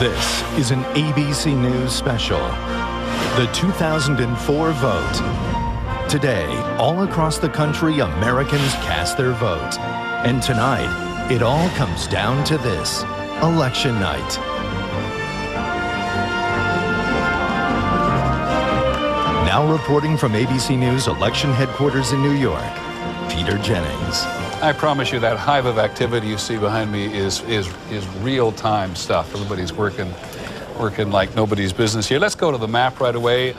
This is an ABC News special, the 2004 vote. Today, all across the country, Americans cast their vote. And tonight, it all comes down to this, election night. Now reporting from ABC News election headquarters in New York, Peter Jennings. I promise you that hive of activity you see behind me is real-time stuff. Everybody's working like nobody's business here. Let's go to the map right away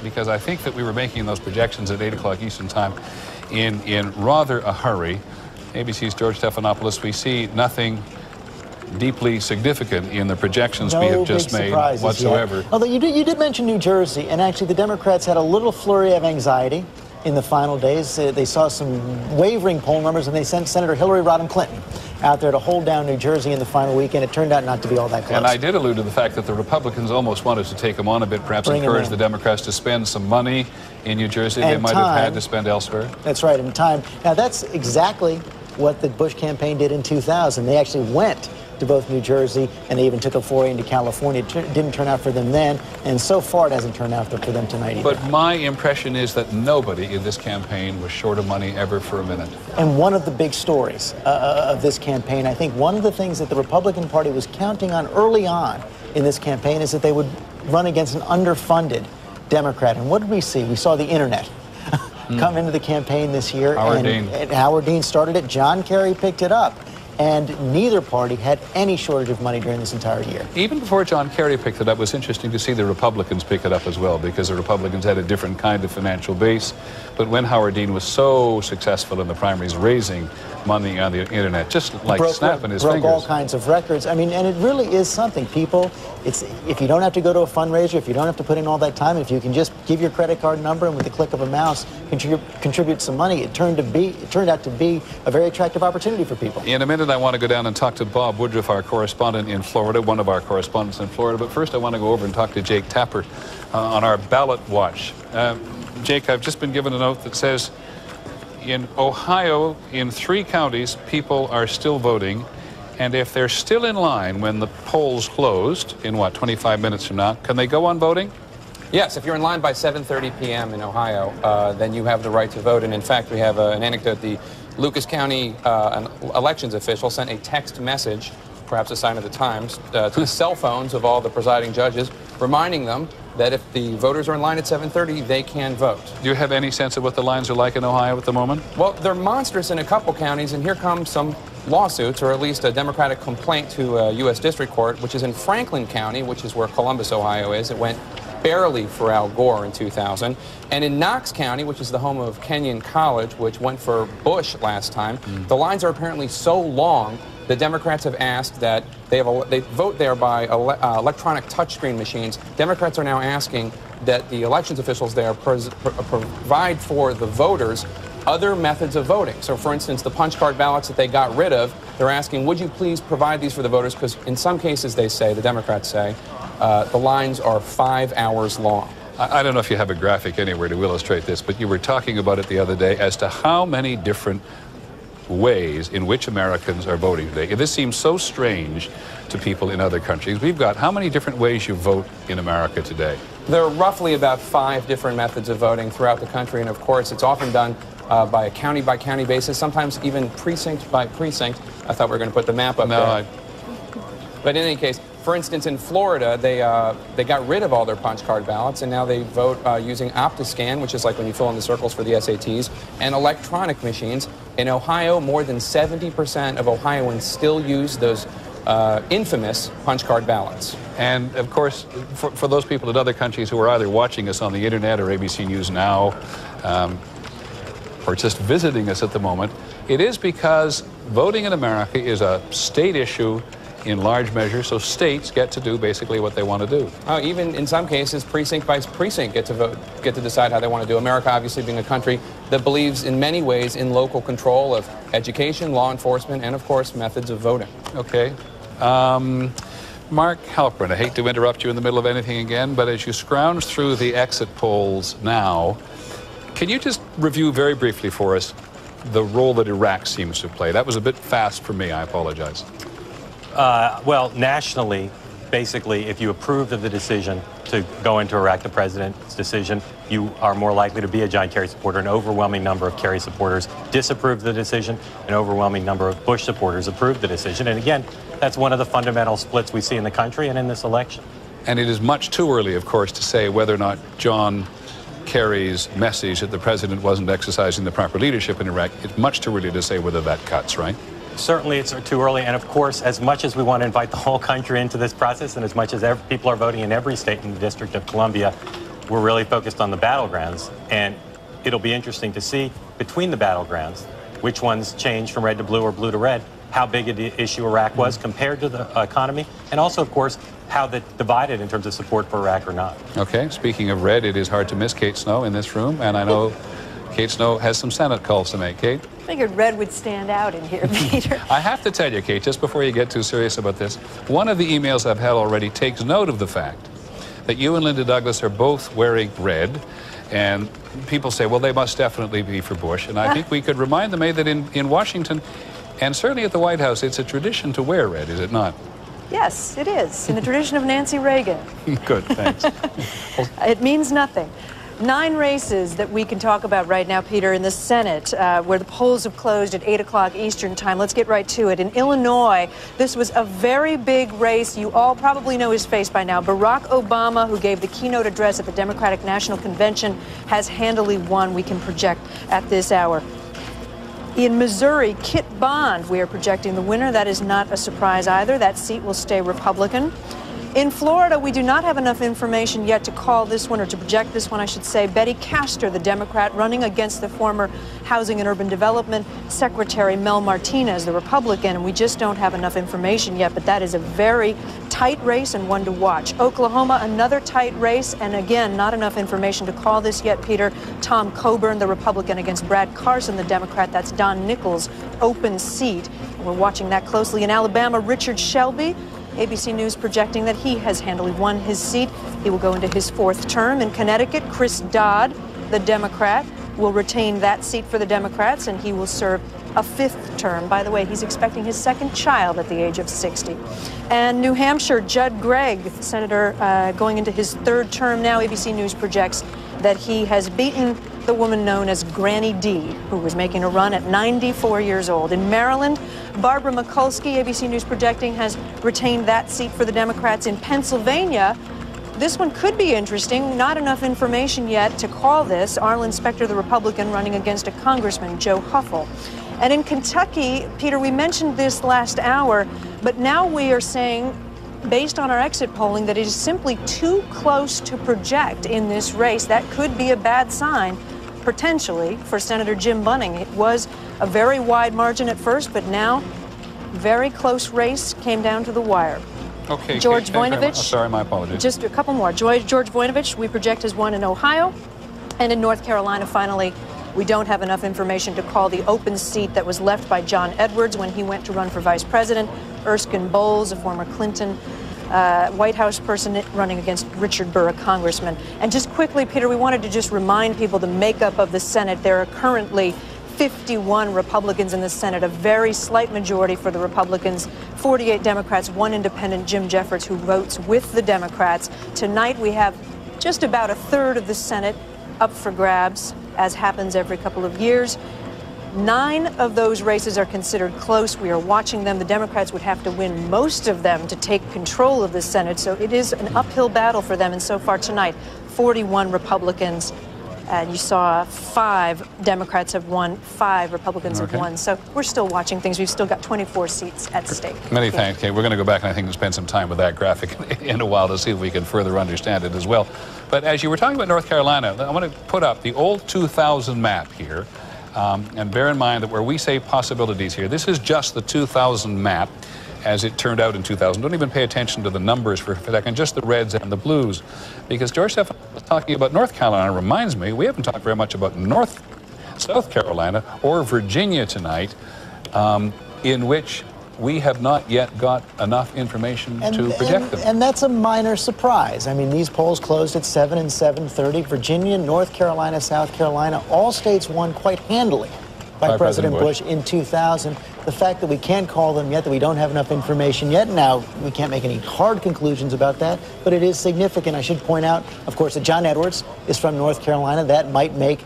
because I think that we were making those projections at 8 o'clock Eastern Time in rather a hurry. ABC's George Stephanopoulos, we see nothing deeply significant in the projections we have just made whatsoever. Yet. Although you did mention New Jersey, and actually the Democrats had a little flurry of anxiety in the final days. They saw some wavering poll numbers, and they sent Senator Hillary Rodham Clinton out there to hold down New Jersey in the final week, and it turned out not to be all that close. And I did allude to the fact that the Republicans almost wanted to take them on a bit, perhaps encourage the Democrats to spend some money in New Jersey they might have had to spend elsewhere. That's right, in time. Now, that's exactly what the Bush campaign did in 2000. They actually went to both New Jersey, and they even took a foray into California. It didn't turn out for them then, and so far it hasn't turned out for them tonight either. But my impression is that nobody in this campaign was short of money ever for a minute. And one of the big stories of this campaign, I think one of the things that the Republican Party was counting on early on in this campaign is that they would run against an underfunded Democrat. And what did we see? We saw the internet come into the campaign this year. And Howard Dean started it. John Kerry picked it up. And neither party had any shortage of money during this entire year. Even before John Kerry picked it up, it was interesting to see the Republicans pick it up as well, because the Republicans had a different kind of financial base. But when Howard Dean was so successful in the primaries, raising money on the internet, just like snapping his fingers. Broke all kinds of records. I mean, and it really is something. People, if you don't have to go to a fundraiser, if you don't have to put in all that time, if you can just give your credit card number and with the click of a mouse contribute some money, it turned out to be a very attractive opportunity for people. In a minute, I want to go down and talk to Bob Woodruff, our correspondent in Florida, one of our correspondents in Florida. But first, I want to go over and talk to Jake Tapper on our ballot watch. Jake, I've just been given a note that says in Ohio, in 3 counties, people are still voting. And if they're still in line when the polls closed in, 25 minutes from now, can they go on voting? Yes, if you're in line by 7:30 p.m. in Ohio, then you have the right to vote. And in fact, we have an anecdote. The Lucas County elections official sent a text message, perhaps a sign of the times, to the cell phones of all the presiding judges, reminding them that if the voters are in line at 7:30, they can vote. Do you have any sense of what the lines are like in Ohio at the moment? Well, they're monstrous in a couple counties, and here come some lawsuits, or at least a Democratic complaint to a U.S. District Court, which is in Franklin County, which is where Columbus, Ohio is. It went barely for Al Gore in 2000. And in Knox County, which is the home of Kenyon College, which went for Bush last time, the lines are apparently so long, the Democrats have asked that they vote there by electronic touchscreen machines. Democrats are now asking that the elections officials there provide for the voters other methods of voting. So, for instance, the punch card ballots that they got rid of, they're asking, would you please provide these for the voters? Because in some cases, they say, the Democrats say, the lines are 5 hours long. I don't know if you have a graphic anywhere to illustrate this, but you were talking about it the other day as to how many different ways in which Americans are voting today. This seems so strange to people in other countries. We've got how many different ways you vote in America today? There are roughly about 5 different methods of voting throughout the country, and of course it's often done by a county-by-county basis, sometimes even precinct-by-precinct. I thought we were going to put the map up there. But in any case, for instance, in Florida, they got rid of all their punch card ballots, and now they vote using OptiScan, which is like when you fill in the circles for the SATs, and electronic machines. In Ohio, more than 70% of Ohioans still use those infamous punch card ballots. And of course, for those people in other countries who are either watching us on the internet or ABC News Now, or just visiting us at the moment, it is because voting in America is a state issue in large measure, so states get to do basically what they want to do. Even in some cases, precinct by precinct get to decide how they want to do. America, obviously, being a country that believes in many ways in local control of education, law enforcement, and of course, methods of voting. Okay. Mark Halperin, I hate to interrupt you in the middle of anything again, but as you scrounge through the exit polls now, can you just review very briefly for us the role that Iraq seems to play? That was a bit fast for me, I apologize. Well, nationally, basically, if you approved of the decision to go into Iraq, the president's decision, you are more likely to be a John Kerry supporter. An overwhelming number of Kerry supporters disapproved the decision. An overwhelming number of Bush supporters approved the decision. And again, that's one of the fundamental splits we see in the country and in this election. And it is much too early, of course, to say whether or not John Kerry's message that the president wasn't exercising the proper leadership in Iraq, it's much too early to say whether that cuts, right? Certainly it's too early, and of course, as much as we want to invite the whole country into this process, and as much as people are voting in every state in the District of Columbia, we're really focused on the battlegrounds, and it'll be interesting to see between the battlegrounds which ones change from red to blue or blue to red, how big an issue Iraq was compared to the economy, and also, of course, how that divided in terms of support for Iraq or not. Okay, speaking of red, it is hard to miss Kate Snow in this room, and I know Kate Snow has some Senate calls to make. Kate? I figured red would stand out in here, Peter. I have to tell you, Kate, just before you get too serious about this, one of the emails I've had already takes note of the fact that you and Linda Douglas are both wearing red, and people say, well, they must definitely be for Bush. And I think we could remind them that in Washington, and certainly at the White House, it's a tradition to wear red, is it not? Yes, it is, in the tradition of Nancy Reagan. Good, thanks. It means nothing. 9 races that we can talk about right now, Peter, in the Senate, where the polls have closed at 8 o'clock Eastern time. Let's get right to it. In Illinois, this was a very big race. You all probably know his face by now. Barack Obama, who gave the keynote address at the Democratic National Convention, has handily won, we can project at this hour. In Missouri, Kit Bond, we are projecting the winner. That is not a surprise either. That seat will stay Republican. In Florida, we do not have enough information yet to call this one, or to project this one, I should say. Betty Castor, the Democrat, running against the former Housing and Urban Development Secretary Mel Martinez, the Republican, and we just don't have enough information yet, but that is a very tight race and one to watch. Oklahoma, another tight race, and again, not enough information to call this yet, Peter. Tom Coburn, the Republican, against Brad Carson, the Democrat. That's Don Nichols' open seat. We're watching that closely. In Alabama, Richard Shelby, ABC News projecting that he has handily won his seat. He will go into his 4th term. In Connecticut, Chris Dodd, the Democrat, will retain that seat for the Democrats, and he will serve a 5th term. By the way, he's expecting his 2nd child at the age of 60. And New Hampshire, Judd Gregg, senator, going into his 3rd term now. ABC News projects that he has beaten the woman known as Granny D, who was making a run at 94 years old. In Maryland, Barbara Mikulski, ABC News projecting, has retained that seat for the Democrats. In Pennsylvania, this one could be interesting. Not enough information yet to call this. Arlen Specter, the Republican, running against a congressman, Joe Huffle. And in Kentucky, Peter, we mentioned this last hour, but now we are saying, based on our exit polling, that it is simply too close to project in this race. That could be a bad sign, potentially, for Senator Jim Bunning. It was a very wide margin at first, but now, very close race, came down to the wire. Okay, George Kate, Voinovich. oh, sorry, my apologies. Just a couple more. George Voinovich, we project, has won in Ohio. And in North Carolina, finally, we don't have enough information to call the open seat that was left by John Edwards when he went to run for vice president. Erskine Bowles, a former Clinton White House person, running against Richard Burr, a congressman. And just quickly, Peter, we wanted to just remind people the makeup of the Senate. There are currently 51 Republicans in the Senate, a very slight majority for the Republicans, 48 Democrats, 1 independent, Jim Jeffords, who votes with the Democrats. Tonight we have just about a third of the Senate up for grabs, as happens every couple of years. 9 of those races are considered close. We are watching them. The Democrats would have to win most of them to take control of the Senate, so it is an uphill battle for them. And so far tonight, 41 Republicans. And you saw 5 Democrats have won, 5 Republicans have won. So we're still watching things. We've still got 24 seats at stake. Many thanks, Kate. We're going to go back and I think spend some time with that graphic in a while to see if we can further understand it as well. But as you were talking about North Carolina, I want to put up the old 2000 map here. And bear in mind that where we say possibilities here, this is just the 2000 map as it turned out in 2000. Don't even pay attention to the numbers for a second, just the reds and the blues. Because George Stephan was talking about North Carolina. Reminds me, we haven't talked very much about South Carolina or Virginia tonight, in which we have not yet got enough information to project them. And that's a minor surprise. I mean, these polls closed at 7 and 7:30. Virginia, North Carolina, South Carolina, all states won quite handily by President Bush in 2000. The fact that we can't call them yet, that we don't have enough information yet, now we can't make any hard conclusions about that, but it is significant. I should point out, of course, that John Edwards is from North Carolina. That might make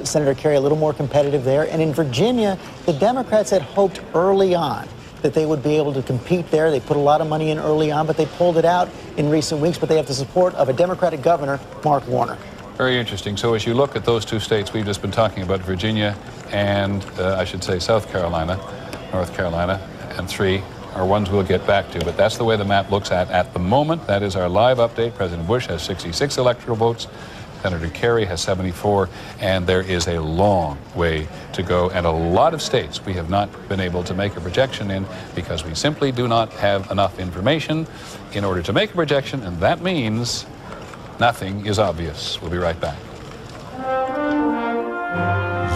Senator Kerry a little more competitive there. And in Virginia, the Democrats had hoped early on that they would be able to compete there. They put a lot of money in early on, but they pulled it out in recent weeks. But they have the support of a Democratic governor, Mark Warner. Very interesting. So as you look at those two states we've just been talking about, Virginia and I should say South Carolina, North Carolina, and 3 are ones we'll get back to. But that's the way the map looks at the moment. That is our live update. President Bush has 66 electoral votes. Senator Kerry has 74, and there is a long way to go. And a lot of states we have not been able to make a projection in because we simply do not have enough information in order to make a projection, and that means nothing is obvious. We'll be right back.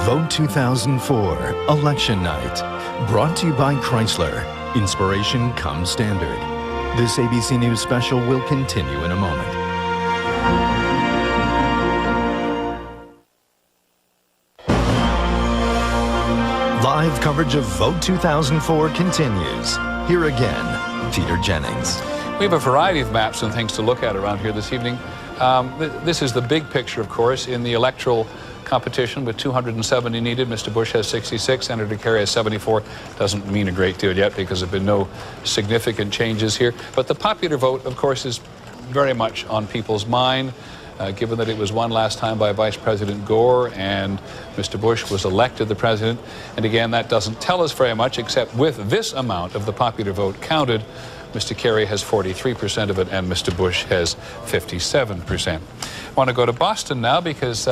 Vote 2004, Election Night. Brought to you by Chrysler. Inspiration comes standard. This ABC News special will continue in a moment. Live coverage of Vote 2004 continues. Here again, Peter Jennings. We have a variety of maps and things to look at around here this evening. This is the big picture, of course, in the electoral competition with 270 needed. Mr. Bush has 66, Senator Kerry has 74. Doesn't mean a great deal yet because there have been no significant changes here. But the popular vote, of course, is very much on people's mind, given that it was won last time by Vice President Gore and Mr. Bush was elected the president. And again, that doesn't tell us very much, except with this amount of the popular vote counted, Mr. Kerry has 43% of it and Mr. Bush has 57%. I want to go to Boston now because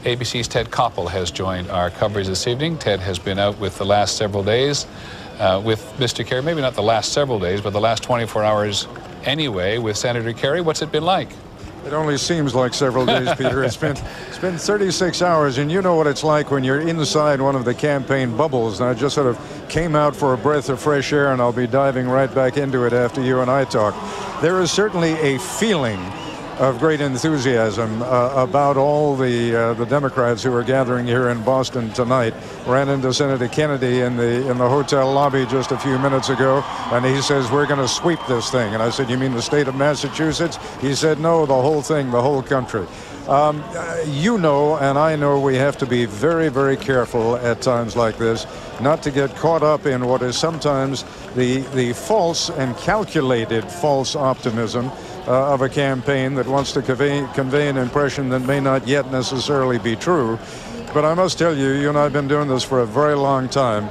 ABC's Ted Koppel has joined our coverage this evening. Ted has been out with the last several days with Mr. Kerry, maybe not the last several days, but the last 24 hours anyway with Senator Kerry. What's it been like? It only seems like several days, Peter. It's been 36 hours, and you know what it's like when you're inside one of the campaign bubbles. And I just sort of came out for a breath of fresh air, and I'll be diving right back into it after you and I talk. There is certainly a feeling of great enthusiasm about all the Democrats who are gathering here in Boston tonight. Ran into Senator Kennedy in the hotel lobby just a few minutes ago, and he says, we're going to sweep this thing. And I said, you mean the state of Massachusetts? He said, no, the whole thing, the whole country. You know, and I know we have to be very, very careful at times like this, not to get caught up in what is sometimes the false and calculated false optimism of a campaign that wants to convey an impression that may not yet necessarily be true. But I must tell you, you and I have been doing this for a very long time.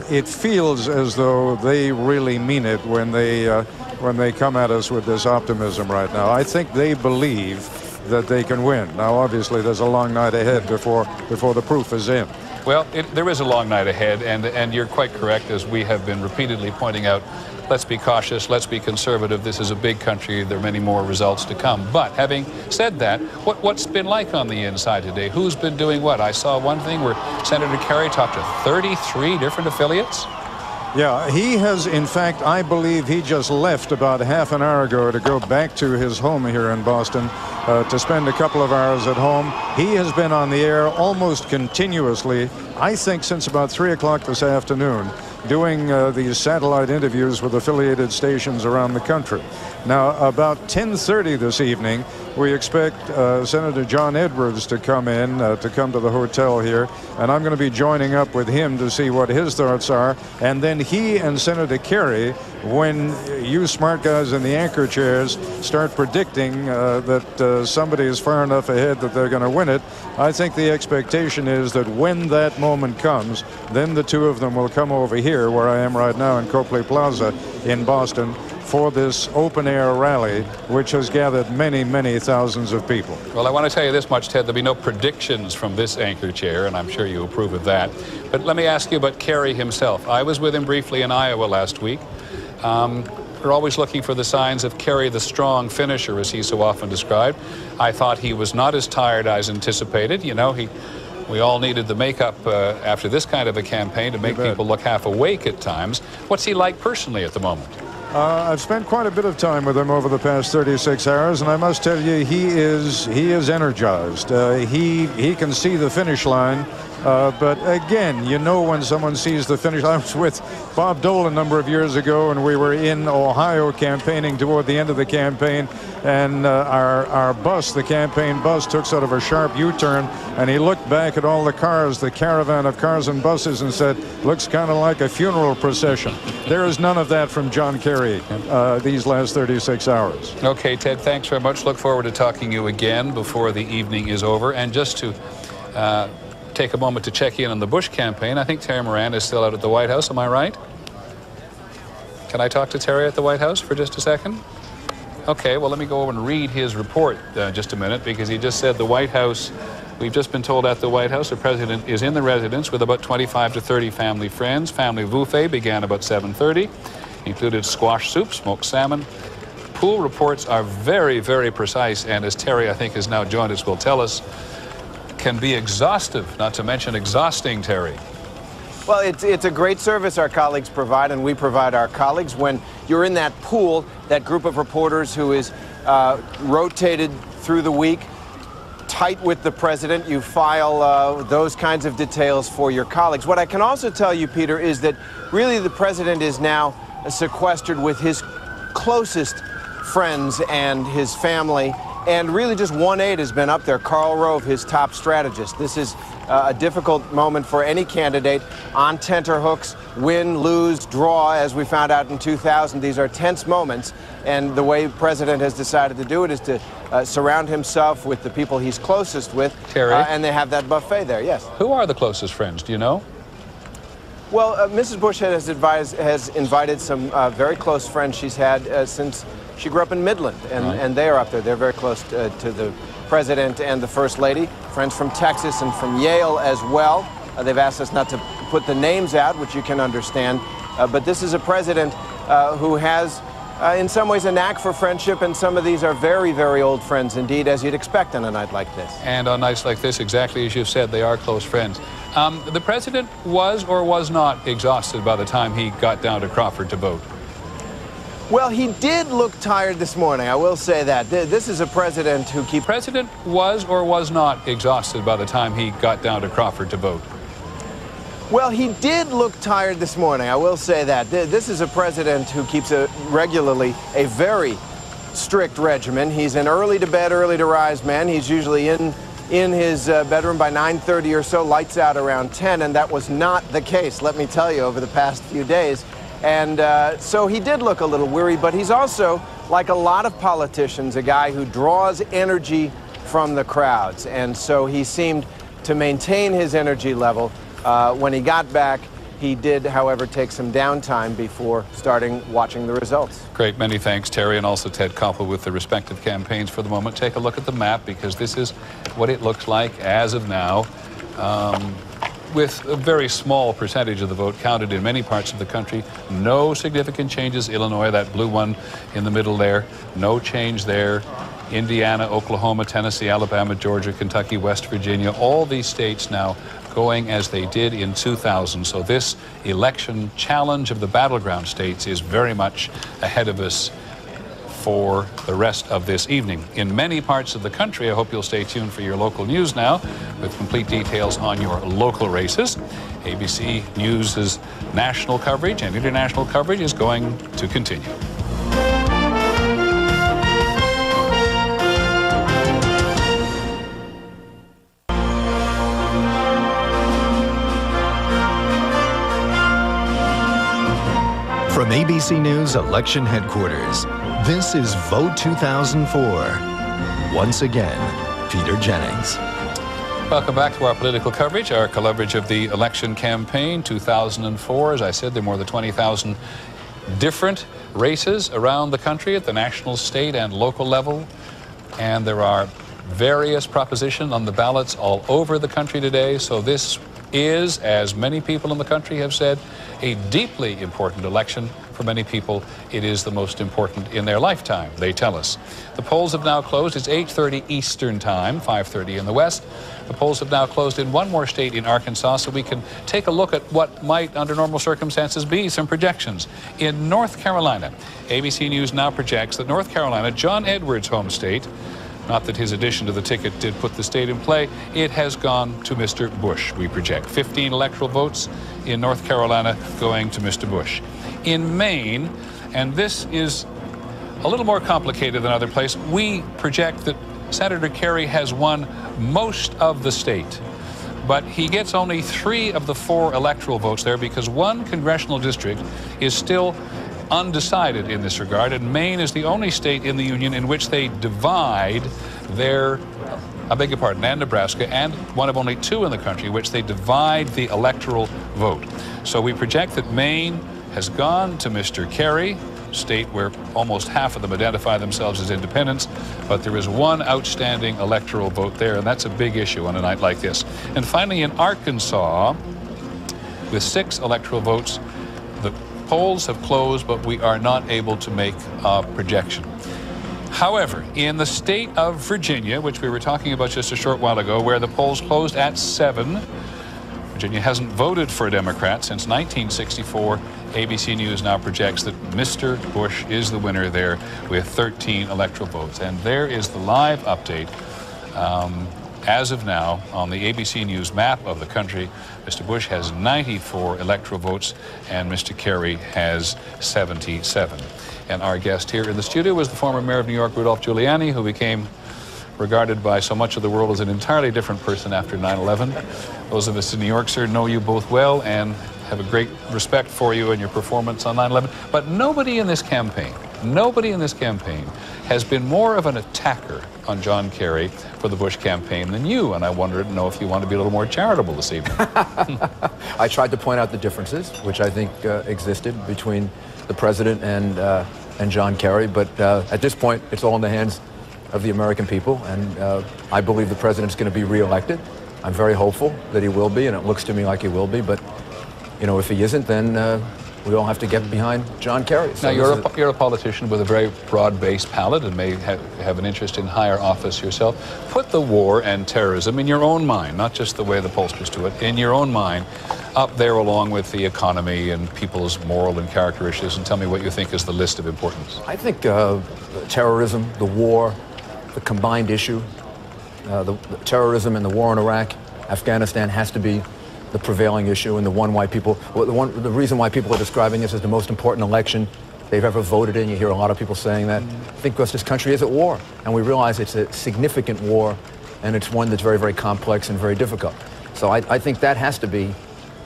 It feels as though they really mean it when they come at us with this optimism right now. I think they believe that they can win. Now, obviously, there's a long night ahead before the proof is in. Well, there is a long night ahead, and you're quite correct, as we have been repeatedly pointing out. Let's be cautious. Let's be conservative. This is a big country. There are many more results to come. But having said that, what's been like on the inside today? Who's been doing what? I saw one thing where Senator Kerry talked to 33 different affiliates. Yeah, he has, in fact, I believe he just left about half an hour ago to go back to his home here in Boston to spend a couple of hours at home. He has been on the air almost continuously, I think since about 3 o'clock this afternoon, doing these satellite interviews with affiliated stations around the country. Now, about 10:30 this evening, we expect Senator John Edwards to come to the hotel here, and I'm going to be joining up with him to see what his thoughts are. And then he and Senator Kerry, when you smart guys in the anchor chairs start predicting that somebody is far enough ahead that they're going to win it, I think the expectation is that when that moment comes, then the two of them will come over here, where I am right now in Copley Plaza in Boston, for this open-air rally, which has gathered many, many thousands of people. Well, I want to tell you this much, Ted. There'll be no predictions from this anchor chair, and I'm sure you approve of that. But let me ask you about Kerry himself. I was with him briefly in Iowa last week. We're always looking for the signs of Kerry, the strong finisher, as he's so often described. I thought he was not as tired as anticipated. You know, we all needed the makeup after this kind of a campaign to make people look half awake at times. What's he like personally at the moment? I've spent quite a bit of time with him over the past 36 hours, and I must tell you, he is energized. He can see the finish line But again, you know when someone sees the finish. I was with Bob Dole a number of years ago, and we were in Ohio campaigning toward the end of the campaign, and our bus, the campaign bus, took sort of a sharp U-turn, and he looked back at all the cars, the caravan of cars and buses, and said, looks kind of like a funeral procession. There is none of that from John Kerry these last 36 hours. Okay, Ted, thanks very much. Look forward to talking to you again before the evening is over. And just to take a moment to check in on the Bush campaign, I think Terry Moran is still out at the White House. Am I right? Can I talk to Terry at the White House for just a second? Okay, well, let me go over and read his report just a minute, because he just said the White House, we've just been told at the White House, the president is in the residence with about 25 to 30 family friends. Family buffet began about 7:30. Included squash soup, smoked salmon. Pool reports are very, very precise, and as Terry, I think, has now joined us, will tell us, can be exhaustive, not to mention exhausting, Terry. Well, it's a great service our colleagues provide, and we provide our colleagues. When you're in that pool, that group of reporters who is rotated through the week, tight with the president, you file those kinds of details for your colleagues. What I can also tell you, Peter, is that really the president is now sequestered with his closest friends and his family. And really just one aide has been up there, Karl Rove, his top strategist. This is a difficult moment for any candidate on tenterhooks, win, lose, draw, as we found out in 2000. These are tense moments, and the way the president has decided to do it is to surround himself with the people he's closest with. Terry? And they have that buffet there, yes. Who are the closest friends, do you know? Well, Mrs. Bush has invited some very close friends she's had since she grew up in Midland, and they are up there. They're very close to the president and the first lady, friends from Texas and from Yale as well. They've asked us not to put the names out, which you can understand, but this is a president who has, in some ways, a knack for friendship, and some of these are very, very old friends indeed, as you'd expect on a night like this. And on nights like this, exactly as you've said, they are close friends. The president was or was not exhausted by the time he got down to Crawford to vote? Well, he did look tired this morning, I will say that. This is a president who keeps... President was or was not exhausted by the time he got down to Crawford to vote? Well, he did look tired this morning, I will say that. This is a president who keeps regularly a very strict regimen. He's an early to bed, early to rise man. He's usually in his bedroom by 9:30 or so, lights out around 10, and that was not the case, let me tell you, over the past few days. And so he did look a little weary, but he's also, like a lot of politicians, a guy who draws energy from the crowds. And so he seemed to maintain his energy level. When he got back, he did, however, take some downtime before watching the results. Great, many thanks, Terry, and also Ted Koppel with the respective campaigns for the moment. Take a look at the map, because this is what it looks like as of now. With a very small percentage of the vote counted in many parts of the country. No significant changes. Illinois, that blue one in the middle there, no change there. Indiana, Oklahoma, Tennessee, Alabama, Georgia, Kentucky, West Virginia, all these states now going as they did in 2000. So this election challenge of the battleground states is very much ahead of us for the rest of this evening. In many parts of the country, I hope you'll stay tuned for your local news now with complete details on your local races. ABC News' national coverage and international coverage is going to continue. From ABC News Election Headquarters, this is Vote 2004. Once again, Peter Jennings. Welcome back to our political coverage, our coverage of the election campaign 2004. As I said, there are more than 20,000 different races around the country at the national, state, and local level. And there are various propositions on the ballots all over the country today. So this is, as many people in the country have said, a deeply important election. For many people, it is the most important in their lifetime, they tell us. The polls have now closed. It's 8:30 Eastern Time, 5:30 in the West. The polls have now closed in one more state, in Arkansas, so we can take a look at what might, under normal circumstances, be some projections. In North Carolina, ABC News now projects that North Carolina, John Edwards' home state, Not that his addition to the ticket did put the state in play. It has gone to Mr. Bush, we project. 15 electoral votes in North Carolina going to Mr. Bush. In Maine, and this is a little more complicated than other places, we project that Senator Kerry has won most of the state. But he gets only 3 of the 4 electoral votes there because one congressional district is still undecided in this regard, and Maine is the only state in the Union in which they divide their, I beg your pardon, and Nebraska, and one of only 2 in the country in which they divide the electoral vote. So we project that Maine has gone to Mr. Kerry, state where almost half of them identify themselves as independents, but there is one outstanding electoral vote there, and that's a big issue on a night like this. And finally, in Arkansas, with 6 electoral votes, the polls have closed, but we are not able to make a projection. However, in the state of Virginia, which we were talking about just a short while ago, where the polls closed at 7, Virginia hasn't voted for a Democrat since 1964. ABC News now projects that Mr. Bush is the winner there with 13 electoral votes. And there is the live update as of now on the ABC News map of the country. Mr. Bush has 94 electoral votes and Mr. Kerry has 77. And our guest here in the studio was the former mayor of New York, Rudolph Giuliani, who became regarded by so much of the world as an entirely different person after 9/11. Those of us in New York, sir, know you both well and have a great respect for you and your performance on 9/11. But nobody in this campaign has been more of an attacker on John Kerry for the Bush campaign than you. And I wanted to know if you want to be a little more charitable this evening. I tried to point out the differences, which I think existed between the president and John Kerry. But at this point, it's all in the hands of the American people, and I believe the president's going to be reelected. I'm very hopeful that he will be, and it looks to me like he will be. But you know, if he isn't, then we all have to get behind John Kerry. So now, you're a politician with a very broad-based palette and may have an interest in higher office yourself. Put the war and terrorism in your own mind, not just the way the pollsters do it, in your own mind, up there along with the economy and people's moral and character issues, and tell me what you think is the list of importance. I think terrorism, the war, the combined issue, the terrorism and the war in Iraq, Afghanistan has to be the prevailing issue, and the reason why people are describing this as the most important election they've ever voted in. You hear a lot of people saying that. I think because this country is at war, and we realize it's a significant war, and it's one that's very, very complex and very difficult. So I think that has to be,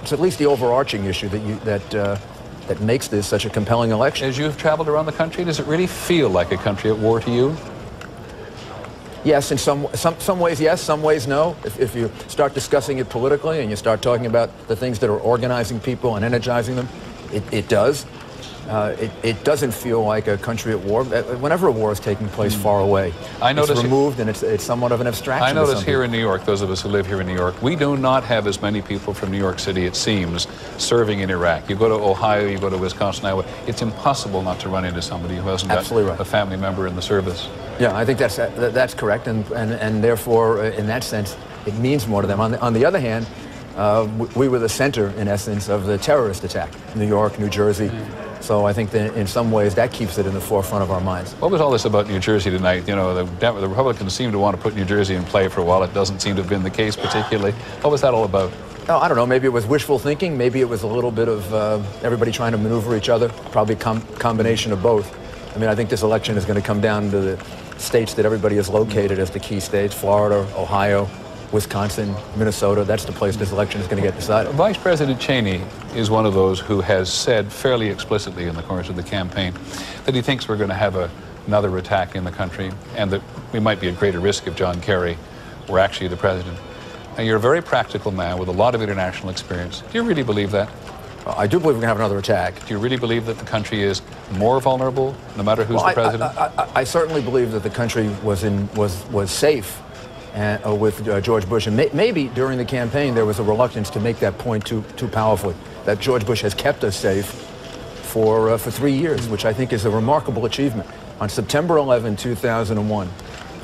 it's at least the overarching issue that makes this such a compelling election. As you've traveled around the country, does it really feel like a country at war to you? Yes, in some ways yes, some ways no. If you start discussing it politically and you start talking about the things that are organizing people and energizing them, it does. It doesn't feel like a country at war. Whenever a war is taking place far away, it's removed and it's somewhat of an abstraction. I notice here in New York, those of us who live here in New York, we do not have as many people from New York City, it seems, serving in Iraq. You go to Ohio, you go to Wisconsin, Iowa, it's impossible not to run into somebody who hasn't got a family member in the service. Yeah, I think that's correct, and therefore, in that sense, it means more to them. On the other hand, we were the center, in essence, of the terrorist attack. New York, New Jersey. So I think that in some ways that keeps it in the forefront of our minds. What was all this about New Jersey tonight? You know, the Republicans seem to want to put New Jersey in play for a while. It doesn't seem to have been the case particularly. What was that all about? Oh, I don't know. Maybe it was wishful thinking. Maybe it was a little bit of everybody trying to maneuver each other. Probably a combination of both. I mean, I think this election is going to come down to the states that everybody is located as the key states: Florida, Ohio, Wisconsin, Minnesota. That's the place this election is going to get decided. Vice President Cheney is one of those who has said fairly explicitly in the course of the campaign that he thinks we're going to have another attack in the country and that we might be at greater risk if John Kerry were actually the president. Now, you're a very practical man with a lot of international experience. Do you really believe that? I do believe we're going to have another attack. Do you really believe that the country is more vulnerable no matter who's the president? I certainly believe that the country was safe with George Bush, and maybe during the campaign there was a reluctance to make that point too powerfully. That George Bush has kept us safe for 3 years, which I think is a remarkable achievement. On September 11, 2001,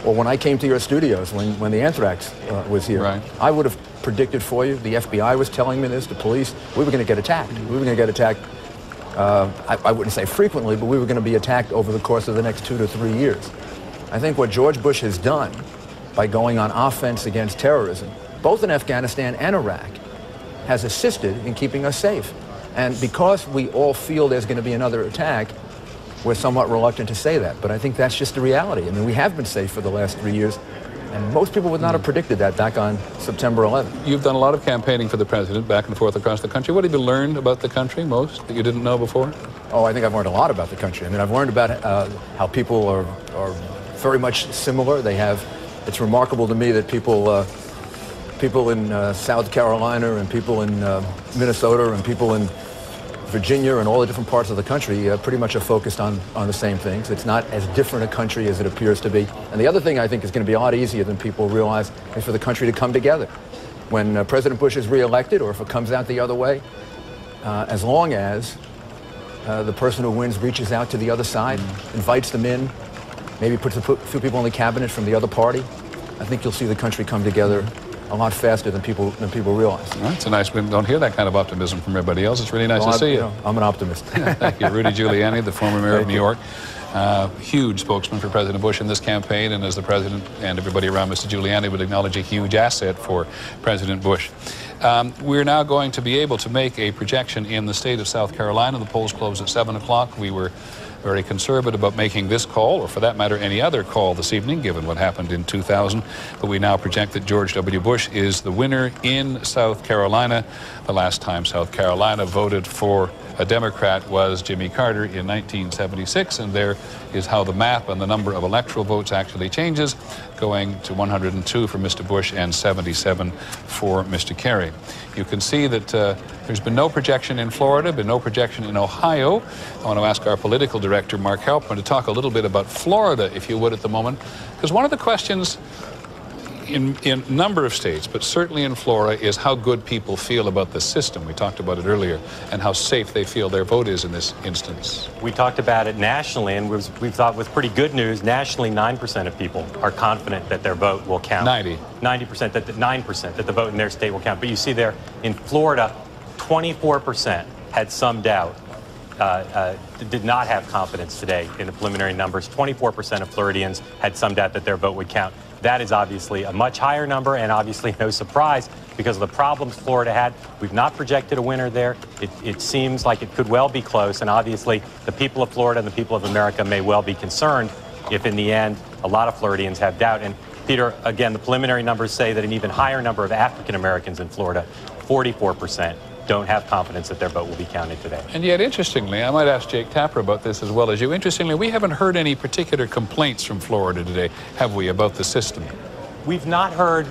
or when I came to your studios when the anthrax was here, right, I would have predicted for you. The FBI was telling me this. The police. We were going to get attacked. We were going to get attacked. I wouldn't say frequently, but we were going to be attacked over the course of the next 2 to 3 years. I think what George Bush has done by going on offense against terrorism, both in Afghanistan and Iraq, has assisted in keeping us safe. And because we all feel there's going to be another attack, we're somewhat reluctant to say that. But I think that's just the reality. I mean, we have been safe for the last 3 years, and most people would not have predicted that back on September 11th. You've done a lot of campaigning for the president back and forth across the country. What have you learned about the country most that you didn't know before? Oh, I think I've learned a lot about the country. I mean, I've learned about how people are very much similar. It's remarkable to me that people in South Carolina and people in Minnesota and people in Virginia and all the different parts of the country pretty much are focused on the same things. It's not as different a country as it appears to be. And the other thing I think is going to be a lot easier than people realize is for the country to come together. When President Bush is reelected, or if it comes out the other way, as long as the person who wins reaches out to the other side, invites them in, maybe puts a few people in the cabinet from the other party, I think you'll see the country come together a lot faster than people realize. Well, it's a nice, we don't hear that kind of optimism from everybody else. It's really nice to see you. I'm an optimist. Thank you. Rudy Giuliani, the former mayor of New York, huge spokesman for President Bush in this campaign, and as the president and everybody around Mr. Giuliani would acknowledge, a huge asset for President Bush. We're now going to be able to make a projection in the state of South Carolina. The polls close at 7 o'clock. We were very conservative about making this call, or for that matter, any other call this evening, given what happened in 2000. But we now project that George W. Bush is the winner in South Carolina. The last time South Carolina voted for a Democrat was Jimmy Carter in 1976, and there is how the map and the number of electoral votes actually changes, going to 102 for Mr. Bush and 77 for Mr. Kerry. You can see that there's been no projection in Florida, been no projection in Ohio. I want to ask our political director, Mark Halpern, to talk a little bit about Florida, if you would, at the moment, because one of the questions in a number of states, but certainly in Florida, is how good people feel about the system. We talked about it earlier, and how safe they feel their vote is in this instance. We talked about it nationally, and we thought with pretty good news, nationally 9% of people are confident that their vote will count. 90%, that 9% that the vote in their state will count. But you see there, in Florida, 24% had some doubt, did not have confidence today in the preliminary numbers. 24% of Floridians had some doubt that their vote would count. That is obviously a much higher number, and obviously no surprise because of the problems Florida had. We've not projected a winner there. It seems like it could well be close, and obviously the people of Florida and the people of America may well be concerned if in the end a lot of Floridians have doubt. And Peter, again, the preliminary numbers say that an even higher number of African Americans in Florida, 44%, don't have confidence that their vote will be counted today. And yet, interestingly, I might ask Jake Tapper about this as well as you. Interestingly, we haven't heard any particular complaints from Florida today, have we, about the system? We've not heard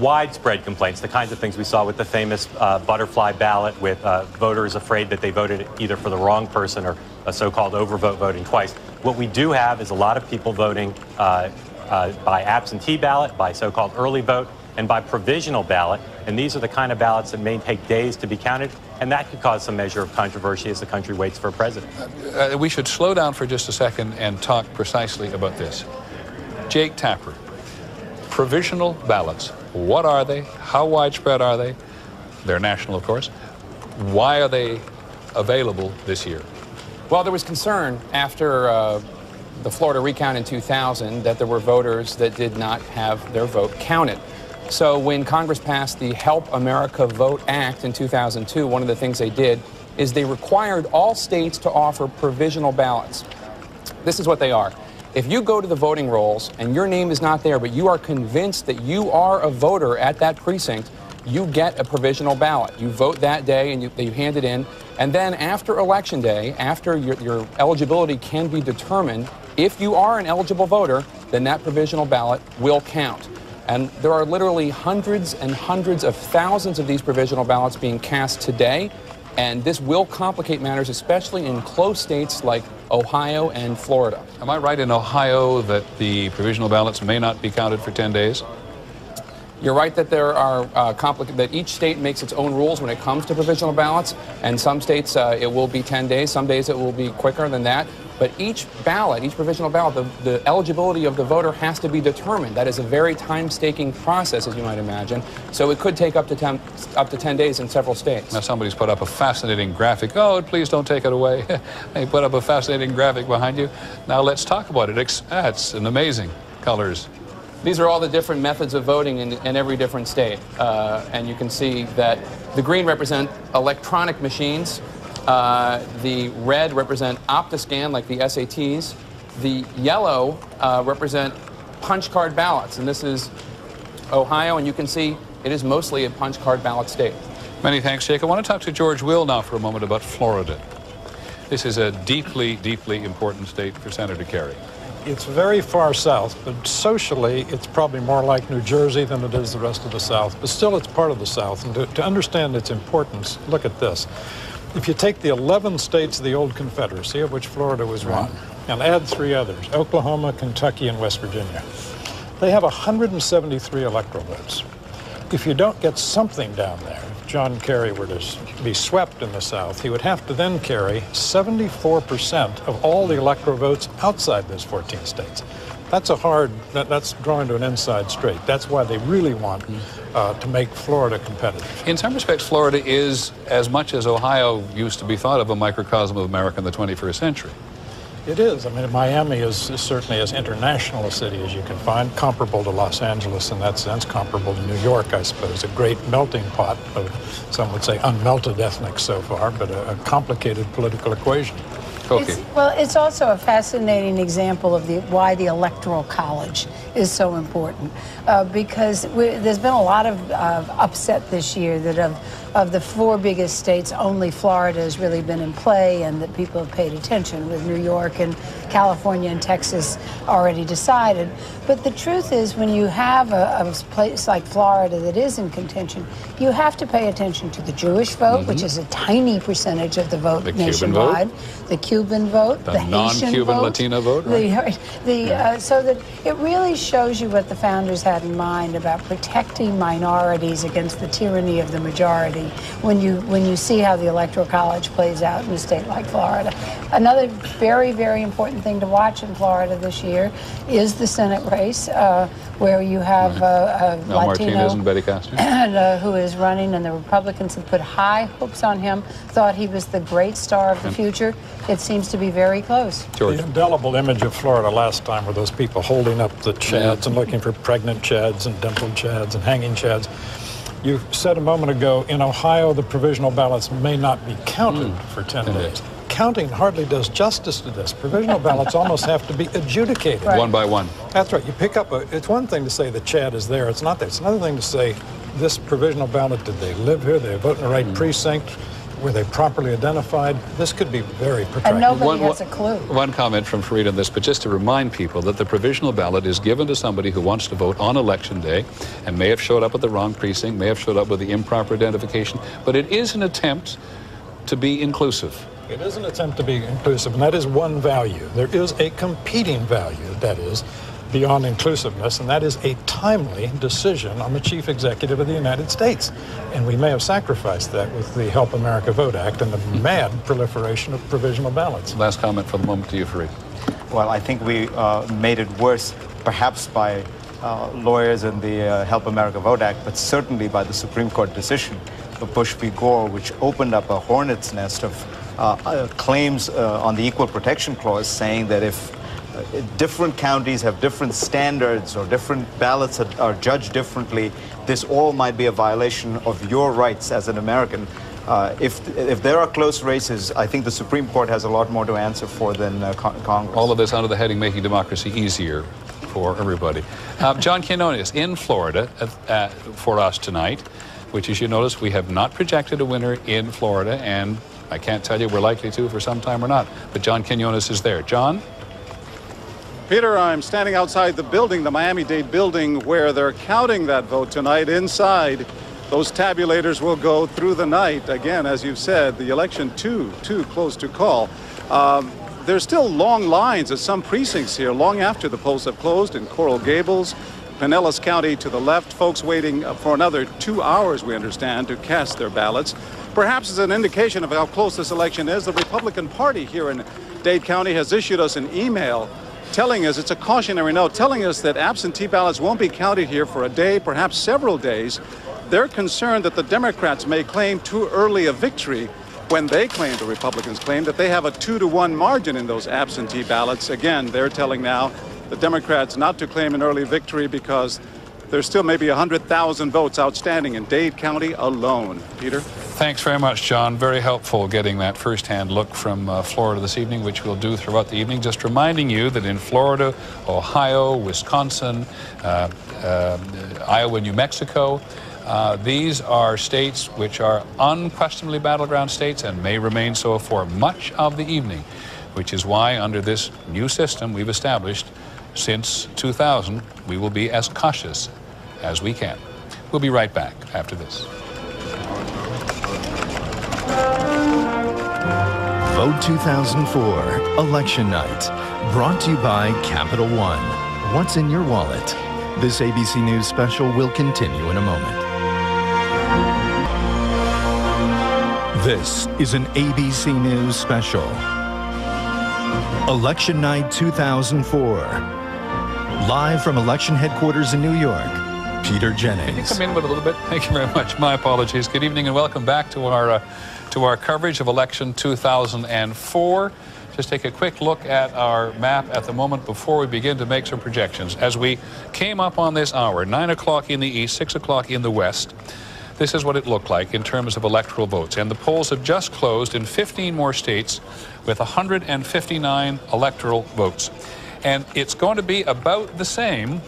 widespread complaints, the kinds of things we saw with the famous butterfly ballot, with voters afraid that they voted either for the wrong person or a so-called overvote voting twice. What we do have is a lot of people voting by absentee ballot, by so-called early vote, and by provisional ballot. And these are the kind of ballots that may take days to be counted, and that could cause some measure of controversy as the country waits for a president. We should slow down for just a second and talk precisely about this. Jake Tapper, provisional ballots, what are they? How widespread are they? They're national, of course. Why are they available this year? Well, there was concern after the Florida recount in 2000 that there were voters that did not have their vote counted. So when Congress passed the Help America Vote Act in 2002, one of the things they did is they required all states to offer provisional ballots. This is what they are. If you go to the voting rolls and your name is not there, but you are convinced that you are a voter at that precinct, you get a provisional ballot. You vote that day and you hand it in. And then after Election Day, after your eligibility can be determined, if you are an eligible voter, then that provisional ballot will count. And there are literally hundreds and hundreds of thousands of these provisional ballots being cast today. And this will complicate matters, especially in close states like Ohio and Florida. Am I right in Ohio that the provisional ballots may not be counted for 10 days? You're right that there are that each state makes its own rules when it comes to provisional ballots, and some states it will be 10 days, some days it will be quicker than that. But each ballot, each provisional ballot, the eligibility of the voter has to be determined. That is a very time-staking process, as you might imagine. So it could take up to 10 days in several states. Now somebody's put up a fascinating graphic. Oh, please don't take it away. They put up a fascinating graphic behind you. Now let's talk about it. It's an amazing colors. These are all the different methods of voting in every different state. And you can see that the green represent electronic machines. The red represent OptiScan, like the SATs. The yellow represent punch card ballots. And this is Ohio, and you can see it is mostly a punch card ballot state. Many thanks, Jake. I want to talk to George Will now for a moment about Florida. This is a deeply, deeply important state for Senator Kerry. It's very far south, but socially it's probably more like New Jersey than it is the rest of the South. But still, it's part of the South. And to understand its importance, look at this. If you take the 11 states of the old Confederacy, of which Florida was one, and add 3 others, Oklahoma, Kentucky, and West Virginia, they have 173 electoral votes. If you don't get something down there, if John Kerry were to be swept in the South, he would have to then carry 74% of all the electoral votes outside those 14 states. That's that's drawing to an inside straight. That's why they really want to make Florida competitive. In some respects, Florida is, as much as Ohio used to be thought of, a microcosm of America in the 21st century. It is. I mean, Miami is certainly as international a city as you can find, comparable to Los Angeles in that sense, comparable to New York, I suppose. A great melting pot of, some would say, unmelted ethnics so far, but a complicated political equation. It's also a fascinating example of why the Electoral College is so important, because there's been a lot of upset this year that of the 4 biggest states, only Florida has really been in play and that people have paid attention, with New York and California and Texas already decided. But the truth is, when you have a place like Florida that is in contention, you have to pay attention to the Jewish vote, which is a tiny percentage of the vote nationwide, the Cuban vote, the non-Cuban Latino vote, right? So that it really shows you what the founders had in mind about protecting minorities against the tyranny of the majority when you see how the Electoral College plays out in a state like Florida. Another very, very important thing to watch in Florida this year is the Senate race, where you have Latino Martinez and Betty Castro, who is running, and the Republicans have put high hopes on him, thought he was the great star of the future. It seems to be very close. George. The indelible image of Florida last time were those people holding up the chads and looking for pregnant chads and dimpled chads and hanging chads. You said a moment ago, in Ohio, the provisional ballots may not be counted for 10 days. Counting hardly does justice to this. Provisional ballots almost have to be adjudicated. One by one. That's right. You pick up it's one thing to say the Chad is there. It's not there. It's another thing to say this provisional ballot, did they live here? Did they vote in the right precinct? Were they properly identified? This could be very protracted. And nobody has a clue. One comment from Fareed on this, but just to remind people that the provisional ballot is given to somebody who wants to vote on Election Day and may have showed up at the wrong precinct, may have showed up with the improper identification, but it is an attempt to be inclusive. It is an attempt to be inclusive, and that is one value. There is a competing value, that is, beyond inclusiveness, and that is a timely decision on the Chief Executive of the United States. And we may have sacrificed that with the Help America Vote Act and the mad proliferation of provisional ballots. Last comment for the moment to you, Fareed. Well, I think we made it worse, perhaps by lawyers in the Help America Vote Act, but certainly by the Supreme Court decision of Bush v. Gore, which opened up a hornet's nest of claims on the Equal Protection Clause, saying that if different counties have different standards or different ballots are judged differently, this all might be a violation of your rights as an American. If there are close races, I think the Supreme Court has a lot more to answer for than Congress. All of this under the heading Making Democracy Easier for Everybody. John Quinones in Florida for us tonight, which, as you notice, we have not projected a winner in Florida, and I can't tell you we're likely to for some time or not. But John Quinones is there. John? Peter, I'm standing outside the building, the Miami-Dade building, where they're counting that vote tonight. Inside, those tabulators will go through the night. Again, as you've said, the election too close to call. There's still long lines at some precincts here, long after the polls have closed in Coral Gables, Pinellas County to the left. Folks waiting for another 2 hours, we understand, to cast their ballots. Perhaps as an indication of how close this election is, the Republican Party here in Dade County has issued us an email telling us, it's a cautionary note, telling us that absentee ballots won't be counted here for a day, perhaps several days. They're concerned that the Democrats may claim too early a victory when they claim, the Republicans claim, that they have a 2-to-1 margin in those absentee ballots. Again, they're telling now the Democrats not to claim an early victory because there's still maybe 100,000 votes outstanding in Dade County alone. Peter? Thanks very much, John. Very helpful getting that first-hand look from Florida this evening, which we'll do throughout the evening. Just reminding you that in Florida, Ohio, Wisconsin, Iowa, New Mexico, these are states which are unquestionably battleground states and may remain so for much of the evening, which is why under this new system we've established since 2000, we will be as cautious as we can. We'll be right back after this. Vote 2004, Election Night. Brought to you by Capital One. What's in your wallet? This ABC News special will continue in a moment. This is an ABC News special. Election Night 2004. Live from election headquarters in New York, Peter Jennings. Can you come in with a little bit? Thank you very much. My apologies. Good evening and welcome back to our coverage of election 2004. Just take a quick look at our map at the moment before we begin to make some projections. As we came up on this hour, 9 o'clock in the east, 6 o'clock in the west, this is what it looked like in terms of electoral votes. And the polls have just closed in 15 more states with 159 electoral votes. And it's going to be about the same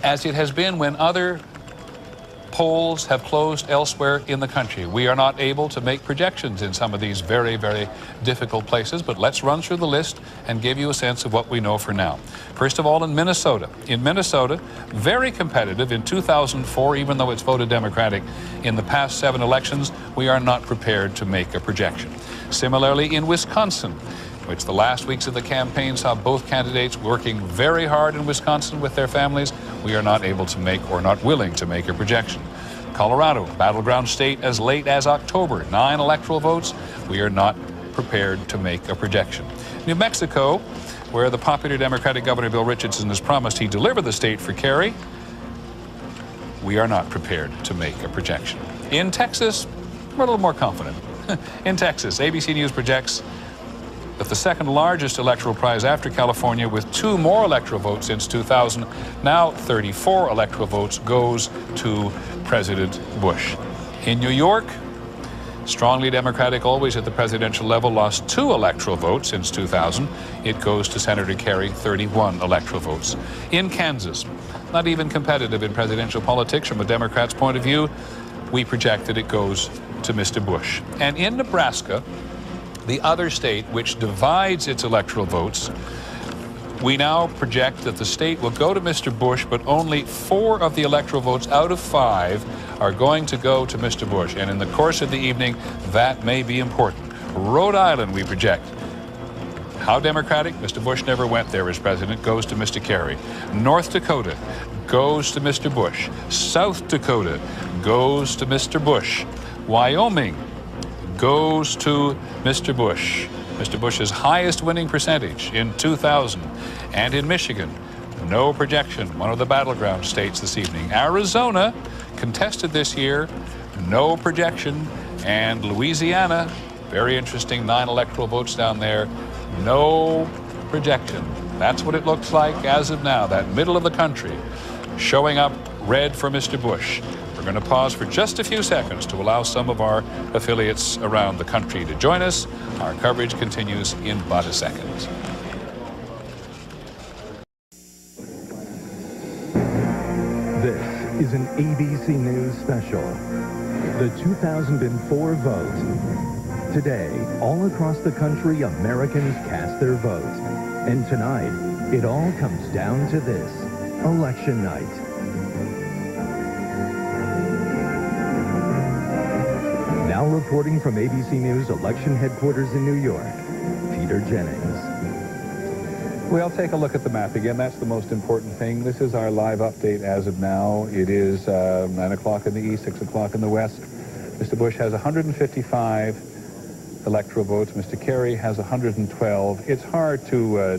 as it has been when other polls have closed elsewhere in the country. We are not able to make projections in some of these very, very difficult places, but let's run through the list and give you a sense of what we know for now. First of all, in Minnesota. In Minnesota, very competitive in 2004, even though it's voted Democratic in the past 7 elections, we are not prepared to make a projection. Similarly, in Wisconsin, which the last weeks of the campaign saw both candidates working very hard in Wisconsin with their families, we are not able to make or not willing to make a projection. Colorado, battleground state as late as October, 9 electoral votes, we are not prepared to make a projection. New Mexico, where the popular Democratic Governor Bill Richardson has promised he'd deliver the state for Kerry, we are not prepared to make a projection. In Texas, we're a little more confident. In Texas, ABC News projects that the second largest electoral prize after California, with 2 more electoral votes since 2000, now 34 electoral votes, goes to President Bush. In New York, strongly Democratic, always at the presidential level, lost 2 electoral votes since 2000. It goes to Senator Kerry, 31 electoral votes. In Kansas, not even competitive in presidential politics from a Democrat's point of view, we project that it goes to Mr. Bush. And in Nebraska, the other state which divides its electoral votes, we now project that the state will go to Mr. Bush, but only 4 of the electoral votes out of 5 are going to go to Mr. Bush. And in the course of the evening, that may be important. Rhode Island, we project. How Democratic? Mr. Bush never went there as president, goes to Mr. Kerry. North Dakota goes to Mr. Bush. South Dakota goes to Mr. Bush. Wyoming goes to Mr. Bush. Mr. Bush's highest winning percentage in 2000. And in Michigan, no projection, one of the battleground states this evening. Arizona, contested this year, no projection. And Louisiana, very interesting, 9 electoral votes down there, no projection. That's what it looks like as of now, that middle of the country, showing up red for Mr. Bush. We're going to pause for just a few seconds to allow some of our affiliates around the country to join us. Our coverage continues in about a second. This is an ABC News special. The 2004 vote. Today, all across the country, Americans cast their vote. And tonight, it all comes down to this: Election Night. Now reporting from ABC News election headquarters in New York, Peter Jennings. Well, take a look at the map again. That's the most important thing. This is our live update as of now. It is 9 o'clock in the east, 6 o'clock in the west. Mr. Bush has 155 electoral votes. Mr. Kerry has 112. It's hard to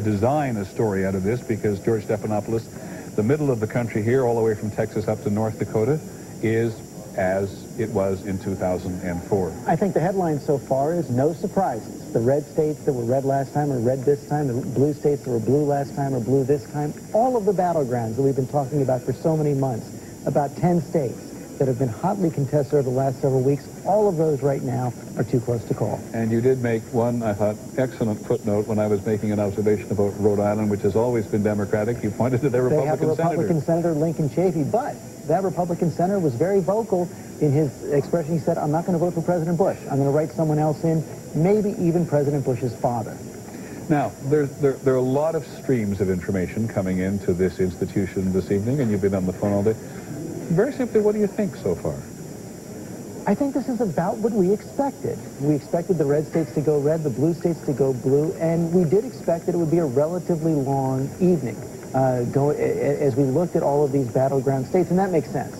design a story out of this because George Stephanopoulos, the middle of the country here, all the way from Texas up to North Dakota, is as it was in 2004. I think the headline so far is no surprises. The red states that were red last time are red this time. The blue states that were blue last time are blue this time. All of the battlegrounds that we've been talking about for so many months, about 10 states that have been hotly contested over the last several weeks, all of those right now are too close to call. And you did make one, I thought, excellent footnote when I was making an observation about Rhode Island, which has always been Democratic. You pointed to their Republican senator. They have a Republican senator, Lincoln Chafee, but that Republican senator was very vocal in his expression. He said, I'm not going to vote for President Bush. I'm going to write someone else in, maybe even President Bush's father. Now, there are a lot of streams of information coming into this institution this evening, and you've been on the phone all day. Very simply, what do you think so far? I think this is about what we expected. We expected the red states to go red, the blue states to go blue, and we did expect that it would be a relatively long evening as we looked at all of these battleground states, and that makes sense.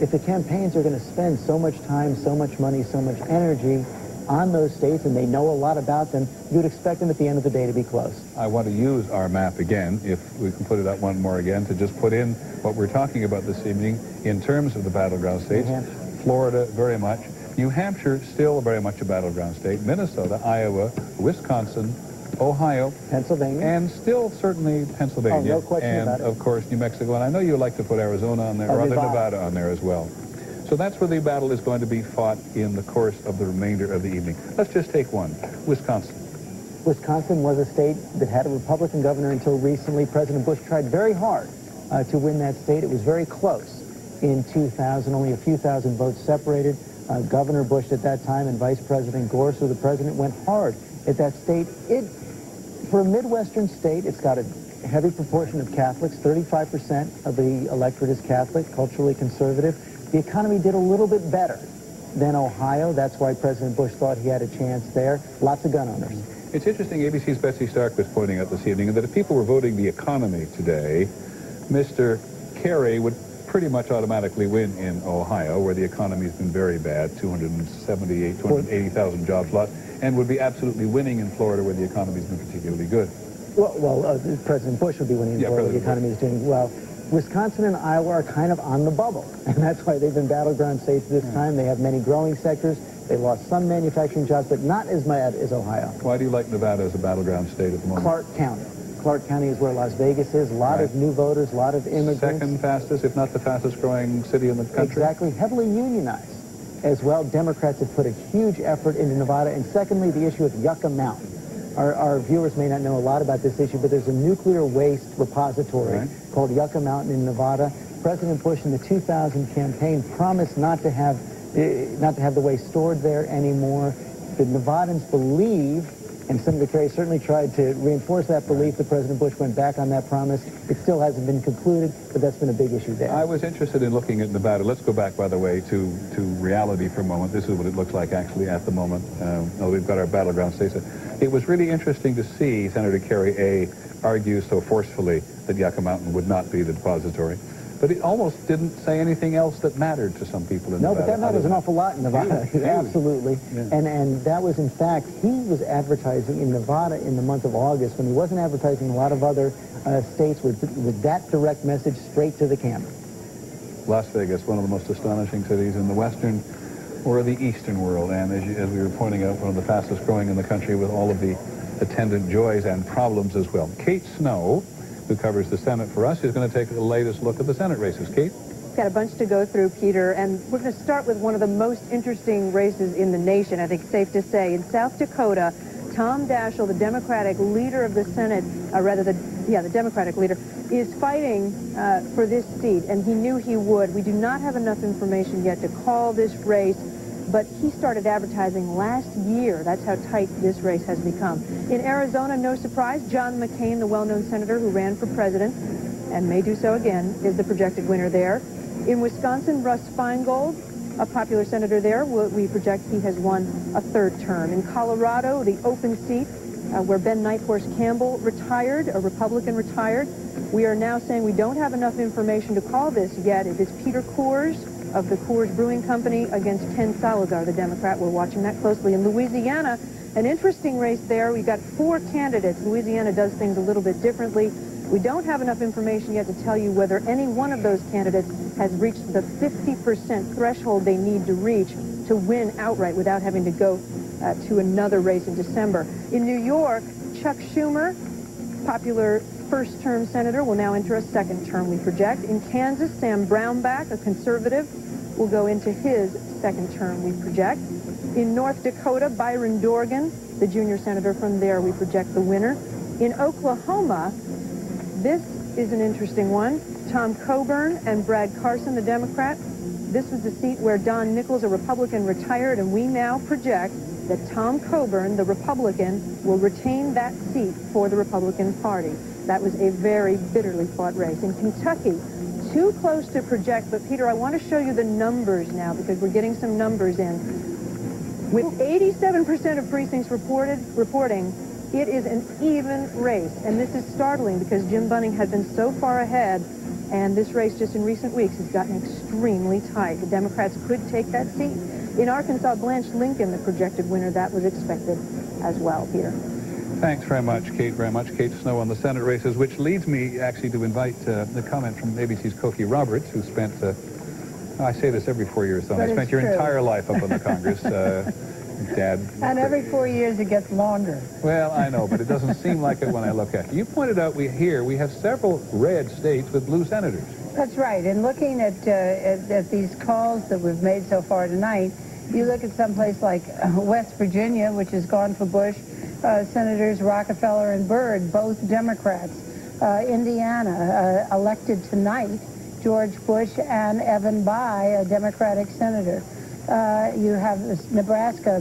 If the campaigns are going to spend so much time, so much money, so much energy on those states, and they know a lot about them, you would expect them at the end of the day to be close. I want to use our map again, if we can put it up one more again, to just put in what we're talking about this evening in terms of the battleground states. Florida, very much. New Hampshire, still very much a battleground state. Minnesota, Iowa, Wisconsin, Ohio, Pennsylvania, and still certainly Pennsylvania. Oh, no question about it. And of course, New Mexico. And I know you like to put Arizona on there, or Nevada on there as well. So that's where the battle is going to be fought in the course of the remainder of the evening. Let's just take one, Wisconsin. Wisconsin was a state that had a Republican governor until recently. President Bush tried very hard to win that state. It was very close in 2000, only a few thousand votes separated. Governor Bush at that time and Vice President Gore, so the president went hard at that state. For a Midwestern state, it's got a heavy proportion of Catholics. 35% of the electorate is Catholic, culturally conservative. The economy did a little bit better than Ohio. That's why President Bush thought he had a chance there. Lots of gun owners. It's interesting, ABC's Betsy Stark was pointing out this evening that if people were voting the economy today, Mr. Kerry would pretty much automatically win in Ohio, where the economy's been very bad, 280,000 jobs lost, and would be absolutely winning in Florida, where the economy's been particularly good. Well, President Bush would be winning in Florida, where the economy is doing well. Wisconsin and Iowa are kind of on the bubble, and that's why they've been battleground states this time. They have many growing sectors. They lost some manufacturing jobs, but not as bad as Ohio. Why do you like Nevada as a battleground state at the moment? Clark County. Clark County is where Las Vegas is. A lot of new voters, a lot of immigrants. Second fastest, if not the fastest growing city in the country. Exactly. Heavily unionized as well. Democrats have put a huge effort into Nevada. And secondly, the issue of Yucca Mountain. Our viewers may not know a lot about this issue, but there's a nuclear waste repository called Yucca Mountain in Nevada. President Bush in the 2000 campaign promised not to have the waste stored there anymore. The Nevadans believe, and Senator Kerry certainly tried to reinforce that belief, that President Bush went back on that promise. It still hasn't been concluded, but that's been a big issue there. I was interested in looking at Nevada. Let's go back, by the way, to reality for a moment. This is what it looks like actually at the moment. We've got our battleground states. It was really interesting to see Senator Kerry argue so forcefully that Yucca Mountain would not be the depository. But he almost didn't say anything else that mattered to some people in Nevada. No, but that matters an awful lot in Nevada. Absolutely. Yeah. And that was, in fact, he was advertising in Nevada in the month of August when he wasn't advertising in a lot of other states with that direct message straight to the camera. Las Vegas, one of the most astonishing cities in the Western or the Eastern world, and as we were pointing out, one of the fastest growing in the country with all of the attendant joys and problems as well. Kate Snow, who covers the Senate for us, is going to take the latest look at the Senate races. Kate? Got a bunch to go through, Peter, and we're going to start with one of the most interesting races in the nation, I think safe to say. In South Dakota, Tom Daschle, the Democratic leader of the Senate, the Democratic leader, is fighting for this seat, and he knew he would. We do not have enough information yet to call this race, but he started advertising last year. That's how tight this race has become. In Arizona, no surprise, John McCain, the well-known senator who ran for president, and may do so again, is the projected winner there. In Wisconsin, Russ Feingold, a popular senator there, we project he has won a third term. In Colorado, the open seat where Ben Nighthorse Campbell retired, a Republican retired, we are now saying we don't have enough information to call this yet. It is Peter Coors, of the Coors Brewing Company against Ken Salazar, the Democrat. We're watching that closely. In Louisiana, an interesting race there. We've got 4 candidates. Louisiana does things a little bit differently. We don't have enough information yet to tell you whether any one of those candidates has reached the 50% threshold they need to reach to win outright without having to go to another race in December. In New York, Chuck Schumer, popular first-term senator, will now enter a second term, we project. In Kansas, Sam Brownback, a conservative, will go into his second term, we project. In North Dakota, Byron Dorgan, the junior senator from there, we project the winner. In Oklahoma, this is an interesting one. Tom Coburn and Brad Carson, the Democrat. This was the seat where Don Nichols, a Republican, retired, and we now project that Tom Coburn, the Republican, will retain that seat for the Republican Party. That was a very bitterly fought race. In Kentucky, too close to project, but Peter, I want to show you the numbers now because we're getting some numbers in. With 87% of precincts reporting, it is an even race, and this is startling because Jim Bunning had been so far ahead, and this race just in recent weeks has gotten extremely tight. The Democrats could take that seat. In Arkansas, Blanche Lincoln, the projected winner, that was expected as well, Peter. Thanks very much, Kate, Kate Snow on the Senate races, which leads me actually to invite the comment from ABC's Cokie Roberts, who spent, I say this every 4 years, so I spent your entire life up in the Congress. Dad. And every 4 years it gets longer. Well, I know, but it doesn't seem like it when I look at it. You pointed out we have several red states with blue senators. That's right. And looking at these calls that we've made so far tonight, you look at someplace like West Virginia, which has gone for Bush, Senators Rockefeller and Byrd, both Democrats. Indiana, elected tonight, George Bush and Evan Bayh, a Democratic senator. You have Nebraska,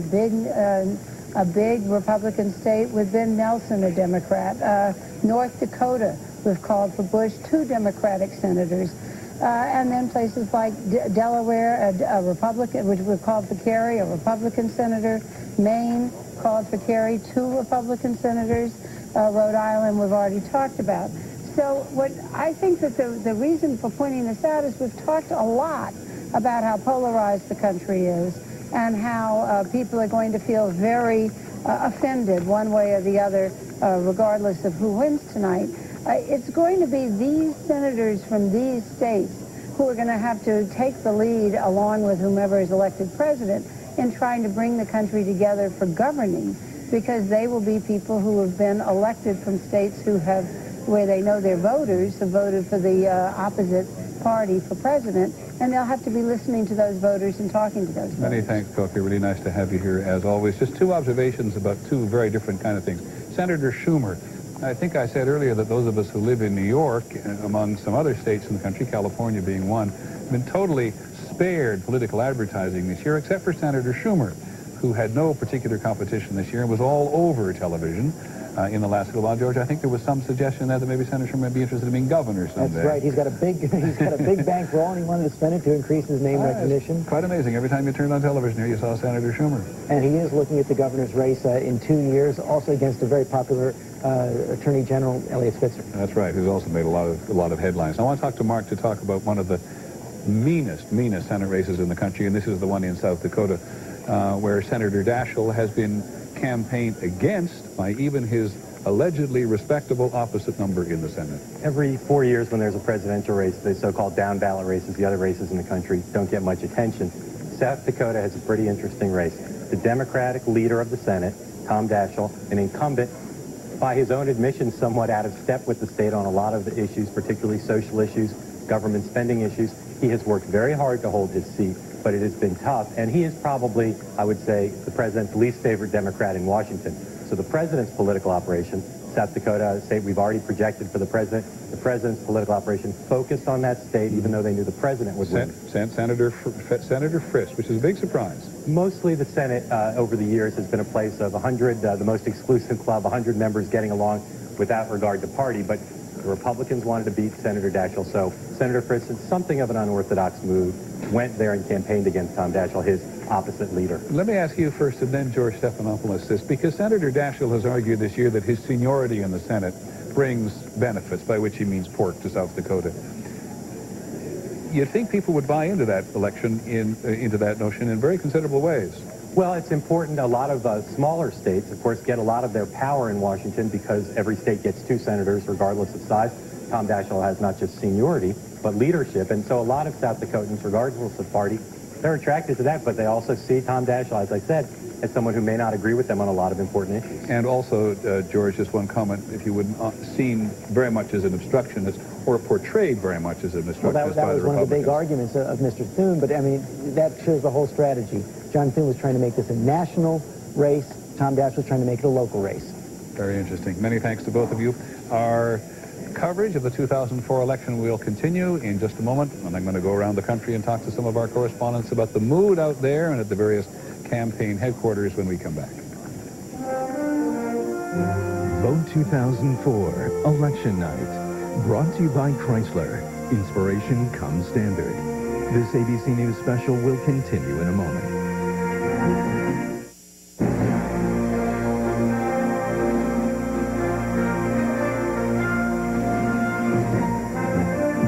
a big Republican state with Ben Nelson, a Democrat. North Dakota, we've called for Bush, 2 Democratic senators. And then places like Delaware, a Republican, which we've called for Kerry, a Republican senator. Maine called for Kerry, 2 Republican senators. Rhode Island, we've already talked about. So what I think that the reason for pointing this out is we've talked a lot about how polarized the country is and how people are going to feel very offended one way or the other, regardless of who wins tonight. It's going to be these senators from these states who are going to have to take the lead along with whomever is elected president in trying to bring the country together for governing, because they will be people who have been elected from states where they know their voters have voted for the opposite party for president, and they'll have to be listening to those voters and talking to those voters. Many thanks, Cokie. Really nice to have you here, as always. Just 2 observations about 2 very different kind of things. Senator Schumer, I think I said earlier that those of us who live in New York, among some other states in the country, California being one, have been totally spared political advertising this year, except for Senator Schumer, who had no particular competition this year and was all over television. In the last little while, George, I think there was some suggestion there that maybe Senator Schumer might be interested in being governor someday. That's right. He's got a big bankroll, and he wanted to spend it to increase his name recognition. Quite amazing. Every time you turned on television here, you saw Senator Schumer. And he is looking at the governor's race in 2 years, also against a very popular Attorney General, Eliot Spitzer. That's right. Who's also made a lot of headlines. I want to talk to Mark to talk about one of the meanest Senate races in the country, and this is the one in South Dakota, where Senator Daschle has been campaigned against by even his allegedly respectable opposite number in the Senate. Every 4 years when there's a presidential race, the so-called down ballot races, the other races in the country don't get much attention. South Dakota has a pretty interesting race. The Democratic leader of the Senate, Tom Daschle, an incumbent, by his own admission, somewhat out of step with the state on a lot of the issues, particularly social issues, government spending issues. He has worked very hard to hold his seat, but it has been tough, and he is probably, I would say, the president's least favorite Democrat in Washington. So the president's political operation, South Dakota, a state we've already projected for the president's political operation focused on that state, even though they knew the president would win. Senator Frist, which is a big surprise. Mostly the Senate over the years has been a place of 100, the most exclusive club, 100 members getting along without regard to party, but the Republicans wanted to beat Senator Daschle, so Senator Frist, in something of an unorthodox move, went there and campaigned against Tom Daschle, his opposite leader. Let me ask you first, and then George Stephanopoulos, this, because Senator Daschle has argued this year that his seniority in the Senate brings benefits, by which he means pork, to South Dakota. you'd think people would buy into that election, into that notion in very considerable ways. Well, it's important. A lot of smaller states, of course, get a lot of their power in Washington because every state gets 2 senators regardless of size. Tom Daschle has not just seniority, but leadership. And so a lot of South Dakotans, regardless of party, they're attracted to that, but they also see Tom Daschle, as I said, as someone who may not agree with them on a lot of important issues. And also, George, just one comment, if you would seen very much as an obstructionist or portrayed very much as an obstructionist that by was the one of the big Republicans. arguments of Mr. Thune, but I mean, that shows the whole strategy. John Thune was trying to make this a national race. Tom Daschle was trying to make it a local race. Very interesting. Many thanks to both of you. Our coverage of the 2004 election will continue in just a moment, and I'm going to go around the country and talk to some of our correspondents about the mood out there and at the various campaign headquarters when we come back. Vote 2004, Election Night. Brought to you by Chrysler. Inspiration comes standard. This ABC News special will continue in a moment.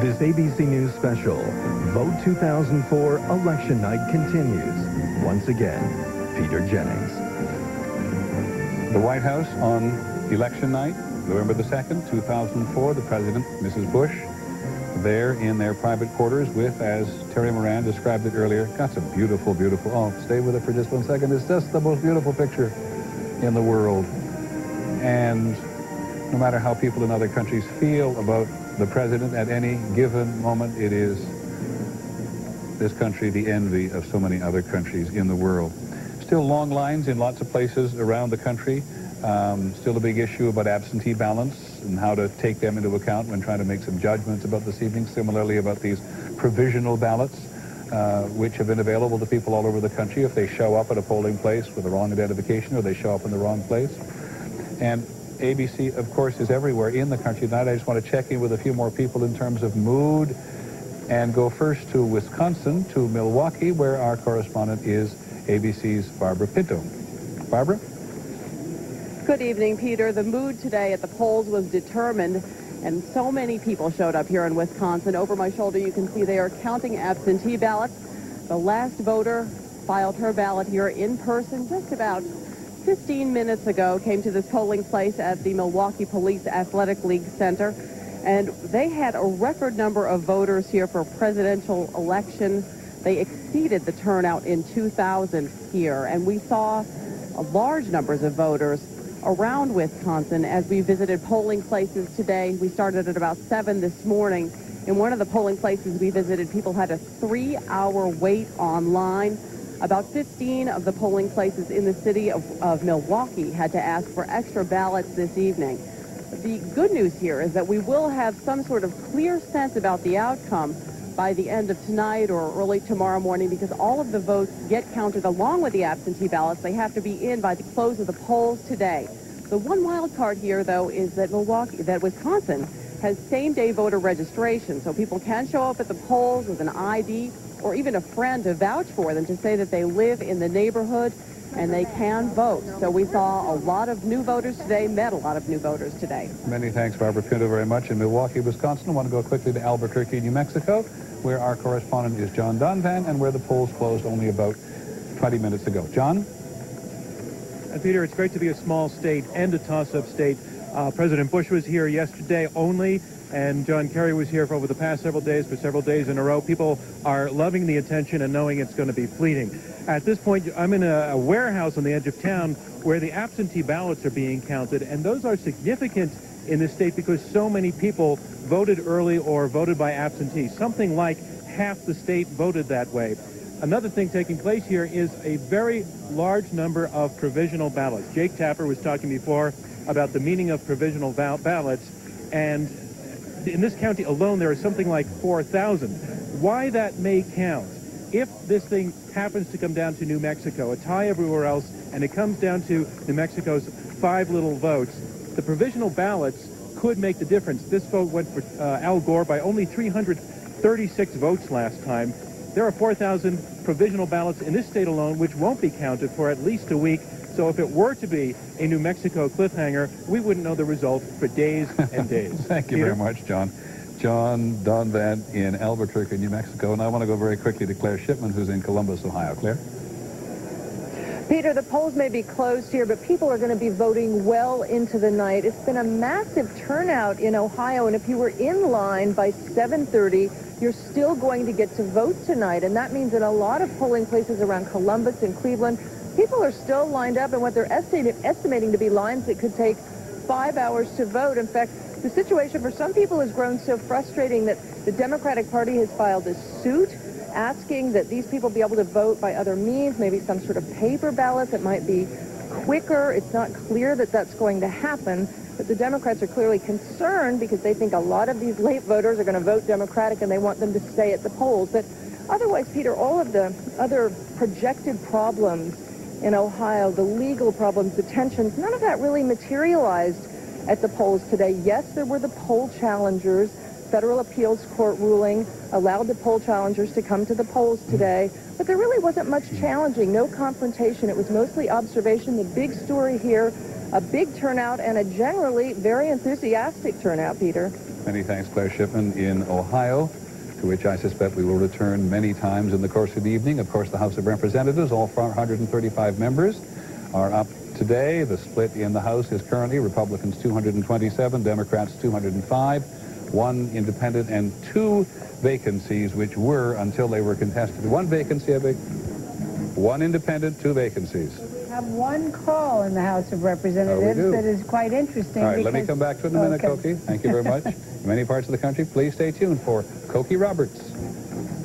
This ABC News special, Vote 2004 Election Night continues. Once again, Peter Jennings. The White House on election night, November the 2nd, 2004, the President, Mrs. Bush, there in their private quarters with, as Terry Moran described it earlier, got some beautiful, beautiful, oh, stay with it for just 1 second. It's just the most beautiful picture in the world. And no matter how people in other countries feel about the President at any given moment, it is this country the envy of so many other countries in the world. Still long lines in lots of places around the country. Still a big issue about absentee ballots and how to take them into account when trying to make some judgments about this evening. Similarly about these provisional ballots, which have been available to people all over the country if they show up at a polling place with the wrong identification or they show up in the wrong place. And ABC, of course, is everywhere in the country tonight. I just want to check in with a few more people in terms of mood and go first to Wisconsin, to Milwaukee, where our correspondent is ABC's Barbara Pinto. Barbara? Good evening, Peter. The mood today at the polls was determined, and so many people showed up here in Wisconsin. Over my shoulder, you can see they are counting absentee ballots. The last voter filed her ballot here in person just about 15 minutes ago, came to this polling place at the Milwaukee Police Athletic League Center, and they had a record number of voters here for a presidential election. They exceeded the turnout in 2000 here, and we saw large numbers of voters around Wisconsin as we visited polling places today. We started at about 7 this morning. In one of the polling places we visited, people had a 3-hour wait online. About 15 of the polling places in the city of Milwaukee had to ask for extra ballots this evening. The good news here is that we will have some sort of clear sense about the outcome by the end of tonight or early tomorrow morning, because all of the votes get counted along with the absentee ballots. They have to be in by the close of the polls today. The one wild card here, though, is that Wisconsin has same-day voter registration, so people can show up at the polls with an ID or even a friend to vouch for them, to say that they live in the neighborhood and they can vote. So we saw a lot of new voters today, met a lot of new voters today. Many thanks, Barbara Pinto, very much. In Milwaukee, Wisconsin, I want to go quickly to Albuquerque, New Mexico, where our correspondent is John Donvan and where the polls closed only about 20 minutes ago. John? Peter, it's great to be a small state and a toss-up state. President Bush was here yesterday only, and John Kerry was here for over the past several days, for several days in a row. People are loving the attention and knowing it's going to be fleeting. At this point, I'm in a warehouse on the edge of town where the absentee ballots are being counted, and those are significant in this state because so many people voted early or voted by absentee. Something like half the state voted that way. Another thing taking place here is a very large number of provisional ballots. Jake Tapper was talking before about the meaning of provisional ballots, and in this county alone there are something like 4,000. Why that may count, if this thing happens to come down to New Mexico, a tie everywhere else, and it comes down to New Mexico's 5 little votes, the provisional ballots could make the difference. This vote went for Al Gore by only 336 votes last time. There are 4,000 provisional ballots in this state alone, which won't be counted for at least a week. So if it were to be a New Mexico cliffhanger, we wouldn't know the result for days and days. Thank you very much, John. John Donvan in Albuquerque, New Mexico. And I want to go very quickly to Claire Shipman, who's in Columbus, Ohio. Claire? Peter, the polls may be closed here, but people are going to be voting well into the night. It's been a massive turnout in Ohio, and if you were in line by 7:30, you're still going to get to vote tonight. And that means in a lot of polling places around Columbus and Cleveland, people are still lined up, and what they're estimating to be lines that could take 5 hours to vote. In fact, the situation for some people has grown so frustrating that the Democratic Party has filed a suit asking that these people be able to vote by other means, maybe some sort of paper ballot that might be quicker. It's not clear that that's going to happen, but the Democrats are clearly concerned because they think a lot of these late voters are going to vote Democratic and they want them to stay at the polls. But otherwise, Peter, all of the other projected problems in Ohio, the legal problems, the tensions, none of that really materialized at the polls today. Yes, there were the poll challengers. Federal appeals court ruling allowed the poll challengers to come to the polls today, but there really wasn't much challenging, no confrontation. It was mostly observation. The big story here, a big turnout and a generally very enthusiastic turnout, Peter. Many thanks, Claire Shipman in Ohio, to which I suspect we will return many times in the course of the evening. Of course, the House of Representatives, all 435 members, are up today. The split in the House is currently Republicans 227, Democrats 205. 1 independent and 2 vacancies, which were, until they were contested. 1 vacancy, 1 independent, 2 vacancies. We have 1 call in the House of Representatives that is quite interesting. All right, let me come back to it in a minute, Cokie. Thank you very much. In many parts of the country, please stay tuned for Cokie Roberts.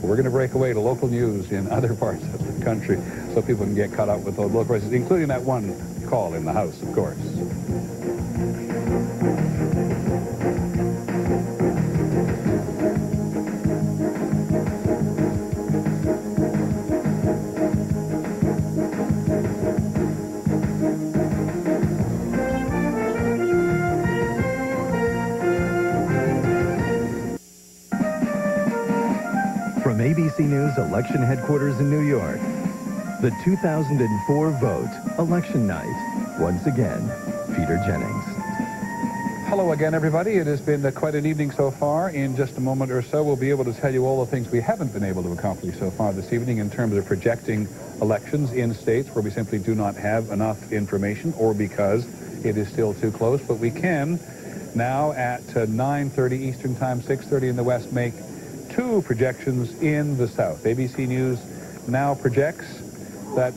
We're going to break away to local news in other parts of the country so people can get caught up with those local races, including that 1 call in the House, of course. From ABC News election headquarters in New York, the 2004 vote, election night. Once again, Peter Jennings. Hello again, everybody. It has been quite an evening so far. In just a moment or so, we'll be able to tell you all the things we haven't been able to accomplish so far this evening in terms of projecting elections in states where we simply do not have enough information or because it is still too close. But we can now at 9:30 Eastern Time, 6:30 in the West, make 2 projections in the South. ABC News now projects that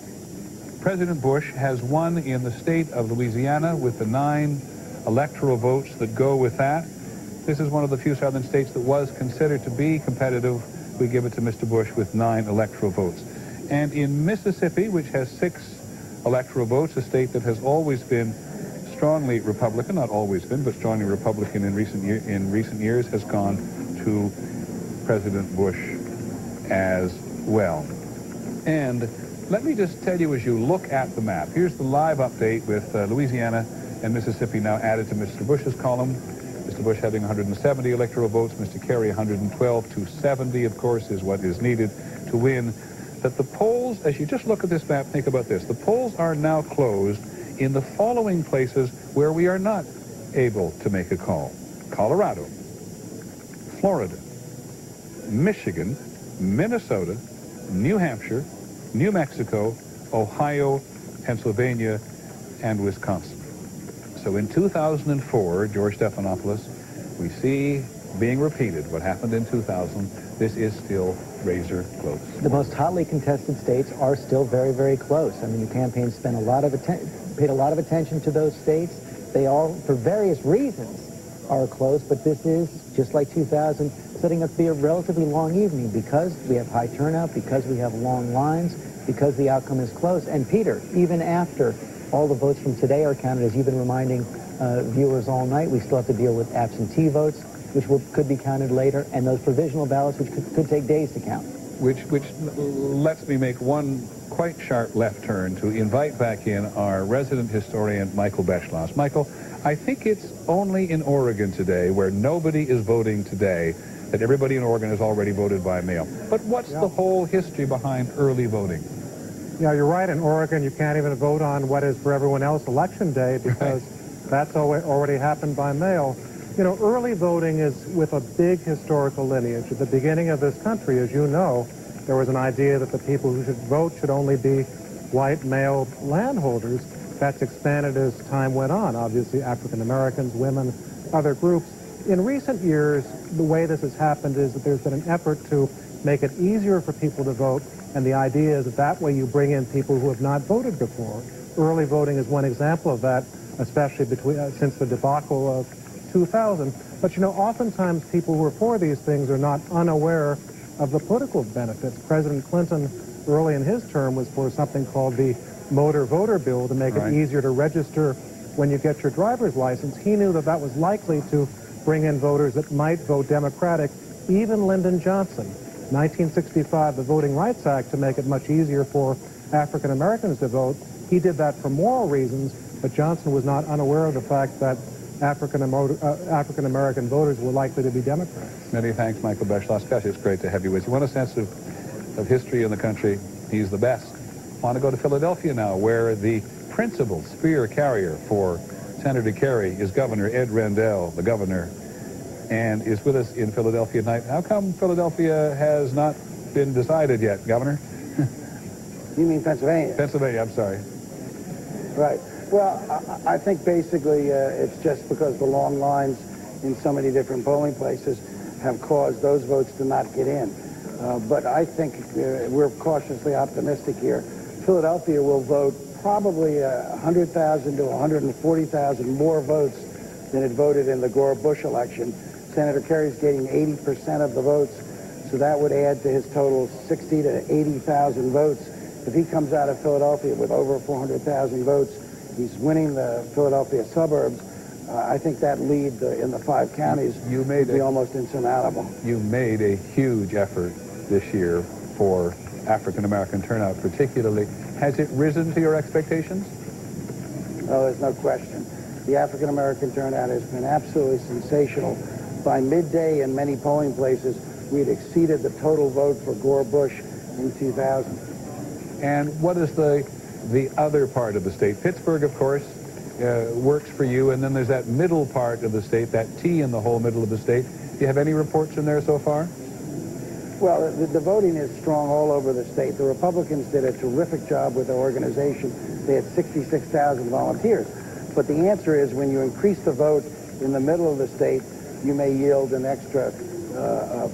President Bush has won in the state of Louisiana with the 9 electoral votes that go with that. This is one of the few southern states that was considered to be competitive. We give it to Mr. Bush with 9 electoral votes. And in Mississippi, which has 6 electoral votes, a state that has always been strongly Republican, not always been, but strongly Republican in recent years, has gone to President Bush as well. And let me just tell you, as you look at the map, here's the live update with Louisiana and Mississippi now added to Mr. Bush's column. Mr. Bush having 170 electoral votes, Mr. Kerry 112 to 70, of course, is what is needed to win. That the polls, as you just look at this map, think about this. The polls are now closed in the following places where we are not able to make a call. Colorado, Florida, Michigan, Minnesota, New Hampshire, New Mexico, Ohio, Pennsylvania, and Wisconsin. So in 2004, George Stephanopoulos, we see being repeated what happened in 2000. This is still razor close. The most hotly contested states are still very, very close. I mean, the campaign paid a lot of attention to those states. They all, for various reasons, are close, but this is, just like 2000, setting up to be a relatively long evening because we have high turnout, because we have long lines, because the outcome is close. And Peter, even after all the votes from today are counted, as you've been reminding viewers all night, we still have to deal with absentee votes, which could be counted later, and those provisional ballots, which could take days to count. Which lets me make one quite sharp left turn to invite back in our resident historian, Michael Beschloss. Michael, I think it's only in Oregon today, where nobody is voting today, that everybody in Oregon has already voted by mail. But what's the whole history behind early voting? Yeah, you're right. In Oregon, you can't even vote on what is for everyone else Election Day because that's already happened by mail. You know, early voting is with a big historical lineage. At the beginning of this country, as you know, there was an idea that the people who should vote should only be white male landholders. That's expanded as time went on. Obviously, African Americans, women, other groups. In recent years, the way this has happened is that there's been an effort to make it easier for people to vote, and the idea is that that way you bring in people who have not voted before. Early voting is one example of that, especially since the debacle of 2000. But you know, oftentimes people who are for these things are not unaware of the political benefits. President Clinton, early in his term, was for something called the motor voter bill to make it easier to register when you get your driver's license. He knew that that was likely to bring in voters that might vote Democratic, even Lyndon Johnson. 1965, the Voting Rights Act, to make it much easier for African Americans to vote. He did that for moral reasons, but Johnson was not unaware of the fact that African American voters were likely to be Democrats. Many thanks, Michael Beschloss. It's great to have you with you. Want a sense of history in the country? He's the best. Want to go to Philadelphia now, where the principal spear carrier for Senator Kerry is Governor Ed Rendell, the governor, and is with us in Philadelphia tonight. How come Philadelphia has not been decided yet, Governor? You mean Pennsylvania? Pennsylvania, I'm sorry. Right. Well, I think basically it's just because the long lines in so many different polling places have caused those votes to not get in. But I think we're cautiously optimistic here. Philadelphia will vote probably 100,000 to 140,000 more votes than it voted in the Gore-Bush election. Senator Kerry's getting 80% of the votes, so that would add to his total 60 to 80,000 votes. If he comes out of Philadelphia with over 400,000 votes, he's winning the Philadelphia suburbs. I think that lead in the 5 counties would be almost insurmountable. You made a huge effort this year for African-American turnout particularly. Has it risen to your expectations? Oh, there's no question. The African-American turnout has been absolutely sensational. By midday in many polling places, we had exceeded the total vote for Gore-Bush in 2000. And what is the other part of the state? Pittsburgh, of course, works for you, and then there's that middle part of the state, that T in the whole middle of the state. Do you have any reports from there so far? Well, the voting is strong all over the state. The Republicans did a terrific job with their organization. They had 66,000 volunteers. But the answer is when you increase the vote in the middle of the state, you may yield an extra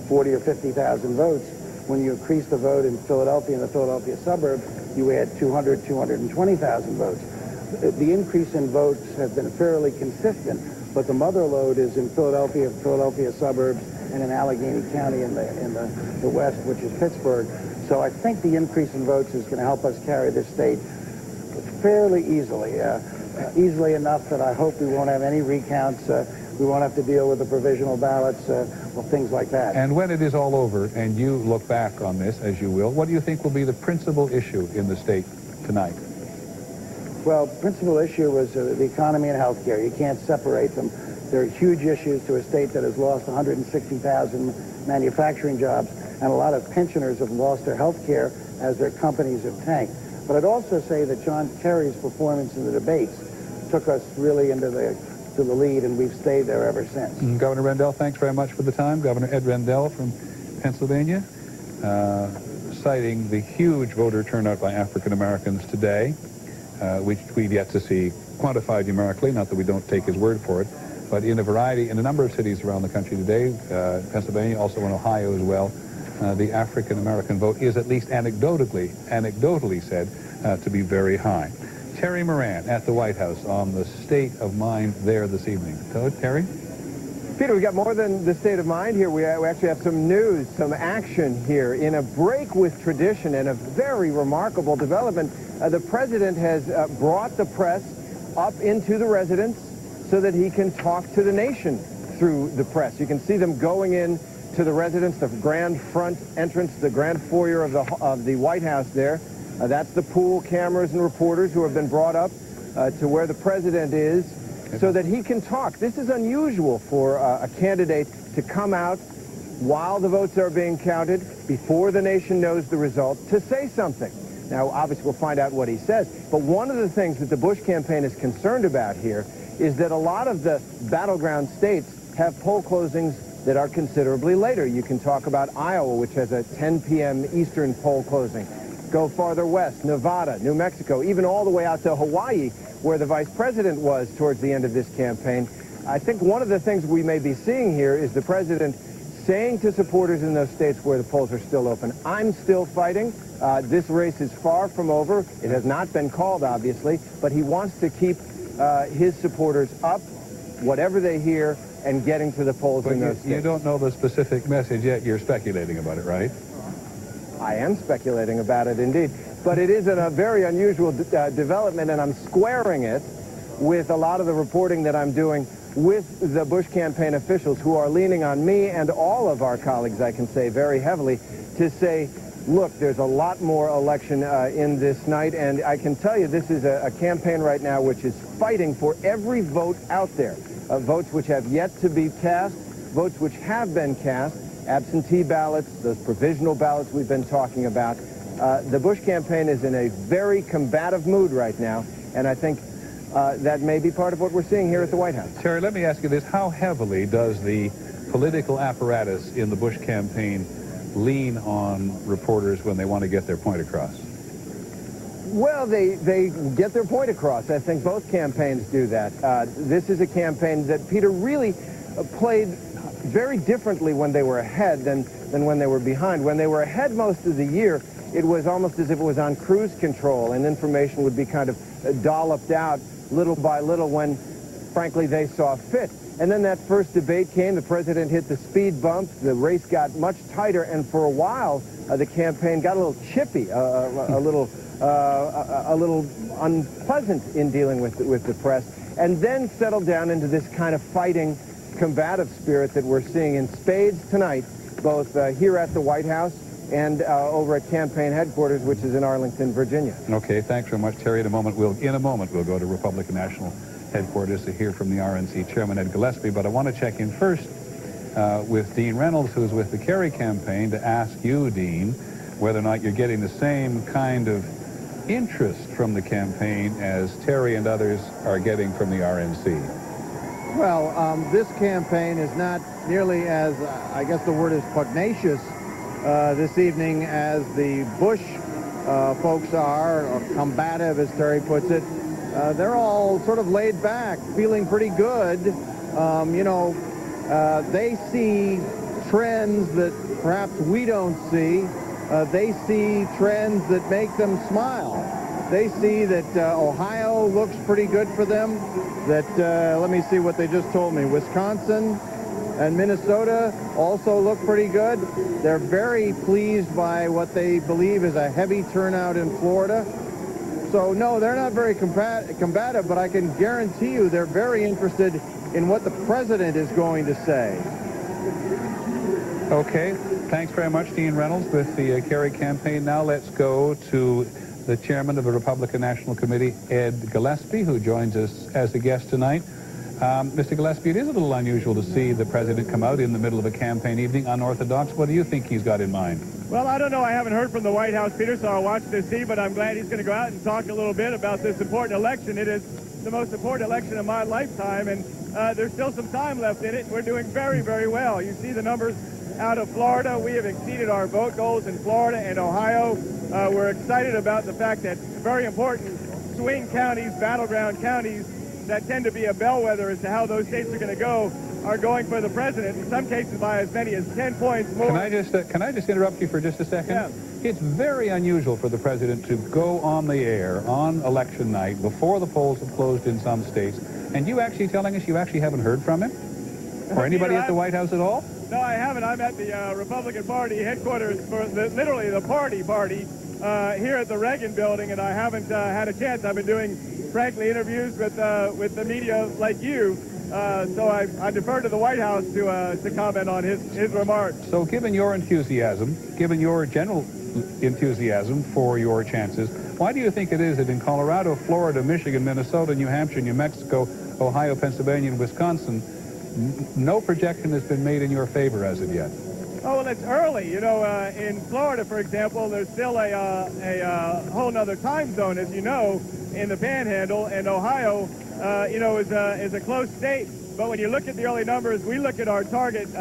40 or 50,000 votes. When you increase the vote in Philadelphia and the Philadelphia suburbs, you add 200, 220,000 votes. The increase in votes has been fairly consistent, but the mother lode is in Philadelphia, Philadelphia suburbs, and in Allegheny County in the west, which is Pittsburgh. So I think the increase in votes is going to help us carry this state fairly easily. Easily enough that I hope we won't have any recounts. We won't have to deal with the provisional ballots or things like that. And when it is all over and you look back on this, as you will, what do you think will be the principal issue in the state tonight? Well, principal issue was the economy and health care. You can't separate them. There are huge issues to a state that has lost 160,000 manufacturing jobs, and a lot of pensioners have lost their health care as their companies have tanked. But I'd also say that John Kerry's performance in the debates took us really into the lead, and we've stayed there ever since. Governor Rendell, thanks very much for the time. Governor Ed Rendell from Pennsylvania, citing the huge voter turnout by African Americans today, which we've yet to see quantified numerically, not that we don't take his word for it, but in a number of cities around the country today, Pennsylvania, also in Ohio as well, the African American vote is at least anecdotally said to be very high. Terry Moran at the White House on the state of mind there this evening. Terry? Peter, we got more than the state of mind here. We actually have some news, some action here. In a break with tradition and a very remarkable development, the president has brought the press up into the residence so that he can talk to the nation through the press. You can see them going in to the residence, the grand front entrance, the grand foyer of the White House there. That's the pool cameras and reporters who have been brought up to where the president is so that he can talk. This is unusual for a candidate to come out while the votes are being counted, before the nation knows the result, to say something. Now, obviously, we'll find out what he says. But one of the things that the Bush campaign is concerned about here is that a lot of the battleground states have poll closings that are considerably later. You can talk about Iowa, which has a 10 p.m. Eastern poll closing. Go farther west, Nevada, New Mexico, even all the way out to Hawaii, where the vice president was towards the end of this campaign. I think one of the things we may be seeing here is the president saying to supporters in those states where the polls are still open, I'm still fighting. This race is far from over. It has not been called, obviously, but he wants to keep his supporters up, whatever they hear, and getting to the polls in those states. You don't know the specific message yet. You're speculating about it, right? I am speculating about it, indeed. But it is a very unusual development, and I'm squaring it with a lot of the reporting that I'm doing with the Bush campaign officials who are leaning on me and all of our colleagues, I can say, very heavily to say, look, there's a lot more election in this night, and I can tell you this is a campaign right now which is fighting for every vote out there. Votes which have yet to be cast, votes which have been cast, absentee ballots, those provisional ballots we've been talking about. The Bush campaign is in a very combative mood right now, and I think that may be part of what we're seeing here at the White House. Terry, let me ask you this. How heavily does the political apparatus in the Bush campaign lean on reporters when they want to get their point across? Well, they get their point across. I think both campaigns do that. This is a campaign that Peter really played very differently when they were ahead than when they were behind. When they were ahead most of the year, it was almost as if it was on cruise control, and information would be kind of dolloped out little by little when, frankly, they saw fit. And then that first debate came, the president hit the speed bump, the race got much tighter, and for a while, the campaign got a little chippy, a little unpleasant in dealing with the press, and then settled down into this kind of fighting, combative spirit that we're seeing in spades tonight, both here at the White House and over at campaign headquarters, which is in Arlington, Virginia. Okay, thanks very much, Terry. In a moment, we'll go to Republican National Headquarters to hear from the RNC Chairman, Ed Gillespie. But I want to check in first with Dean Reynolds, who's with the Kerry campaign, to ask you, Dean, whether or not you're getting the same kind of interest from the campaign as Terry and others are getting from the RNC. Well, this campaign is not nearly as, I guess the word is pugnacious, this evening as the Bush folks are, or combative, as Terry puts it. They're all sort of laid back, feeling pretty good. They see trends that perhaps we don't see. They see trends that make them smile. They see that Ohio looks pretty good for them, that, let me see what they just told me, Wisconsin and Minnesota also look pretty good. They're very pleased by what they believe is a heavy turnout in Florida. So, no, they're not very combative, but I can guarantee you they're very interested in what the president is going to say. Okay, thanks very much, Dean Reynolds, with the Kerry campaign. Now let's go to the chairman of the Republican National Committee, Ed Gillespie, who joins us as a guest tonight. Mr. Gillespie, it is a little unusual to see the president come out in the middle of a campaign evening, unorthodox. What do you think he's got in mind? Well, I don't know. I haven't heard from the White House, Peter, so I'll watch to see, but I'm glad he's going to go out and talk a little bit about this important election. It is the most important election of my lifetime, and there's still some time left in it. We're doing very, very well. You see the numbers out of Florida. We have exceeded our vote goals in Florida and Ohio. We're excited about the fact that very important swing counties, battleground counties, that tend to be a bellwether as to how those states are going to go, are going for the president, in some cases by as many as 10 points more. Can I just interrupt you for just a second? Yeah. It's very unusual for the president to go on the air on election night before the polls have closed in some states, and you actually telling us you actually haven't heard from him? Or anybody at the White House at all? No, I haven't. I'm at the Republican Party headquarters for literally the party here at the Reagan building, and I haven't had a chance. I've been doing, frankly, interviews with the media like you, so I defer to the White House to comment on his remarks. So given your enthusiasm, given your general enthusiasm for your chances, why do you think it is that in Colorado, Florida, Michigan, Minnesota, New Hampshire, New Mexico, Ohio, Pennsylvania, and Wisconsin, no projection has been made in your favor as of yet? Oh, well, it's early. You know, in Florida, for example, there's still a whole nother time zone, as you know, in the Panhandle, and Ohio, is a close state But when you look at the early numbers, we look at our target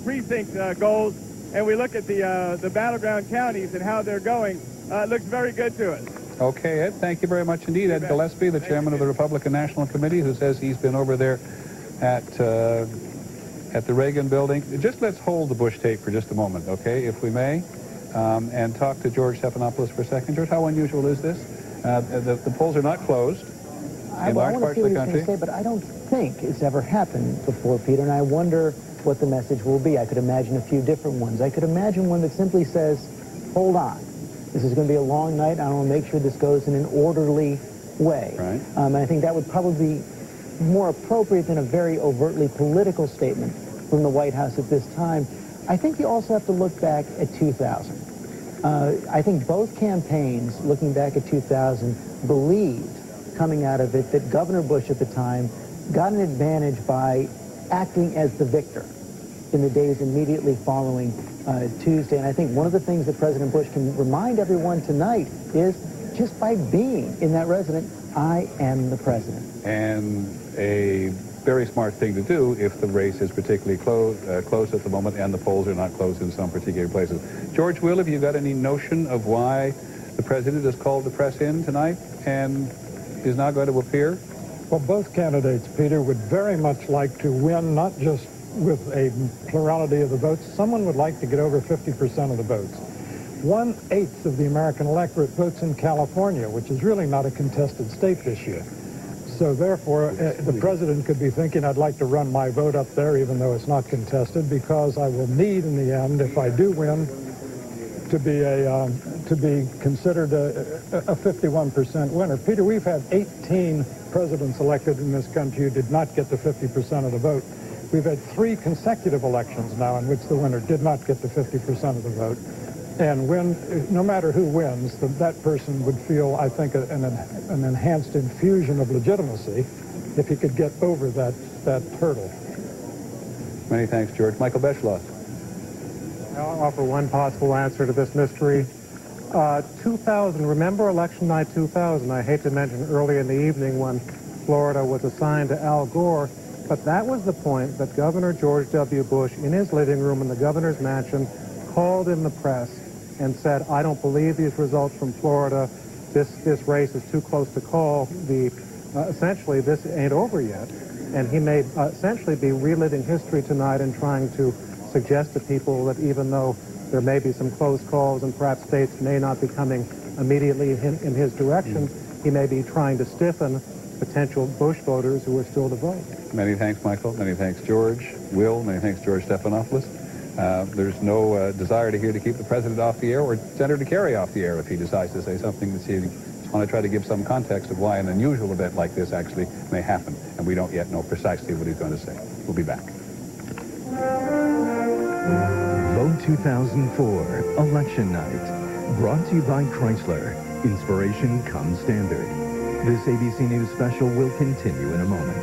precinct goals, and we look at the battleground counties and how they're going. It looks very good to us. Okay, Ed, thank you very much indeed. Ed Gillespie, the chairman of the Republican National Committee, who says he's been over there at the Reagan building. Just let's hold the Bush tape for just a moment, okay, if we may, and talk to George Stephanopoulos for a second. George, how unusual is this? The polls are not closed in large parts of the country. Say, but I don't think it's ever happened before, Peter, and I wonder what the message will be. I could imagine a few different ones. I could imagine one that simply says, hold on. This is going to be a long night. I want to make sure this goes in an orderly way. Right. And I think that would probably be more appropriate than a very overtly political statement from the White House at this time. I think you also have to look back at 2000. I think both campaigns, looking back at 2000, believed coming out of it that Governor Bush at the time got an advantage by acting as the victor in the days immediately following Tuesday. And I think one of the things that President Bush can remind everyone tonight is just by being in that residence, I am the president. And a very smart thing to do if the race is particularly close at the moment and the polls are not closed in some particular places. George Will, have you got any notion of why the president has called the press in tonight and is not going to appear? Well, both candidates, Peter, would very much like to win, not just with a plurality of the votes. Someone would like to get over 50% of the votes. 1/8 of the American electorate votes in California, which is really not a contested state this year. So therefore, the president could be thinking, I'd like to run my vote up there, even though it's not contested, because I will need, in the end, if I do win, to be considered a 51% winner. Peter, we've had 18 presidents elected in this country who did not get the 50% of the vote. We've had 3 consecutive elections now in which the winner did not get the 50% of the vote. And no matter who wins, that person would feel, I think, an enhanced infusion of legitimacy if he could get over that hurdle. Many thanks, George. Michael Beschloss. I'll offer one possible answer to this mystery. 2000, remember election night 2000? I hate to mention early in the evening when Florida was assigned to Al Gore, but that was the point that Governor George W. Bush, in his living room in the governor's mansion, called in the press and said, I don't believe these results from Florida. This race is too close to call. Essentially, this ain't over yet. And he may essentially be reliving history tonight and trying to suggest to people that even though there may be some close calls and perhaps states may not be coming immediately in his direction, he may be trying to stiffen potential Bush voters who are still to vote. Many thanks, Michael. Many thanks, George. Will, many thanks, George Stephanopoulos. There's no desire to keep the president off the air or Senator Kerry off the air if he decides to say something this evening. Just want to try to give some context of why an unusual event like this actually may happen, and we don't yet know precisely what he's going to say. We'll be back. Vote 2004, Election Night. Brought to you by Chrysler. Inspiration comes standard. This ABC News special will continue in a moment.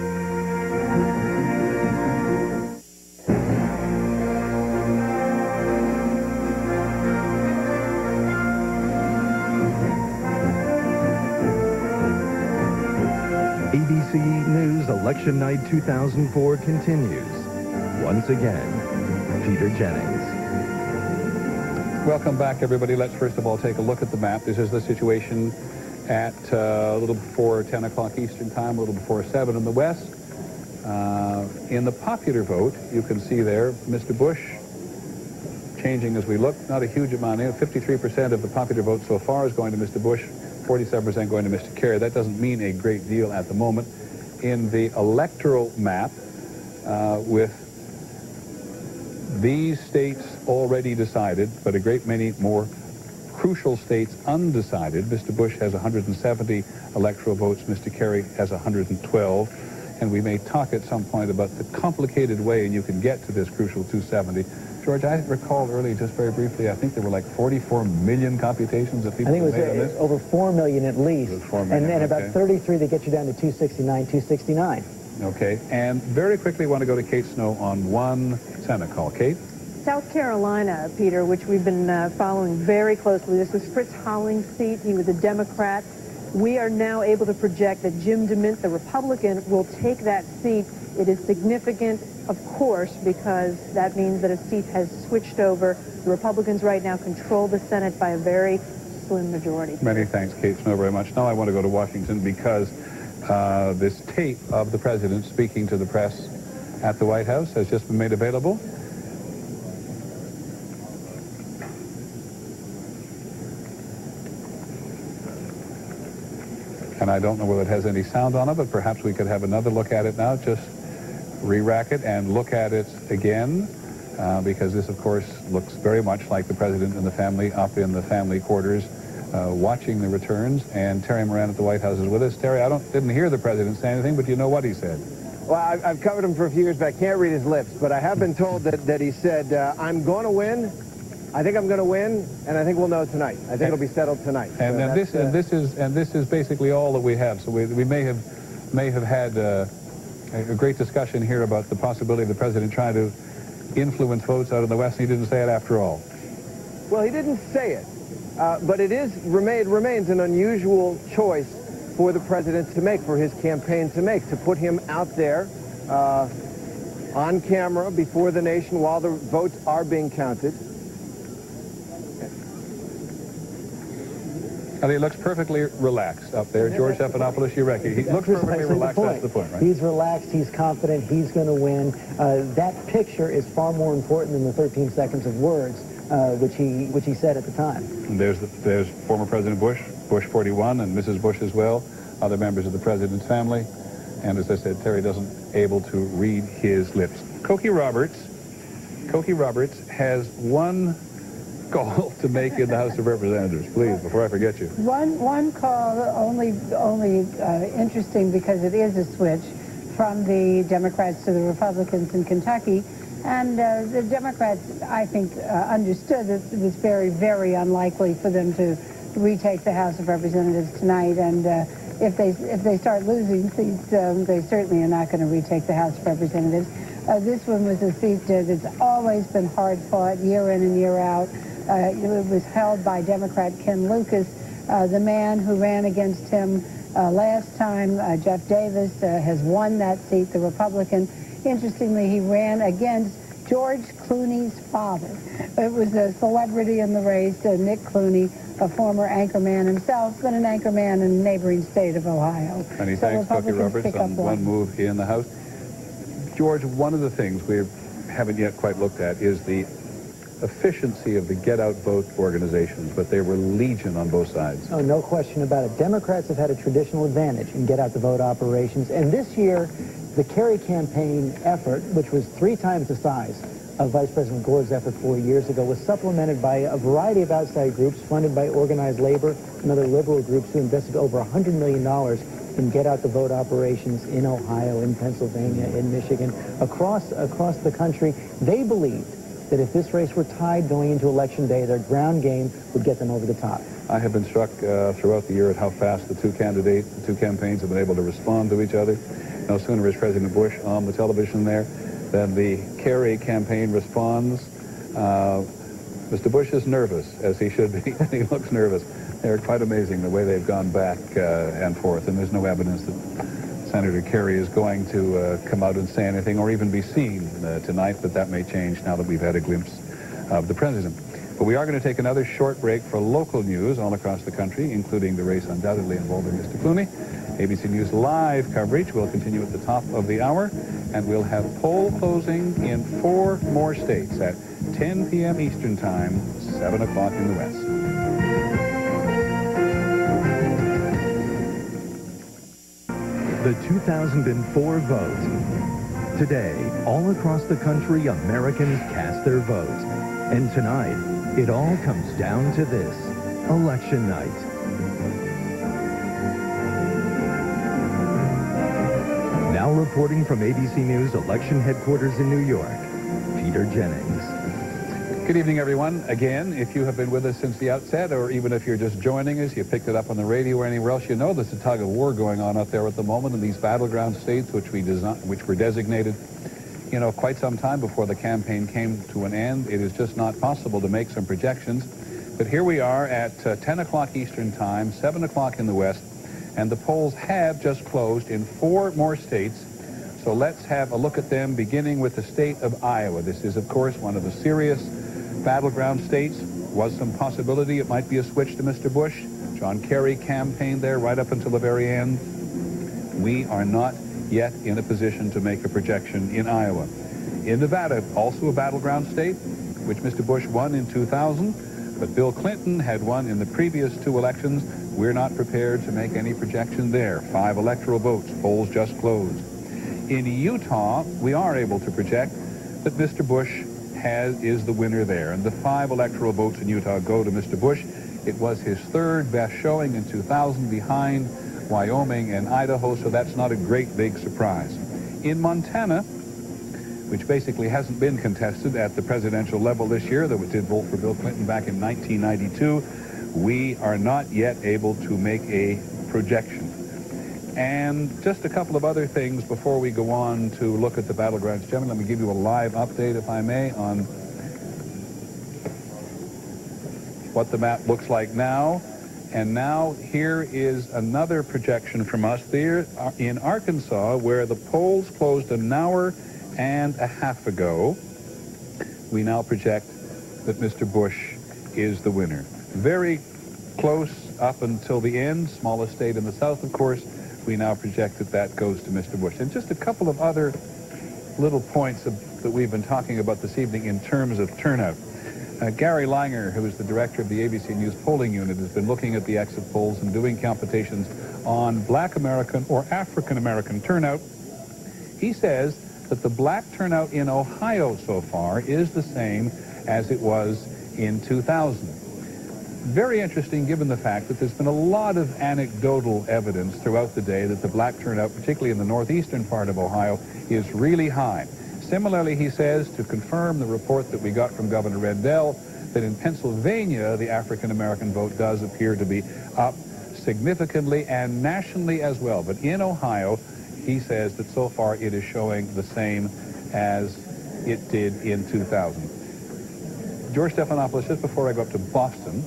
ABC News Election Night 2004 continues. Once again, Peter Jennings. Welcome back, everybody. Let's first of all take a look at the map. This is the situation at a little before 10 o'clock Eastern Time, a little before 7 in the West. In the popular vote, you can see there, Mr. Bush changing as we look. Not a huge amount. 53% of the popular vote so far is going to Mr. Bush, 47% going to Mr. Kerry. That doesn't mean a great deal at the moment. In the electoral map, with these states already decided, but a great many more crucial states undecided, Mr. Bush has 170 electoral votes, Mr. Kerry has 112, and we may talk at some point about the complicated way and you can get to this crucial 270. George, I recall earlier, just very briefly, I think there were like 44 million computations of people I think made on it was over 4 million at least, 4 million, and okay. about 33 that get you down to 269, 269. Okay, and very quickly want to go to Kate Snow on one Senate call. Kate? South Carolina, Peter, which we've been following very closely. This was Fritz Holling's seat. He was a Democrat. We are now able to project that Jim DeMint, the Republican, will take that seat It is significant, of course, because that means that a seat has switched over. The Republicans right now control the Senate by a very slim majority. Many thanks, Kate Snow, very much. Now I want to go to Washington because this tape of the president speaking to the press at the White House has just been made available. And I don't know whether it has any sound on it, but perhaps we could have another look at it now. Just re-rack it and look at it again, because this, of course, looks very much like the president and the family up in the family quarters watching the returns. And Terry Moran at the White House is with us. Terry, didn't hear the president say anything, but you know what he said. Well, I've covered him for a few years, but I can't read his lips. But I have been told that he said, I'm going to win. I think I'm going to win, and I think we'll know tonight. I think it'll be settled tonight. And so this is basically all that we have. So we may have had a great discussion here about the possibility of the president trying to influence votes out in the West. And he didn't say it after all. Well, he didn't say it, but it remains an unusual choice for the president to make, for his campaign to make, to put him out there on camera before the nation while the votes are being counted. And he looks perfectly relaxed up there. George Stephanopoulos, you reckon. He looks perfectly relaxed. That's the point, right? He's relaxed. He's confident. He's going to win. That picture is far more important than the 13 seconds of words, which he said at the time. And there's former President Bush, Bush 41, and Mrs. Bush as well, other members of the president's family. And as I said, Terry doesn't able to read his lips. Cokie Roberts has one call to make in the House of Representatives, please, before I forget you. One call, only interesting because it is a switch from the Democrats to the Republicans in Kentucky. And the Democrats, I think, understood that it was very, very unlikely for them to retake the House of Representatives tonight. And if they start losing seats, they certainly are not going to retake the House of Representatives. This one was a seat that's always been hard fought year in and year out. It was held by Democrat Ken Lucas, the man who ran against him last time. Jeff Davis has won that seat, the Republican. Interestingly, he ran against George Clooney's father. It was a celebrity in the race, Nick Clooney, a former anchorman himself, but an anchorman in the neighboring state of Ohio. Many thanks, Cokie Roberts, on one move in the House. George, one of the things we haven't yet quite looked at is the efficiency of the get-out-vote organizations, but they were legion on both sides. Oh, no question about it. Democrats have had a traditional advantage in get-out-the-vote operations, and this year, the Kerry campaign effort, which was 3 times the size of Vice President Gore's effort 4 years ago, was supplemented by a variety of outside groups funded by organized labor and other liberal groups who invested over $100 million in get-out-the-vote operations in Ohio, in Pennsylvania, in Michigan, across the country. They believed that if this race were tied going into Election Day, their ground game would get them over the top. I have been struck throughout the year at how fast the two campaigns have been able to respond to each other. No sooner is President Bush on the television there than the Kerry campaign responds. Mr. Bush is nervous, as he should be. He looks nervous. They're quite amazing the way they've gone back and forth, and there's no evidence that Senator Kerry is going to come out and say anything or even be seen tonight, but that may change now that we've had a glimpse of the president. But we are going to take another short break for local news all across the country, including the race undoubtedly involving Mr. Clooney. ABC News live coverage will continue at the top of the hour, and we'll have poll closing in 4 more states at 10 p.m. Eastern Time, 7 o'clock in the West. The 2004 vote. Today, all across the country, Americans cast their vote. And tonight, it all comes down to this, election night. Now reporting from ABC News election headquarters in New York, Peter Jennings. Good evening, everyone. Again, if you have been with us since the outset, or even if you're just joining us, you picked it up on the radio or anywhere else, you know there's a tug of war going on out there at the moment in these battleground states, which were designated, you know, quite some time before the campaign came to an end. It is just not possible to make some projections. But here we are at 10 o'clock Eastern Time, 7 o'clock in the West, and the polls have just closed in 4 more states. So let's have a look at them, beginning with the state of Iowa. This is, of course, one of the serious battleground states. Was some possibility it might be a switch to Mr. Bush. John Kerry campaigned there right up until the very end. We are not yet in a position to make a projection in Iowa. In Nevada, also a battleground state, which Mr. Bush won in 2000, but Bill Clinton had won in the previous 2 elections. We're not prepared to make any projection there. 5 electoral votes, polls just closed. In Utah, we are able to project that Mr. Bush is the winner there, and the 5 electoral votes in Utah go to Mr. Bush. It was his 3rd best showing in 2000 behind Wyoming and Idaho, so that's not a great big surprise. In Montana, which basically hasn't been contested at the presidential level this year, though it did vote for Bill Clinton back in 1992, we are not yet able to make a projection. And just a couple of other things before we go on to look at the battlegrounds. Gentlemen, let me give you a live update, if I may, on what the map looks like now. And now here is another projection from us there in Arkansas, where the polls closed an hour and a half ago. We now project that Mr. Bush is the winner. Very close up until the end, smallest state in the South, of course. We now project that that goes to Mr. Bush. And just a couple of other little points that we've been talking about this evening in terms of turnout. Gary Langer, who is the director of the ABC News polling unit, has been looking at the exit polls and doing computations on Black American or African American turnout. He says that the black turnout in Ohio so far is the same as it was in 2000. Very interesting, given the fact that there's been a lot of anecdotal evidence throughout the day that the black turnout, particularly in the northeastern part of Ohio, is really high. Similarly, he says, to confirm the report that we got from Governor Rendell, that in Pennsylvania, the African-American vote does appear to be up significantly and nationally as well. But in Ohio, he says that so far it is showing the same as it did in 2000. George Stephanopoulos, just before I go up to Boston,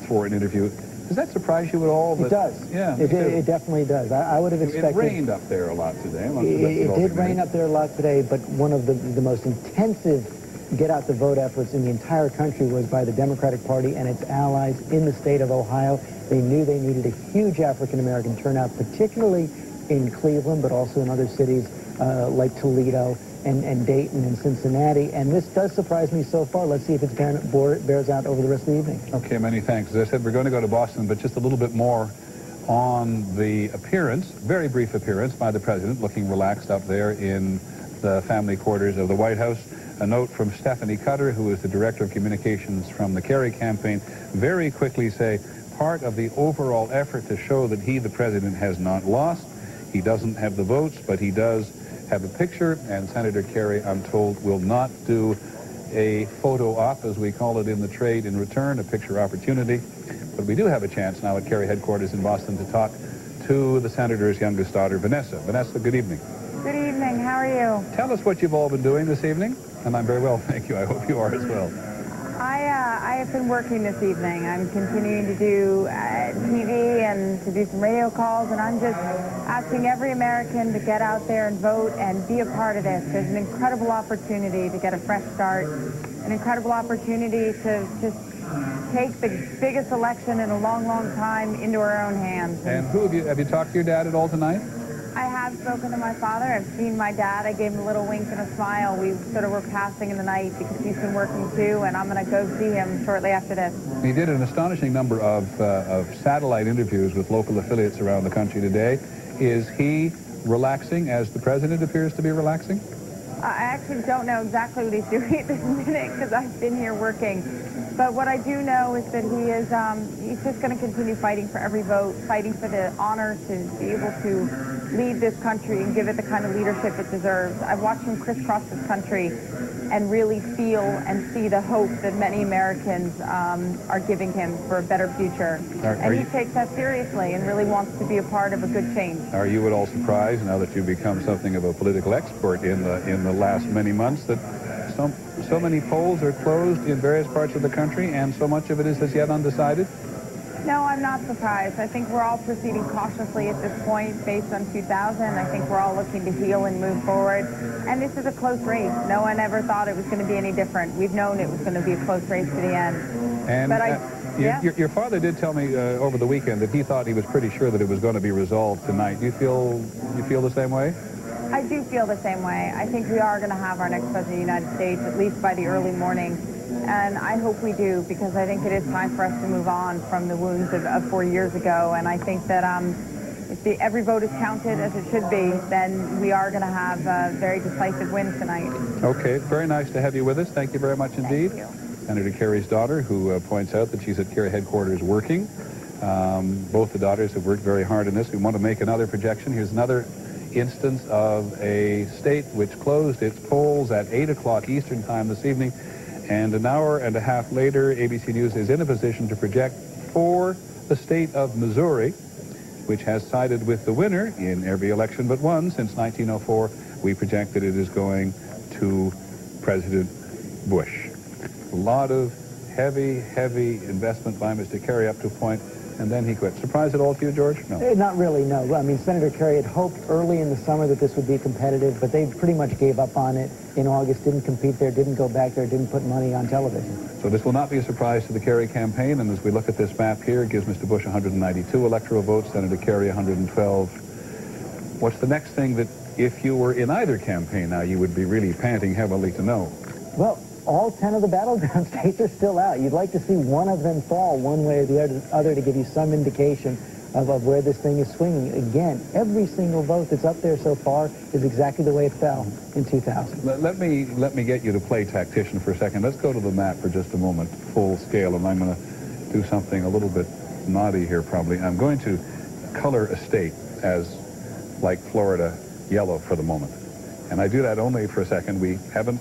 for an interview. Does that surprise you at all? It does. Yeah. It definitely does. I would have expected... It rained up there a lot today. It did rain up there a lot today, but one of the most intensive get-out-the-vote efforts in the entire country was by the Democratic Party and its allies in the state of Ohio. They knew they needed a huge African-American turnout, particularly in Cleveland, but also in other cities like Toledo and Dayton and Cincinnati. And this does surprise me so far. Let's see if it bears out over the rest of the evening. Okay, many thanks. As I said, we're going to go to Boston, but just a little bit more on the appearance, very brief appearance by the president, looking relaxed up there in the family quarters of the White House. A note from Stephanie Cutter, who is the director of communications from the Kerry campaign, very quickly say, part of the overall effort to show that he, the president, has not lost. He doesn't have the votes, but he does have a picture, and Senator Kerry, I'm told, will not do a photo op, as we call it in the trade, in return, a picture opportunity. But we do have a chance now at Kerry headquarters in Boston to talk to the senator's youngest daughter, Vanessa. Vanessa, good evening. Good evening. How are you? Tell us what you've all been doing this evening. And I'm very well, thank you. I hope you are as well. I have been working this evening. I'm continuing to do TV and to do some radio calls, and I'm just asking every American to get out there and vote and be a part of this. There's an incredible opportunity to get a fresh start, an incredible opportunity to just take the biggest election in a long, long time into our own hands. And who have you talked to your dad at all tonight? I have spoken to my father. I've seen my dad. I gave him a little wink and a smile. We sort of were passing in the night because he's been working too, and I'm going to go see him shortly after this. He did an astonishing number of satellite interviews with local affiliates around the country today. Is he relaxing as the president appears to be relaxing? I actually don't know exactly what he's doing at this minute because I've been here working. But what I do know is that he is, he's just going to continue fighting for every vote, fighting for the honor to be able to lead this country and give it the kind of leadership it deserves. I've watched him crisscross this country and really feel and see the hope that many Americans are giving him for a better future. And he takes that seriously and really wants to be a part of a good change. Are you at all surprised, now that you've become something of a political expert in the last many months, that so many polls are closed in various parts of the country and so much of it is as yet undecided? No, I'm not surprised. I think we're all proceeding cautiously at this point based on 2000. I think we're all looking to heal and move forward. And this is a close race. No one ever thought it was going to be any different. We've known it was going to be a close race to the end. And yeah. your father did tell me over the weekend that he thought he was pretty sure that it was going to be resolved tonight. Do you feel the same way? I do feel the same way. I think we are going to have our next president of the United States, at least by the early morning. And I hope we do, because I think it is time for us to move on from the wounds of 4 years ago. And I think that if every vote is counted as it should be, then we are going to have a very decisive win tonight. Okay, very nice to have you with us. Thank you very much indeed. Thank you. Senator Kerry's daughter, who points out that she's at Kerry headquarters working. Both the daughters have worked very hard in this. We want to make another projection. Here's another instance of a state which closed its polls at 8 o'clock Eastern time this evening. And an hour and a half later, ABC News is in a position to project for the state of Missouri, which has sided with the winner in every election but one since 1904. We project that it is going to President Bush. A lot of heavy investment by Mr. Kerry up to a point, and then he quit. Surprise at all to you, George? No. Not really, no. I mean, Senator Kerry had hoped early in the summer that this would be competitive, but they pretty much gave up on it in August, didn't compete there, didn't go back there, didn't put money on television. So this will not be a surprise to the Kerry campaign, and as we look at this map here, it gives Mr. Bush 192 electoral votes, Senator Kerry 112. What's the next thing that, if you were in either campaign now, you would be really panting heavily to know? Well, all 10 of the battleground states are still out. You'd like to see one of them fall one way or the other to give you some indication of where this thing is swinging. Again, every single vote that's up there so far is exactly the way it fell in 2000. Let me get you to play tactician for a second. Let's go to the map for just a moment, full scale, and I'm going to do something a little bit naughty here probably. I'm going to color a state as, like Florida, yellow for the moment. And I do that only for a second. We haven't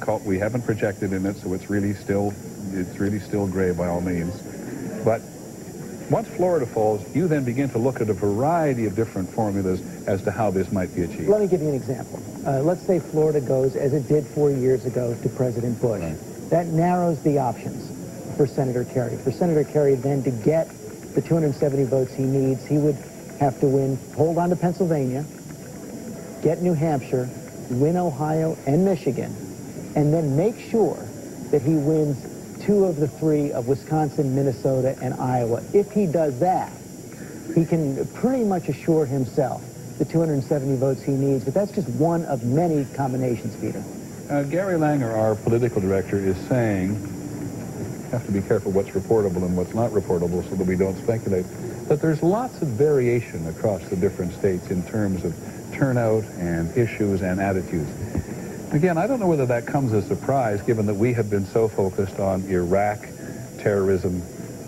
projected in it, so it's really still gray by all means. But once Florida falls, you then begin to look at a variety of different formulas as to how this might be achieved. Let me give you an example. Let's say Florida goes, as it did 4 years ago, to President Bush. Right. That narrows the options for Senator Kerry. For Senator Kerry then to get the 270 votes he needs, he would have to hold on to Pennsylvania, get New Hampshire, win Ohio and Michigan, and then make sure that he wins 2 of the 3 of Wisconsin, Minnesota, and Iowa. If he does that, he can pretty much assure himself the 270 votes he needs, but that's just one of many combinations, Peter. Gary Langer, our political director, is saying, you have to be careful what's reportable and what's not reportable so that we don't speculate, that there's lots of variation across the different states in terms of turnout and issues and attitudes. Again, I don't know whether that comes as a surprise, given that we have been so focused on Iraq, terrorism,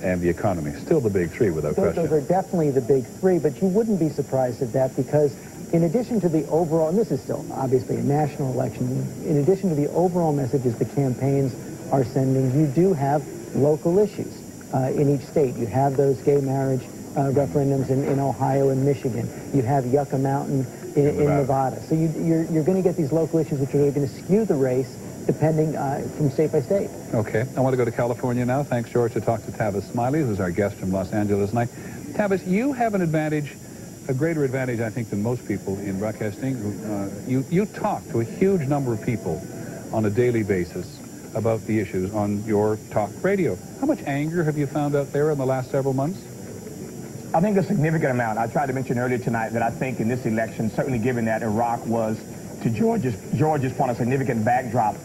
and the economy. Still the big 3, without question. Those are definitely the big 3, but you wouldn't be surprised at that because in addition to the overall, and this is still obviously a national election, in addition to the overall messages the campaigns are sending, you do have local issues in each state. You have those gay marriage referendums in Ohio and Michigan. You have Yucca Mountain in Nevada. So you're going to get these local issues which are going to skew the race depending from state by state. Okay. I want to go to California now. Thanks, George, to talk to Tavis Smiley, who's our guest from Los Angeles tonight. Tavis, you have an advantage, a greater advantage, I think, than most people in broadcasting. You talk to a huge number of people on a daily basis about the issues on your talk radio. How much anger have you found out there in the last several months? I think a significant amount. I tried to mention earlier tonight that I think in this election, certainly given that Iraq was, to George's point, a significant backdrop,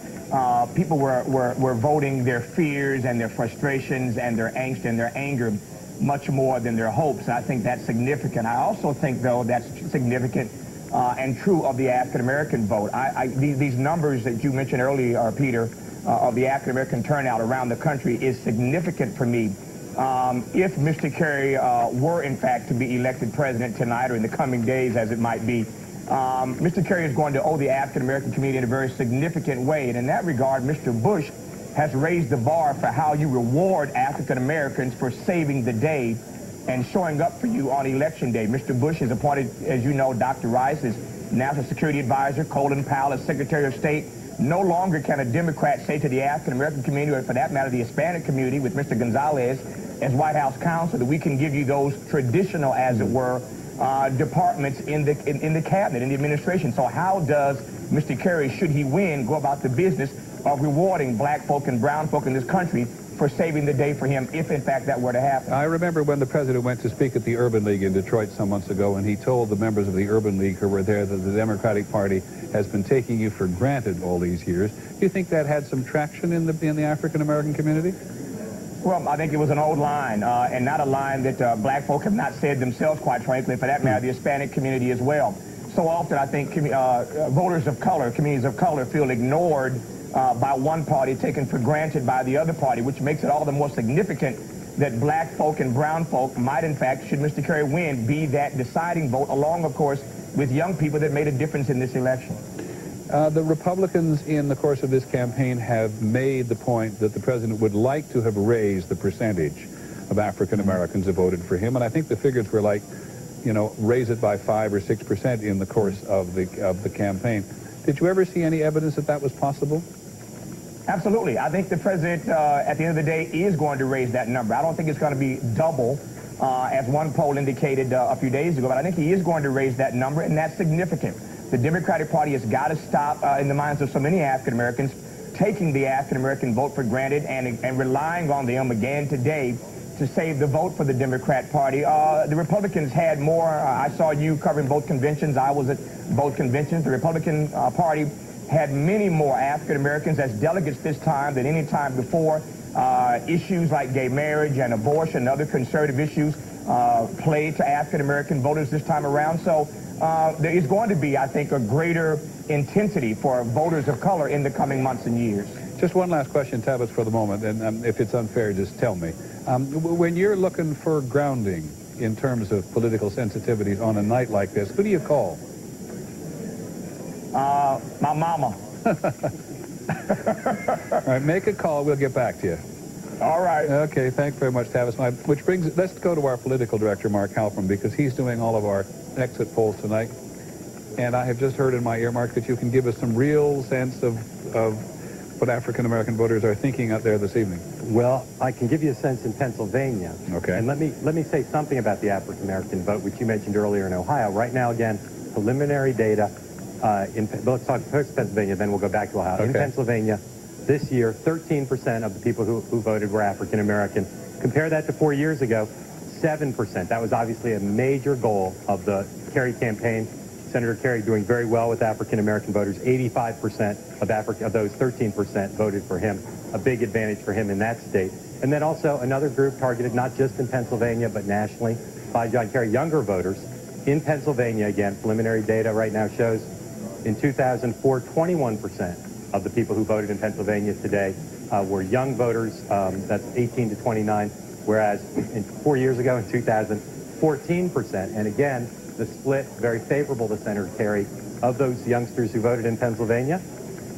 people were voting their fears and their frustrations and their angst and their anger much more than their hopes. And I think that's significant. I also think, though, that's significant and true of the African-American vote. These numbers that you mentioned earlier, Peter, of the African-American turnout around the country is significant for me. If Mr. Kerry were, in fact, to be elected president tonight or in the coming days, as it might be, Mr. Kerry is going to owe the African-American community in a very significant way. And in that regard, Mr. Bush has raised the bar for how you reward African-Americans for saving the day and showing up for you on Election Day. Mr. Bush has appointed, as you know, Dr. Rice as National Security Advisor, Colin Powell as Secretary of State, No longer can a Democrat say to the African-American community, or for that matter, the Hispanic community, with Mr. Gonzalez as White House counsel, that we can give you those traditional, as it were, departments in the cabinet, in the administration. So how does Mr. Kerry, should he win, go about the business of rewarding black folk and brown folk in this country for saving the day for him, if in fact that were to happen? I remember when the president went to speak at the Urban League in Detroit some months ago, and he told the members of the Urban League who were there that the Democratic Party has been taking you for granted all these years. Do you think that had some traction in the African-American community? Well, I think it was an old line, and not a line that black folk have not said themselves, quite frankly, for that matter, the Hispanic community as well. So often, I think voters of color, communities of color, feel ignored by one party, taken for granted by the other party, which makes it all the more significant that black folk and brown folk might, in fact, should Mr. Kerry win, be that deciding vote, along, of course, with young people that made a difference in this election. The Republicans in the course of this campaign have made the point that the president would like to have raised the percentage of African Americans who voted for him, and I think the figures were like, you know, raise it by 5 or 6% in the course of the campaign. Did you ever see any evidence that that was possible? Absolutely. I think the president, at the end of the day, is going to raise that number. I don't think it's going to be double, as one poll indicated a few days ago, but I think he is going to raise that number, and that's significant. The Democratic Party has got to stop, in the minds of so many African Americans, taking the African American vote for granted and relying on them again today to save the vote for the Democrat Party. The Republicans had more. I saw you covering both conventions. I was at both conventions. The Republican Party had many more African Americans as delegates this time than any time before. Issues like gay marriage and abortion and other conservative issues played to African American voters this time around. So there is going to be, I think, a greater intensity for voters of color in the coming months and years. Just one last question, Tavis, for the moment, and if it's unfair, just tell me. When you're looking for grounding in terms of political sensitivities on a night like this, who do you call? My mama. All right, make a call. We'll get back to you. All right. Okay, thanks very much, Tavis. Which brings, let's go to our political director, Mark Halpern, because he's doing all of our exit polls tonight. And I have just heard in my ear, Mark, that you can give us some real sense of what African-American voters are thinking out there this evening. Well, I can give you a sense in Pennsylvania. Okay. And let me say something about the African-American vote, which you mentioned earlier in Ohio. Right now, again, preliminary data. Let's talk first Pennsylvania, then we'll go back to Ohio. Okay. In Pennsylvania, this year, 13% of the people who voted were African-American. Compare that to 4 years ago, 7%. That was obviously a major goal of the Kerry campaign. Senator Kerry doing very well with African-American voters. 85% of those 13% voted for him. A big advantage for him in that state. And then also another group targeted not just in Pennsylvania, but nationally by John Kerry, younger voters. In Pennsylvania, again, preliminary data right now shows in 2004, 21% of the people who voted in Pennsylvania today were young voters. That's 18 to 29, whereas 4 years ago in 2000, 14%. And again, the split very favorable to Senator Kerry. Of those youngsters who voted in Pennsylvania,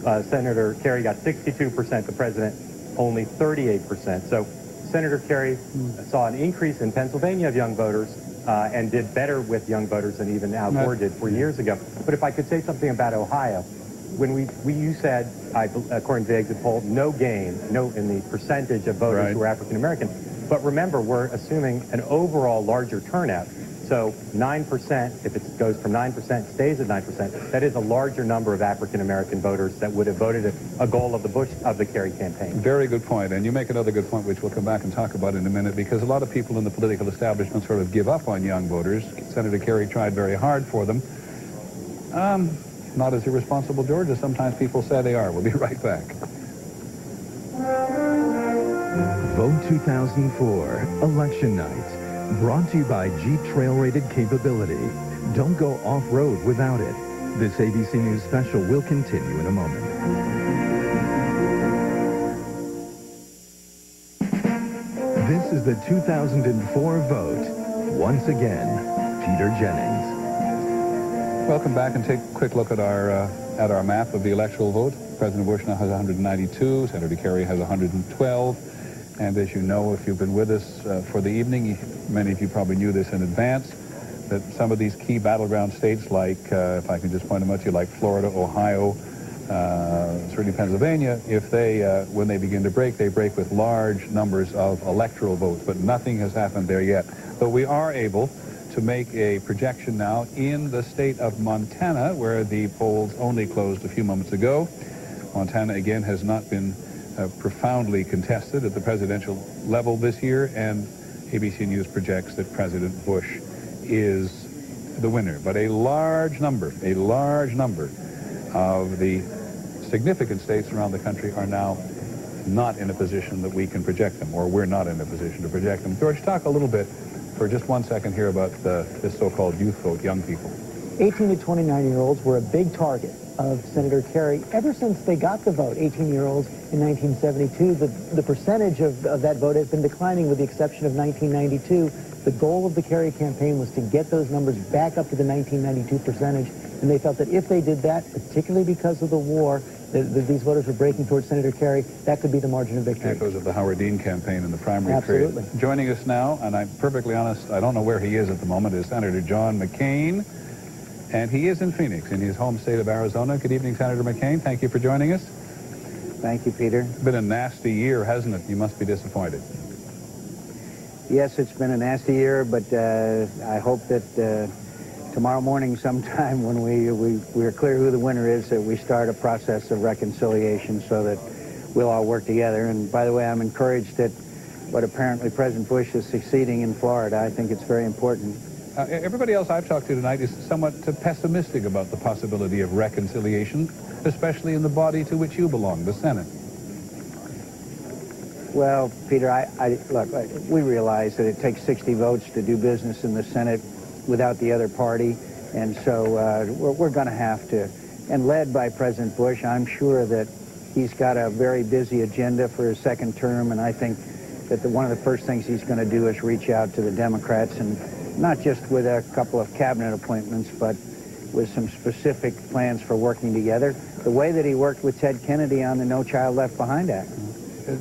Senator Kerry got 62%, the president only 38%. So Senator Kerry saw an increase in Pennsylvania of young voters and did better with young voters than even Al Gore did 4 years ago. But if I could say something about Ohio, when you said, according to the exit poll, no gain, in the percentage of voters who are African American. But remember, we're assuming an overall larger turnout. So 9%, if it goes from 9%, stays at 9%, that is a larger number of African-American voters that would have voted a goal of the Kerry campaign. Very good point. And you make another good point, which we'll come back and talk about in a minute, because a lot of people in the political establishment sort of give up on young voters. Senator Kerry tried very hard for them. Not as irresponsible, George, as sometimes people say they are. We'll be right back. Vote 2004, Election Night. Brought to you by Jeep Trail-Rated Capability. Don't go off-road without it. This ABC News special will continue in a moment. This is the 2004 vote. Once again, Peter Jennings. Welcome back, and take a quick look at our map of the electoral vote. President Bush now has 192. Senator Kerry has 112. And as you know, if you've been with us for the evening, many of you probably knew this in advance, that some of these key battleground states, like, if I can just point them out to you, like Florida, Ohio, certainly Pennsylvania, if they, when they begin to break, they break with large numbers of electoral votes, but nothing has happened there yet. But we are able to make a projection now in the state of Montana, where the polls only closed a few moments ago. Montana, again, has not been profoundly contested at the presidential level this year, and ABC News projects that President Bush is the winner. But a large number of the significant states around the country are now not in a position that we can project them, or we're not in a position to project them. George, talk a little bit for just 1 second here about this so-called youth vote, young people. 18 to 29-year-olds were a big target of Senator Kerry ever since they got the vote. 18-year-olds in 1972. The percentage of that vote has been declining with the exception of 1992. The goal of the Kerry campaign was to get those numbers back up to the 1992 percentage, and they felt that if they did that, particularly because of the war, that these voters were breaking towards Senator Kerry, that could be the margin of victory. Echoes of the Howard Dean campaign in the primary Absolutely. period. Joining us now, and I'm perfectly honest, I don't know where he is at the moment, is Senator John McCain. And he is in Phoenix, in his home state of Arizona. Good evening, Senator McCain. Thank you for joining us. Thank you, Peter. It's been a nasty year, hasn't it? You must be disappointed. Yes, it's been a nasty year, but I hope that tomorrow morning sometime when we're clear who the winner is, that we start a process of reconciliation so that we'll all work together. And by the way, I'm encouraged that what apparently President Bush is succeeding in Florida. I think it's very important. Everybody else I've talked to tonight is somewhat pessimistic about the possibility of reconciliation, especially in the body to which you belong, the Senate. Well, Peter, look, we realize that it takes 60 votes to do business in the Senate without the other party, and so we're going to have to. And led by President Bush, I'm sure that he's got a very busy agenda for his second term, and I think that one of the first things he's going to do is reach out to the Democrats, and not just with a couple of cabinet appointments, but with some specific plans for working together, the way that he worked with Ted Kennedy on the No Child Left Behind Act.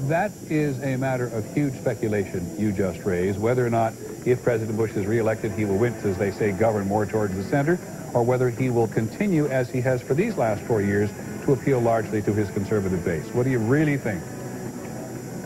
That is a matter of huge speculation you just raised, whether or not, if President Bush is reelected, he will, as they say, govern more towards the center, or whether he will continue, as he has for these last 4 years, to appeal largely to his conservative base. What do you really think?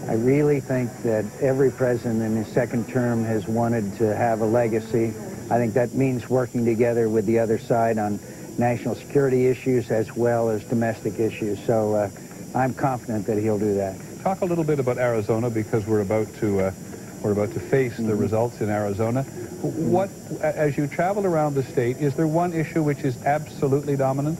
I really think that every president in his second term has wanted to have a legacy. I think that means working together with the other side on national security issues as well as domestic issues. So I'm confident that he'll do that. Talk a little bit about Arizona, because we're about to face the results in Arizona. What, as you travel around the state, is there one issue which is absolutely dominant?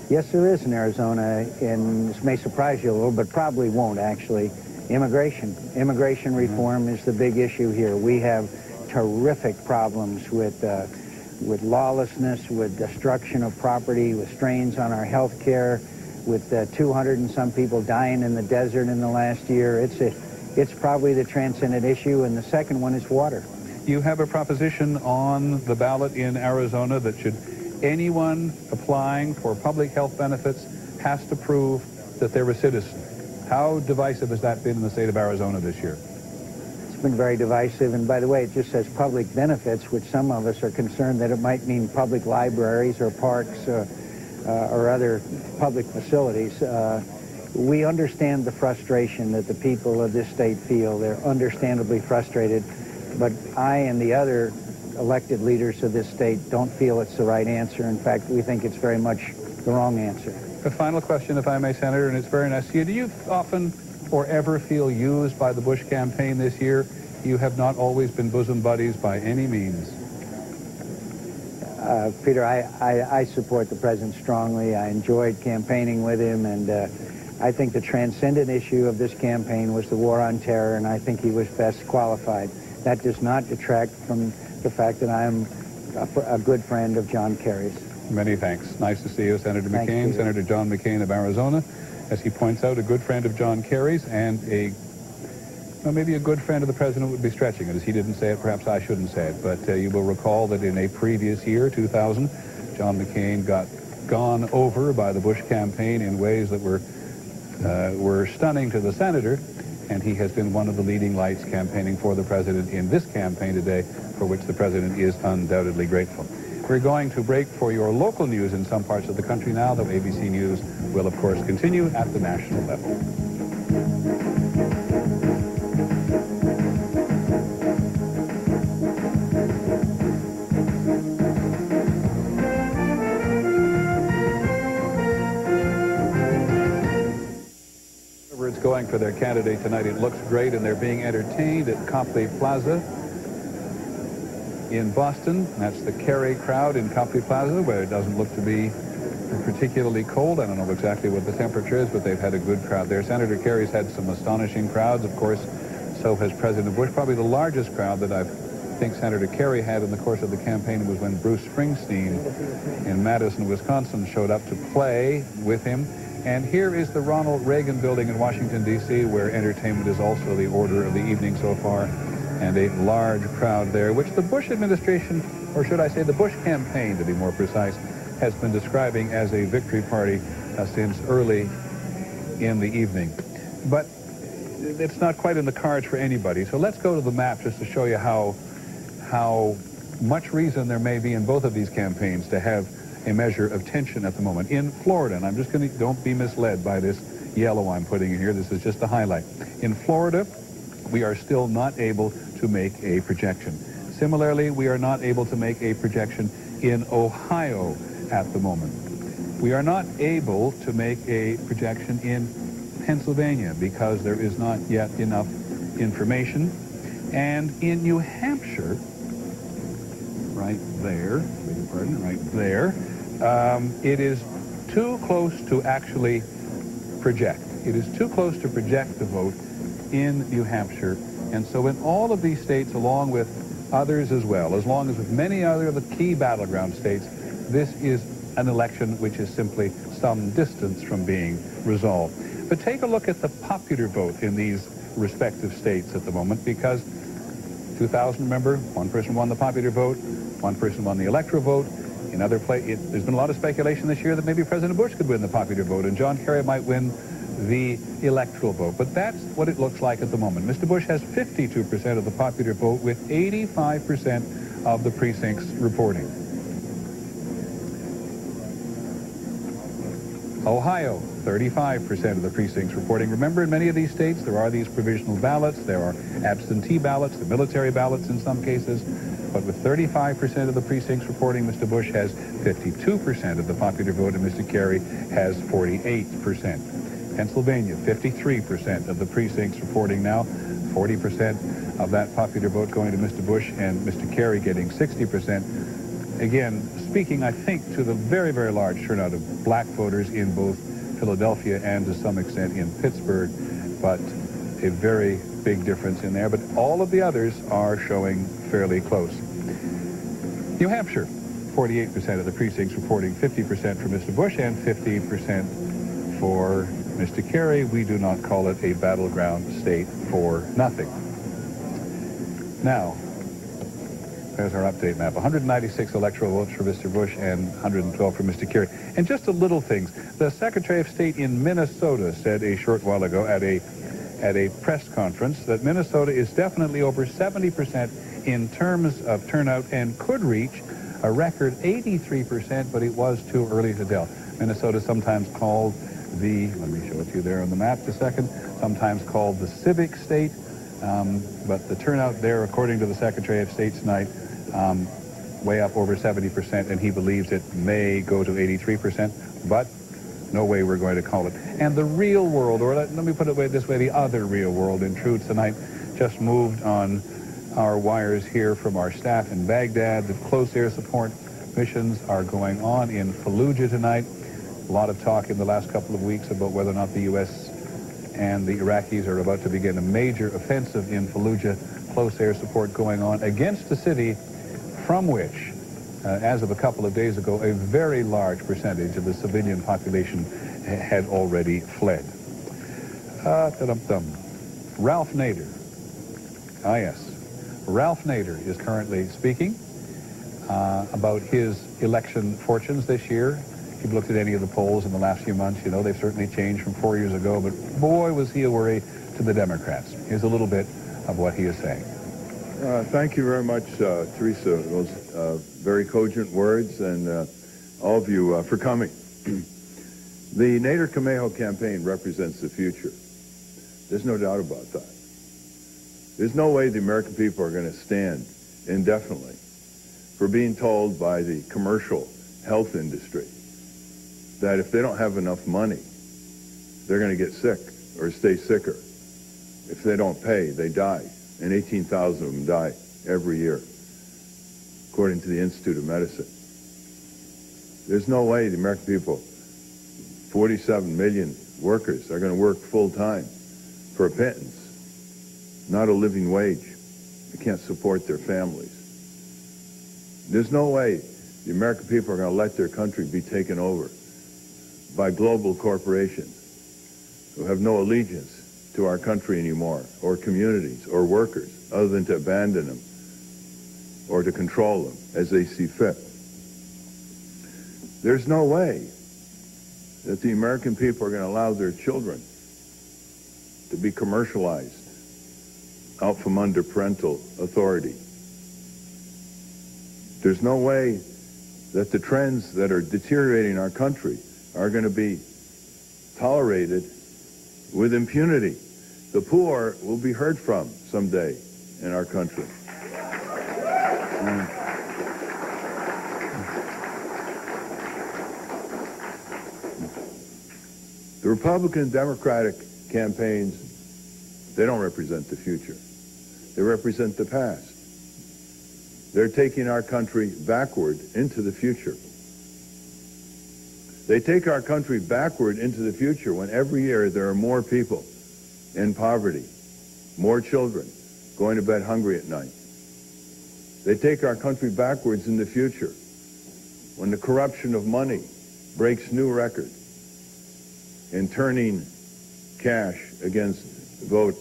Yes, there is in Arizona, and this may surprise you a little, but probably won't, actually. Immigration. Immigration reform is the big issue here. We have terrific problems with lawlessness, with destruction of property, with strains on our health care, with 200 and some people dying in the desert in the last year. It's probably the transcendent issue, and the second one is water. You have a proposition on the ballot in Arizona that should anyone applying for public health benefits has to prove that they're a citizen. How divisive has that been in the state of Arizona this year? It's been very divisive, and by the way, it just says public benefits, which some of us are concerned that it might mean public libraries or parks or other public facilities. We understand the frustration that the people of this state feel. They're understandably frustrated, but I and the other elected leaders of this state don't feel it's the right answer. In fact, we think it's very much the wrong answer. A final question, if I may, Senator, and it's very nice to you. Do you often or ever feel used by the Bush campaign this year? You have not always been bosom buddies by any means. Peter, I support the president strongly. I enjoyed campaigning with him, and I think the transcendent issue of this campaign was the war on terror, and I think he was best qualified. That does not detract from the fact that I am a good friend of John Kerry's. Many thanks. Nice to see you, Senator McCain. Thanks, Senator John McCain of Arizona, as he points out, a good friend of John Kerry's, and maybe a good friend of the president would be stretching it. As he didn't say it, perhaps I shouldn't say it, but you will recall that in a previous year, 2000, John McCain got gone over by the Bush campaign in ways that were stunning to the senator, and he has been one of the leading lights campaigning for the president in this campaign today, for which the president is undoubtedly grateful. We're going to break for your local news in some parts of the country now, though ABC News will, of course, continue at the national level. It's going for their candidate tonight. It looks great, and they're being entertained at Copley Plaza in Boston. That's the Kerry crowd in Copley Plaza, where it doesn't look to be particularly cold. I don't know exactly what the temperature is, but they've had a good crowd there. Senator Kerry's had some astonishing crowds. Of course, so has President Bush. Probably the largest crowd that I think Senator Kerry had in the course of the campaign was when Bruce Springsteen in Madison, Wisconsin showed up to play with him. And here is the Ronald Reagan building in Washington, D.C., where entertainment is also the order of the evening so far, and a large crowd there, which the Bush administration, or should I say the Bush campaign, to be more precise, has been describing as a victory party since early in the evening. But it's not quite in the cards for anybody. So let's go to the map just to show you how much reason there may be in both of these campaigns to have a measure of tension at the moment. In Florida, and I'm just going to, don't be misled by this yellow I'm putting in here, this is just a highlight. In Florida, we are still not able to make a projection. Similarly, we are not able to make a projection in Ohio at the moment. We are not able to make a projection in Pennsylvania because there is not yet enough information. And in New Hampshire, right there, beg your pardon, right there, it is too close to actually project. It is too close to project the vote in New Hampshire. And so in all of these states, along with others as well, as long as with many other of the key battleground states, this is an election which is simply some distance from being resolved. But take a look at the popular vote in these respective states at the moment, because 2000, remember, one person won the popular vote, one person won the electoral vote. In other places, there's been a lot of speculation this year that maybe President Bush could win the popular vote and John Kerry might win the electoral vote. But that's what it looks like at the moment. Mr. Bush has 52% of the popular vote with 85% of the precincts reporting. Ohio, 35% of the precincts reporting. Remember, in many of these states, there are these provisional ballots, there are absentee ballots, the military ballots in some cases. But with 35% of the precincts reporting, Mr. Bush has 52% of the popular vote, and Mr. Kerry has 48%. Pennsylvania, 53% of the precincts reporting now, 40% of that popular vote going to Mr. Bush, and Mr. Kerry getting 60%. Again, speaking, I think, to the very, very large turnout of black voters in both Philadelphia and to some extent in Pittsburgh, but a very big difference in there. But all of the others are showing fairly close. New Hampshire, 48% of the precincts reporting 50% for Mr. Bush and 50% for Mr. Kerry. We do not call it a battleground state for nothing. Now, there's our update map. 196 electoral votes for Mr. Bush and 112 for Mr. Kerry. And just a little things. The Secretary of State in Minnesota said a short while ago at a press conference that Minnesota is definitely over 70% in terms of turnout and could reach a record 83%, but it was too early to tell. Minnesota sometimes called the, let me show it to you there on the map a second, sometimes called the civic state, but the turnout there, according to the Secretary of State tonight, way up over 70%, and he believes it may go to 83%, but no way we're going to call it. And the real world, or let me put it this way, the other real world intrudes tonight, just moved on our wires here from our staff in Baghdad. The close air support missions are going on in Fallujah tonight. A lot of talk in the last couple of weeks about whether or not the U.S. and the Iraqis are about to begin a major offensive in Fallujah. Close air support going on against a city from which, as of a couple of days ago, a very large percentage of the civilian population had already fled. Ralph Nader. Ah, yes. Ralph Nader is currently speaking about his election fortunes this year. If you've looked at any of the polls in the last few months, you know they've certainly changed from 4 years ago, but boy, was he a worry to the Democrats. Here's a little bit of what he is saying. Thank you very much, Teresa. Those very cogent words, and all of you for coming. The Nader Camejo campaign represents the future. There's no doubt about that. There's no way the American people are going to stand indefinitely for being told by the commercial health industry that if they don't have enough money, they're going to get sick or stay sicker. If they don't pay, they die. And 18,000 of them die every year, according to the Institute of Medicine. There's no way the American people, 47 million workers, are going to work full-time for a pittance, not a living wage. They can't support their families. There's no way the American people are going to let their country be taken over by global corporations who have no allegiance to our country anymore, or communities, or workers, other than to abandon them or to control them as they see fit. There's no way that the American people are going to allow their children to be commercialized out from under parental authority. There's no way that the trends that are deteriorating our country are going to be tolerated with impunity. The poor will be heard from someday in our country. The Republican Democratic campaigns, they don't represent the future. They represent the past. They're taking our country backward into the future. They take our country backward into the future when every year there are more people in poverty, more children going to bed hungry at night. They take our country backwards in the future when the corruption of money breaks new records in turning cash against votes.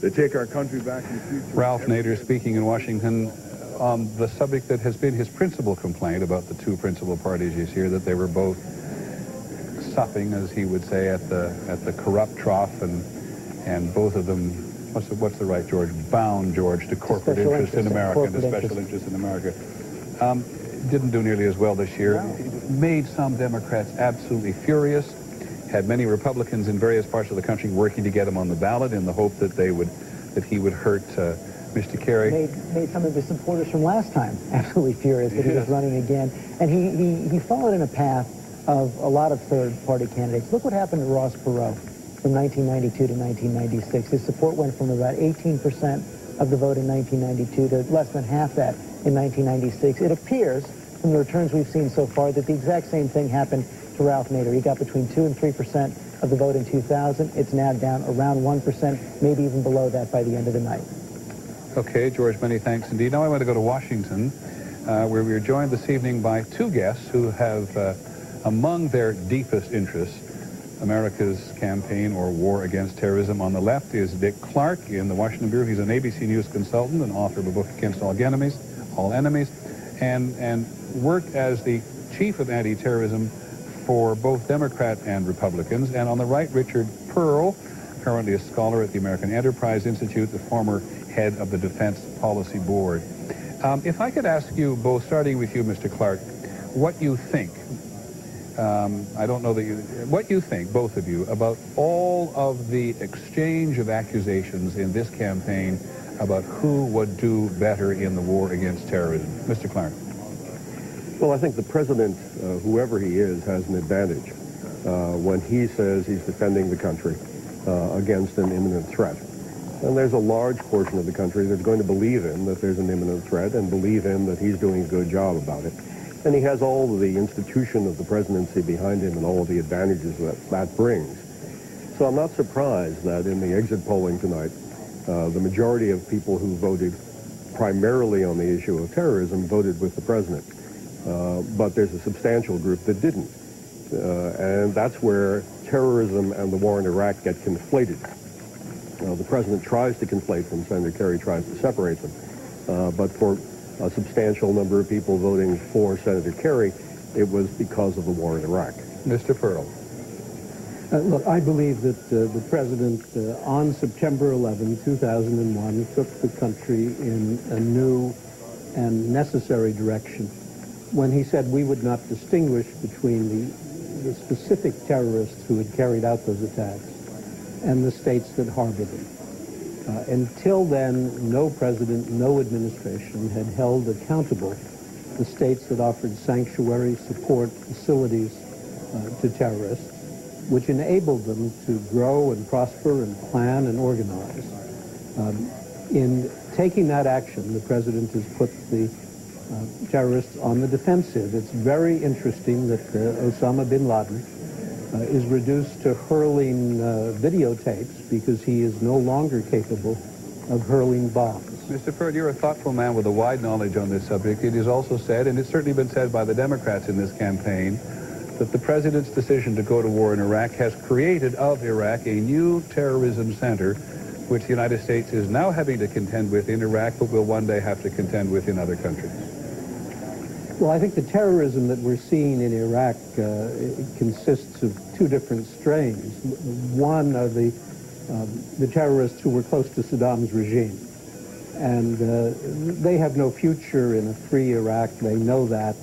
They take our country back in the future. Ralph Nader speaking in Washington on the subject that has been his principal complaint about the two principal parties this year, that they were both supping, as he would say, at the corrupt trough, and both of them, what's the right, George? Bound, George, to corporate interest in America, and to special interest in America. Didn't do nearly as well this year. Made some Democrats absolutely furious. Had many Republicans in various parts of the country working to get him on the ballot in the hope that he would hurt Mr. Kerry. Made some of his supporters from last time absolutely furious that he was running again. And he followed in a path of a lot of third-party candidates. Look what happened to Ross Perot from 1992 to 1996. His support went from about 18% of the vote in 1992 to less than half that in 1996. It appears, from the returns we've seen so far, that the exact same thing happened to Ralph Nader. He got between 2 and 3% of the vote in 2000. It's now down around 1%, maybe even below that by the end of the night. Okay, George, many thanks indeed. Now I want to go to Washington, where we are joined this evening by two guests who have, among their deepest interests, America's campaign or war against terrorism. On the left is Dick Clark in the Washington Bureau. He's an ABC News consultant and author of a book, Against All Enemies, and worked as the chief of anti-terrorism for both Democrat and Republicans. And on the right, Richard Pearl, currently a scholar at the American Enterprise Institute, the former head of the Defense Policy Board. If I could ask you both, starting with you, Mr. Clark, what you think, what you think, both of you, about all of the exchange of accusations in this campaign about who would do better in the war against terrorism. Mr. Clark. Well, I think the president, whoever he is, has an advantage when he says he's defending the country against an imminent threat. And there's a large portion of the country that's going to believe him that there's an imminent threat and believe him that he's doing a good job about it. And he has all of the institution of the presidency behind him and all of the advantages that brings. So I'm not surprised that in the exit polling tonight, the majority of people who voted primarily on the issue of terrorism voted with the president. But there's a substantial group that didn't. And that's where terrorism and the war in Iraq get conflated. The president tries to conflate them. Senator Kerry tries to separate them. But for a substantial number of people voting for Senator Kerry, it was because of the war in Iraq. Mr. Pearl. Look, I believe that the president on September 11, 2001, took the country in a new and necessary direction when he said we would not distinguish between the specific terrorists who had carried out those attacks and the states that harbored them. Until then, no president, no administration had held accountable the states that offered sanctuary, support, facilities to terrorists, which enabled them to grow and prosper and plan and organize. In taking that action, the president has put the terrorists on the defensive. It's very interesting that Osama bin Laden is reduced to hurling videotapes because he is no longer capable of hurling bombs. Mr. Pruitt, you're a thoughtful man with a wide knowledge on this subject. It is also said, and it's certainly been said by the Democrats in this campaign, that the president's decision to go to war in Iraq has created of Iraq a new terrorism center, which the United States is now having to contend with in Iraq, but will one day have to contend with in other countries. Well, I think the terrorism that we're seeing in Iraq consists of two different strains. One are the terrorists who were close to Saddam's regime. And they have no future in a free Iraq. They know that.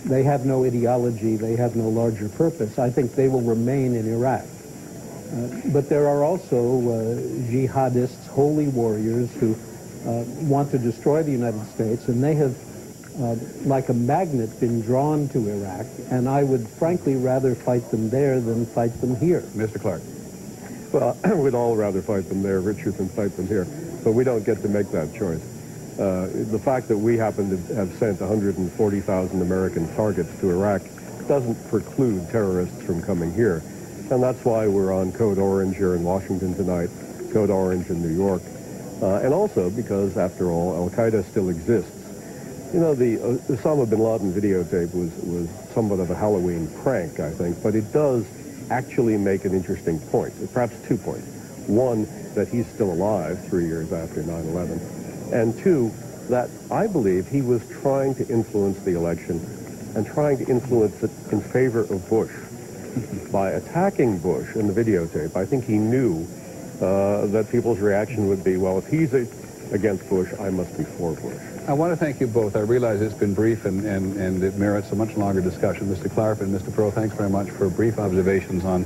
They have no ideology. They have no larger purpose. I think they will remain in Iraq. But there are also jihadists, holy warriors, who want to destroy the United States, and they have, like a magnet, been drawn to Iraq, and I would frankly rather fight them there than fight them here. Mr. Clark. Well, we'd all rather fight them there, Richard, than fight them here, but we don't get to make that choice. The fact that we happen to have sent 140,000 American targets to Iraq doesn't preclude terrorists from coming here. And that's why we're on Code Orange here in Washington tonight, Code Orange in New York. And also because, after all, Al-Qaeda still exists. You know, the Osama bin Laden videotape was somewhat of a Halloween prank, I think, but it does actually make an interesting point, perhaps 2 points. One, that he's still alive 3 years after 9/11. And two, that I believe he was trying to influence the election and trying to influence it in favor of Bush. By attacking Bush in the videotape, I think he knew that people's reaction would be, well, if he's against Bush, I must be for Bush. I want to thank you both. I realize it's been brief and it merits a much longer discussion. Mr. Clark and Mr. Pearl, thanks very much for brief observations on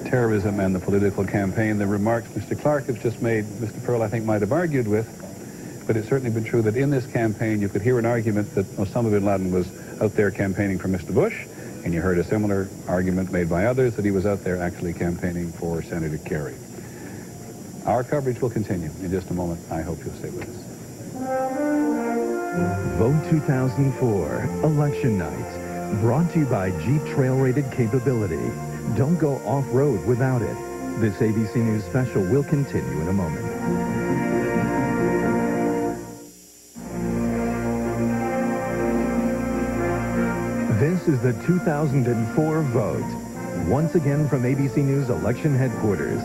terrorism and the political campaign. The remarks Mr. Clark has just made, Mr. Pearl, I think, might have argued with, but it's certainly been true that in this campaign you could hear an argument that Osama bin Laden was out there campaigning for Mr. Bush, and you heard a similar argument made by others that he was out there actually campaigning for Senator Kerry. Our coverage will continue in just a moment. I hope you'll stay with us. Vote 2004, Election Night. Brought to you by Jeep Trail-Rated Capability. Don't go off-road without it. This ABC News special will continue in a moment. This is the 2004 vote. Once again from ABC News election headquarters,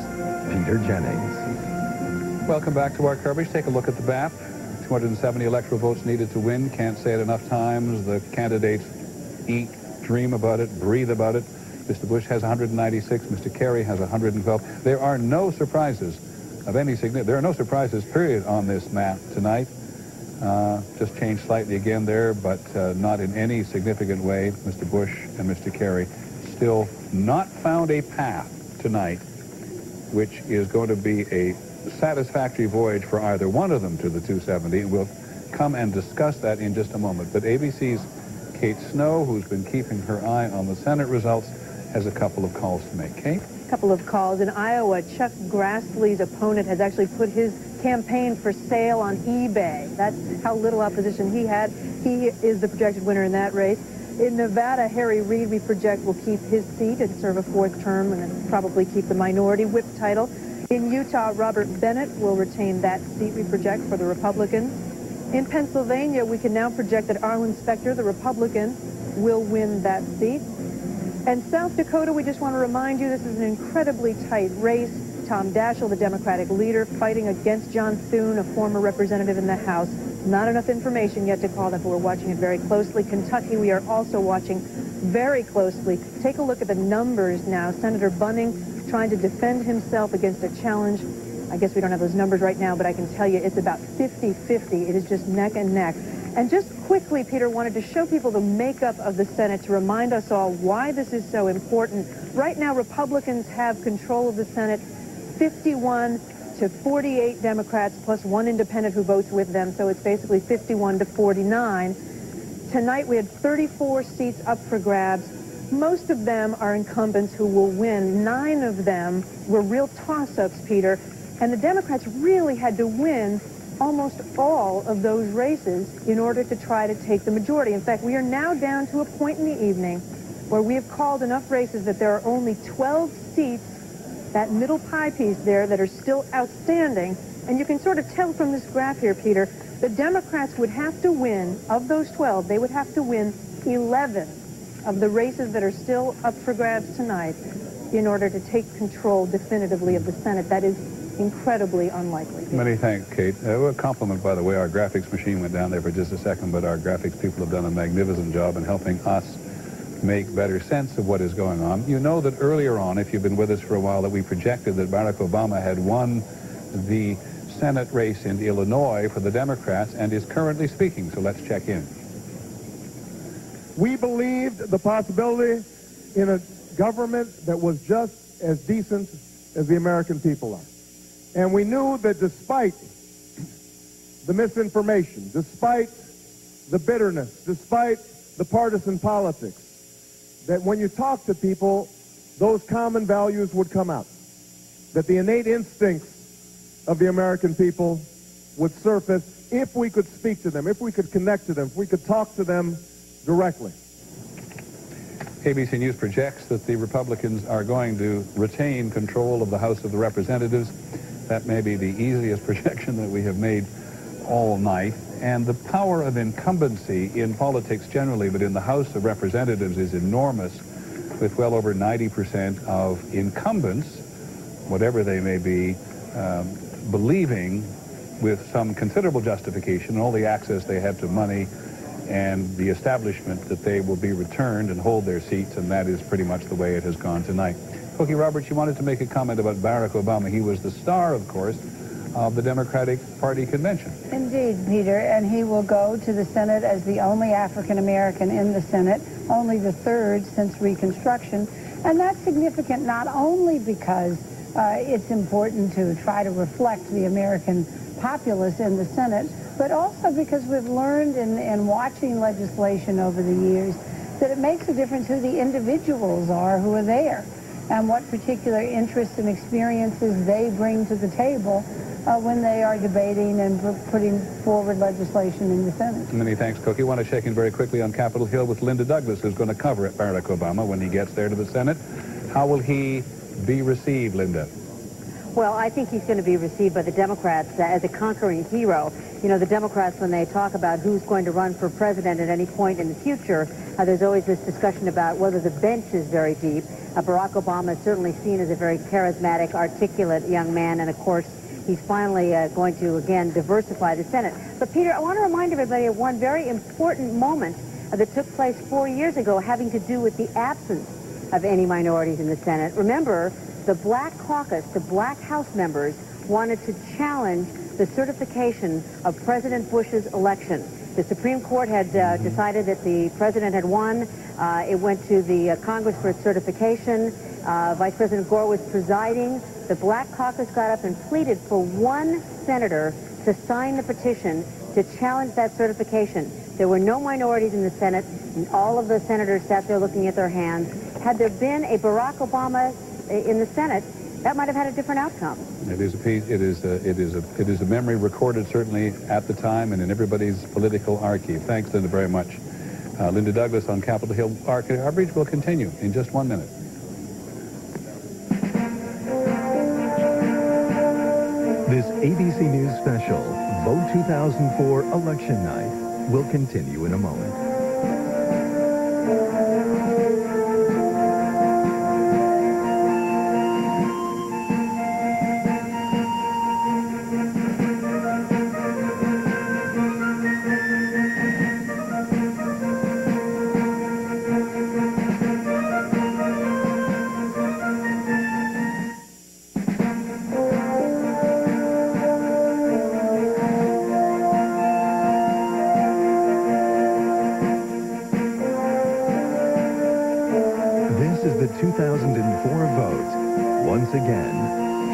Peter Jennings. Welcome back to our coverage. Take a look at the map. 270 electoral votes needed to win. Can't say it enough times. The candidates eat, dream about it, breathe about it. Mr. Bush has 196. Mr. Kerry has 112. There are no surprises of any significance. There are no surprises, period, on this map tonight. Just changed slightly again there, but not in any significant way. Mr. Bush and Mr. Kerry still not found a path tonight, which is going to be a satisfactory voyage for either one of them to the 270. We'll come and discuss that in just a moment. But ABC's Kate Snow, who's been keeping her eye on the Senate results, has a couple of calls to make. Kate? A couple of calls. In Iowa, Chuck Grassley's opponent has actually put his campaign for sale on eBay. That's how little opposition he had. He is the projected winner in that race. In Nevada, Harry Reid, we project, will keep his seat and serve a fourth term and then probably keep the minority whip title. In Utah, Robert Bennett will retain that seat, we project, for the Republicans. In Pennsylvania, we can now project that Arlen Specter, the Republican, will win that seat. And South Dakota, we just want to remind you, this is an incredibly tight race. Tom Daschle, the Democratic leader, fighting against John Thune, a former representative in the House. Not enough information yet to call that, but we're watching it very closely. Kentucky, we are also watching very closely. Take a look at the numbers now. Senator Bunning trying to defend himself against a challenge. I guess we don't have those numbers right now, but I can tell you it's about 50-50. It is just neck and neck. And just quickly, Peter, wanted to show people the makeup of the Senate to remind us all why this is so important. Right now, Republicans have control of the Senate, 51 to 48 Democrats, plus one independent who votes with them, so it's basically 51 to 49. Tonight, we had 34 seats up for grabs. Most of them are incumbents who will win. 9 of them were real toss-ups, Peter, and the Democrats really had to win almost all of those races in order to try to take the majority. In fact, we are now down to a point in the evening where we have called enough races that there are only 12 seats, that middle pie piece there, that are still outstanding. And you can sort of tell from this graph here, Peter, the Democrats would have to win, of those 12, they would have to win 11 of the races that are still up for grabs tonight in order to take control definitively of the Senate. That is incredibly unlikely. Many thanks, Kate. A compliment, by the way. Our graphics machine went down there for just a second, but our graphics people have done a magnificent job in helping us make better sense of what is going on. You know that earlier on, if you've been with us for a while, that we projected that Barack Obama had won the Senate race in Illinois for the Democrats and is currently speaking. So let's check in. We believed the possibility in a government that was just as decent as the American people are. And we knew that despite the misinformation, despite the bitterness, despite the partisan politics, that when you talk to people, those common values would come out, that the innate instincts of the American people would surface if we could speak to them, if we could connect to them, if we could talk to them directly. ABC News projects that the Republicans are going to retain control of the House of the Representatives. That may be the easiest projection that we have made all night. And the power of incumbency in politics generally, but in the House of Representatives, is enormous, with well over 90% of incumbents, whatever they may be, believing with some considerable justification all the access they have to money and the establishment that they will be returned and hold their seats, and that is pretty much the way it has gone tonight. Cookie Roberts, you wanted to make a comment about Barack Obama. He was the star, of course, of the Democratic Party convention. Indeed, Peter, and he will go to the Senate as the only African-American in the Senate, only the third since Reconstruction. And that's significant not only because it's important to try to reflect the American populace in the Senate, but also because we've learned in watching legislation over the years that it makes a difference who the individuals are who are there and what particular interests and experiences they bring to the table when they are debating and putting forward legislation in the Senate. Many thanks, Cookie. I want to check in very quickly on Capitol Hill with Linda Douglas, who's going to cover Barack Obama when he gets there to the Senate. How will he be received, Linda? Well, I think he's going to be received by the Democrats as a conquering hero. You know, the Democrats, when they talk about who's going to run for president at any point in the future, there's always this discussion about whether the bench is very deep. Barack Obama is certainly seen as a very charismatic, articulate young man, and of course, he's finally going to, again, diversify the Senate. But, Peter, I want to remind everybody of one very important moment that took place 4 years ago having to do with the absence of any minorities in the Senate. Remember, the Black Caucus, the Black House members, wanted to challenge the certification of President Bush's election. The Supreme Court had decided that the president had won. It went to the Congress for its certification. Vice President Gore was presiding. The Black Caucus got up and pleaded for one senator to sign the petition to challenge that certification. There were no minorities in the Senate, and all of the senators sat there looking at their hands. Had there been a Barack Obama in the Senate, that might have had a different outcome. It is a piece. It is a memory recorded certainly at the time and in everybody's political archive. Thanks, Linda, very much. Linda Douglas on Capitol Hill. Our coverage will continue in just 1 minute. This ABC News special, Vote 2004 Election Night, will continue in a moment.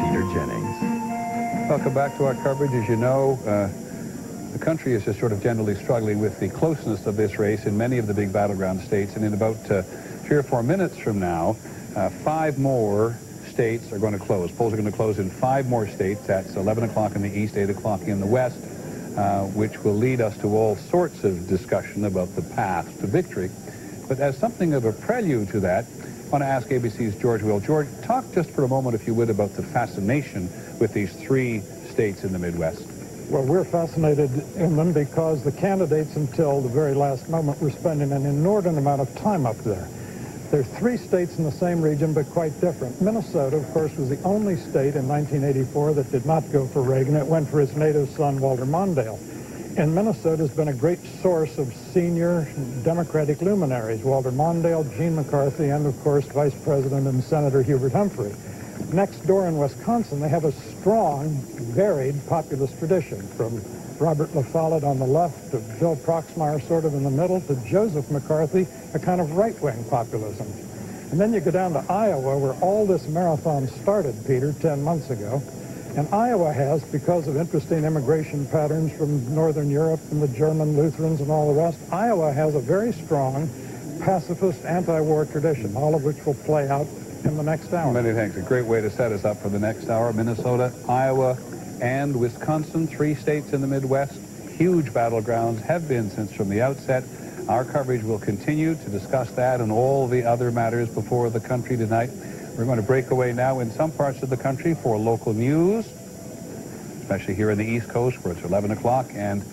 Peter Jennings. Welcome back to our coverage. As you know, the country is just sort of generally struggling with the closeness of this race in many of the big battleground states. And in about 3 or 4 minutes from now, 5 more states are going to close. Polls are going to close in 5 more states. That's 11 o'clock in the east, 8 o'clock in the west, which will lead us to all sorts of discussion about the path to victory. But as something of a prelude to that, I want to ask ABC's George Will. George, talk just for a moment, if you would, about the fascination with these 3 states in the Midwest. Well, we're fascinated in them because the candidates, until the very last moment, were spending an inordinate amount of time up there. There are 3 states in the same region, but quite different. Minnesota, of course, was the only state in 1984 that did not go for Reagan. It went for its native son, Walter Mondale. And Minnesota has been a great source of senior Democratic luminaries, Walter Mondale, Gene McCarthy, and, of course, Vice President and Senator Hubert Humphrey. Next door in Wisconsin, they have a strong, varied populist tradition, from Robert La Follette on the left to Bill Proxmire sort of in the middle to Joseph McCarthy, a kind of right-wing populism. And then you go down to Iowa, where all this marathon started, Peter, 10 months ago. And Iowa has, because of interesting immigration patterns from Northern Europe and the German Lutherans and all the rest, Iowa has a very strong pacifist anti-war tradition, all of which will play out in the next hour. Many thanks. A great way to set us up for the next hour. Minnesota, Iowa, and Wisconsin, 3 states in the Midwest. Huge battlegrounds, have been since from the outset. Our coverage will continue to discuss that and all the other matters before the country tonight. We're going to break away now in some parts of the country for local news, especially here in the East Coast where it's 11 o'clock, and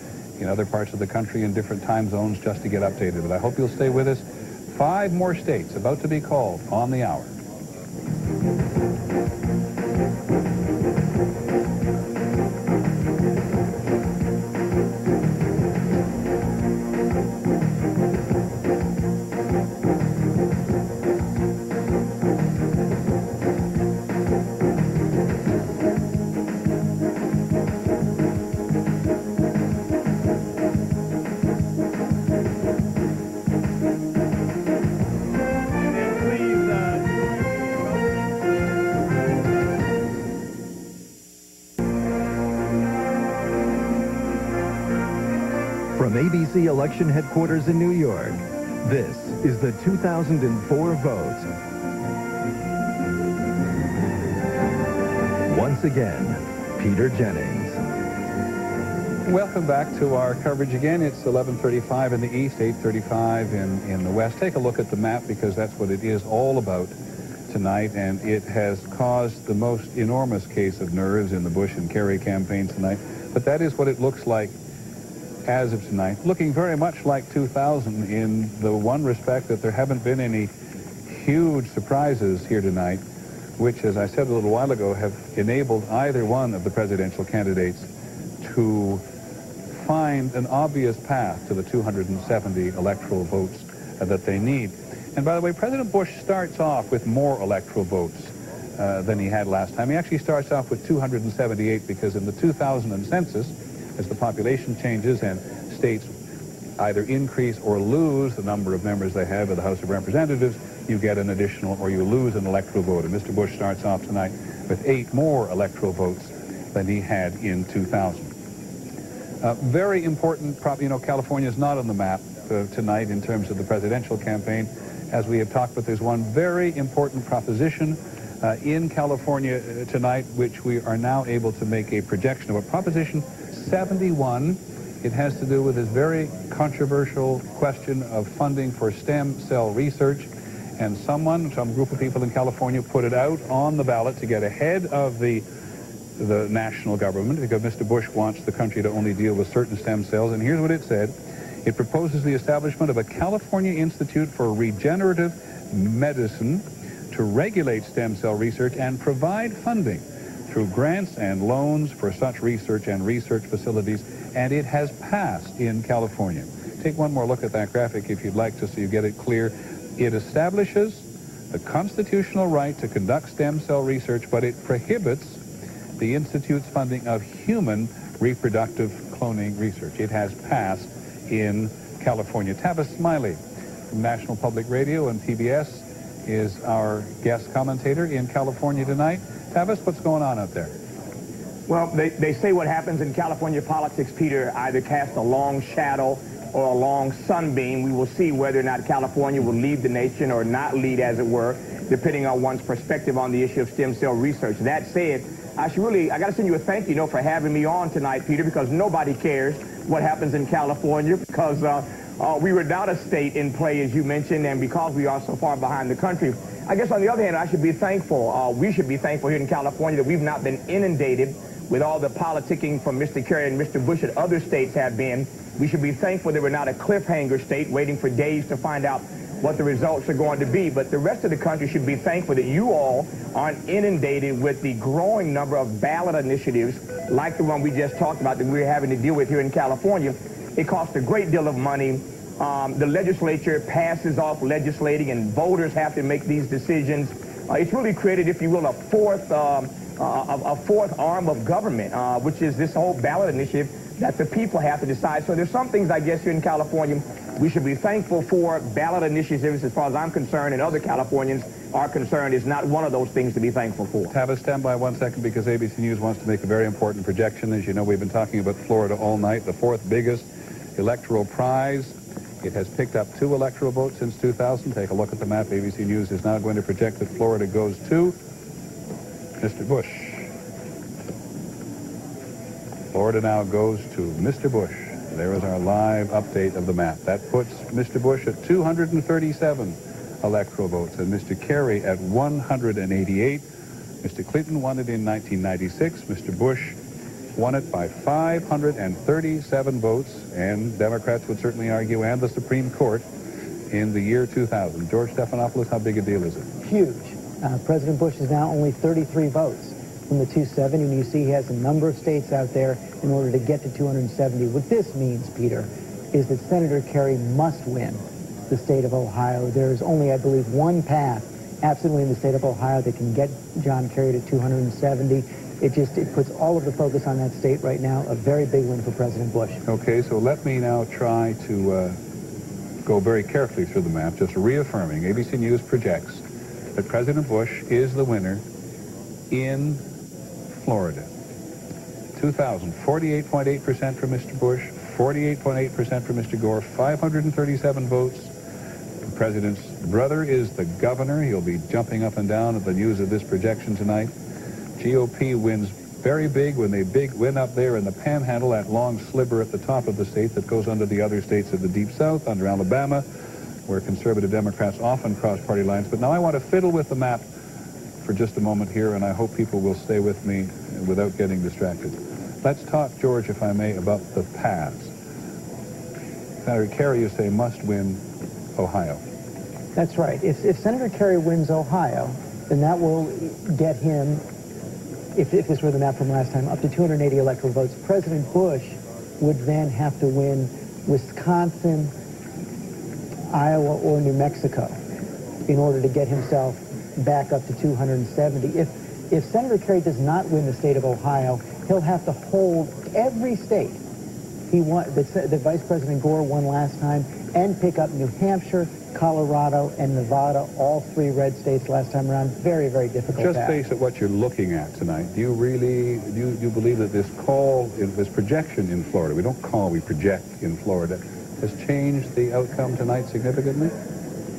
in other parts of the country in different time zones just to get updated. But I hope you'll stay with us. 5 more states about to be called on the hour. From ABC election headquarters in New York, this is the 2004 vote. Once again, Peter Jennings. Welcome back to our coverage again. It's 11:35 in the east, 8:35 in the west. Take a look at the map, because that's what it is all about tonight, and it has caused the most enormous case of nerves in the Bush and Kerry campaigns tonight. But that is what it looks like as of tonight, looking very much like 2000 in the one respect that there haven't been any huge surprises here tonight, which, as I said a little while ago, have enabled either one of the presidential candidates to find an obvious path to the 270 electoral votes that they need. And by the way, President Bush starts off with more electoral votes than he had last time. He actually starts off with 278 because in the 2000 census, as the population changes and states either increase or lose the number of members they have of the House of Representatives, you get an additional, or you lose an electoral vote. And Mr. Bush starts off tonight with 8 more electoral votes than he had in 2000. Very important, California is not on the map tonight in terms of the presidential campaign, as we have talked, but there's one very important proposition in California tonight, which we are now able to make a projection of. Proposition 71, it has to do with this very controversial question of funding for stem cell research. And some group of people in California put it out on the ballot to get ahead of the national government, because Mr. Bush wants the country to only deal with certain stem cells. And here's what it said. It proposes the establishment of a California Institute for Regenerative Medicine to regulate stem cell research and provide funding through grants and loans for such research and research facilities, and it has passed in California. Take one more look at that graphic if you'd like to, so you get it clear. It establishes the constitutional right to conduct stem cell research, but it prohibits the Institute's funding of human reproductive cloning research. It has passed in California. Tavis Smiley from National Public Radio and PBS is our guest commentator in California tonight. Tavis, what's going on out there? Well, they say what happens in California politics, Peter, either casts a long shadow or a long sunbeam. We will see whether or not California will lead the nation or not lead, as it were, depending on one's perspective on the issue of stem cell research. That said, I got to send you a thank you note for having me on tonight, Peter, because nobody cares what happens in California, because we were not a state in play, as you mentioned, and because we are so far behind the country. I guess on the other hand, I should be thankful, we should be thankful here in California that we've not been inundated with all the politicking from Mr. Kerry and Mr. Bush that other states have been. We should be thankful that we're not a cliffhanger state waiting for days to find out what the results are going to be. But the rest of the country should be thankful that you all aren't inundated with the growing number of ballot initiatives like the one we just talked about that we're having to deal with here in California. It costs a great deal of money. The legislature passes off legislating, and voters have to make these decisions. It's really created, if you will, a fourth arm of government, which is this whole ballot initiative that the people have to decide. So there's some things, I guess, here in California we should be thankful for. Ballot initiatives, as far as I'm concerned, and other Californians are concerned, is not one of those things to be thankful for. Tavis, stand by 1 second, because ABC News wants to make a very important projection. As you know, we've been talking about Florida all night, the fourth biggest electoral prize. It has picked up 2 electoral votes since 2000. Take a look at the map. ABC News is now going to project that Florida goes to Mr. Bush. Florida now goes to Mr. Bush. There is our live update of the map. That puts Mr. Bush at 237 electoral votes and Mr. Kerry at 188. Mr. Clinton won it in 1996. Mr. Bush won it by 537 votes, and Democrats would certainly argue, and the Supreme Court, in the year 2000. George Stephanopoulos, how big a deal is it? Huge. President Bush is now only 33 votes from the 270, and you see he has a number of states out there in order to get to 270. What this means, Peter, is that Senator Kerry must win the state of Ohio. There is only, I believe, one path, absolutely, in the state of Ohio that can get John Kerry to 270. It puts all of the focus on that state right now. A very big win for President Bush. Okay, so let me now try to go very carefully through the map, just reaffirming ABC News projects that President Bush is the winner in Florida. 2000, 48.8% for Mr. Bush, 48.8% for Mr. Gore, 537 votes. The president's brother is the governor. He'll be jumping up and down at the news of this projection tonight. GOP wins very big when they win up there in the Panhandle, that long sliver at the top of the state that goes under the other states of the Deep South, under Alabama, where conservative Democrats often cross party lines. But now I want to fiddle with the map for just a moment here, and I hope people will stay with me without getting distracted. Let's talk, George, if I may, about the paths. Senator Kerry, you say, must win Ohio. That's right. If Senator Kerry wins Ohio, then that will get him, if this were the map from last time, up to 280 electoral votes. President Bush would then have to win Wisconsin, Iowa, or New Mexico in order to get himself back up to 270. If Senator Kerry does not win the state of Ohio, he'll have to hold every state he won, that Vice President Gore won last time, and pick up New Hampshire, Colorado, and Nevada, all 3 red states last time around. Very, very difficult. Just based on what you're looking at tonight, do you believe that this this projection in Florida, we don't call, we project in Florida, has changed the outcome tonight significantly?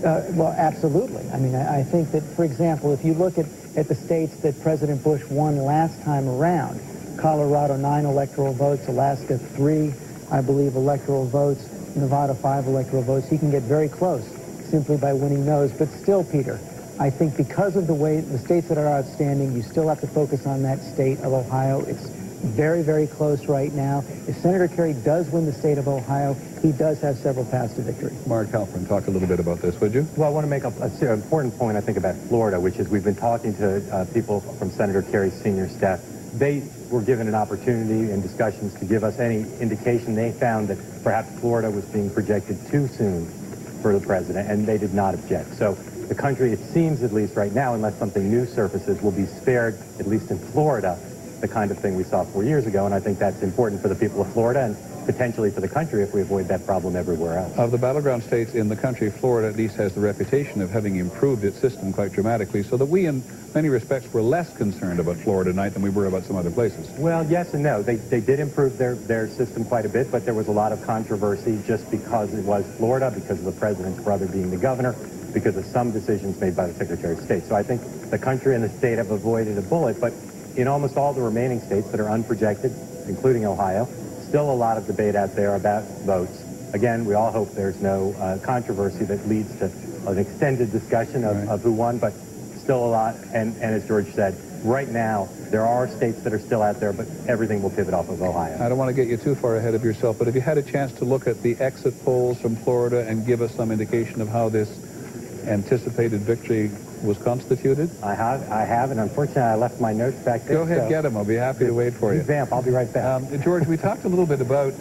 Well, absolutely. I mean, I think that, for example, if you look at the states that President Bush won last time around, Colorado 9 electoral votes, Alaska 3, I believe, electoral votes, Nevada 5 electoral votes, he can get very close simply by winning those. But still, Peter, I think because of the way the states that are outstanding, you still have to focus on that state of Ohio. It's very, very close right now. If Senator Kerry does win the state of Ohio, he does have several paths to victory. Mark Halperin, talk a little bit about this, would you? Well, I want to make an important point, I think, about Florida, which is we've been talking to people from Senator Kerry's senior staff. They were given an opportunity in discussions to give us any indication. They found that perhaps Florida was being projected too soon for the president, and they did not object. So the country, it seems at least right now, unless something new surfaces, will be spared, at least in Florida, the kind of thing we saw 4 years ago, and I think that's important for the people of Florida, and potentially for the country if we avoid that problem everywhere else. Of the battleground states in the country, Florida at least has the reputation of having improved its system quite dramatically, so that we in many respects were less concerned about Florida tonight than we were about some other places. Well, yes and no. They did improve their system quite a bit, but there was a lot of controversy just because it was Florida, because of the president's brother being the governor, because of some decisions made by the Secretary of State. So I think the country and the state have avoided a bullet, but in almost all the remaining states that are unprojected, including Ohio, still a lot of debate out there about votes. Again, we all hope there's no controversy that leads to an extended discussion of who won, but still a lot. And as George said, right now, there are states that are still out there, but everything will pivot off of Ohio. I don't want to get you too far ahead of yourself, but have you had a chance to look at the exit polls from Florida and give us some indication of how this anticipated victory was constituted? I have, and unfortunately I left my notes back there. Go ahead, so get them. I'll be happy to wait for you. Vamp, I'll be right back. George, we talked a little bit about,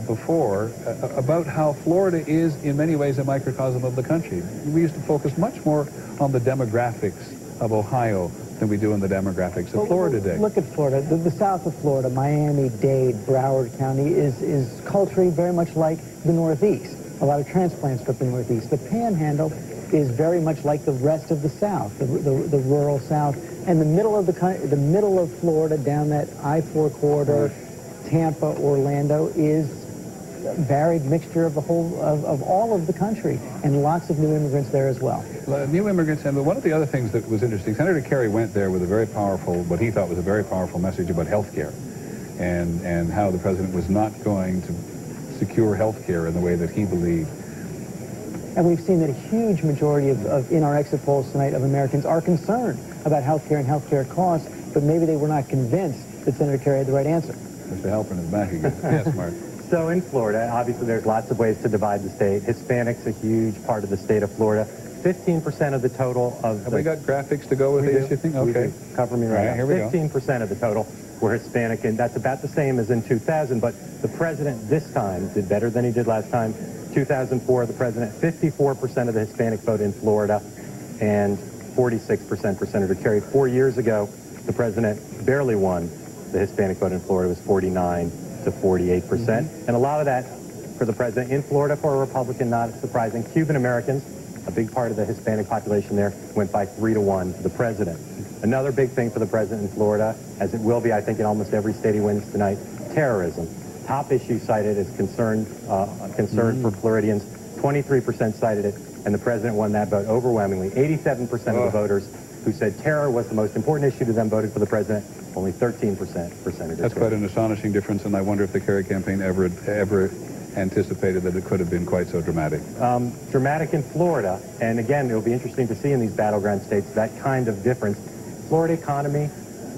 before about how Florida is in many ways a microcosm of the country. We used to focus much more on the demographics of Ohio than we do in the demographics of Florida today. Look at Florida. The south of Florida, Miami-Dade, Broward County, is culturally very much like the Northeast. A lot of transplants from the Northeast. The Panhandle is very much like the rest of the South, the rural South, and the middle of Florida, down that I-4 corridor, Tampa, Orlando, is a varied mixture of the whole of all of the country, and lots of new immigrants there as well. New immigrants, and one of the other things that was interesting, Senator Kerry went there with a very powerful, what he thought was a very powerful message about health care, and how the president was not going to secure health care in the way that he believed. And we've seen that a huge majority of in our exit polls tonight of Americans are concerned about health care and health care costs, but maybe they were not convinced that Senator Kerry had the right answer. Mr. Halpern is back again. Yes, Mark. So in Florida, obviously there's lots of ways to divide the state. Hispanics a huge part of the state of Florida. 15% of the total of... Have we got graphics to go with these, you think? Okay. Cover me right now. Here we go. 15% of the total were Hispanic, and that's about the same as in 2000, but the president this time did better than he did last time. 2004, the president, 54% of the Hispanic vote in Florida, and 46% for Senator Kerry. 4 years ago, the president barely won. The Hispanic vote in Florida was 49 to 48%. And a lot of that for the president in Florida, for a Republican, not surprising. Cuban Americans, a big part of the Hispanic population there, went by 3-1 to the president. Another big thing for the president in Florida, as it will be, I think, in almost every state he wins tonight, terrorism. Top issue cited is concern for Floridians. 23% cited it, and the president won that vote overwhelmingly. 87% of the voters who said terror was the most important issue to them voted for the president. Only 13% for Senator That's Kerry. quite an astonishing difference, and I wonder if the Kerry campaign ever anticipated that it could have been quite so dramatic. Dramatic in Florida, and again, it'll be interesting to see in these battleground states that kind of difference. Florida economy,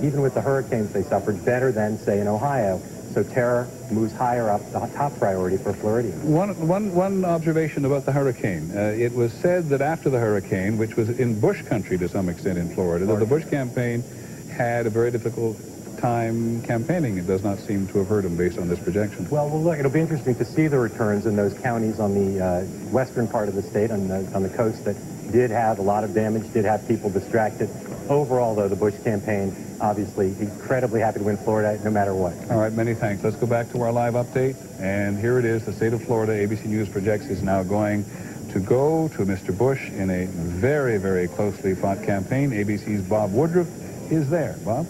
even with the hurricanes they suffered, better than, say, in Ohio. So terror moves higher up, the top priority for Floridians. One observation about the hurricane. It was said that after the hurricane, which was in Bush country to some extent in Florida, that the Bush campaign had a very difficult time campaigning. It does not seem to have hurt him based on this projection. Well, look, it'll be interesting to see the returns in those counties on the western part of the state, on the coast, that did have a lot of damage, did have people distracted. Overall, though, the Bush campaign, obviously, incredibly happy to win Florida no matter what. All right, many thanks. Let's go back to our live update. And here it is. The state of Florida, ABC News projects, is now going to go to Mr. Bush in a very, very closely fought campaign. ABC's Bob Woodruff is there. Bob?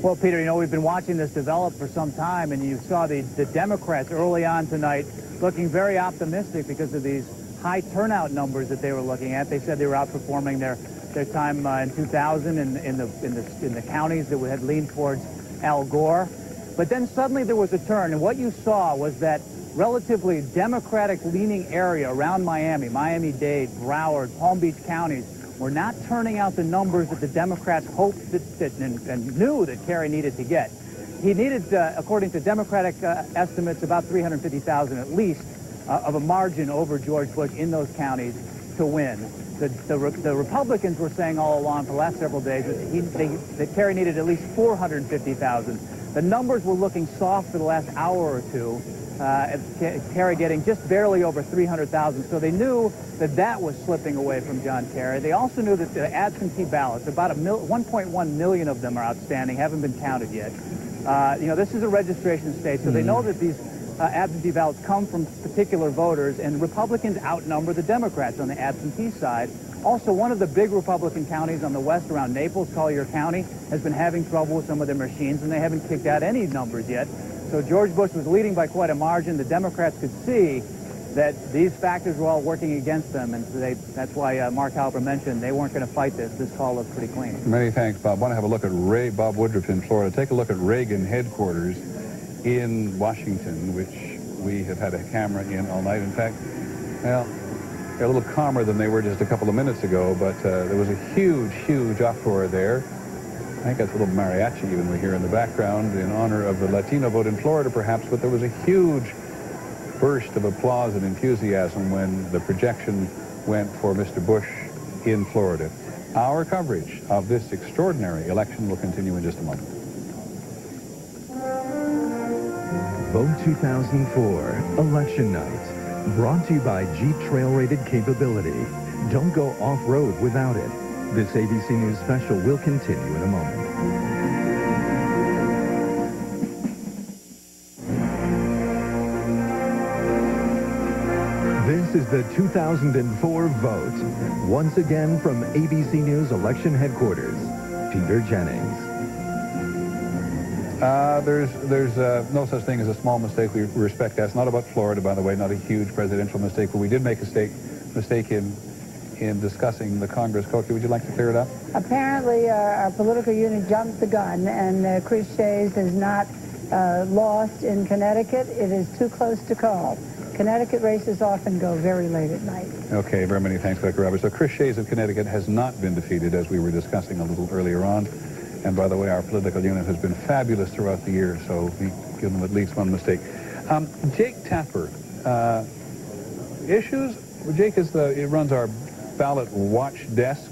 Well, Peter, you know, we've been watching this develop for some time, and you saw the Democrats early on tonight looking very optimistic because of these high turnout numbers that they were looking at. They said they were outperforming their time in 2000 in the counties that had leaned towards Al Gore. But then suddenly there was a turn, and what you saw was that relatively Democratic-leaning area around Miami, Miami-Dade, Broward, Palm Beach counties, were not turning out the numbers that the Democrats hoped and knew that Kerry needed to get. He needed, according to Democratic estimates, about 350,000 at least of a margin over George Bush in those counties to win. The Republicans were saying all along for the last several days that Kerry needed at least 450,000. The numbers were looking soft for the last hour or two, Kerry getting just barely over 300,000. So they knew that was slipping away from John Kerry. They also knew that the absentee ballots, about 1.1 million of them are outstanding, haven't been counted yet. This is a registration state, so they know that these absentee ballots come from particular voters, and Republicans outnumber the Democrats on the absentee side. Also, one of the big Republican counties on the west around Naples, Collier County, has been having trouble with some of their machines, and they haven't kicked out any numbers yet. So George Bush was leading by quite a margin. The Democrats could see that these factors were all working against them, and that's why Mark Halper mentioned they weren't going to fight this. This call looked pretty clean. Many thanks, Bob. I want to have a look at Bob Woodruff in Florida. Take a look at Reagan headquarters in Washington, which we have had a camera in all night. In fact, well, they're a little calmer than they were just a couple of minutes ago, but there was a huge, huge uproar there. I think that's a little mariachi even we hear in the background in honor of the Latino vote in Florida, perhaps, but there was a huge burst of applause and enthusiasm when the projection went for Mr. Bush in Florida. Our coverage of this extraordinary election will continue in just a moment. Vote 2004, Election Night. Brought to you by Jeep Trail-Rated Capability. Don't go off-road without it. This ABC News special will continue in a moment. This is the 2004 vote. Once again from ABC News election headquarters, Peter Jennings. There's no such thing as a small mistake. We respect that. It's not about Florida, by the way, not a huge presidential mistake, but we did make a mistake in discussing the Congress. Cokie, would you like to clear it up? Apparently, our political unit jumped the gun, and Chris Shays is not lost in Connecticut. It is too close to call. Connecticut races often go very late at night. Okay, very many thanks, Dr. Roberts. So Chris Shays of Connecticut has not been defeated, as we were discussing a little earlier on. And by the way, our political unit has been fabulous throughout the year, so we give them at least one mistake. Jake Tapper, issues? Jake runs our ballot watch desk,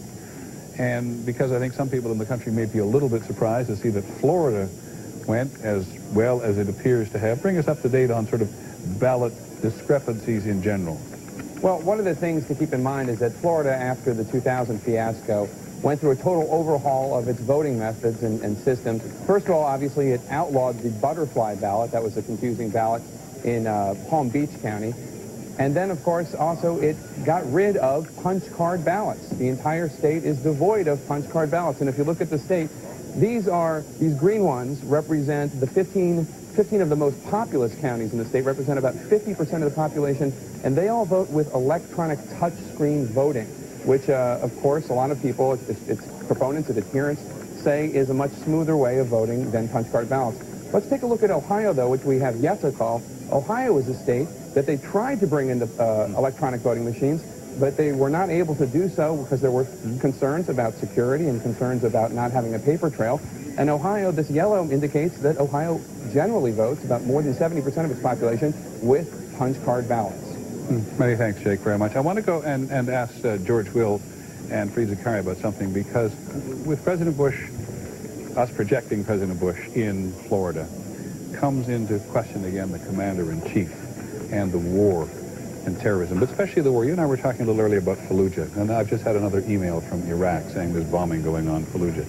and because I think some people in the country may be a little bit surprised to see that Florida went as well as it appears to have. Bring us up to date on sort of ballot discrepancies in general. Well, one of the things to keep in mind is that Florida, after the 2000 fiasco, went through a total overhaul of its voting methods and systems. First of all, obviously, it outlawed the butterfly ballot. That was a confusing ballot in Palm Beach County. And then, of course, also it got rid of punch card ballots. The entire state is devoid of punch card ballots. And if you look at the state, these green ones represent the 15 of the most populous counties in the state, represent about 50% of the population, and they all vote with electronic touchscreen voting, which, of course, a lot of people, its proponents, its adherents, say is a much smoother way of voting than punch card ballots. Let's take a look at Ohio, though, which we have yet to call. Ohio is a state that they tried to bring into electronic voting machines, but they were not able to do so because there were concerns about security and concerns about not having a paper trail. And Ohio, this yellow indicates that Ohio generally votes, about more than 70% of its population, with punch card ballots. Many thanks, Jake, very much. I want to go and ask George Will and Fareed Zakaria about something, because with President Bush, us projecting President Bush in Florida, comes into question again the commander-in-chief and the war and terrorism, but especially the war. You and I were talking a little earlier about Fallujah, and I've just had another email from Iraq saying there's bombing going on in Fallujah.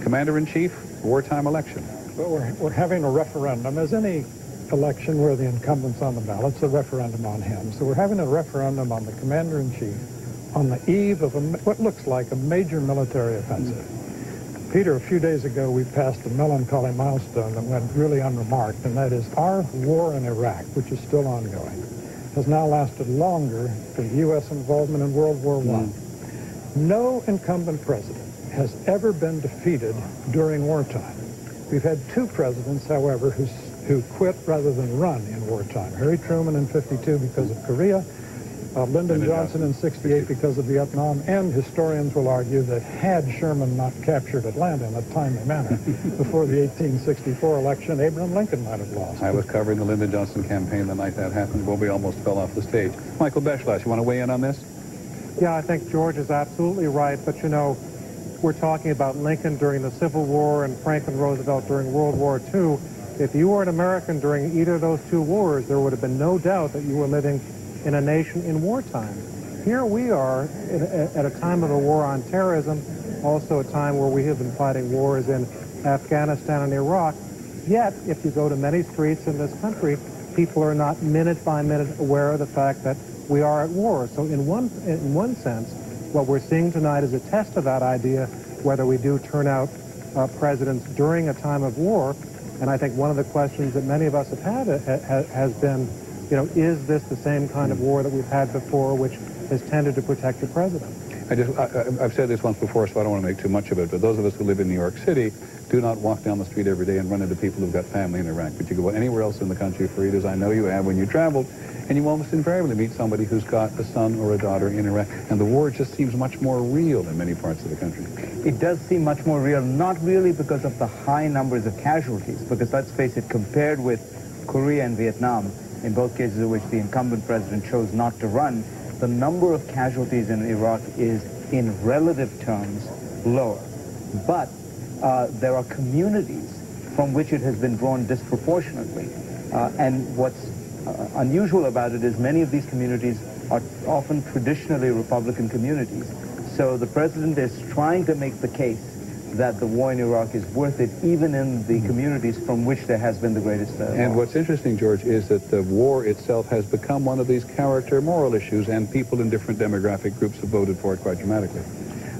Commander-in-chief, wartime election. Well, we're having a referendum. As any election where the incumbent's on the ballot, it's a referendum on him. So we're having a referendum on the commander-in-chief on the eve of what looks like a major military offensive. Peter, a few days ago, we passed a melancholy milestone that went really unremarked, and that is our war in Iraq, which is still ongoing, has now lasted longer than U.S. involvement in World War I. No incumbent president has ever been defeated during wartime. We've had two presidents, however, who quit rather than run in wartime. Harry Truman in '52 because of Korea, Lyndon Johnson in '68 because of Vietnam, and historians will argue that had Sherman not captured Atlanta in a timely manner before the 1864 election, Abraham Lincoln might have lost. I was covering the Lyndon Johnson campaign the night that happened. Bobby almost fell off the stage. Michael Beschloss, you want to weigh in on this? Yeah, I think George is absolutely right, but you know, we're talking about Lincoln during the Civil War and Franklin Roosevelt during World War II. If you were an American during either of those two wars, there would have been no doubt that you were living in a nation in wartime. Here we are at a time of a war on terrorism, also a time where we have been fighting wars in Afghanistan and Iraq, Yet, if you go to many streets in this country, people are not minute by minute aware of the fact that we are at war. So in one sense, what we're seeing tonight is a test of that idea, whether we do turn out presidents during a time of war. And I think one of the questions that many of us have had has been, you know, is this the same kind of war that we've had before, which has tended to protect the president? I've said this once before, so I don't want to make too much of it, but those of us who live in New York City do not walk down the street every day and run into people who've got family in Iraq. But you go anywhere else in the country, Fareed, as I know you have when you traveled, and you almost invariably meet somebody who's got a son or a daughter in Iraq, and the war just seems much more real in many parts of the country. It does seem much more real, not really because of the high numbers of casualties, because let's face it, compared with Korea and Vietnam, in both cases in which the incumbent president chose not to run, the number of casualties in Iraq is, in relative terms, lower. But there are communities from which it has been drawn disproportionately. And what's unusual about it is many of these communities are often traditionally Republican communities. So the president is trying to make the case that the war in Iraq is worth it, even in the communities from which there has been the greatest And loss. what's interesting, George, is that the war itself has become one of these character moral issues, and people in different demographic groups have voted for it quite dramatically.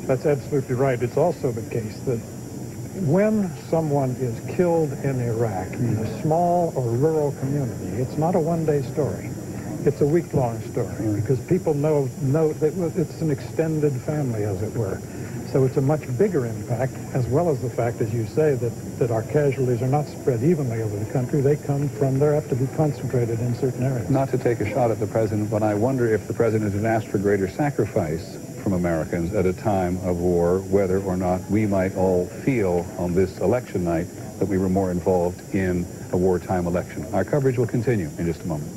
That's absolutely right. It's also the case that when someone is killed in Iraq in a small or rural community, it's not a one-day story. It's a week-long story because people know that it's an extended family, as it were. So it's a much bigger impact, as well as the fact, as you say, that our casualties are not spread evenly over the country. They have to be concentrated in certain areas. Not to take a shot at the president, but I wonder if the president had asked for greater sacrifice from Americans at a time of war, whether or not we might all feel on this election night that we were more involved in a wartime election. Our coverage will continue in just a moment.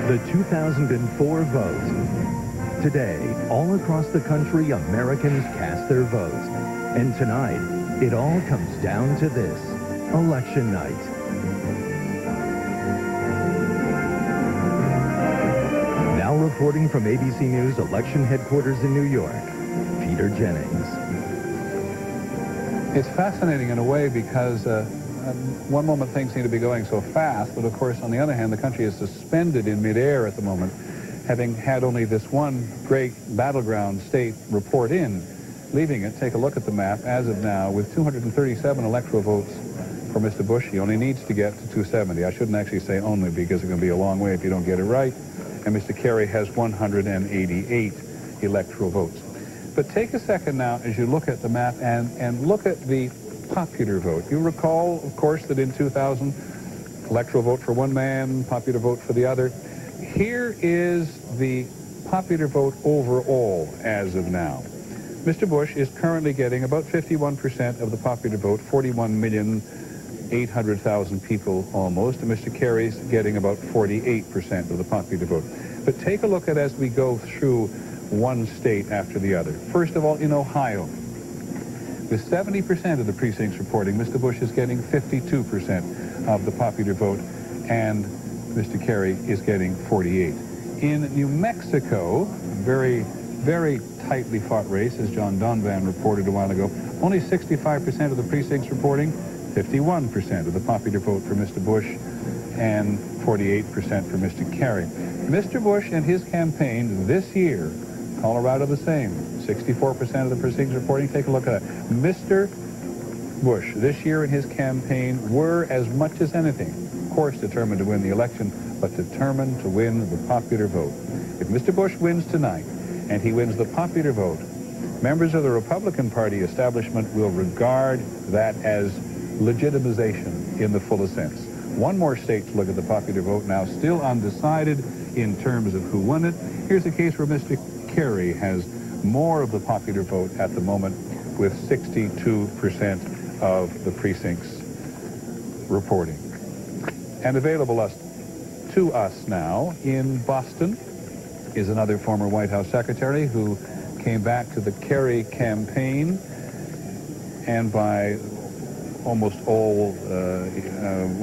The 2004 vote. Today, all across the country, Americans cast their votes. And tonight, it all comes down to this: election night. Now reporting from ABC News election headquarters in New York, Peter Jennings. It's fascinating in a way because one moment things seem to be going so fast, but of course, on the other hand, the country is suspended in midair at the moment, having had only this one great battleground state report in, leaving it. Take a look at the map as of now, with 237 electoral votes for Mr. Bush. He only needs to get to 270. I shouldn't actually say only, because it's going to be a long way if you don't get it right. And Mr. Kerry has 188 electoral votes. But take a second now as you look at the map and look at the popular vote. You recall, of course, that in 2000, electoral vote for one man, popular vote for the other. Here is the popular vote overall as of now. Mr. Bush is currently getting about 51% of the popular vote, 41,800,000 people almost, and Mr. Kerry's getting about 48% of the popular vote. But take a look at as we go through one state after the other. First of all, in Ohio, with 70% of the precincts reporting, Mr. Bush is getting 52% of the popular vote, and Mr. Kerry is getting 48. In New Mexico, very, very tightly fought race, as John Donvan reported a while ago, only 65% of the precincts reporting, 51% of the popular vote for Mr. Bush, and 48% for Mr. Kerry. Mr. Bush and his campaign this year, Colorado the same, 64% of the precincts reporting. Take a look at that. Mr. Bush this year in his campaign were, as much as anything, of course determined to win the election, but determined to win the popular vote. If Mr. Bush wins tonight, and he wins the popular vote, members of the Republican Party establishment will regard that as legitimization in the fullest sense. One more state to look at the popular vote now, still undecided in terms of who won it. Here's a case where Mr. Kerry has more of the popular vote at the moment, with 62% of the precincts reporting. And available to us now in Boston is another former White House secretary who came back to the Kerry campaign, and by almost all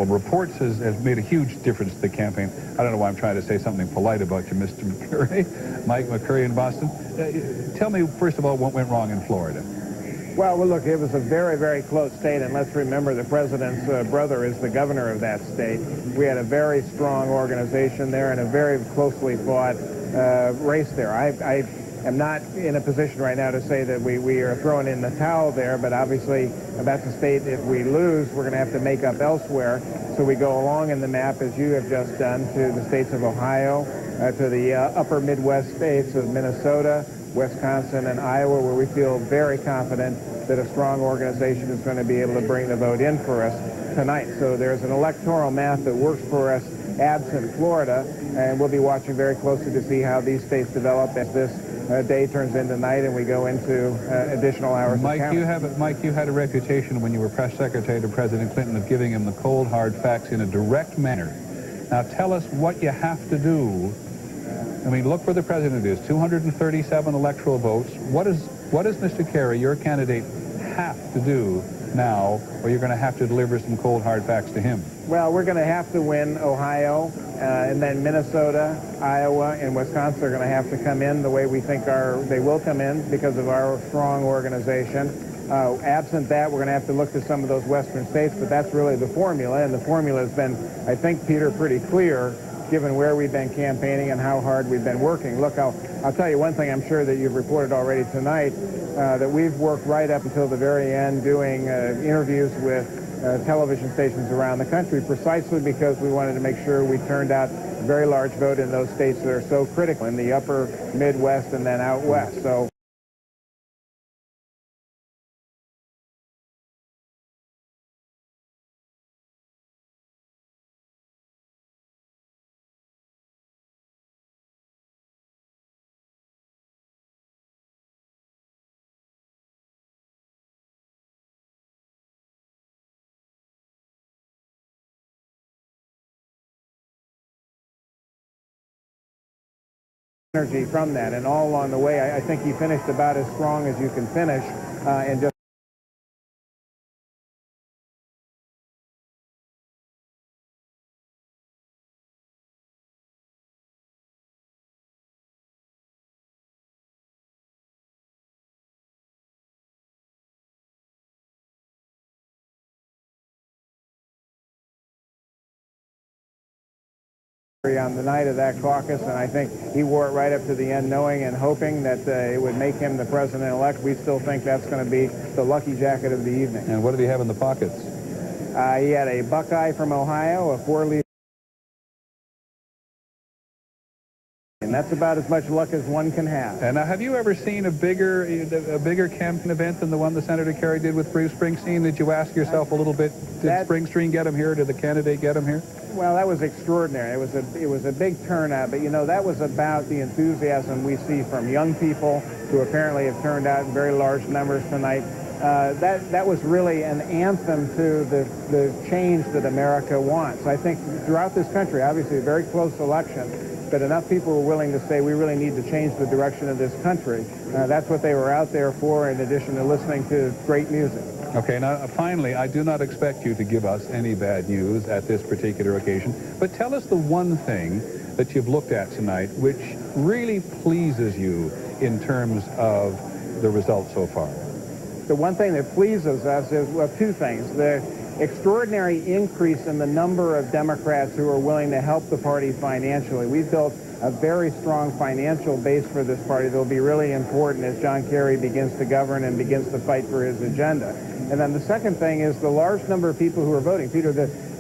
reports has made a huge difference to the campaign. I don't know why I'm trying to say something polite about you, Mr. McCurry. Mike McCurry in Boston. Tell me, first of all, what went wrong in Florida? Well, look, it was a very, very close state, and let's remember the president's brother is the governor of that state. We had a very strong organization there and a very closely fought race there. I am not in a position right now to say that we are throwing in the towel there, but obviously that's a state, if we lose, we're going to have to make up elsewhere. So we go along in the map, as you have just done, to the states of Ohio, to the upper Midwest states of Minnesota, Wisconsin, and Iowa, where we feel very confident that a strong organization is going to be able to bring the vote in for us tonight. So there's an electoral map that works for us absent Florida, and we'll be watching very closely to see how these states develop as this day turns into night and we go into additional hours Mike, of counting. Mike, you had a reputation when you were press secretary to President Clinton of giving him the cold, hard facts in a direct manner. Now tell us what you have to do. I mean, look where the president is, 237 electoral votes. What does Mr. Kerry, your candidate, have to do now, or you're going to have to deliver some cold, hard facts to him? Well, we're going to have to win Ohio, and then Minnesota, Iowa, and Wisconsin are going to have to come in the way we think they will come in because of our strong organization. Absent that, we're going to have to look to some of those western states, but that's really the formula, and the formula has been, I think, Peter, pretty clear, given where we've been campaigning and how hard we've been working. Look, I'll tell you one thing I'm sure that you've reported already tonight, that we've worked right up until the very end doing interviews with television stations around the country precisely because we wanted to make sure we turned out a very large vote in those states that are so critical, in the upper Midwest and then out west. So energy from that, and all along the way, I think he finished about as strong as you can finish, and just on the night of that caucus, and I think he wore it right up to the end, knowing and hoping that it would make him the president-elect. We still think that's going to be the lucky jacket of the evening. And what did he have in the pockets? He had a Buckeye from Ohio, a 4-leaf, and that's about as much luck as one can have. And now, have you ever seen a bigger campaign event than the one that Senator Kerry did with Bruce Springsteen? Did you ask yourself a little bit, did Springsteen get him here? Did the candidate get him here? Well, that was extraordinary. It was a big turnout, but you know, that was about the enthusiasm we see from young people who apparently have turned out in very large numbers tonight. That was really an anthem to the change that America wants. I think throughout this country, obviously a very close election, but enough people were willing to say we really need to change the direction of this country. That's what they were out there for, in addition to listening to great music. Okay, now finally, I do not expect you to give us any bad news at this particular occasion, but tell us the one thing that you've looked at tonight which really pleases you in terms of the results so far. The one thing that pleases us is, well, two things. The extraordinary increase in the number of Democrats who are willing to help the party financially. We've built a very strong financial base for this party that will be really important as John Kerry begins to govern and begins to fight for his agenda. And then the second thing is the large number of people who are voting. Peter,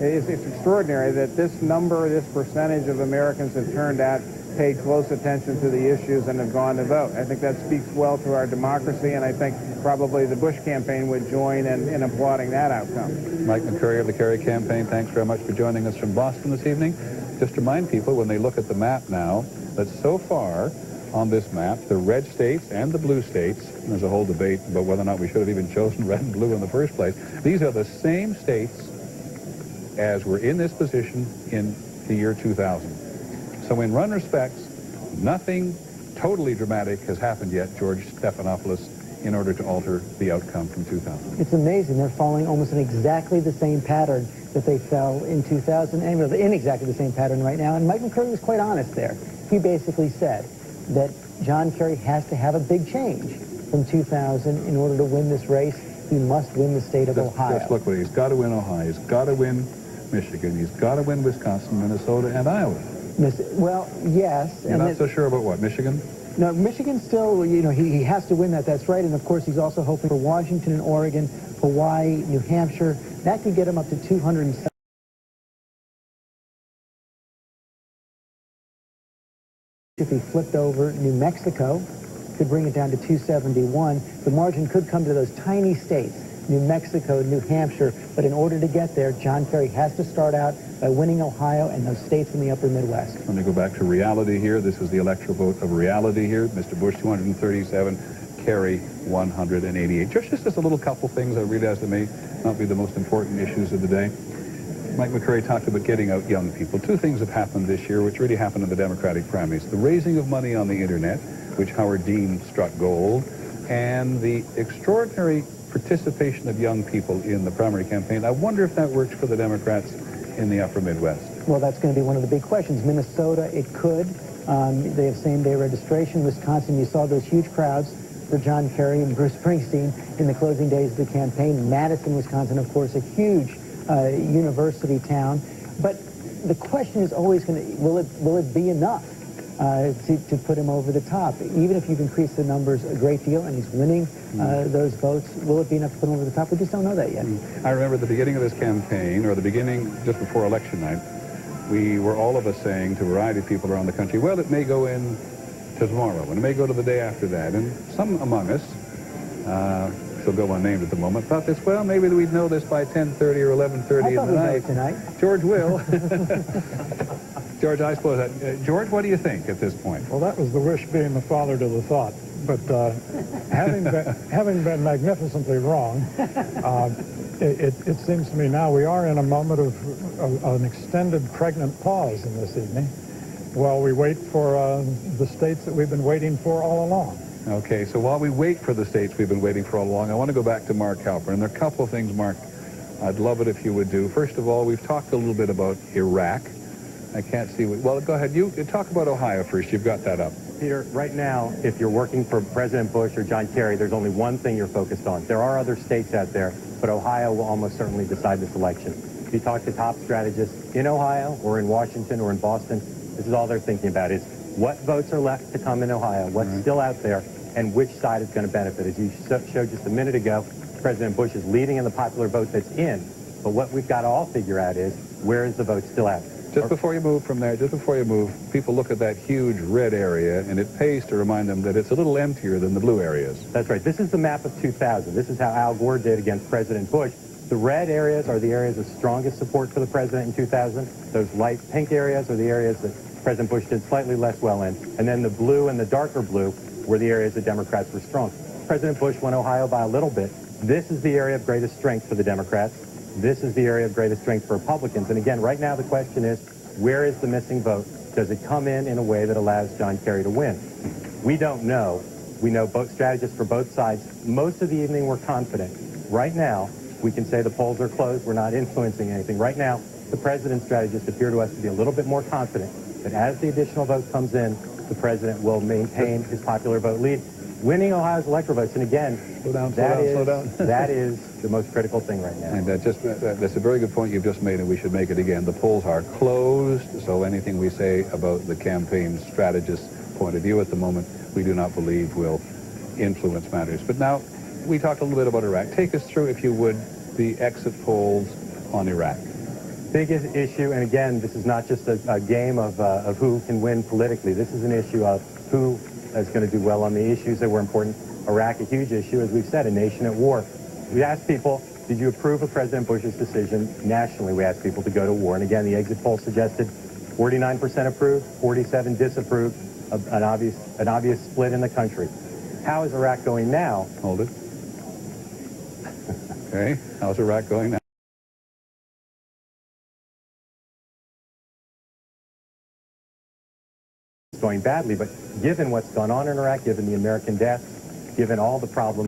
it's extraordinary that this percentage of Americans have turned out, paid close attention to the issues, and have gone to vote. I think that speaks well to our democracy, and I think probably the Bush campaign would join in applauding that outcome. Mike McCurry of the Kerry campaign, thanks very much for joining us from Boston this evening. Just to remind people, when they look at the map now, that so far on this map, the red states and the blue states, and there's a whole debate about whether or not we should have even chosen red and blue in the first place, these are the same states as we're in this position in the year 2000. So in one respects, nothing totally dramatic has happened yet, George Stephanopoulos, in order to alter the outcome from 2000. It's amazing. They're following almost in exactly the same pattern that they fell in 2000, and they're in exactly the same pattern right now. And Mike McCurry was quite honest there. He basically said that John Kerry has to have a big change from 2000 in order to win this race. He must win the state of Ohio. Just look what he's got to win Ohio. He's got to win Michigan. He's got to win Wisconsin, Minnesota, and Iowa. Well, yes. You're not so sure about what, Michigan? No, Michigan still, you know, he has to win that. That's right. And, of course, he's also hoping for Washington and Oregon, Hawaii, New Hampshire. That could get him up to 207. If he flipped over New Mexico, could bring it down to 271. The margin could come to those tiny states, New Mexico, New Hampshire. But in order to get there, John Kerry has to start out by winning Ohio and those states in the upper Midwest. Let me go back to reality here. This is the electoral vote of reality here. Mr. Bush, 237, Kerry, 188. Just a little couple things I realize that may not be the most important issues of the day. Mike McCurry talked about getting out young people. Two things have happened this year, which really happened in the Democratic primaries. The raising of money on the Internet, which Howard Dean struck gold, and the extraordinary participation of young people in the primary campaign. I wonder if that works for the Democrats in the upper Midwest. Well, that's going to be one of the big questions. Minnesota, it could. They have same-day registration. Wisconsin, you saw those huge crowds for John Kerry and Bruce Springsteen in the closing days of the campaign. Madison, Wisconsin, of course, a huge university town. But the question is always going to, will it be enough to put him over the top? Even if you've increased the numbers a great deal and he's winning those votes, will it be enough to put him over the top? We just don't know that yet. I remember at the beginning of this campaign, or the beginning just before election night, we were all of us saying to a variety of people around the country, well, it may go in to tomorrow, and it may go to the day after that. And some among us, shall go unnamed at the moment, thought this, well, maybe we'd know this by 10:30 or 11:30 in the night. Tonight. George will. George, I suppose that. George, what do you think at this point? Well, that was the wish being the father to the thought. But having been magnificently wrong, it seems to me now we are in a moment of an extended pregnant pause in this evening while we wait for the states that we've been waiting for all along. Okay, so while we wait for the states we've been waiting for all along, I want to go back to Mark Halpern. And there are a couple of things, Mark, I'd love it if you would do. First of all, we've talked a little bit about Iraq. I can't see what... Well, go ahead. You talk about Ohio first. You've got that up. Peter, right now, if you're working for President Bush or John Kerry, there's only one thing you're focused on. There are other states out there, but Ohio will almost certainly decide this election. If you talk to top strategists in Ohio or in Washington or in Boston, this is all they're thinking about is what votes are left to come in Ohio, what's still out there, and which side is going to benefit. As you showed just a minute ago, President Bush is leading in the popular vote that's in, but what we've got to all figure out is where is the vote still out? Just before you move from there, people look at that huge red area, and it pays to remind them that it's a little emptier than the blue areas. That's right. This is the map of 2000. This is how Al Gore did against President Bush. The red areas are the areas of strongest support for the president in 2000. Those light pink areas are the areas that President Bush did slightly less well in. And then the blue and the darker blue were the areas that Democrats were strong. President Bush won Ohio by a little bit. This is the area of greatest strength for the Democrats. This is the area of greatest strength for Republicans. And again, right now the question is, where is the missing vote? Does it come in a way that allows John Kerry to win? We don't know. We know both strategists for both sides. Most of the evening we're confident. Right now, we can say the polls are closed. We're not influencing anything. Right now, the president's strategists appear to us to be a little bit more confident that as the additional vote comes in, the president will maintain his popular vote lead, winning Ohio's electoral votes. And again, slow down. That is the most critical thing right now. And that's a very good point you've just made, and we should make it again. The polls are closed, so anything we say about the campaign strategist's point of view at the moment, we do not believe will influence matters. But now, we talked a little bit about Iraq. Take us through, if you would, the exit polls on Iraq. Biggest issue, and again, this is not just a game of who can win politically. This is an issue of who is going to do well on the issues that were important. Iraq, a huge issue, as we've said, a nation at war. We asked people, did you approve of President Bush's decision? Nationally, we asked people to go to war. And again, the exit poll suggested 49% approved, 47% disapproved, an obvious split in the country. How is Iraq going now? Hold it. Okay, how's Iraq going now? going badly. But given what's gone on in Iraq, given the American deaths, given all the problems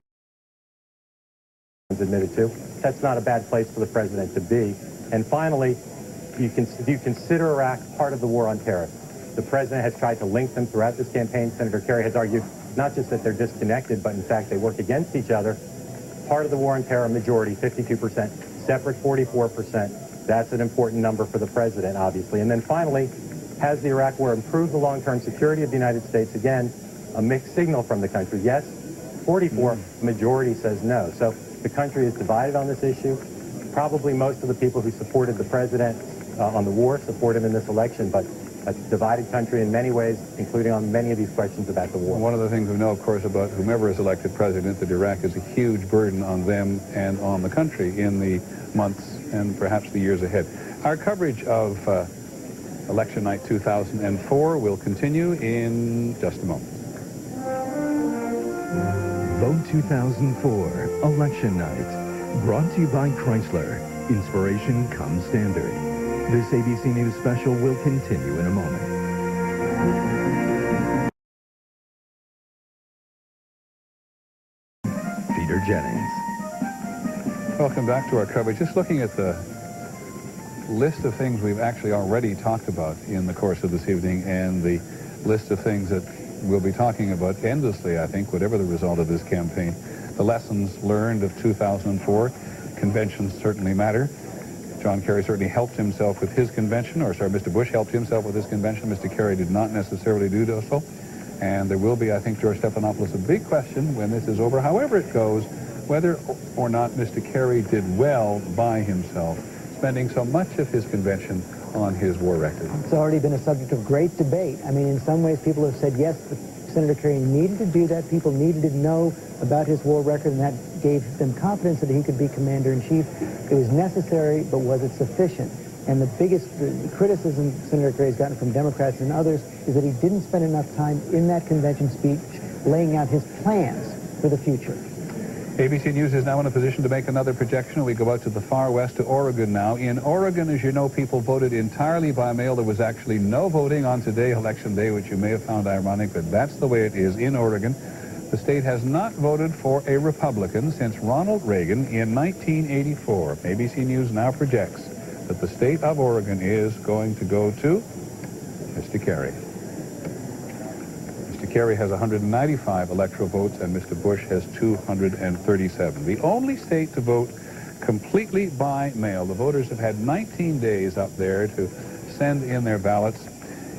admitted to, that's not a bad place for the president to be. And finally, you consider Iraq part of the war on terror. The president has tried to link them throughout this campaign. Senator Kerry has argued not just that they're disconnected, but in fact they work against each other. Part of the war on terror, majority, 52%, separate 44%. That's an important number for the president, obviously. And then finally, has the Iraq war improved the long-term security of the United States? Again, a mixed signal from the country. Yes, 44, majority says no. So the country is divided on this issue. Probably most of the people who supported the president on the war support him in this election, but a divided country in many ways, including on many of these questions about the war. One of the things we know, of course, about whomever is elected president, that Iraq is a huge burden on them and on the country in the months and perhaps the years ahead. Our coverage of election night 2004 will continue in just a moment. Vote 2004, Election Night. Brought to you by Chrysler. Inspiration comes standard. This ABC News special will continue in a moment. Peter Jennings. Welcome back to our coverage. Just looking at the list of things we've actually already talked about in the course of this evening and the list of things that we'll be talking about endlessly, I think, whatever the result of this campaign. The lessons learned of 2004, conventions certainly matter. John Kerry certainly helped himself with his convention, or sorry, Mr. Bush helped himself with his convention. Mr. Kerry did not necessarily do so. And there will be, I think, George Stephanopoulos, a big question when this is over, however it goes, whether or not Mr. Kerry did well by himself, spending so much of his convention on his war record. It's already been a subject of great debate. I mean, in some ways, people have said, yes, Senator Kerry needed to do that. People needed to know about his war record, and that gave them confidence that he could be commander-in-chief. It was necessary, but was it sufficient? And the biggest criticism Senator Kerry's gotten from Democrats and others is that he didn't spend enough time in that convention speech laying out his plans for the future. ABC News is now in a position to make another projection. We go out to the far west, to Oregon now. In Oregon, as you know, people voted entirely by mail. There was actually no voting on today, Election Day, which you may have found ironic, but that's the way it is in Oregon. The state has not voted for a Republican since Ronald Reagan in 1984. ABC News now projects that the state of Oregon is going to go to Mr. Kerry. Mr. Kerry has 195 electoral votes, and Mr. Bush has 237. The only state to vote completely by mail. The voters have had 19 days up there to send in their ballots,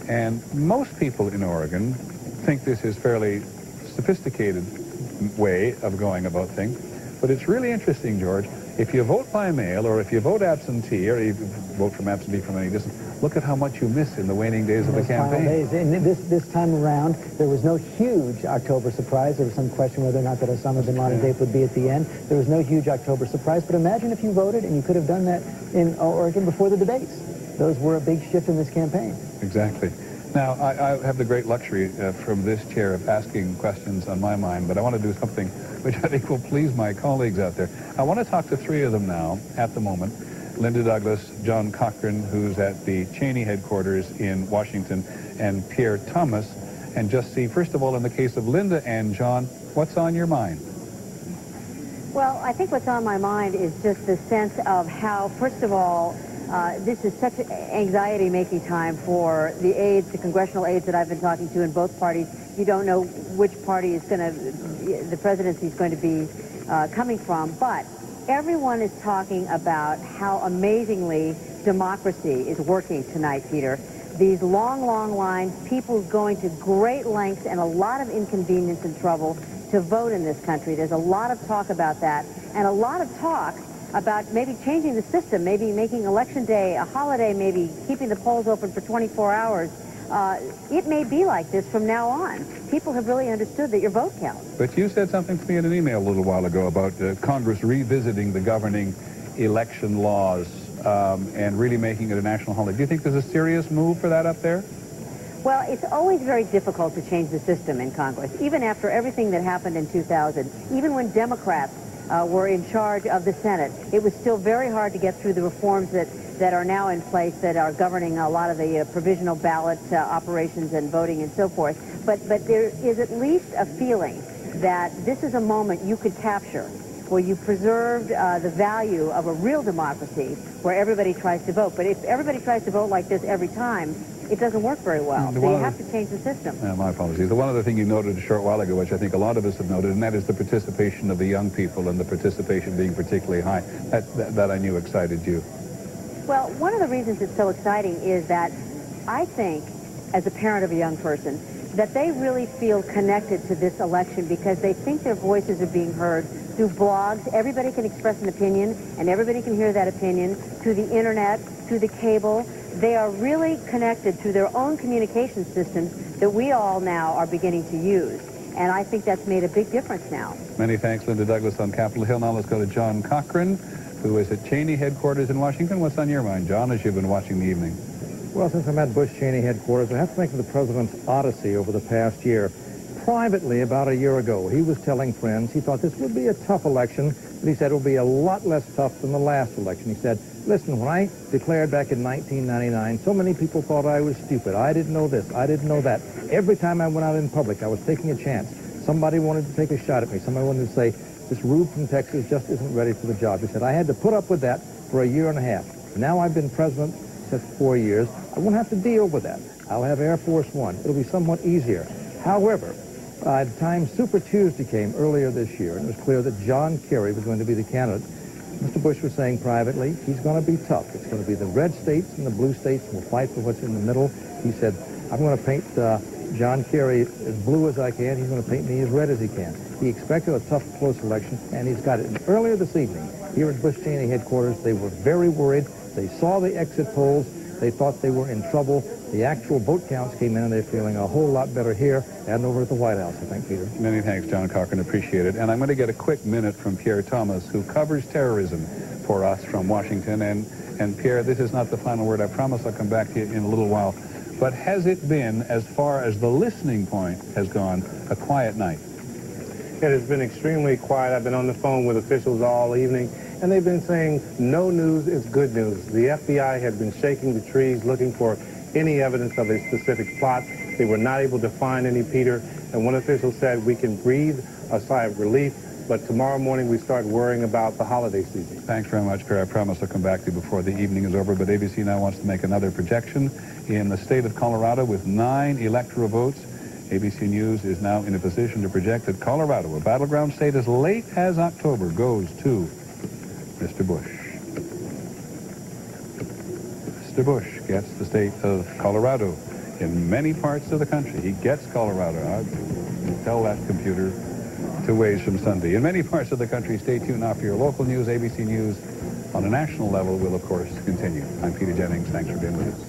and most people in Oregon think this is fairly sophisticated way of going about things. But it's really interesting, George, if you vote by mail or if you vote absentee or you vote from absentee from any distance, look at how much you miss in the waning days of the campaign. And this time around, there was no huge October surprise. There was some question whether or not that Osama bin Laden tape would be at the end. There was no huge October surprise. But imagine if you voted, and you could have done that in Oregon before the debates. Those were a big shift in this campaign. Exactly. Now, I have the great luxury from this chair of asking questions on my mind, but I want to do something which I think will please my colleagues out there. I want to talk to three of them now, at the moment. Linda Douglas, John Cochran, who's at the Cheney headquarters in Washington, and Pierre Thomas, and just see, first of all, in the case of Linda and John, what's on your mind? Well, I think what's on my mind is just the sense of how, first of all, this is such an anxiety-making time for the aides, the congressional aides that I've been talking to in both parties. You don't know which party is going to, the presidency is going to be coming from, but everyone is talking about how amazingly democracy is working tonight, Peter. These long, long lines, people going to great lengths and a lot of inconvenience and trouble to vote in this country. There's a lot of talk about that, and a lot of talk about maybe changing the system, maybe making Election Day a holiday, maybe keeping the polls open for 24 hours. It may be like this from now on. People have really understood that your vote counts. But you said something to me in an email a little while ago about Congress revisiting the governing election laws and really making it a national holiday. Do you think there's a serious move for that up there? Well, it's always very difficult to change the system in Congress, even after everything that happened in 2000, even when Democrats were in charge of the Senate. It was still very hard to get through the reforms that that are now in place that are governing a lot of the provisional ballot operations and voting and so forth. But there is at least a feeling that this is a moment you could capture where you preserved the value of a real democracy where everybody tries to vote. But if everybody tries to vote like this every time, it doesn't work very well. So you have to change the system. My apologies. The one other thing you noted a short while ago, which I think a lot of us have noted, and that is the participation of the young people and the participation being particularly high. That I knew excited you. Well, one of the reasons it's so exciting is that I think, as a parent of a young person, that they really feel connected to this election because they think their voices are being heard through blogs. Everybody can express an opinion, and everybody can hear that opinion through the internet, through the cable. They are really connected through their own communication systems that we all now are beginning to use. And I think that's made a big difference now. Many thanks, Linda Douglas on Capitol Hill. Now let's go to John Cochran, who is at Cheney headquarters in Washington. What's on your mind, John, as you've been watching the evening? Well, since I'm at Bush Cheney headquarters, I have to think of the president's odyssey over the past year. Privately, about a year ago, he was telling friends he thought this would be a tough election, but he said it will be a lot less tough than the last election. He said, listen, when I declared back in 1999, so many people thought I was stupid. I didn't know this. I didn't know that. Every time I went out in public, I was taking a chance. Somebody wanted to take a shot at me. Somebody wanted to say, this rube from Texas just isn't ready for the job. He said, I had to put up with that for a year and a half. Now I've been president since 4 years. I won't have to deal with that. I'll have Air Force One. It'll be somewhat easier. However, by the time Super Tuesday came earlier this year, and it was clear that John Kerry was going to be the candidate, Mr. Bush was saying privately, he's going to be tough. It's going to be the red states and the blue states, and we'll fight for what's in the middle. He said, I'm going to paint John Kerry as blue as I can. He's going to paint me as red as he can. He expected a tough, close election, and he's got it. And earlier this evening, here at Bush Cheney headquarters, they were very worried. They saw the exit polls. They thought they were in trouble. The actual vote counts came in, and they're feeling a whole lot better here and over at the White House, I think, Peter. Many thanks, John Cochran. Appreciate it. And I'm going to get a quick minute from Pierre Thomas, who covers terrorism for us from Washington. And Pierre, this is not the final word. I promise I'll come back to you in a little while. But has it been, as far as the listening point has gone, a quiet night? It has been extremely quiet. I've been on the phone with officials all evening, and they've been saying no news is good news. The FBI had been shaking the trees looking for any evidence of a specific plot. They were not able to find any, Peter, and one official said we can breathe a sigh of relief, but tomorrow morning we start worrying about the holiday season. Thanks very much, Pierre. I promise I'll come back to you before the evening is over, but ABC now wants to make another projection. In the state of Colorado, with 9 electoral votes, ABC News is now in a position to project that Colorado, a battleground state as late as October, goes to Mr. Bush. Mr. Bush gets the state of Colorado. In many parts of the country, he gets Colorado. I'll tell that computer 2 ways from Sunday. In many parts of the country, stay tuned now for your local news. ABC News on a national level will, of course, continue. I'm Peter Jennings. Thanks for being with us.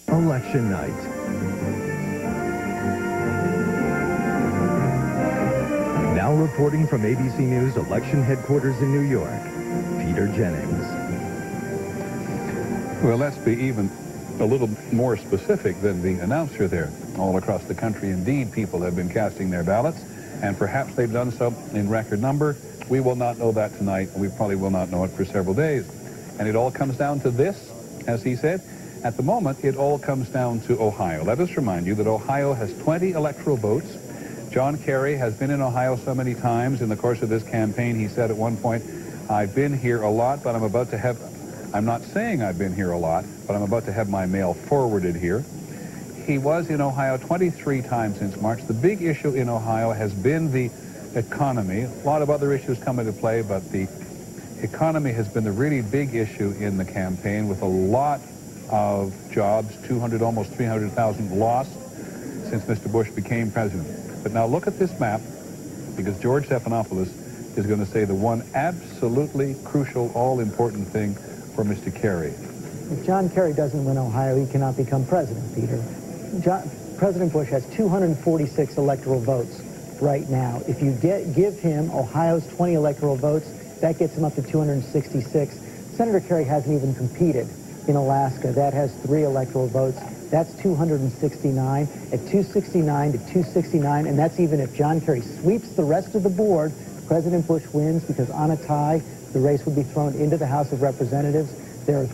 Election night. Now reporting from ABC News election headquarters in New York, Peter Jennings. Well, let's be even a little more specific than the announcer there. All across the country, indeed, people have been casting their ballots, and perhaps they've done so in record number. We will not know that tonight, and we probably will not know it for several days. And it all comes down to this, as he said. At the moment, it all comes down to Ohio. Let us remind you that Ohio has 20 electoral votes. John Kerry has been in Ohio so many times in the course of this campaign. He said at one point, I've been here a lot, but I'm not saying I've been here a lot, but I'm about to have my mail forwarded here. He was in Ohio 23 times since March. The big issue in Ohio has been the economy. A lot of other issues come into play, but the economy has been the really big issue in the campaign, with a lot of jobs, almost 300,000 lost since Mr. Bush became president. But now look at this map, because George Stephanopoulos is going to say the one absolutely crucial, all-important thing for Mr. Kerry. If John Kerry doesn't win Ohio, he cannot become president, Peter. President Bush has 246 electoral votes right now. If you give him Ohio's 20 electoral votes, that gets him up to 266. Senator Kerry hasn't even competed in Alaska. That has 3 electoral votes. That's 269. At 269 to 269, and that's even if John Kerry sweeps the rest of the board, President Bush wins, because on a tie, the race would be thrown into the House of Representatives. There are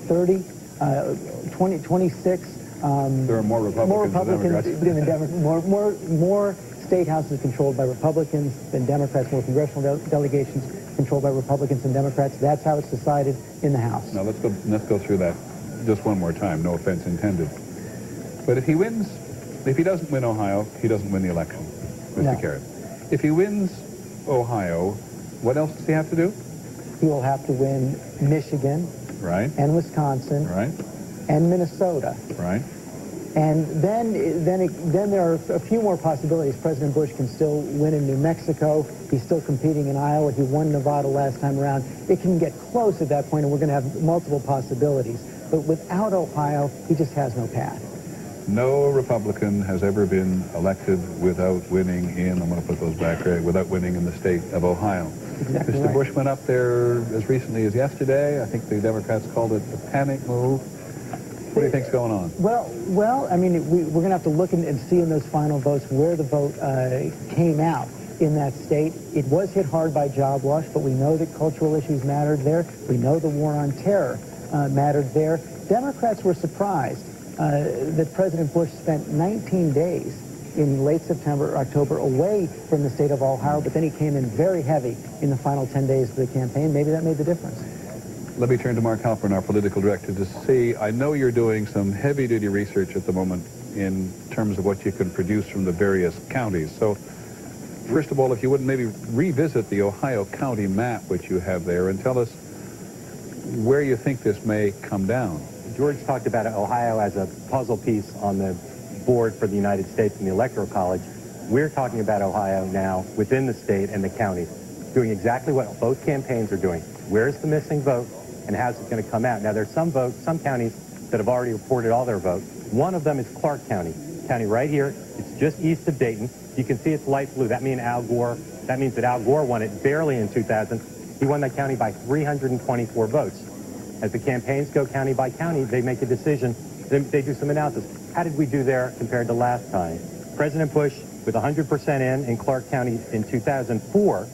26. There are more Republicans than Democrats. More state houses controlled by Republicans than Democrats, more congressional delegations controlled by Republicans and Democrats. That's how it's decided in the House. Now let's go through that just one more time. No offense intended. But if he doesn't win Ohio, he doesn't win the election, Mr. Kerry. If he wins Ohio, what else does he have to do? He will have to win Michigan, right, and Wisconsin, right, and Minnesota, right. And then there are a few more possibilities. President Bush can still win in New Mexico. He's still competing in Iowa. He won Nevada last time around. It can get close at that point, and we're going to have multiple possibilities. But without Ohio, he just has no path. No Republican has ever been elected without winning in, I'm going to put those back right, without winning in the state of Ohio. Exactly Mr. right. Bush went up there as recently as yesterday. I think the Democrats called it a panic move. What do you think's going on? Well, I mean, we're going to have to look and see in those final votes where the vote came out in that state. It was hit hard by job loss, but we know that cultural issues mattered there. We know the war on terror mattered there. Democrats were surprised that President Bush spent 19 days in late September, October, away from the state of Ohio, but then he came in very heavy in the final 10 days of the campaign. Maybe that made the difference. Let me turn to Mark Halpern, our political director, to see, I know you're doing some heavy-duty research at the moment in terms of what you can produce from the various counties. So, first of all, if you wouldn't maybe revisit the Ohio county map which you have there and tell us where you think this may come down. George talked about Ohio as a puzzle piece on the board for the United States and the Electoral College. We're talking about Ohio now within the state and the counties, doing exactly what both campaigns are doing. Where's the missing vote? And how's it going to come out? Now, there's some counties that have already reported all their votes. One of them is Clark County right here. It's just east of Dayton. You can see it's light blue. That means that Al Gore won it barely in 2000. He won that county by 324 votes. As the campaigns go county by county, they make a decision. They do some analysis. How did we do there compared to last time? President Bush, with 100% in Clark County in 2004,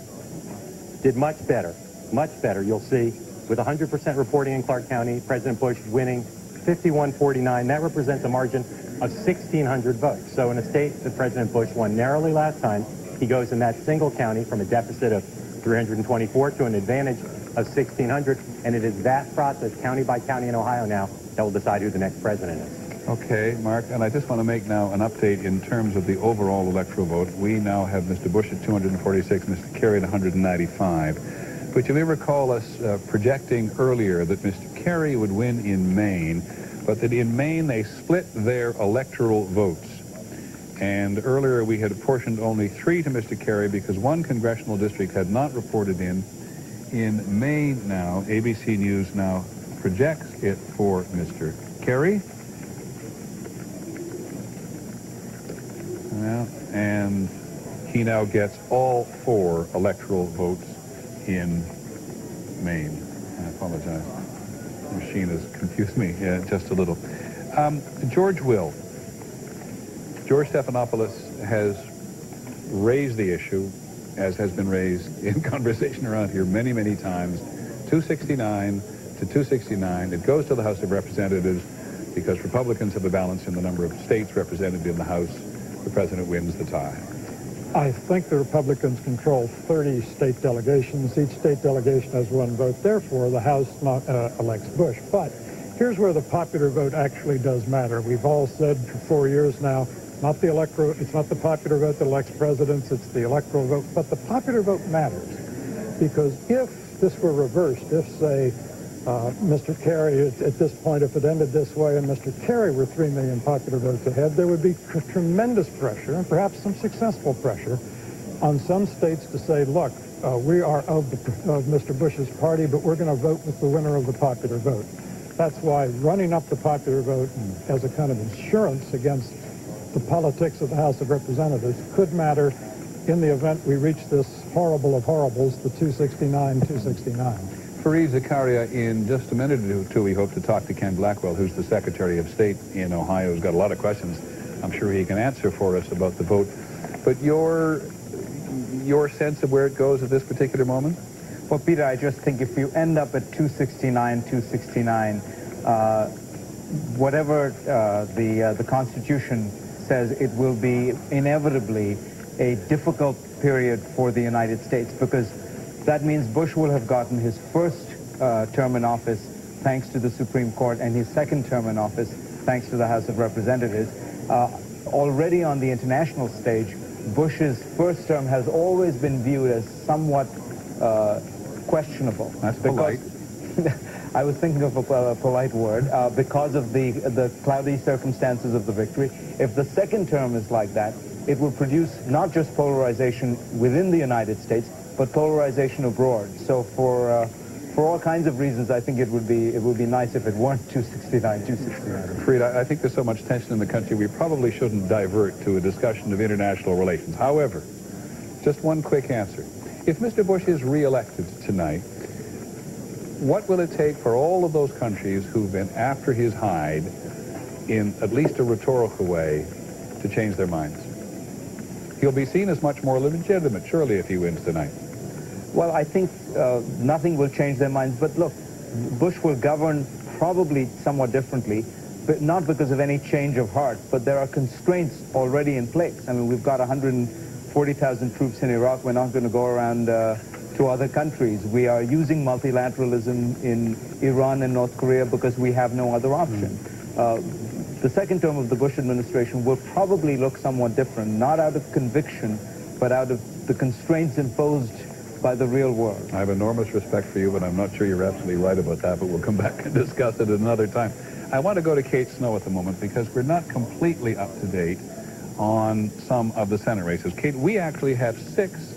did much better. Much better, you'll see. With 100% reporting in Clark County, President Bush winning 51-49. That represents a margin of 1,600 votes. So in a state that President Bush won narrowly last time, he goes in that single county from a deficit of 324 to an advantage of 1,600. And it is that process, county by county in Ohio now, that will decide who the next president is. Okay, Mark, and I just want to make now an update in terms of the overall electoral vote. We now have Mr. Bush at 246, Mr. Kerry at 195. But you may recall us projecting earlier that Mr. Kerry would win in Maine, but that in Maine they split their electoral votes. And earlier we had apportioned only 3 to Mr. Kerry because one congressional district had not reported in. In Maine now, ABC News now projects it for Mr. Kerry. Well, and he now gets all 4 electoral votes in Maine. I apologize. The machine has confused me just a little. George Stephanopoulos has raised the issue, as has been raised in conversation around here many, many times. 269 to 269. It goes to the House of Representatives because Republicans have a balance in the number of states represented in the House. The president wins the tie. I think the Republicans control 30 state delegations. Each state delegation has 1 vote. Therefore, the House elects Bush. But here's where the popular vote actually does matter. We've all said for 4 years now, it's not the popular vote that elects presidents, it's the electoral vote. But the popular vote matters because if this were reversed, if, say, Mr. Kerry, at this point, if it ended this way and Mr. Kerry were 3 million popular votes ahead, there would be tremendous pressure, and perhaps some successful pressure, on some states to say, look, we are of Mr. Bush's party, but we're going to vote with the winner of the popular vote. That's why running up the popular vote as a kind of insurance against the politics of the House of Representatives could matter in the event we reach this horrible of horribles, the 269. Fareed Zakaria, in just a minute or two, we hope to talk to Ken Blackwell, who's the Secretary of State in Ohio, who's got a lot of questions I'm sure he can answer for us about the vote. But your sense of where it goes at this particular moment? Well, Peter, I just think if you end up at 269, whatever the Constitution says, it will be inevitably a difficult period for the United States, because that means Bush will have gotten his first term in office thanks to the Supreme Court, and his second term in office thanks to the House of Representatives. Already on the international stage, Bush's first term has always been viewed as somewhat questionable. That's polite. I was thinking of a polite word, because of the cloudy circumstances of the victory. If the second term is like that, it will produce not just polarization within the United States, but polarization abroad. So for all kinds of reasons, I think it would be nice if it weren't 269. Fareed, I think there's so much tension in the country, we probably shouldn't divert to a discussion of international relations. However, just one quick answer. If Mr. Bush is re-elected tonight, what will it take for all of those countries who've been after his hide in at least a rhetorical way to change their minds? He'll be seen as much more legitimate, surely, if he wins tonight. Well, I think nothing will change their minds. But look, Bush will govern probably somewhat differently, but not because of any change of heart. But there are constraints already in place. I mean, we've got 140,000 troops in Iraq. We're not going to go around to other countries. We are using multilateralism in Iran and North Korea because we have no other option. The second term of the Bush administration will probably look somewhat different, not out of conviction, but out of the constraints imposed by the real world. I have enormous respect for you, but I'm not sure you're absolutely right about that, but we'll come back and discuss it at another time. I want to go to Kate Snow at the moment because we're not completely up to date on some of the Senate races. Kate, we actually have 6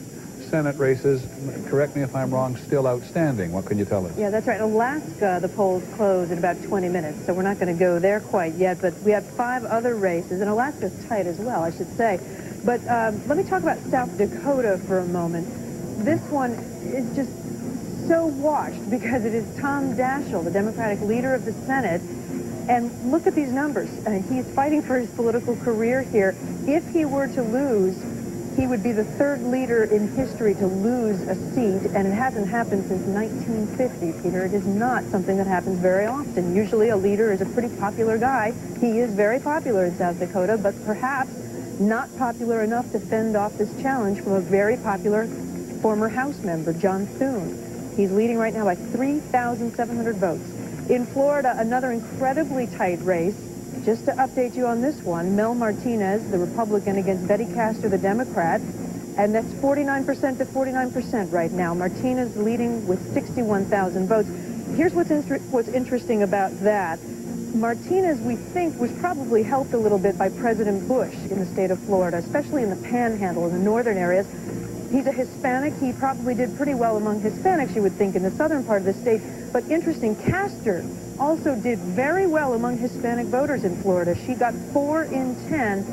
Senate races, correct me if I'm wrong, still outstanding. What can you tell us? Yeah, that's right. Alaska, the polls close in about 20 minutes, so we're not going to go there quite yet, but we have 5 other races, and Alaska's tight as well, I should say. But let me talk about South Dakota for a moment. This one is just so washed because it is Tom Daschle, the Democratic leader of the Senate, and look at these numbers. He's fighting for his political career here. If he were to lose, he would be the 3rd leader in history to lose a seat, and it hasn't happened since 1950, Peter. It is not something that happens very often. Usually a leader is a pretty popular guy. He is very popular in South Dakota, but perhaps not popular enough to fend off this challenge from a very popular former House member, John Thune. He's leading right now by 3,700 votes. In Florida, another incredibly tight race. Just to update you on this one, Mel Martinez, the Republican, against Betty Castor, the Democrat, and that's 49% to 49% right now. Martinez leading with 61,000 votes. Here's what's interesting about that. Martinez, we think, was probably helped a little bit by President Bush in the state of Florida, especially in the Panhandle, in the northern areas. He's a Hispanic. He probably did pretty well among Hispanics, you would think, in the southern part of the state. But interesting, Castor also did very well among Hispanic voters in Florida. She got 4 in 10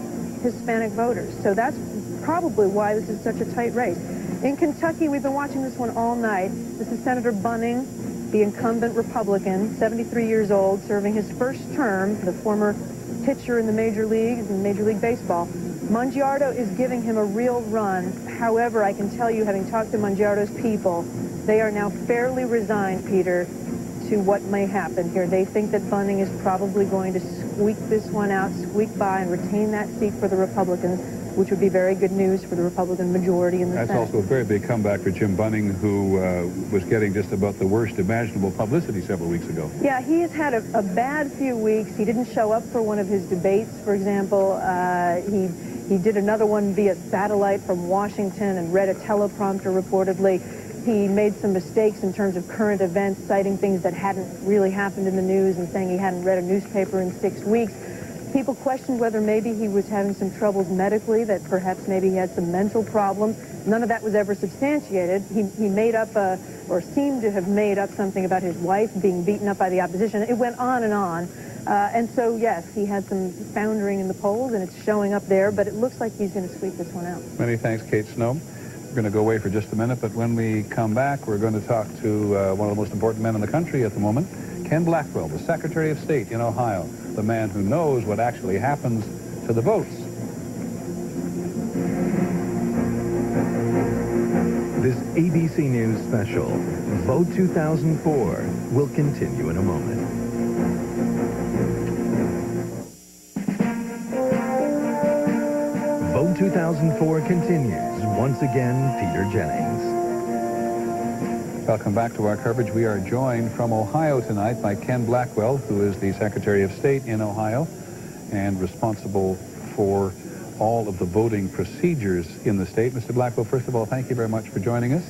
Hispanic voters. So that's probably why this is such a tight race. In Kentucky, we've been watching this one all night. This is Senator Bunning, the incumbent Republican, 73 years old, serving his first term, the former pitcher in the major leagues, in Major League Baseball. Mongiardo is giving him a real run. However, I can tell you, having talked to Mongiardo's people, they are now fairly resigned, Peter, to what may happen here. They think that Bunning is probably going to squeak this one out, squeak by, and retain that seat for the Republicans, which would be very good news for the Republican majority in the Senate. That's also a very big comeback for Jim Bunning, who was getting just about the worst imaginable publicity several weeks ago. Yeah, he has had a bad few weeks. He didn't show up for one of his debates, for example. He did another one via satellite from Washington and read a teleprompter reportedly. He made some mistakes in terms of current events, citing things that hadn't really happened in the news and saying he hadn't read a newspaper in 6 weeks. People questioned whether maybe he was having some troubles medically, that perhaps maybe he had some mental problems. None of that was ever substantiated. He made up, or seemed to have made up something about his wife being beaten up by the opposition. It went on and on. And so, yes, he had some foundering in the polls, and it's showing up there, but it looks like he's going to sweep this one out. Many thanks, Kate Snow. going to go away for just a minute, but when we come back, we're going to talk to one of the most important men in the country at the moment, Ken Blackwell, the Secretary of State in Ohio, the man who knows what actually happens to the votes. This ABC News special, Vote 2004, will continue in a moment. Vote 2004 continues. Once again, Peter Jennings. Welcome back to our coverage. We are joined from Ohio tonight by Ken Blackwell, who is the Secretary of State in Ohio and responsible for all of the voting procedures in the state. Mr. Blackwell, first of all, thank you very much for joining us.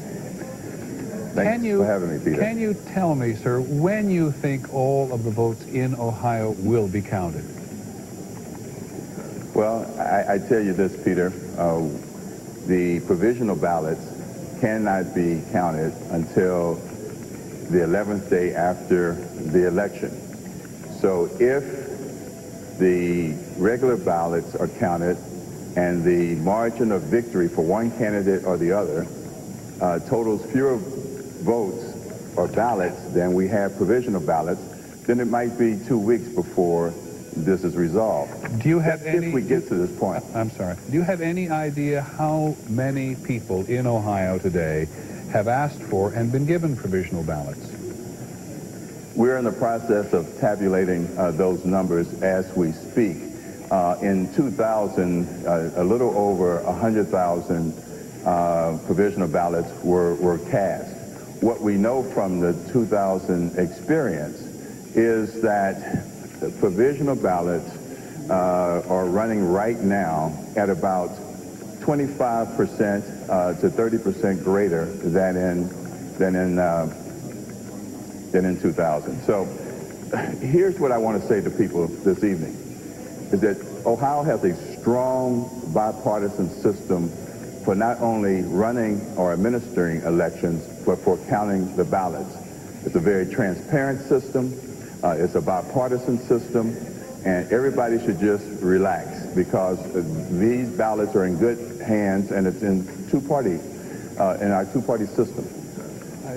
Thanks for having me, Peter. Can you tell me, sir, when you think all of the votes in Ohio will be counted? Well, I tell you this, Peter. The provisional ballots cannot be counted until the 11th day after the election. So if the regular ballots are counted and the margin of victory for one candidate or the other totals fewer votes or ballots than we have provisional ballots, then it might be 2 weeks before this is resolved. Do you have any... If we get to this point. I'm sorry. Do you have any idea how many people in Ohio today have asked for and been given provisional ballots? We're in the process of tabulating those numbers as we speak. In 2000, a little over 100,000 provisional ballots were cast. What we know from the 2000 experience is that the provisional ballots are running right now at about 25% to 30% greater than in 2000. So here's what I want to say to people this evening, is that Ohio has a strong bipartisan system for not only running or administering elections, but for counting the ballots. It's a very transparent system. It's a bipartisan system, and everybody should just relax because these ballots are in good hands, and it's in our two-party system.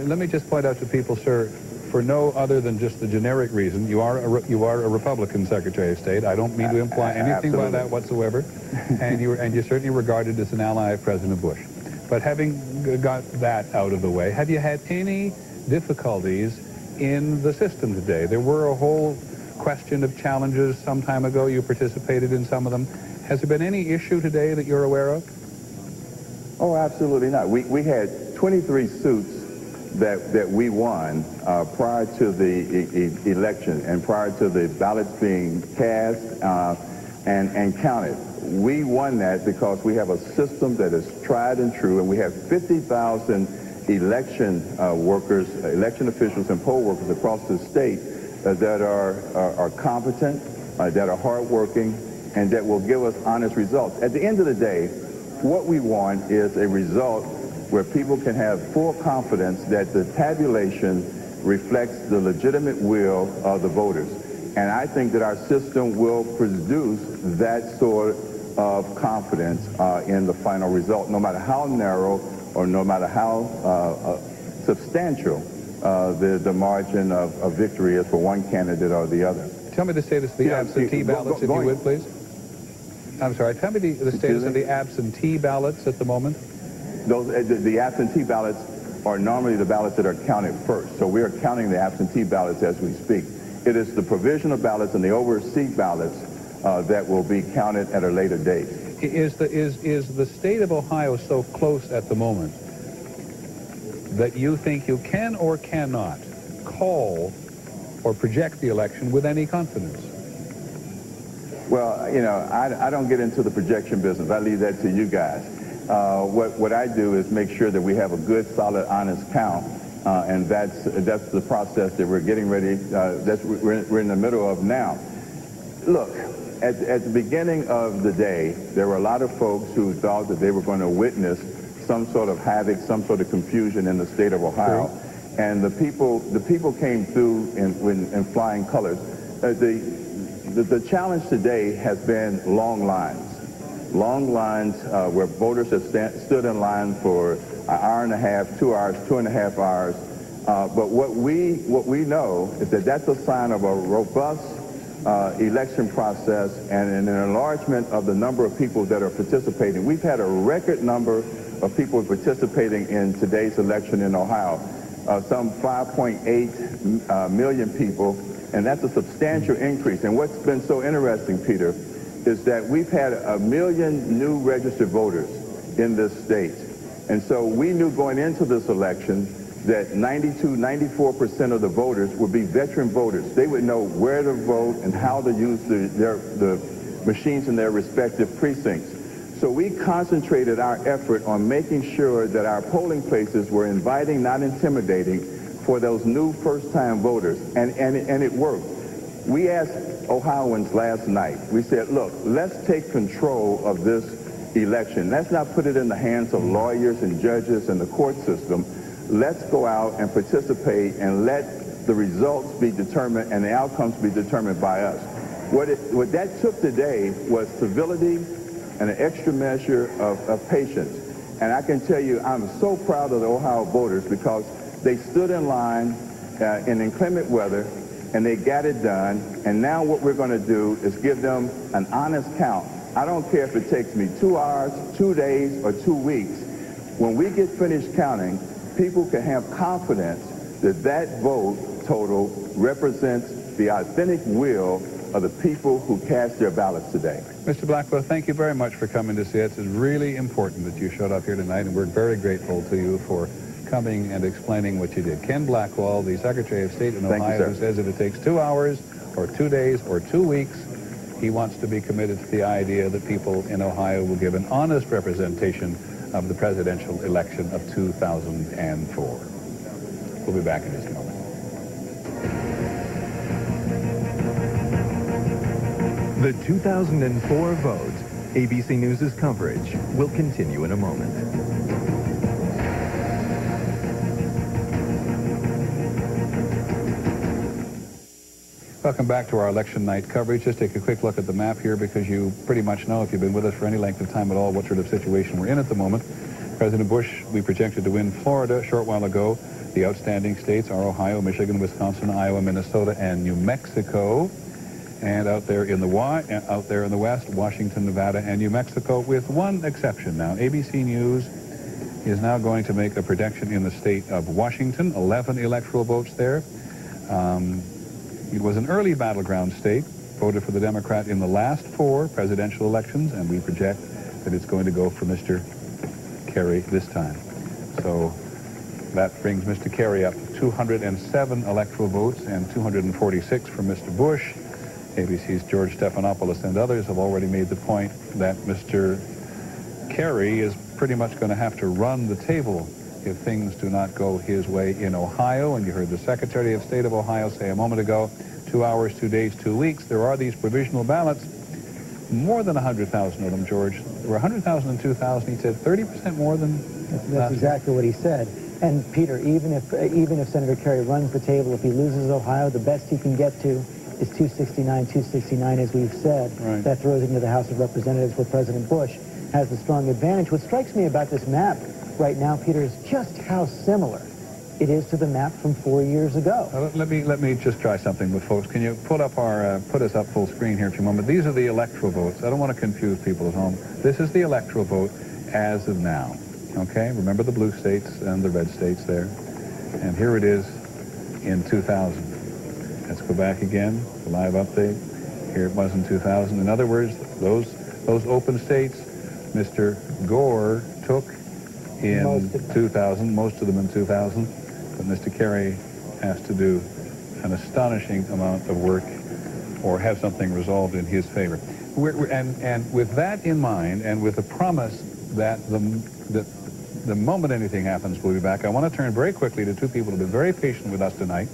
Let me just point out to people, sir, for no other than just the generic reason, you are a Republican Secretary of State. I don't mean to imply anything by that whatsoever, and you're certainly regarded as an ally of President Bush. But having got that out of the way, have you had any difficulties in the system today? There were a whole question of challenges some time ago. You participated in some of them. Has there been any issue today that you're aware of? Oh, absolutely not. We had 23 suits that we won prior to the election and prior to the ballots being cast and counted. We won that because we have a system that is tried and true, and we have 50,000 election workers, election officials, and poll workers across the state that are competent, that are hardworking, and that will give us honest results. At the end of the day, what we want is a result where people can have full confidence that the tabulation reflects the legitimate will of the voters. And I think that our system will produce that sort of confidence in the final result, no matter how narrow or no matter how substantial the margin of victory is for one candidate or the other. Tell me the status of the absentee ballots, if you would, please. I'm sorry, tell me the status of the absentee ballots at the moment. The absentee ballots are normally the ballots that are counted first. So we are counting the absentee ballots as we speak. It is the provisional ballots and the overseas ballots that will be counted at a later date. Is the state of Ohio so close at the moment that you think you can or cannot call or project the election with any confidence? Well, you know, I don't get into the projection business. I leave that to you guys. What I do is make sure that we have a good, solid, honest count, and that's the process that we're getting ready. We're in the middle of now. Look, at the beginning of the day, there were a lot of folks who thought that they were going to witness some sort of havoc, some sort of confusion in the state of Ohio, and the people came through in flying colors. The challenge today has been long lines. long lines where voters have stood in line for an hour and a half, 2 hours, 2.5 hours. But what we know is that that's a sign of a robust election process and an enlargement of the number of people that are participating. We've had a record number of people participating in today's election in Ohio, some 5.8 million people, and that's a substantial increase. And what's been so interesting, Peter, is that we've had 1 million new registered voters in this state. And so we knew going into this election that 94% of the voters would be veteran voters. They would know where to vote and how to use the machines in their respective precincts. So we concentrated our effort on making sure that our polling places were inviting, not intimidating, for those new first-time voters, and it worked. We asked Ohioans last night, we said, look, let's take control of this election. Let's not put it in the hands of lawyers and judges and the court system. Let's go out and participate and let the results be determined and the outcomes be determined by us. What that took today was civility and an extra measure of patience. And I can tell you, I'm so proud of the Ohio voters because they stood in line in inclement weather and they got it done. And now what we're going to do is give them an honest count. I don't care if it takes me 2 hours, 2 days, or 2 weeks. When we get finished counting, people can have confidence that that vote total represents the authentic will of the people who cast their ballots today. Mr. Blackwell, thank you very much for coming to see us. It's really important that you showed up here tonight, and we're very grateful to you for coming and explaining what you did. Ken Blackwell, the Secretary of State in Ohio, who says if it takes 2 hours or 2 days or 2 weeks, he wants to be committed to the idea that people in Ohio will give an honest representation of the presidential election of 2004. We'll be back in just a moment. The 2004 vote, ABC News' coverage, will continue in a moment. Welcome back to our election night coverage. Just take a quick look at the map here because you pretty much know, if you've been with us for any length of time at all, what sort of situation we're in at the moment. President Bush, we projected to win Florida a short while ago. The outstanding states are Ohio, Michigan, Wisconsin, Iowa, Minnesota, and New Mexico. And out there in the West, Washington, Nevada, and New Mexico, with one exception. Now, ABC News is now going to make a prediction in the state of Washington, 11 electoral votes there. It was an early battleground state, voted for the Democrat in the last 4 presidential elections, and we project that it's going to go for Mr. Kerry this time. So that brings Mr. Kerry up to 207 electoral votes and 246 for Mr. Bush. ABC's George Stephanopoulos and others have already made the point that Mr. Kerry is pretty much going to have to run the table if things do not go his way in Ohio. And you heard the Secretary of State of Ohio say a moment ago, 2 hours, 2 days, 2 weeks. There are these provisional ballots, more than 100,000 of them, George. There were 100,000 and 2,000. He said 30% more than That's exactly what he said. And Peter, even if Senator Kerry runs the table, if he loses Ohio, the best he can get to is 269, as we've said. Right. That throws it into the House of Representatives, where President Bush has the strong advantage. What strikes me about this map right now, Peter, is just how similar it is to the map from 4 years ago. Let me just try something with folks. Can you put us up full screen here for a moment? These are the electoral votes. I don't want to confuse people at home. This is the electoral vote as of now. Okay? Remember the blue states and the red states there. And here it is in 2000. Let's go back again, the live update. Here it was in 2000. In other words, those open states, Mr. Gore took in 2000, most of them in 2000, but Mr. Kerry has to do an astonishing amount of work or have something resolved in his favor. And with that in mind, and with the promise that the moment anything happens, we'll be back, I want to turn very quickly to 2 people who have been very patient with us tonight,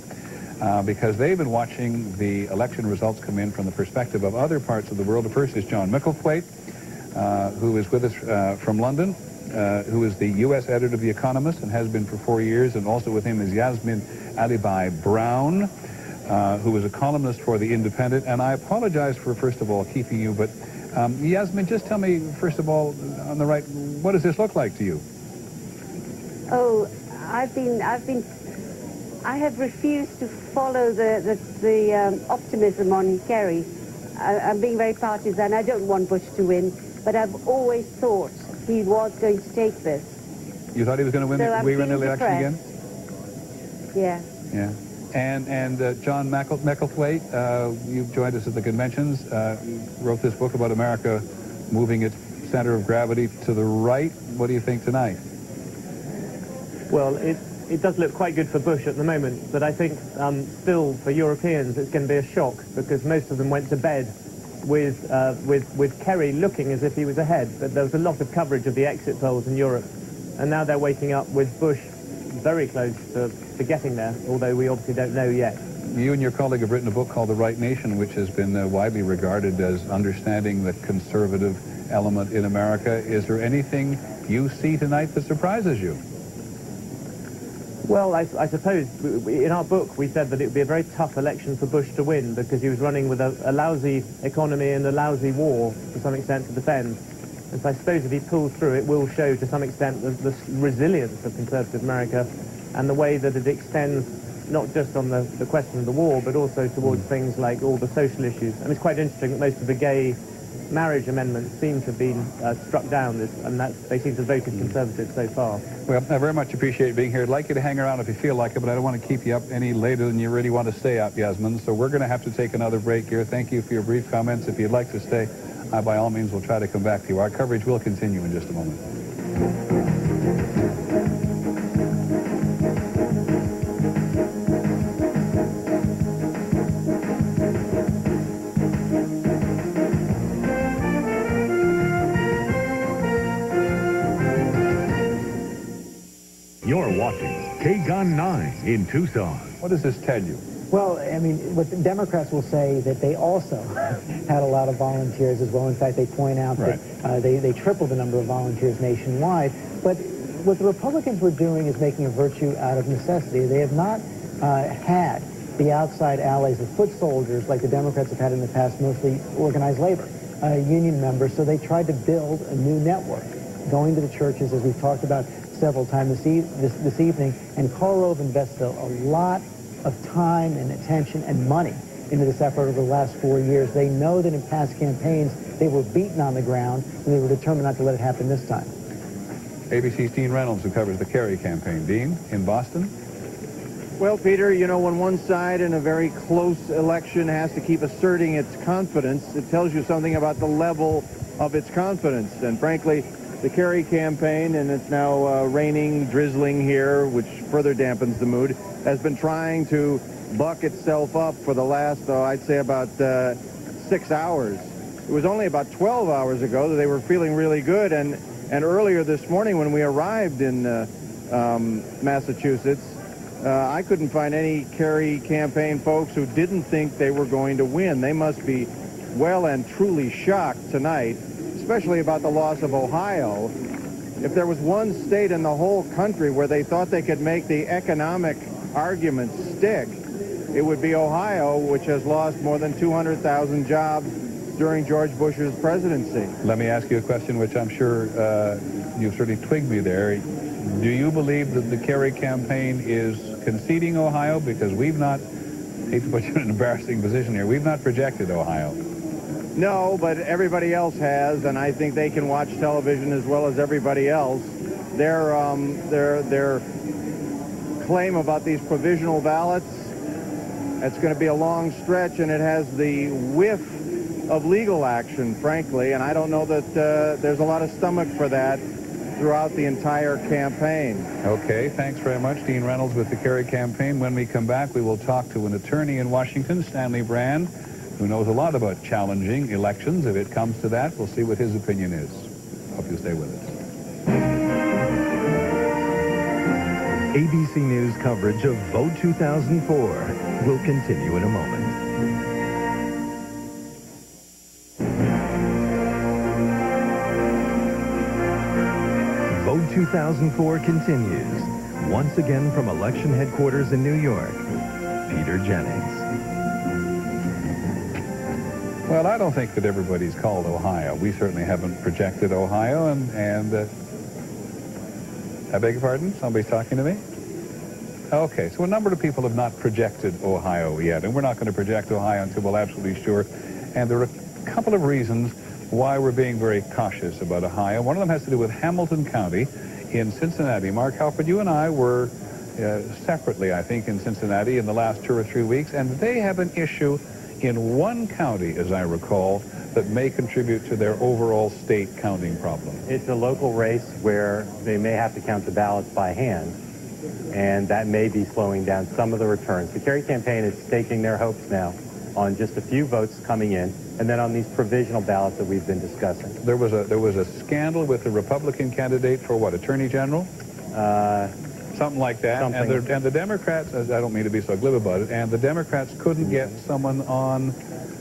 because they've been watching the election results come in from the perspective of other parts of the world. The first is John Micklethwaite, who is with us from London, who is the U.S. editor of The Economist and has been for 4 years, and also with him is Yasmin Alibai-Brown, who is a columnist for The Independent. And I apologize for, first of all, keeping you, but Yasmin, just tell me, first of all, on the right, what does this look like to you? Oh, I have refused to follow the optimism on Kerry. I'm being very partisan. I don't want Bush to win, but I've always thought he was going to take this. You thought he was going to win the election again? Yeah. Yeah. And John McElthwaite, you've joined us at the conventions, wrote this book about America moving its center of gravity to the right. What do you think tonight? Well, it does look quite good for Bush at the moment, but I think still for Europeans it's going to be a shock because most of them went to bed with Kerry looking as if he was ahead, but there was a lot of coverage of the exit polls in Europe, and now they're waking up with Bush very close to getting there, although we obviously don't know yet. You and your colleague have written a book called The Right Nation, which has been widely regarded as understanding the conservative element in America. Is there anything you see tonight that surprises you? Well, I suppose in our book we said that it would be a very tough election for Bush to win because he was running with a lousy economy and a lousy war to some extent to defend. And so I suppose if he pulls through, it will show to some extent the resilience of conservative America and the way that it extends not just on the question of the war, but also towards things like all the social issues. And it's quite interesting that most of the gay marriage amendments seem to have been struck down, and they seem to have voted Conservative so far. Well, I very much appreciate being here. I'd like you to hang around if you feel like it, but I don't want to keep you up any later than you really want to stay up, Yasmin. So we're going to have to take another break here. Thank you for your brief comments. If you'd like to stay, I by all means will try to come back to you. Our coverage will continue in just a moment. You're watching KGUN 9 in Tucson. What does this tell you? Well, I mean, what the Democrats will say that they also had a lot of volunteers as well. In fact, they point out that they tripled the number of volunteers nationwide. But what the Republicans were doing is making a virtue out of necessity. They have not had the outside allies, the foot soldiers, like the Democrats have had in the past, mostly organized labor, union members. So they tried to build a new network, going to the churches, as we've talked about several times this evening. And Karl Rove invested a lot of time and attention and money into this effort over the last 4 years. They know that in past campaigns they were beaten on the ground, and they were determined not to let it happen this time. ABC's Dean Reynolds, who covers the Kerry campaign. Dean, in Boston? Well, Peter, you know, when one side in a very close election has to keep asserting its confidence, it tells you something about the level of its confidence. And frankly, the Kerry campaign, and it's now raining, drizzling here, which further dampens the mood, has been trying to buck itself up for the last, I'd say, about 6 hours. It was only about 12 hours ago that they were feeling really good, and earlier this morning when we arrived in Massachusetts, I couldn't find any Kerry campaign folks who didn't think they were going to win. They must be well and truly shocked tonight, especially about the loss of Ohio. If there was one state in the whole country where they thought they could make the economic argument stick, it would be Ohio, which has lost more than 200,000 jobs during George Bush's presidency. Let me ask you a question which I'm sure you've certainly twigged me there. Do you believe that the Kerry campaign is conceding Ohio? Because we've not, I hate to put you in an embarrassing position here, we've not projected Ohio. No, but everybody else has, and I think they can watch television as well as everybody else. Their claim about these provisional ballots, it's going to be a long stretch, and it has the whiff of legal action, frankly, and I don't know that there's a lot of stomach for that throughout the entire campaign. Okay, thanks very much. Dean Reynolds with the Kerry campaign. When we come back, we will talk to an attorney in Washington, Stanley Brand, who knows a lot about challenging elections. If it comes to that, we'll see what his opinion is. Hope you stay with us. ABC News coverage of Vote 2004 will continue in a moment. Vote 2004 continues. Once again from election headquarters in New York, Peter Jennings. Well, I don't think that everybody's called Ohio. We certainly haven't projected Ohio, and I beg your pardon? Somebody's talking to me? Okay, so a number of people have not projected Ohio yet, and we're not going to project Ohio until we're absolutely sure. And there are a couple of reasons why we're being very cautious about Ohio. One of them has to do with Hamilton County in Cincinnati. Mark Halford, you and I were separately, I think, in Cincinnati in the last 2 or 3 weeks, and they have an issue in one county, as I recall, that may contribute to their overall state counting problem. It's a local race where they may have to count the ballots by hand, and that may be slowing down some of the returns. The Kerry campaign is staking their hopes now on just a few votes coming in, and then on these provisional ballots that we've been discussing. There was a scandal with the Republican candidate for what, Attorney General? Something like that. And the Democrats, I don't mean to be so glib about it, and the Democrats couldn't get someone on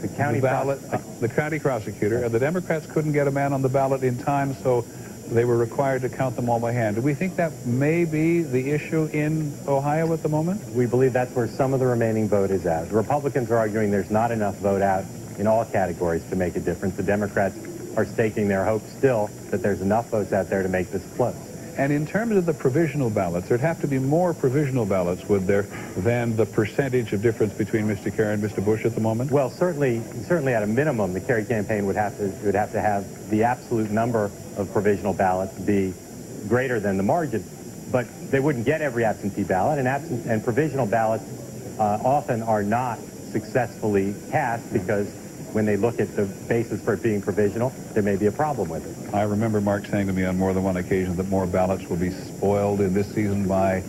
the county ballot, the county prosecutor, and the Democrats couldn't get a man on the ballot in time, so they were required to count them all by hand. Do we think that may be the issue in Ohio at the moment? We believe that's where some of the remaining vote is at. The Republicans are arguing there's not enough vote out in all categories to make a difference. The Democrats are staking their hopes still that there's enough votes out there to make this close. And in terms of the provisional ballots, there'd have to be more provisional ballots, would there, than the percentage of difference between Mr. Kerry and Mr. Bush at the moment? Well, certainly at a minimum, the Kerry campaign would have to have the absolute number of provisional ballots be greater than the margin, but they wouldn't get every absentee ballot, and provisional ballots often are not successfully cast because when they look at the basis for it being provisional, there may be a problem with it. I remember Mark saying to me on more than one occasion that more ballots will be spoiled in this season by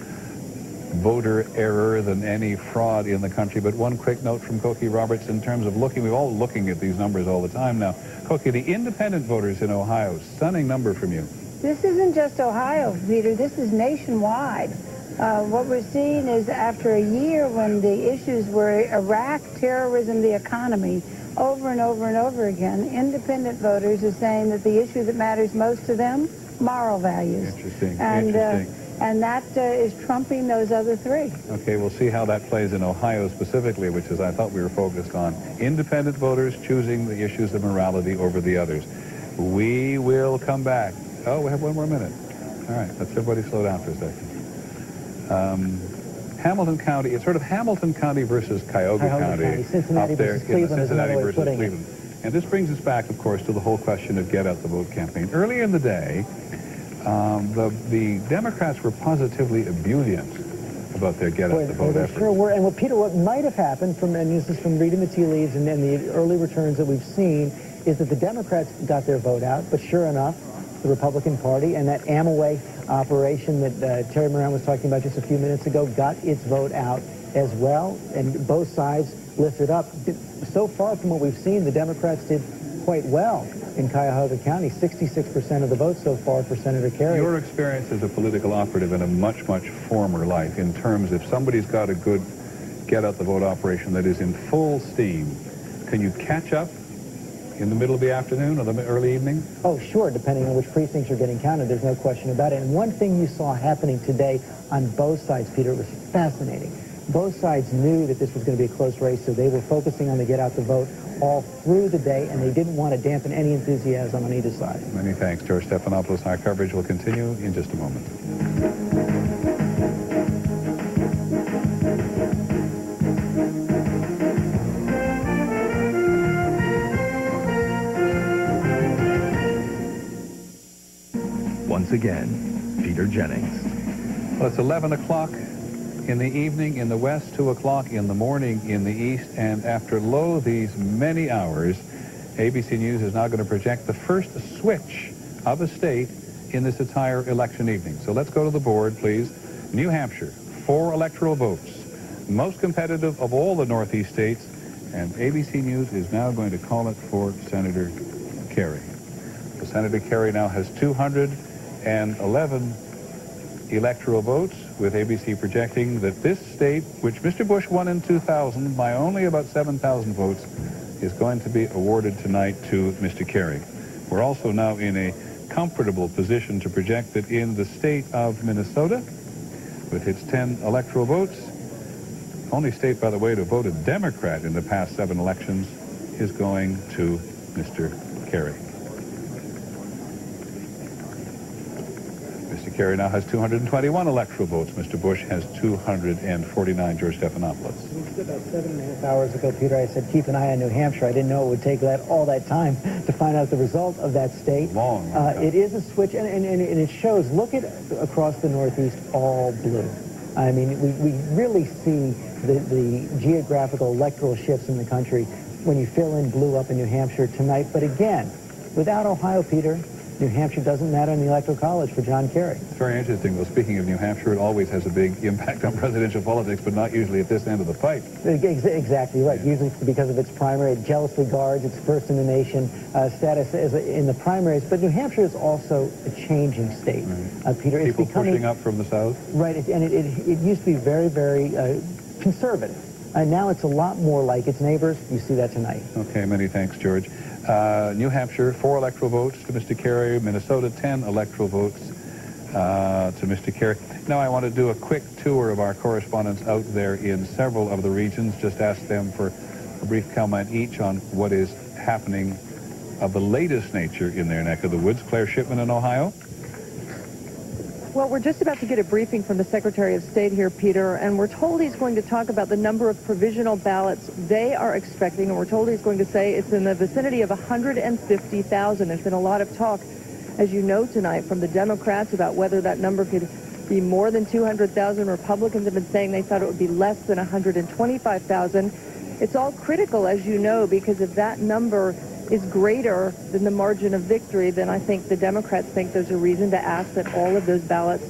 voter error than any fraud in the country. But one quick note from Cokie Roberts in terms of we're all looking at these numbers all the time now. Cokie, the independent voters in Ohio, stunning number from you. This isn't just Ohio, Peter. This is nationwide. What we're seeing is after a year when the issues were Iraq, terrorism, the economy, over and over and over again, independent voters are saying that the issue that matters most to them, moral values. Interesting. And that is trumping those other three. Okay, we'll see how that plays in Ohio specifically, which is I thought we were focused on. Independent voters choosing the issues of morality over the others. We will come back. Oh, we have 1 more minute. All right, let's everybody slow down for a second. Hamilton County, it's sort of Hamilton County versus Cuyahoga County. Cincinnati up there versus Cleveland is another way of putting it. And this brings us back, of course, to the whole question of get out the vote campaign. Earlier in the day, the Democrats were positively ebullient about their get out the vote effort. Sure were. And Peter, what might have happened and this is from reading the tea leaves and the early returns that we've seen, is that the Democrats got their vote out, but sure enough, the Republican Party and that Amway operation that Terry Moran was talking about just a few minutes ago got its vote out as well, and both sides lifted up. So far from what we've seen, the Democrats did quite well in Cuyahoga County, 66% of the votes so far for Senator Kerry. Your experience as a political operative in a much, much former life, in terms if somebody's got a good get-out-the-vote operation that is in full steam, can you catch up in the middle of the afternoon or the early evening? Oh, sure, depending on which precincts are getting counted. There's no question about it. And one thing you saw happening today on both sides, Peter, was fascinating. Both sides knew that this was going to be a close race, so they were focusing on the get-out-the-vote all through the day, and they didn't want to dampen any enthusiasm on either side. Many thanks, George Stephanopoulos. Our coverage will continue in just a moment. Once again, Peter Jennings. Well, it's 11 o'clock in the evening in the west, 2 o'clock in the morning in the east, and after these many hours, ABC News is now going to project the first switch of a state in this entire election evening. So let's go to the board, please. New Hampshire, 4 electoral votes, most competitive of all the Northeast states, and ABC News is now going to call it for Senator Kerry. So Senator Kerry now has 211 electoral votes, with ABC projecting that this state, which Mr. Bush won in 2000 by only about 7,000 votes, is going to be awarded tonight to Mr. Kerry. We're also now in a comfortable position to project that in the state of Minnesota, with its 10 electoral votes, only state, by the way, to vote a Democrat in the past 7 elections, is going to Mr. Kerry. Mr. Kerry now has 221 electoral votes. Mr. Bush has 249, George Stephanopoulos. About 7.5 hours ago, Peter, I said, keep an eye on New Hampshire. I didn't know it would take all that time to find out the result of that state. Long. It is a switch, and it shows. Look at across the Northeast, all blue. I mean, we really see the geographical electoral shifts in the country when you fill in blue up in New Hampshire tonight. But again, without Ohio, Peter, New Hampshire doesn't matter in the Electoral College for John Kerry. It's very interesting, though. Speaking of New Hampshire, it always has a big impact on presidential politics, but not usually at this end of the pipe. Exactly right. Usually because of its primary, it jealously guards its first in the nation status in the primaries. But New Hampshire is also a changing state, Peter. It's People becoming, pushing up from the south? Right, and it used to be very, very conservative. And now it's a lot more like its neighbors. You see that tonight. Okay, many thanks, George. New Hampshire, 4 electoral votes to Mr. Kerry. Minnesota, 10 electoral votes to Mr. Kerry. Now I want to do a quick tour of our correspondents out there in several of the regions. Just ask them for a brief comment each on what is happening of the latest nature in their neck of the woods. Claire Shipman in Ohio. Well, we're just about to get a briefing from the Secretary of State here, Peter, and we're told he's going to talk about the number of provisional ballots they are expecting, and we're told he's going to say it's in the vicinity of 150,000. There's been a lot of talk, as you know, tonight from the Democrats about whether that number could be more than 200,000. Republicans have been saying they thought it would be less than 125,000. It's all critical, as you know, because if that number is greater than the margin of victory, then I think the Democrats think there's a reason to ask that all of those ballots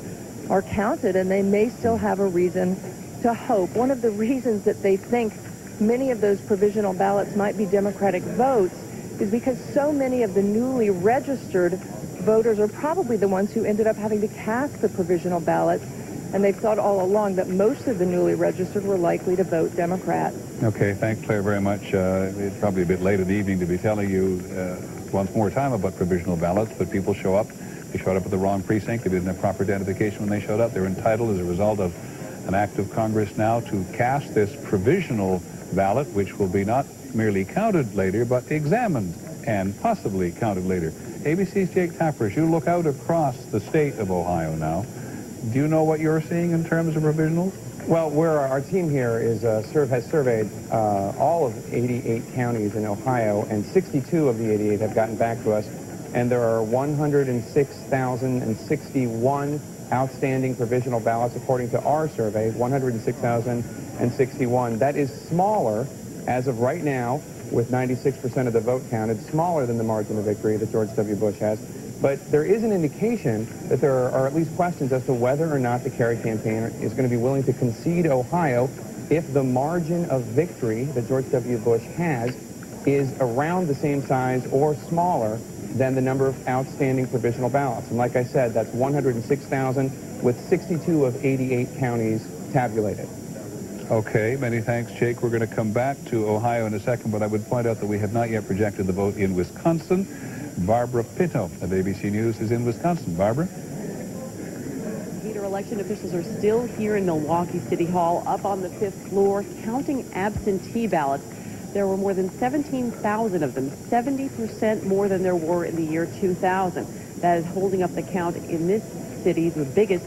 are counted, and they may still have a reason to hope. One of the reasons that they think many of those provisional ballots might be Democratic votes is because so many of the newly registered voters are probably the ones who ended up having to cast the provisional ballots, and they've thought all along that most of the newly registered were likely to vote Democrat. Okay, thanks, Claire, very much. It's probably a bit late in the evening to be telling you once more time about provisional ballots, but people show up. They showed up at the wrong precinct. They didn't have proper identification when they showed up. They're entitled, as a result of an act of Congress now, to cast this provisional ballot, which will be not merely counted later, but examined and possibly counted later. ABC's Jake Tappers, you look out across the state of Ohio now. Do you know what you're seeing in terms of provisionals? Well, our team here is has surveyed all of 88 counties in Ohio, and 62 of the 88 have gotten back to us, and there are 106,061 outstanding provisional ballots according to our survey, 106,061. That is smaller, as of right now, with 96% of the vote counted, smaller than the margin of victory that George W. Bush has. But there is an indication that there are at least questions as to whether or not the Kerry campaign is going to be willing to concede Ohio if the margin of victory that George W. Bush has is around the same size or smaller than the number of outstanding provisional ballots. And like I said, that's 106,000 with 62 of 88 counties tabulated. Okay, many thanks, Jake. We're going to come back to Ohio in a second, but I would point out that we have not yet projected the vote in Wisconsin. Barbara Pinto of ABC News is in Wisconsin. Barbara? Peter, election officials are still here in Milwaukee City Hall, up on the 5th floor, counting absentee ballots. There were more than 17,000 of them, 70% more than there were in the year 2000. That is holding up the count in this city, the biggest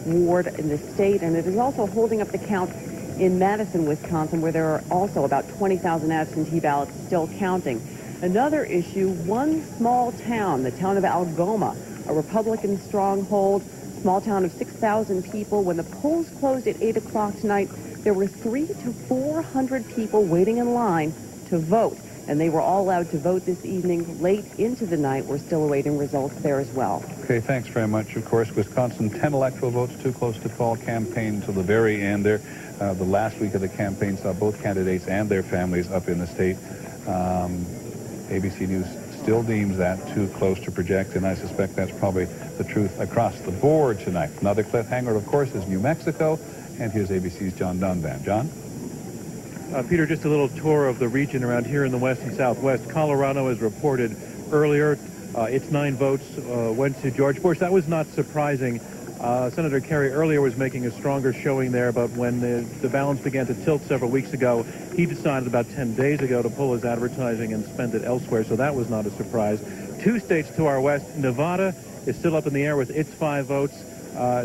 ward in the state, and it is also holding up the count in Madison, Wisconsin, where there are also about 20,000 absentee ballots still counting. Another issue, one small town, the town of Algoma, a Republican stronghold, small town of 6,000 people. When the polls closed at 8 o'clock tonight, there were 300 to 400 people waiting in line to vote, and they were all allowed to vote this evening late into the night. We're still awaiting results there as well. Okay, thanks very much. Of course, Wisconsin, 10 electoral votes, too close to call. Campaign to the very end there. The last week of the campaign saw both candidates and their families up in the state. ABC News still deems that too close to project, and I suspect that's probably the truth across the board tonight. Another cliffhanger, of course, is New Mexico, and here's ABC's John Dunban. John? Peter, just a little tour of the region around here in the west and southwest. Colorado, as reported earlier, its 9 votes went to George Bush. That was not surprising. Senator Kerry earlier was making a stronger showing there, but when the balance began to tilt several weeks ago, he decided about 10 days ago to pull his advertising and spend it elsewhere, so that was not a surprise. 2 states to our west, Nevada is still up in the air with its 5 votes,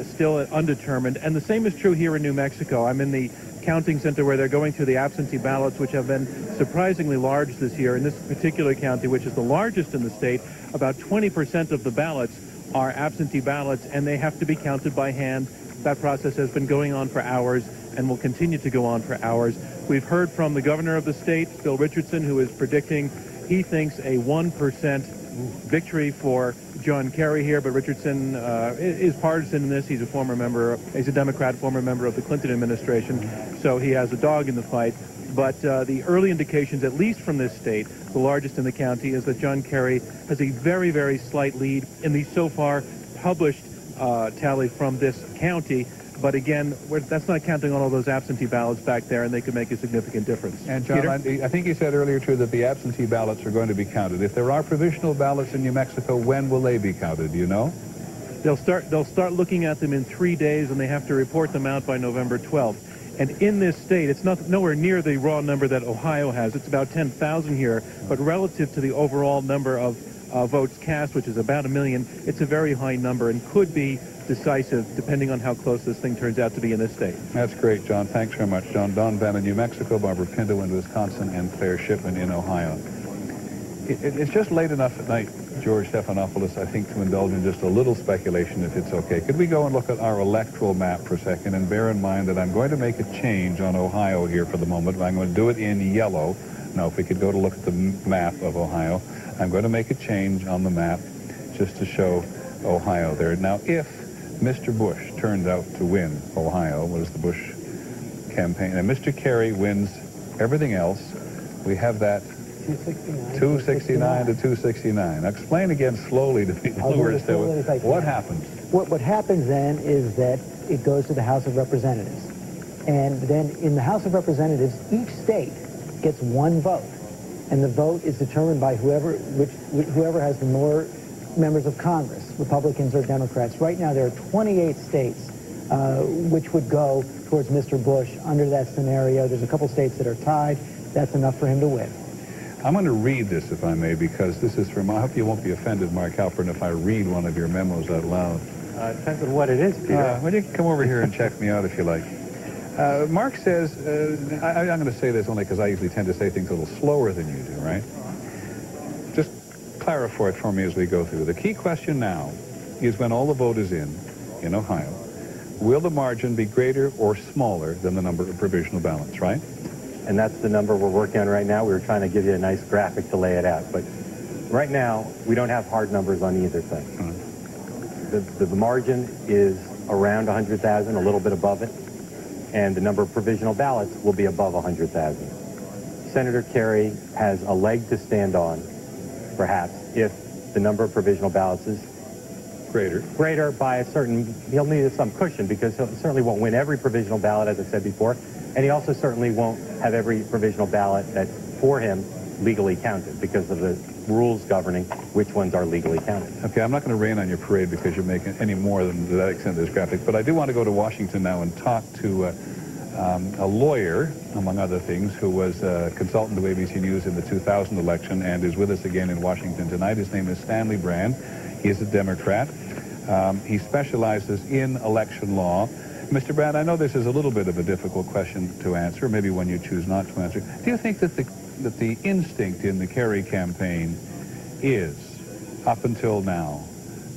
still undetermined, and the same is true here in New Mexico. I'm in the counting center where they're going through the absentee ballots, which have been surprisingly large this year. In this particular county, which is the largest in the state, about 20% of the ballots are absentee ballots, and they have to be counted by hand. That process has been going on for hours and will continue to go on for hours. We've heard from the governor of the state, Bill Richardson, who is predicting he thinks a 1% victory for John Kerry here, but Richardson is partisan in this. He's a Democrat, former member of the Clinton administration, so he has a dog in the fight. But the early indications, at least from this state, the largest in the county, is that John Kerry has a very, very slight lead in the so far published tally from this county. But again, that's not counting on all those absentee ballots back there, and they could make a significant difference. And John, I think you said earlier, too, that the absentee ballots are going to be counted. If there are provisional ballots in New Mexico, when will they be counted? Do you know? They'll start looking at them in 3 days, and they have to report them out by November 12th. And in this state, it's nowhere near the raw number that Ohio has. It's about 10,000 here, but relative to the overall number of votes cast, which is about 1 million, it's a very high number and could be decisive depending on how close this thing turns out to be in this state. That's great, John. Thanks very much, John. Don Vann in New Mexico, Barbara Pinto in Wisconsin, and Claire Shipman in Ohio. It's just late enough at night, George Stephanopoulos, I think, to indulge in just a little speculation, if it's okay. Could we go and look at our electoral map for a second and bear in mind that I'm going to make a change on Ohio here for the moment. I'm going to do it in yellow. Now, if we could go to look at the map of Ohio, I'm going to make a change on the map just to show Ohio there. Now, if Mr. Bush turns out to win Ohio, was the Bush campaign, and Mr. Kerry wins everything else, we have that 269 to 269. Now, explain again slowly to people who are still. What happens? What happens then is that it goes to the House of Representatives. And then in the House of Representatives, each state gets 1 vote. And the vote is determined by whoever has the more members of Congress, Republicans or Democrats. Right now, there are 28 states which would go towards Mr. Bush under that scenario. There's a couple states that are tied. That's enough for him to win. I'm going to read this, if I may, because this is from, I hope you won't be offended, Mark Halpern, if I read one of your memos out loud. It depends on what it is, Peter. Well, you can come over here and check me out if you like. Mark says, I'm going to say this only because I usually tend to say things a little slower than you do, right? Just clarify it for me as we go through. The key question now is when all the vote is in Ohio, will the margin be greater or smaller than the number of provisional ballots, right? And that's the number we're working on right now. We were trying to give you a nice graphic to lay it out. But right now, we don't have hard numbers on either thing. The margin is around 100,000, a little bit above it. And the number of provisional ballots will be above 100,000. Senator Kerry has a leg to stand on, perhaps, if the number of provisional ballots is greater by a certain, he'll need some cushion because he certainly won't win every provisional ballot, as I said before. And he also certainly won't have every provisional ballot that's for him legally counted because of the rules governing which ones are legally counted. Okay, I'm not going to rain on your parade because you're making any more than to that extent of this graphic, but I do want to go to Washington now and talk to a lawyer, among other things, who was a consultant to ABC News in the 2000 election and is with us again in Washington tonight. His name is Stanley Brand. He is a Democrat. He specializes in election law. Mr. Brand, I know this is a little bit of a difficult question to answer, maybe one you choose not to answer. Do you think that the instinct in the Kerry campaign is, up until now,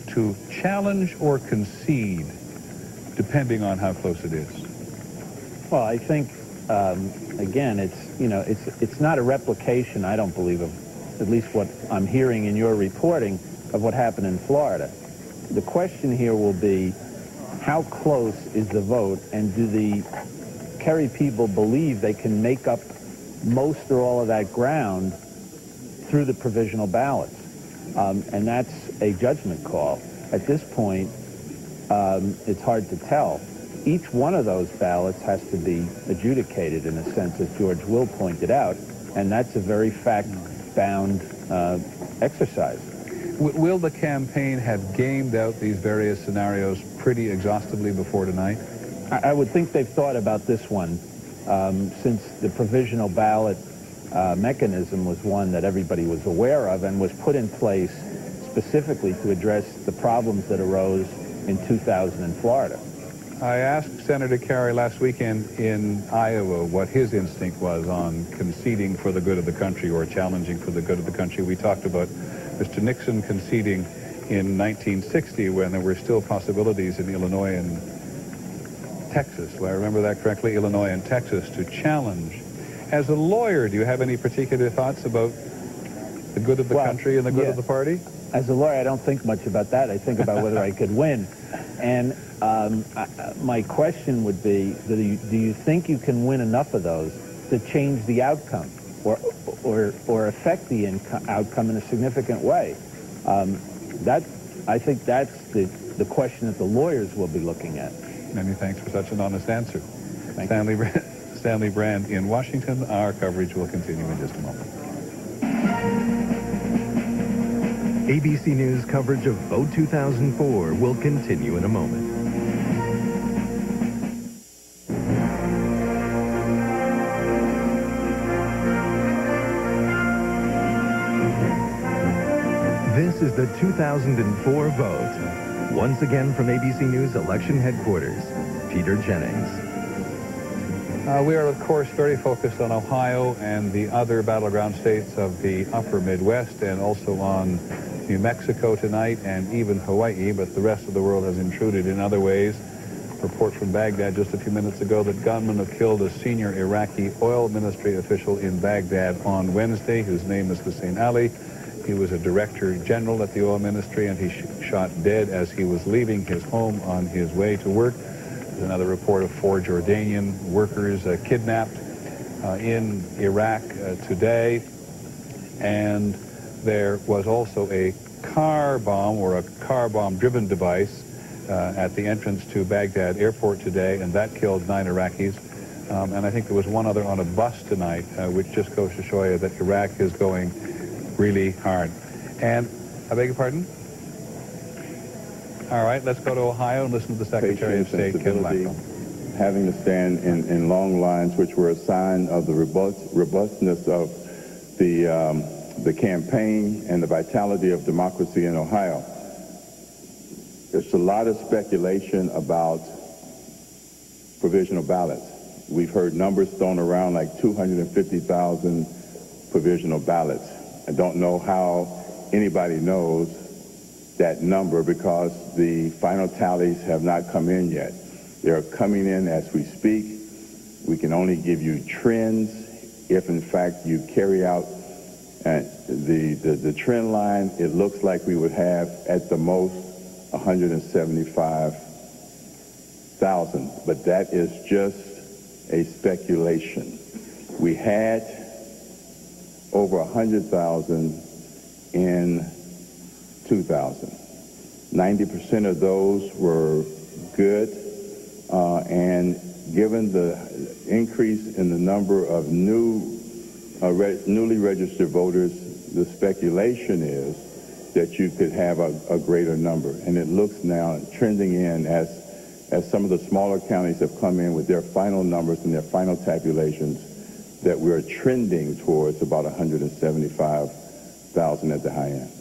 to challenge or concede, depending on how close it is? Well, I think, again, it's not a replication, I don't believe, of at least what I'm hearing in your reporting of what happened in Florida. The question here will be, how close is the vote, and do the Kerry people believe they can make up most or all of that ground through the provisional ballots? And that's a judgment call. At this point, it's hard to tell. Each one of those ballots has to be adjudicated, in a sense, as George Will pointed out, and that's a very fact-bound exercise. Will the campaign have gamed out these various scenarios pretty exhaustively before tonight? I would think they've thought about this one since the provisional ballot mechanism was one that everybody was aware of and was put in place specifically to address the problems that arose in 2000 in Florida. I asked Senator Kerry last weekend in Iowa what his instinct was on conceding for the good of the country or challenging for the good of the country. We talked about Mr. Nixon conceding in 1960 when there were still possibilities in Illinois and Texas. Do I remember that correctly? Illinois and Texas to challenge. As a lawyer, do you have any particular thoughts about the good of the country and the good of the party? As a lawyer, I don't think much about that. I think about whether I could win. And my question would be, do you think you can win enough of those to change the outcome or affect the outcome in a significant way? I think that's the question that the lawyers will be looking at. Many thanks for such an honest answer. Stanley Brand in Washington. Our coverage will continue in just a moment. ABC News coverage of Vote 2004 will continue in a moment. This is the 2004 vote. Once again from ABC News election headquarters, Peter Jennings. We are, of course, very focused on Ohio and the other battleground states of the upper Midwest and also on New Mexico tonight and even Hawaii, but the rest of the world has intruded in other ways. Report from Baghdad just a few minutes ago that gunmen have killed a senior Iraqi oil ministry official in Baghdad on Wednesday, whose name is Hussein Ali. He was a director general at the oil ministry, and he shot dead as he was leaving his home on his way to work. There's another report of 4 Jordanian workers kidnapped in Iraq today. And there was also a car bomb or a car bomb-driven device at the entrance to Baghdad airport today, and that killed 9 Iraqis. And I think there was one other on a bus tonight, which just goes to show you that Iraq is going really hard. And, I beg your pardon? All right, let's go to Ohio and listen to the Secretary of State, Ken Blackwell. Having to stand in long lines, which were a sign of the robustness of the campaign and the vitality of democracy in Ohio. There's a lot of speculation about provisional ballots. We've heard numbers thrown around like 250,000 provisional ballots. I don't know how anybody knows that number because the final tallies have not come in yet. They're coming in as we speak. We can only give you trends if, in fact, you carry out the trend line. It looks like we would have, at the most, 175,000, but that is just a speculation. We had over 100,000 in 2000. 90% of those were good, and given the increase in the number of newly registered voters, the speculation is that you could have a greater number. And it looks now trending in as some of the smaller counties have come in with their final numbers and their final tabulations, that we're trending towards about 175,000 at the high end.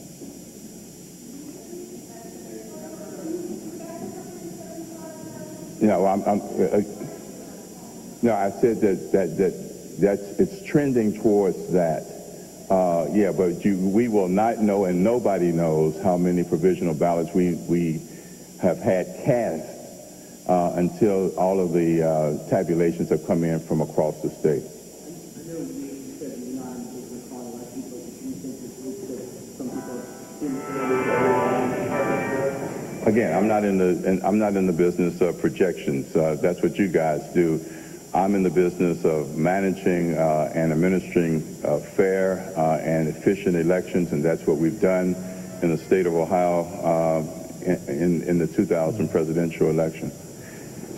No, no, I said that's it's trending towards that. Yeah, but we will not know, and nobody knows how many provisional ballots we have had cast until all of the tabulations have come in from across the state. Again, I'm not in the business of projections. That's what you guys do. I'm in the business of managing and administering fair and efficient elections, and that's what we've done in the state of Ohio in the 2000 presidential election.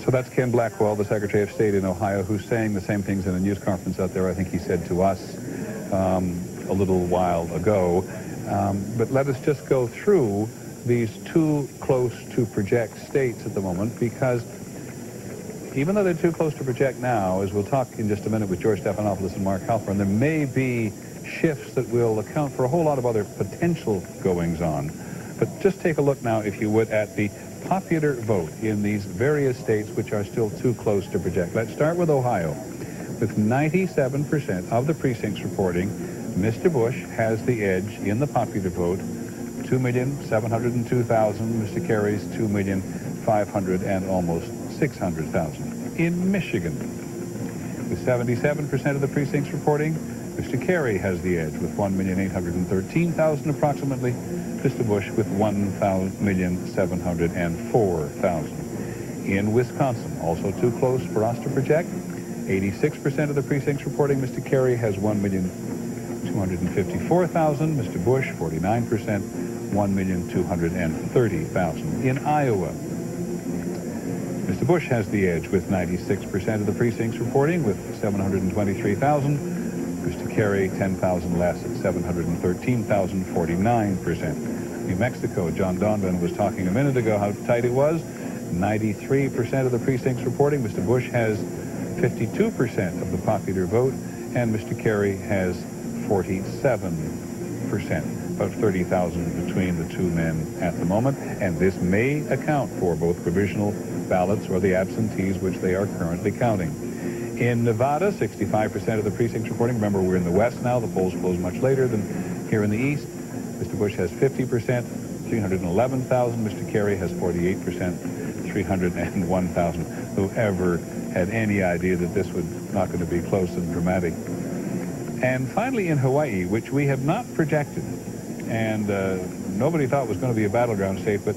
So that's Ken Blackwell, the Secretary of State in Ohio, who's saying the same things in a news conference out there. I think he said to us a little while ago. But let us just go through these too close to project states at the moment, because even though they're too close to project now, as we'll talk in just a minute with George Stephanopoulos and Mark Halperin, there may be shifts that will account for a whole lot of other potential goings-on. But just take a look now, if you would, at the popular vote in these various states which are still too close to project. Let's start with Ohio. With 97% of the precincts reporting, Mr. Bush has the edge in the popular vote, 2,702,000. Mr. Kerry's 2,500,000 and almost 600,000. In Michigan, with 77% of the precincts reporting, Mr. Kerry has the edge with 1,813,000 approximately. Mr. Bush with 1,704,000. In Wisconsin, also too close for us to project, 86% of the precincts reporting Mr. Kerry has 1,254,000. Mr. Bush, 49%, 1,230,000. In Iowa, Mr. Bush has the edge with 96% of the precincts reporting with 723,000. Mr. Kerry, 10,000 less at 713,000, 49%. New Mexico, John Donovan was talking a minute ago how tight it was. 93% of the precincts reporting. Mr. Bush has 52% of the popular vote, and Mr. Kerry has 47%. About 30,000 between the two men at the moment, and this may account for both provisional ballots or the absentees which they are currently counting. In Nevada, 65% of the precincts reporting. Remember, we're in the West now. The polls close much later than here in the East. Mr. Bush has 50%, 311,000. Mr. Kerry has 48%, 301,000. Whoever had any idea that this was not going to be close and dramatic. And finally, in Hawaii, which we have not projected, and nobody thought was going to be a battleground state, but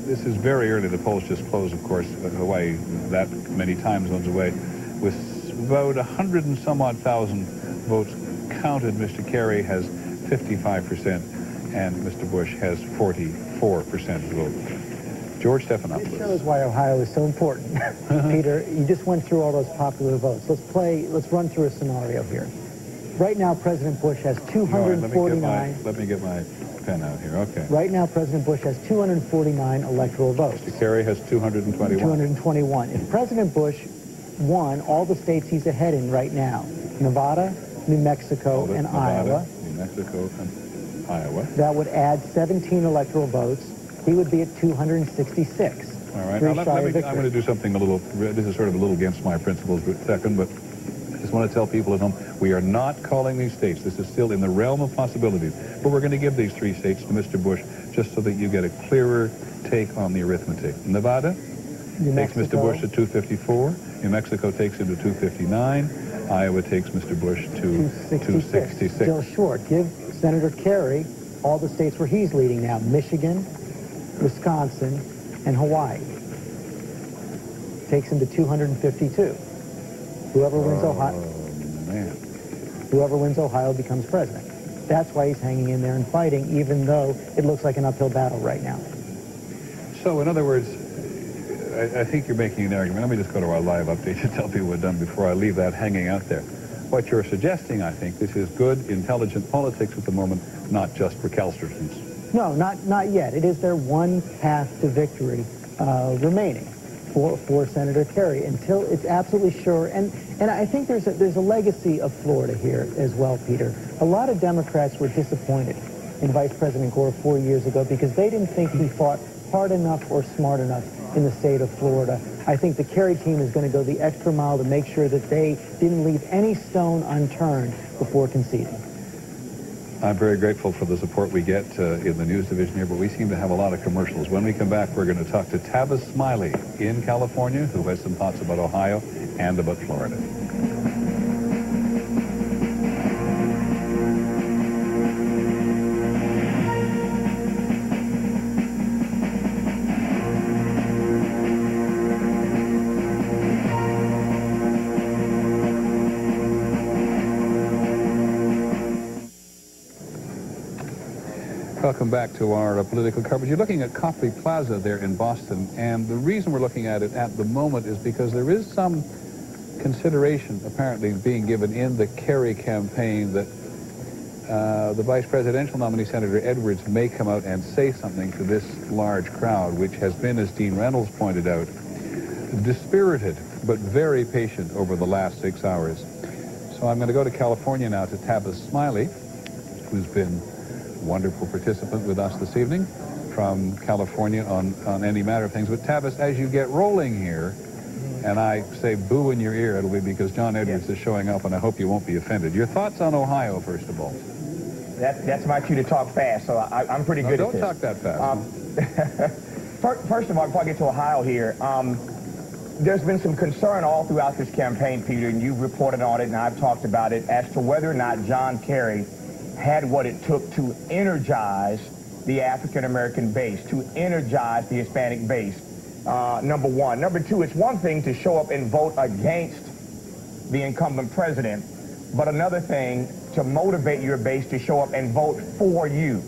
this is very early. The polls just closed, of course. Hawaii, that many time zones away, with about 100 and some odd thousand votes counted. Mr. Kerry has 55%, and Mr. Bush has 44% of the vote. George Stephanopoulos. This shows why Ohio is so important. Peter, you just went through all those popular votes. Let's run through a scenario here. Right now, President Bush has 249. Let me get my pen out here. Okay. Right now, President Bush has 249 electoral votes. Mr. Kerry has 221. 221. If President Bush won all the states he's ahead in right now, Nevada, New Mexico, and Iowa. New Mexico and Iowa. That would add 17 electoral votes. He would be at 266. All right. Now, I'm going to do something a little, this is sort of a little against my principles for a second, but I just want to tell people at home, we are not calling these states. This is still in the realm of possibilities. But we're going to give these three states to Mr. Bush just so that you get a clearer take on the arithmetic. Nevada takes Mr. Bush to 254. New Mexico takes him to 259. Iowa takes Mr. Bush to 266. Still short. Give Senator Kerry all the states where he's leading now. Michigan, Wisconsin, and Hawaii. Takes him to 252. Whoever wins Ohio, whoever wins Ohio becomes president. That's why he's hanging in there and fighting, even though it looks like an uphill battle right now. So, in other words, I think you're making an argument. Let me just go to our live update to tell people we're done before I leave that hanging out there. What you're suggesting, I think, this is good, intelligent politics at the moment, not just recalcitrance. No, not yet. It is their one path to victory remaining for Senator Kerry until it's absolutely sure. And I think there's a legacy of Florida here as well, Peter. A lot of Democrats were disappointed in Vice President Gore 4 years ago because they didn't think he fought hard enough or smart enough in the state of Florida. I think the Kerry team is going to go the extra mile to make sure that they didn't leave any stone unturned before conceding. I'm very grateful for the support we get in the news division here, but we seem to have a lot of commercials. When we come back, we're going to talk to Tavis Smiley in California, who has some thoughts about Ohio and about Florida. Welcome back to our political coverage. You're looking at Copley Plaza there in Boston, and the reason we're looking at it at the moment is because there is some consideration apparently being given in the Kerry campaign that the vice presidential nominee, Senator Edwards, may come out and say something to this large crowd, which has been, as Dean Reynolds pointed out, dispirited but very patient over the last 6 hours. So I'm going to go to California now to Tavis Smiley, who's been a wonderful participant with us this evening from California on any matter of things. But Tavis, as you get rolling here, and I say boo in your ear, it'll be because John Edwards is showing up, and I hope you won't be offended. Your thoughts on Ohio, first of all? That's my cue to talk fast, so I'm pretty good at this. Don't talk that fast. First of all, before I get to Ohio here, there's been some concern all throughout this campaign, Peter, and you've reported on it, and I've talked about it, as to whether or not John Kerry had what it took to energize the African-American base, to energize the Hispanic base, number one. Number two, it's one thing to show up and vote against the incumbent president, but another thing to motivate your base to show up and vote for you.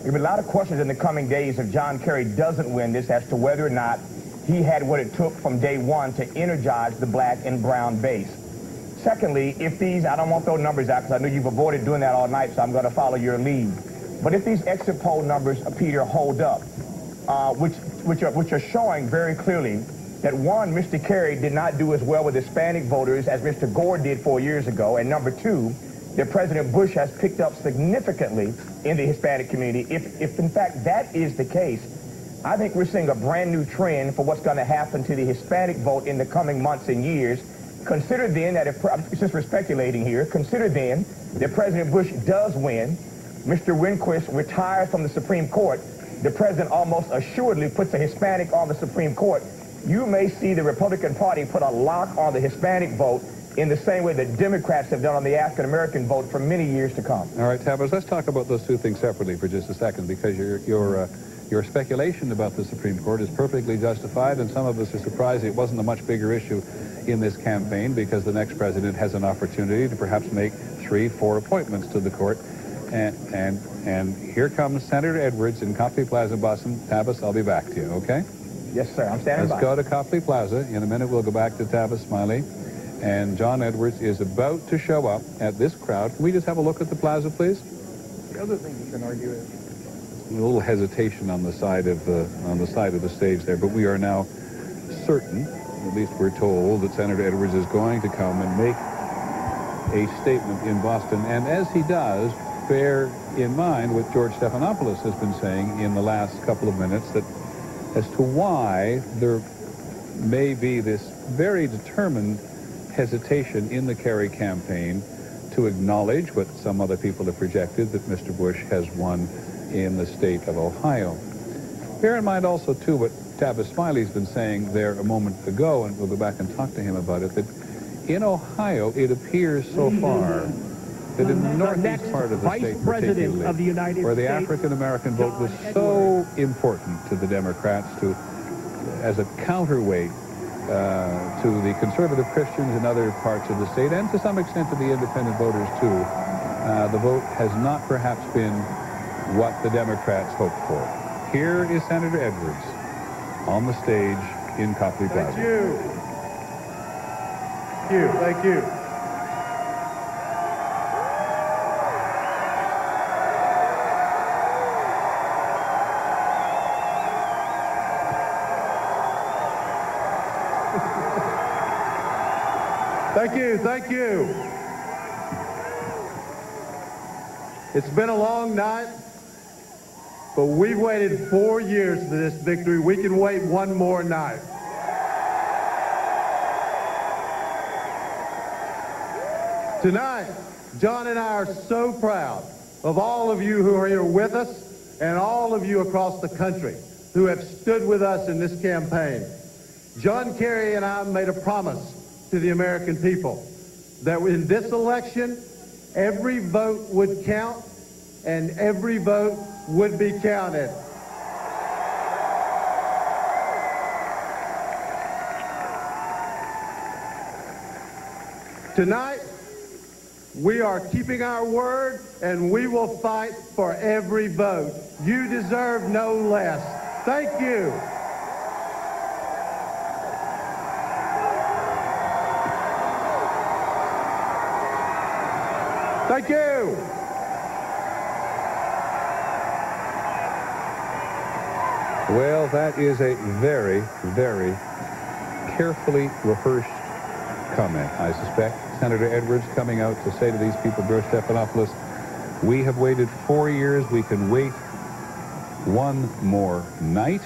There'll be a lot of questions in the coming days if John Kerry doesn't win this as to whether or not he had what it took from day one to energize the black and brown base. Secondly, if these, I don't want those numbers out because I know you've avoided doing that all night, so I'm going to follow your lead. But if these exit poll numbers, Peter, hold up, which are showing very clearly that one, Mr. Kerry did not do as well with Hispanic voters as Mr. Gore did 4 years ago, and number two, that President Bush has picked up significantly in the Hispanic community. If in fact that is the case, I think we're seeing a brand new trend for what's going to happen to the Hispanic vote in the coming months and years. Consider then that since we're speculating here, consider then that President Bush does win, Mr. Rehnquist retires from the Supreme Court, the president almost assuredly puts a Hispanic on the Supreme Court. You may see the Republican Party put a lock on the Hispanic vote in the same way that Democrats have done on the African-American vote for many years to come. All right, Tavis, let's talk about those two things separately for just a second, because your speculation about the Supreme Court is perfectly justified, and some of us are surprised it wasn't a much bigger issue in this campaign, because the next president has an opportunity to perhaps make 3-4 appointments to the court. And here comes Senator Edwards in Copley Plaza, Boston. Tavis, I'll be back to you, okay? Yes, sir. I'm standing by. Let's go to Copley Plaza. In a minute, we'll go back to Tavis Smiley. And John Edwards is about to show up at this crowd. Can we just have a look at the plaza, please? The other thing you can argue is A little hesitation on the side of the stage there, but we are now certain, at least we're told, that Senator Edwards is going to come and make a statement in Boston. And as he does, bear in mind what George Stephanopoulos has been saying in the last couple of minutes, that as to why there may be this very determined hesitation in the Kerry campaign to acknowledge what some other people have projected, that Mr. Bush has won in the state of Ohio. Bear in mind also, too, what Tavis Smiley's been saying there a moment ago, and we'll go back and talk to him about it, that in Ohio, it appears so far that in the northeast part of the state, particularly, where the African-American vote was so important to the Democrats as a counterweight to the conservative Christians in other parts of the state, and to some extent to the independent voters, too, the vote has not perhaps been what the Democrats hoped for. Here is Senator Edwards on the stage in Copley Plaza. Thank you. Thank you. Thank you. Thank you, thank you. It's been a long night, but we've waited 4 years for this victory. We can wait one more night. Tonight, John and I are so proud of all of you who are here with us and all of you across the country who have stood with us in this campaign. John Kerry and I made a promise to the American people that in this election, every vote would count and every vote would be counted. Tonight, we are keeping our word, and we will fight for every vote. You deserve no less. Thank you. Thank you. Well, that is a very, very carefully rehearsed comment, I suspect. Senator Edwards coming out to say to these people, George Stephanopoulos, we have waited 4 years. We can wait one more night.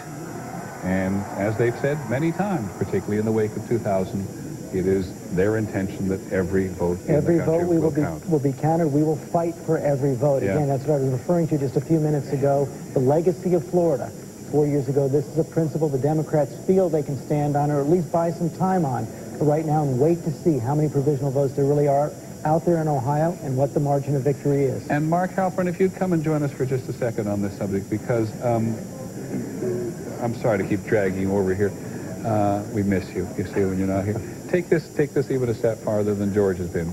And as they've said many times, particularly in the wake of 2000, it is their intention that every vote in the country will count. Will be counted. We will fight for every vote. Yeah. Again, that's what I was referring to just a few minutes ago. The legacy of Florida. 4 years ago, this is a principle the Democrats feel they can stand on, or at least buy some time on for right now, and wait to see how many provisional votes there really are out there in Ohio and what the margin of victory is. And Mark Halpern, if you'd come and join us for just a second on this subject, because I'm sorry to keep dragging you over here. We miss you see, when you're not here. Take this even a step farther than George has been,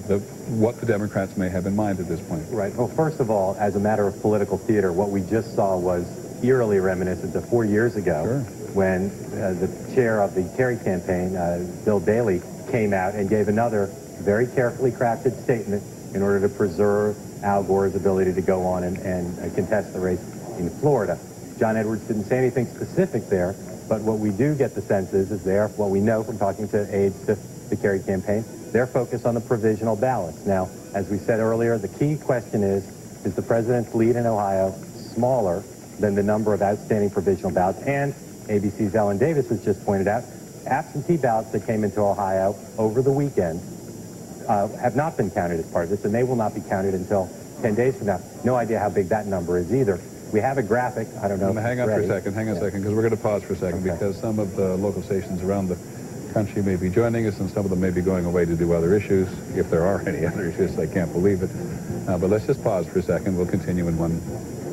what the Democrats may have in mind at this point. Right. Well, first of all, as a matter of political theater, what we just saw was eerily reminiscent of 4 years ago when the chair of the Kerry campaign, Bill Daley, came out and gave another very carefully crafted statement in order to preserve Al Gore's ability to go on and contest the race in Florida. John Edwards didn't say anything specific there, but what we do get the sense is what we know from talking to aides to the Kerry campaign, they're focused on the provisional ballots. Now, as we said earlier, the key question is the president's lead in Ohio smaller than the number of outstanding provisional ballots? And ABC's Ellen Davis has just pointed out, absentee ballots that came into Ohio over the weekend have not been counted as part of this, and they will not be counted until 10 days from now. No idea how big that number is either. We have a graphic. I don't know. Hang on for a second, because we're going to pause for a second, because some of the local stations around the country may be joining us, and some of them may be going away to do other issues, if there are any other issues. I can't believe it. But let's just pause for a second. We'll continue in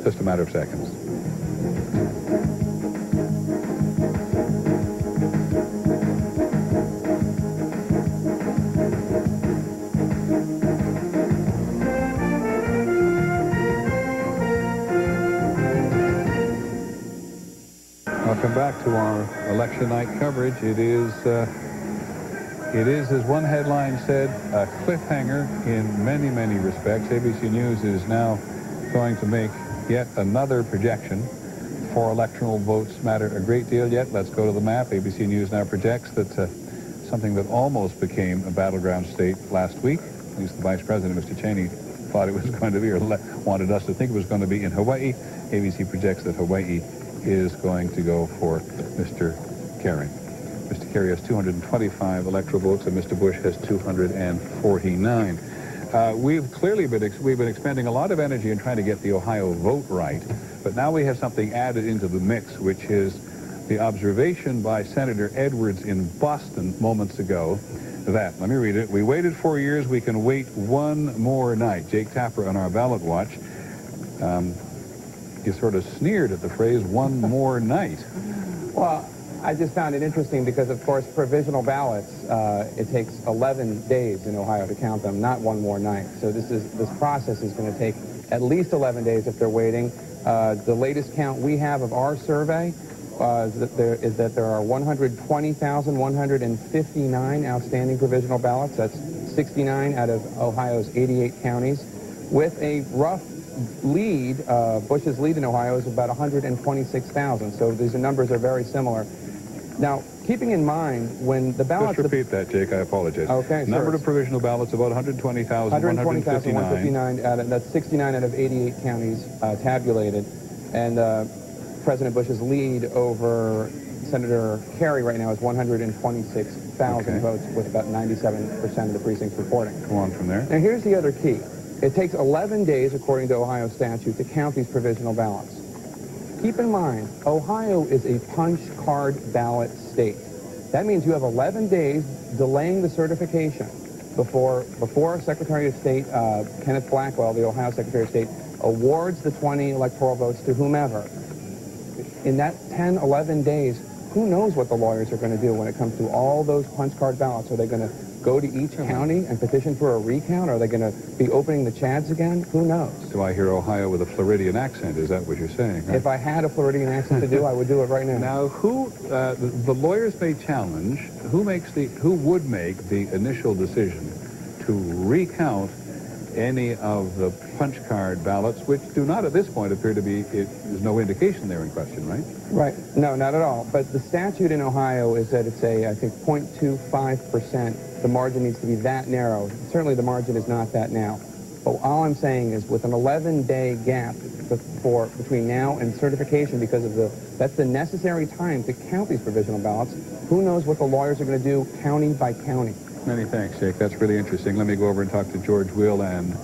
just a matter of seconds. Welcome back to our election night coverage. It is, as one headline said, a cliffhanger in many, many respects. ABC News is now going to make yet another projection for electoral votes matter a great deal yet. Let's go to the map. ABC News now projects that something that almost became a battleground state last week, at least the Vice President, Mr. Cheney, thought it was going to be, or wanted us to think it was going to be in Hawaii. ABC projects that Hawaii is going to go for Mr. Kerry. Mr. Kerry has 225 electoral votes, and Mr. Bush has 249. We've clearly been expending a lot of energy in trying to get the Ohio vote right, but now we have something added into the mix, which is the observation by Senator Edwards in Boston moments ago that, let me read it, we waited 4 years, we can wait one more night. Jake Tapper on our ballot watch, you sort of sneered at the phrase one more night. Well, I just found it interesting because, of course, provisional ballots, it takes 11 days in Ohio to count them, not one more night. So this process is going to take at least 11 days if they're waiting. The latest count we have of our survey is that there are 120,159 outstanding provisional ballots. That's 69 out of Ohio's 88 counties, with a rough lead. Bush's lead in Ohio is about 126,000. So these numbers are very similar. Now, keeping in mind when the ballots... Just repeat that, Jake. I apologize. Okay, Number of provisional ballots, about 120,159. That's 69 out of 88 counties tabulated. And President Bush's lead over Senator Kerry right now is 126,000 votes, with about 97% of the precincts reporting. Go on from there. Now, here's the other key. It takes 11 days, according to Ohio statute, to count these provisional ballots. Keep in mind, Ohio is a punch card ballot state. That means you have 11 days delaying the certification before Secretary of State Kenneth Blackwell, the Ohio Secretary of State, awards the 20 electoral votes to whomever. In that 10, 11 days, who knows what the lawyers are going to do when it comes to all those punch card ballots? Are they going to go to each county and petition for a recount? Are they going to be opening the chads again? Who knows? Do I hear Ohio with a Floridian accent? Is that what you're saying? Right? If I had a Floridian accent to do, I would do it right now. Now, the lawyers may challenge, who would make the initial decision to recount any of the punch card ballots, which do not at this point appear to be, there's no indication they're in question, right? Right. No, not at all. But the statute in Ohio is that it's I think, 0.25%. The margin needs to be that narrow. Certainly the margin is not that now. But all I'm saying is with an 11-day gap between now and certification, because of that's the necessary time to count these provisional ballots, who knows what the lawyers are going to do county by county. Many thanks, Jake. That's really interesting. Let me go over and talk to George Will and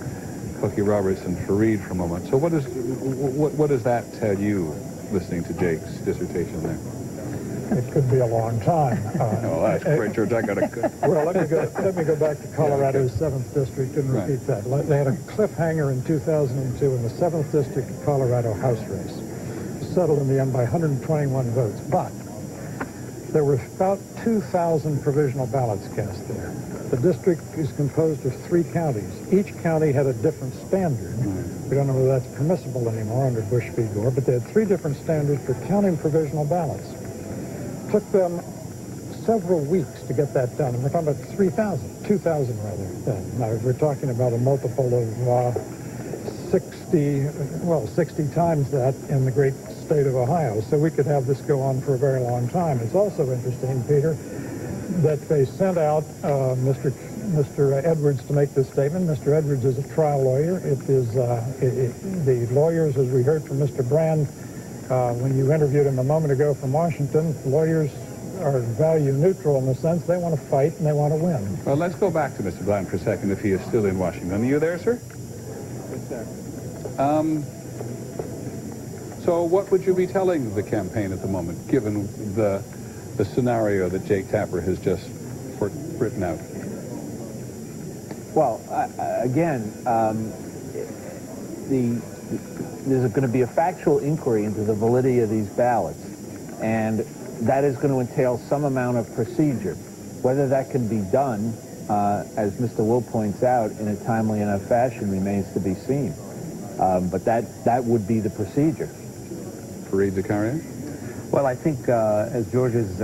Cookie Roberts and Fareed for a moment. So what does that tell you, listening to Jake's dissertation there? It could be a long time. Oh, that's great, George. I got to. Well, let me go back to Colorado's 7th District and repeat that. They had a cliffhanger in 2002 in the 7th District of Colorado House race. Settled in the end by 121 votes. But there were about 2,000 provisional ballots cast there. The district is composed of 3 counties. Each county had a different standard. We don't know whether that's permissible anymore under Bush v. Gore, but they had 3 different standards for counting provisional ballots. Took them several weeks to get that done. And we're talking about 2,000 rather. Now, we're talking about a multiple of 60 times that in the great state of Ohio. So we could have this go on for a very long time. It's also interesting, Peter, that they sent out Mr. Edwards to make this statement. Mr. Edwards is a trial lawyer. It is the lawyers, as we heard from Mr. Brand, when you interviewed him a moment ago from Washington, lawyers are value neutral in the sense they want to fight and they want to win. Well, let's go back to Mr. Bland for a second, if he is still in Washington. Are you there, sir? Yes, sir. So what would you be telling the campaign at the moment, given the scenario that Jake Tapper has just written out? Well, again, there's going to be a factual inquiry into the validity of these ballots, and that is going to entail some amount of procedure. Whether that can be done, as Mr. Will points out, in a timely enough fashion remains to be seen. But that would be the procedure. Fareed Zakaria? Well, I think, as George is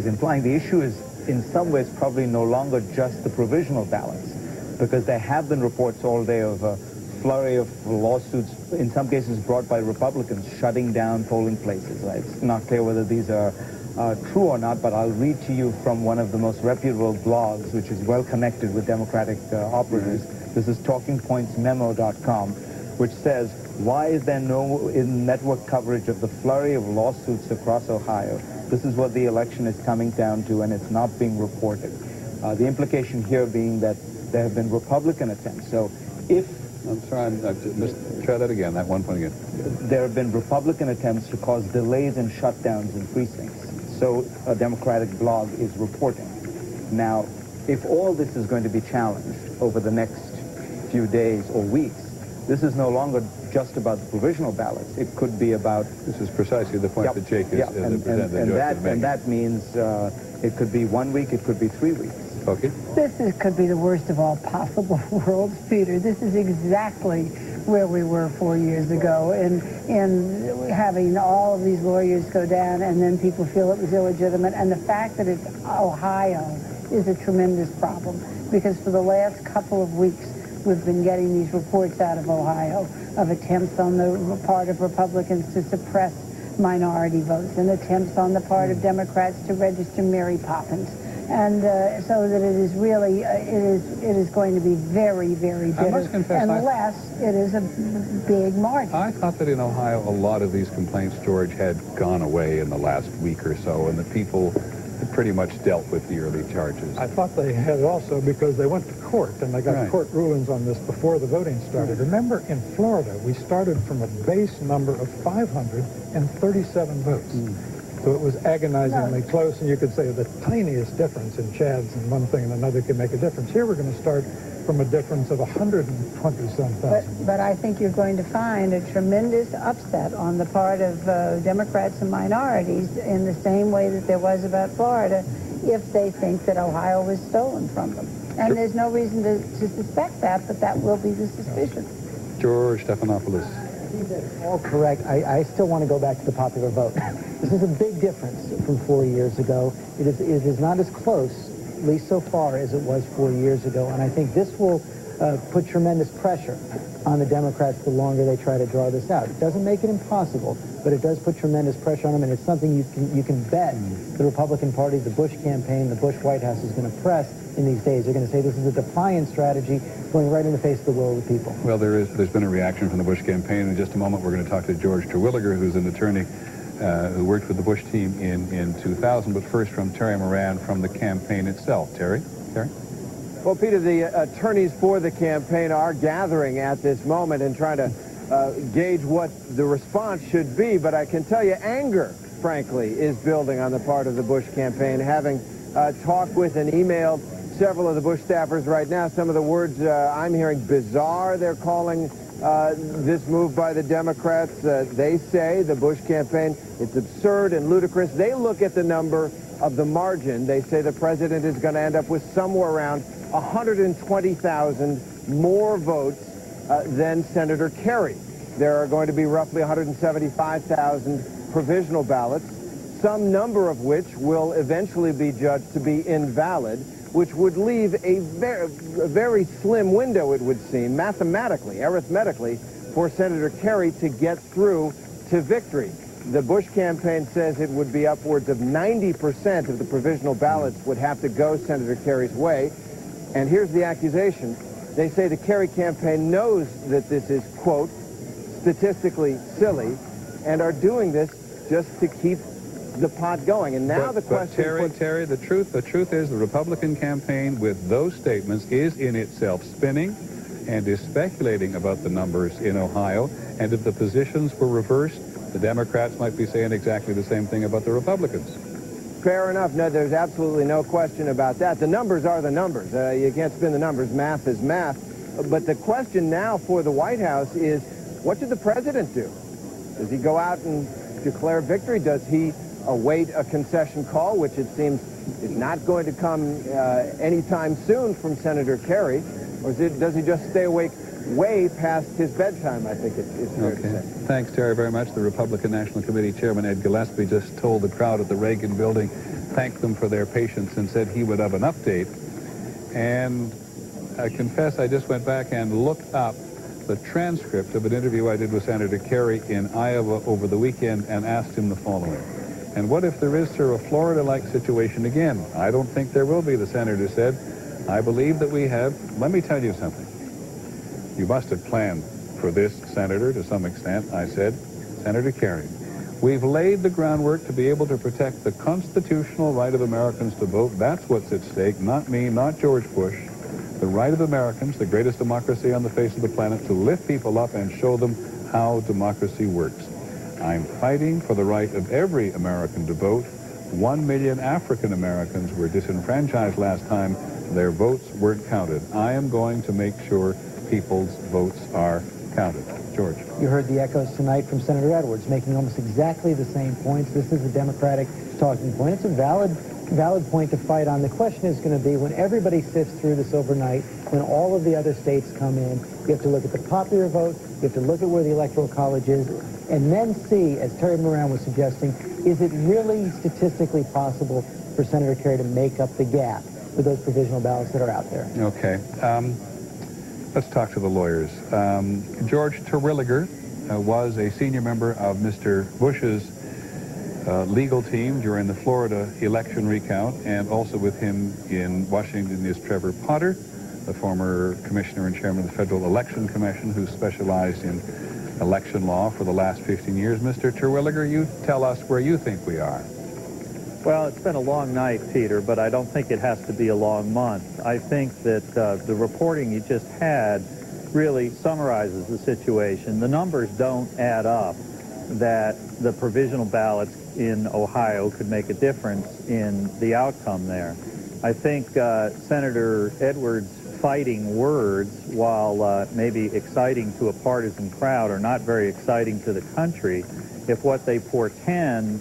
implying, the issue is in some ways probably no longer just the provisional ballots, because there have been reports all day of a flurry of lawsuits, in some cases brought by Republicans, shutting down polling places. It's not clear whether these are true or not, but I'll read to you from one of the most reputable blogs, which is well connected with Democratic operatives. This is TalkingPointsMemo.com, which says, why is there no network coverage of the flurry of lawsuits across Ohio? This is what the election is coming down to, and it's not being reported. The implication here being that there have been Republican attempts. So if... I'm sorry, try that again, that one point again. There have been Republican attempts to cause delays and shutdowns in precincts. So a Democratic blog is reporting. Now, if all this is going to be challenged over the next few days or weeks, this is no longer just about the provisional ballots. It could be about... This is precisely the point that Jake is and that means it could be 1 week, it could be 3 weeks. Okay. Could be the worst of all possible worlds, Peter. This is exactly where we were 4 years ago, and having all of these lawyers go down, and then people feel it was illegitimate. And the fact that it's Ohio is a tremendous problem, because for the last couple of weeks, we've been getting these reports out of Ohio of attempts on the part of Republicans to suppress minority votes and attempts on the part of Democrats to register Mary Poppins. And so that it is really, it is going to be very, very bitter. I must confess, unless it is a big margin. I thought that in Ohio, a lot of these complaints, George, had gone away in the last week or so, and the people had pretty much dealt with the early charges. I thought they had also, because they went to court, and they got court rulings on this before the voting started. Remember, in Florida, we started from a base number of 537 votes. So it was agonizingly close, and you could say the tiniest difference in chads and one thing and another could make a difference. Here we're going to start from a difference of 120-some thousand. But I think you're going to find a tremendous upset on the part of Democrats and minorities in the same way that there was about Florida if they think that Ohio was stolen from them. And there's no reason to suspect that, but that will be the suspicion. George Stephanopoulos. All correct. I still want to go back to the popular vote. This is a big difference from 4 years ago. It is not as close, at least so far, as it was 4 years ago. And I think this will put tremendous pressure on the Democrats the longer they try to draw this out. It doesn't make it impossible, but it does put tremendous pressure on them, and it's something you can bet the Republican Party, the Bush campaign, the Bush White House is going to press in these days. They're going to say this is a defiant strategy going right in the face of the will of the people. Well, there's been a reaction from the Bush campaign. In just a moment, we're going to talk to George Terwilliger, who's an attorney who worked with the Bush team in 2000, but first from Terry Moran from the campaign itself. Terry? Well, Peter, the attorneys for the campaign are gathering at this moment and trying to gauge what the response should be. But I can tell you anger, frankly, is building on the part of the Bush campaign. Having talked with and emailed several of the Bush staffers right now, some of the words I'm hearing, bizarre, they're calling this move by the Democrats. They say, the Bush campaign, it's absurd and ludicrous. They look at the number of the margin. They say the president is going to end up with somewhere around 120,000 more votes than Senator Kerry. There are going to be roughly 175,000 provisional ballots, some number of which will eventually be judged to be invalid, which would leave a very slim window, it would seem, mathematically, arithmetically, for Senator Kerry to get through to victory. The Bush campaign says it would be upwards of 90% of the provisional ballots would have to go Senator Kerry's way. And here's the accusation. They say the Kerry campaign knows that this is, quote, statistically silly, and are doing this just to keep the pot going. And now the question... Terry, the truth is the Republican campaign with those statements is in itself spinning and is speculating about the numbers in Ohio. And if the positions were reversed, the Democrats might be saying exactly the same thing about the Republicans. Fair enough. No, there's absolutely no question about that. The numbers are the numbers. You can't spin the numbers. Math is math. But the question now for the White House is, what should the president do? Does he go out and declare victory? Does he await a concession call, which it seems is not going to come anytime soon from Senator Kerry? Or does he just stay awake way past his bedtime, I think it's fair to say. Thanks, Terry, very much. The Republican National Committee Chairman Ed Gillespie just told the crowd at the Reagan building, thanked them for their patience and said he would have an update. And I confess I just went back and looked up the transcript of an interview I did with Senator Kerry in Iowa over the weekend and asked him the following. And what if there is, sir, a Florida-like situation again? I don't think there will be, the senator said. I believe that we have. Let me tell you something. You must have planned for this, Senator, to some extent, I said. Senator Kerry, we've laid the groundwork to be able to protect the constitutional right of Americans to vote. That's what's at stake, not me, not George Bush. The right of Americans, the greatest democracy on the face of the planet, to lift people up and show them how democracy works. I'm fighting for the right of every American to vote. 1 million African Americans were disenfranchised last time. Their votes weren't counted. I am going to make sure people's votes are counted. George. You heard the echoes tonight from Senator Edwards making almost exactly the same points. This is a Democratic talking point. It's a valid point to fight on. The question is going to be when everybody sifts through this overnight, when all of the other states come in, you have to look at the popular vote, you have to look at where the Electoral College is, and then see, as Terry Moran was suggesting, is it really statistically possible for Senator Kerry to make up the gap with those provisional ballots that are out there? Okay. Let's talk to the lawyers. George Terwilliger was a senior member of Mr. Bush's legal team during the Florida election recount, and also with him in Washington is Trevor Potter, the former commissioner and chairman of the Federal Election Commission, who specialized in election law for the last 15 years. Mr. Terwilliger, you tell us where you think we are. Well, it's been a long night, Peter, but I don't think it has to be a long month. I think that the reporting you just had really summarizes the situation. The numbers don't add up that the provisional ballots in Ohio could make a difference in the outcome there. I think Senator Edwards' fighting words, while maybe exciting to a partisan crowd, are not very exciting to the country if what they portend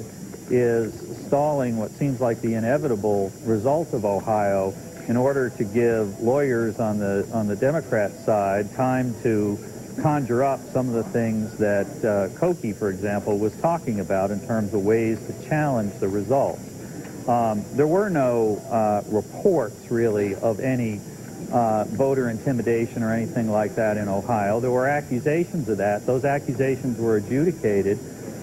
is stalling what seems like the inevitable result of Ohio in order to give lawyers on the Democrat side time to conjure up some of the things that Cokie, for example, was talking about in terms of ways to challenge the results. There were no reports, really, of any voter intimidation or anything like that in Ohio. There were accusations of that. Those accusations were adjudicated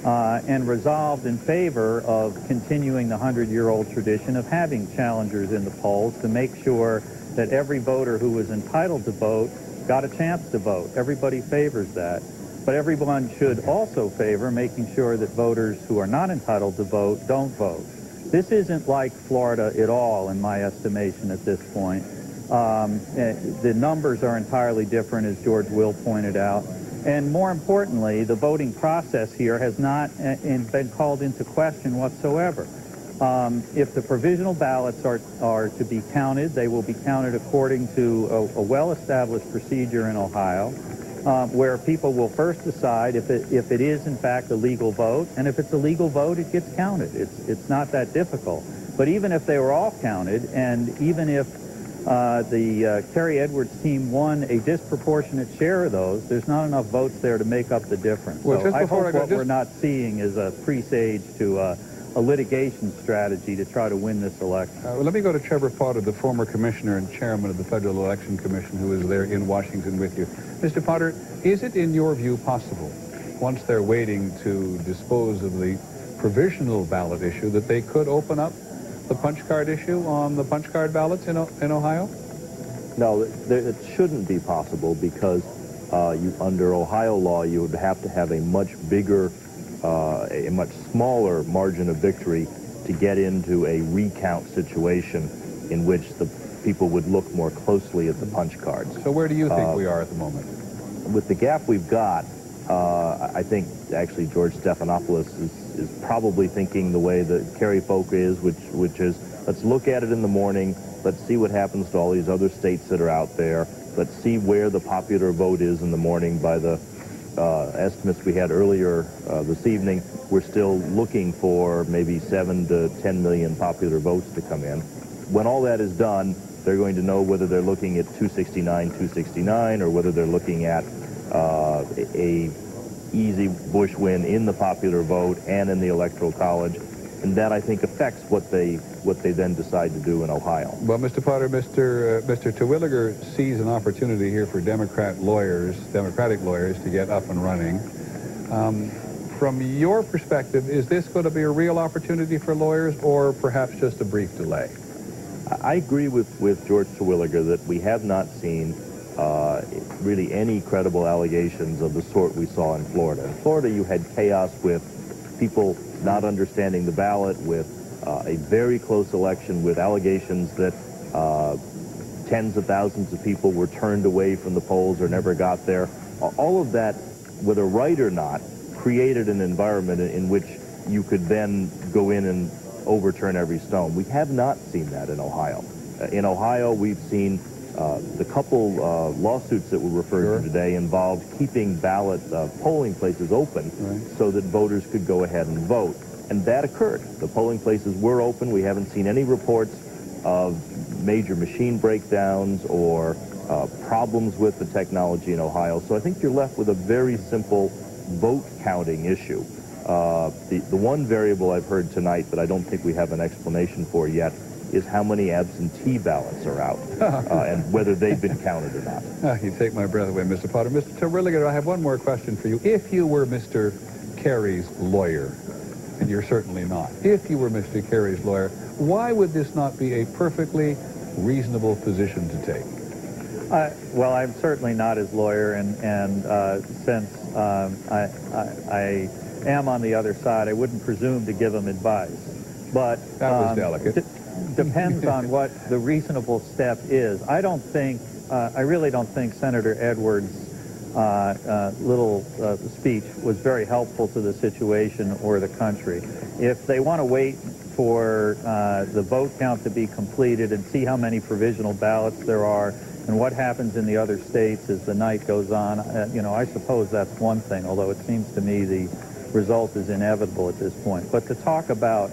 and resolved in favor of continuing the 100-year-old tradition of having challengers in the polls to make sure that every voter who was entitled to vote got a chance to vote. Everybody favors that. But everyone should also favor making sure that voters who are not entitled to vote don't vote. This isn't like Florida at all, in my estimation, at this point. The numbers are entirely different, as George Will pointed out. And more importantly, the voting process here has not been called into question whatsoever. If the provisional ballots are to be counted, they will be counted according to a well-established procedure in Ohio, where people will first decide if it is in fact a legal vote, and if it's a legal vote, it gets counted. It's not that difficult. But even if they were all counted, and even if the Kerry Edwards team won a disproportionate share of those, there's not enough votes there to make up the difference. Well, so I hope what we're not seeing is a presage to a litigation strategy to try to win this election. Well, let me go to Trevor Potter, the former commissioner and chairman of the Federal Election Commission, who is there in Washington with you. Mr. Potter, is it in your view possible, once they're waiting to dispose of the provisional ballot issue, that they could open up the punch card issue on the punch card ballots in Ohio? No, it shouldn't be possible, because under Ohio law, you would have to have a much bigger, a much smaller margin of victory to get into a recount situation in which the people would look more closely at the punch cards. So where do you think we are at the moment? With the gap we've got, I think actually George Stephanopoulos is probably thinking the way that Kerry folk is, which is, let's look at it in the morning, let's see what happens to all these other states that are out there, let's see where the popular vote is in the morning. By the estimates we had earlier this evening, we're still looking for maybe 7 to 10 million popular votes to come in. When all that is done, they're going to know whether they're looking at 269, or whether they're looking at a easy Bush win in the popular vote and in the Electoral College, and that, I think, affects what they then decide to do in Ohio. Well, Mr. Potter, Mr. Terwilliger sees an opportunity here for Democratic lawyers to get up and running. From your perspective, is this going to be a real opportunity for lawyers, or perhaps just a brief delay? I agree with George Terwilliger that we have not seen really any credible allegations of the sort we saw in Florida. In Florida, you had chaos with people not understanding the ballot, with a very close election, with allegations that tens of thousands of people were turned away from the polls or never got there. All of that, whether right or not, created an environment in which you could then go in and overturn every stone. We have not seen that in Ohio. In Ohio, we've seen the couple lawsuits that were referred to today involved keeping polling places open so that voters could go ahead and vote. And that occurred. The polling places were open. We haven't seen any reports of major machine breakdowns or problems with the technology in Ohio. So I think you're left with a very simple vote counting issue. The one variable I've heard tonight that I don't think we have an explanation for yet is how many absentee ballots are out and whether they've been counted or not. You take my breath away, Mr. Potter. Mr. Terwilliger, I have one more question for you. If you were Mr. Kerry's lawyer, and you're certainly not, if you were Mr. Kerry's lawyer, why would this not be a perfectly reasonable position to take? Well, I'm certainly not his lawyer, and since I am on the other side, I wouldn't presume to give him advice. But that was delicate. Depends on what the reasonable step is. I really don't think Senator Edwards' little speech was very helpful to the situation or the country. If they want to wait for the vote count to be completed and see how many provisional ballots there are and what happens in the other states as the night goes on, I suppose that's one thing, although it seems to me the result is inevitable at this point. But to talk about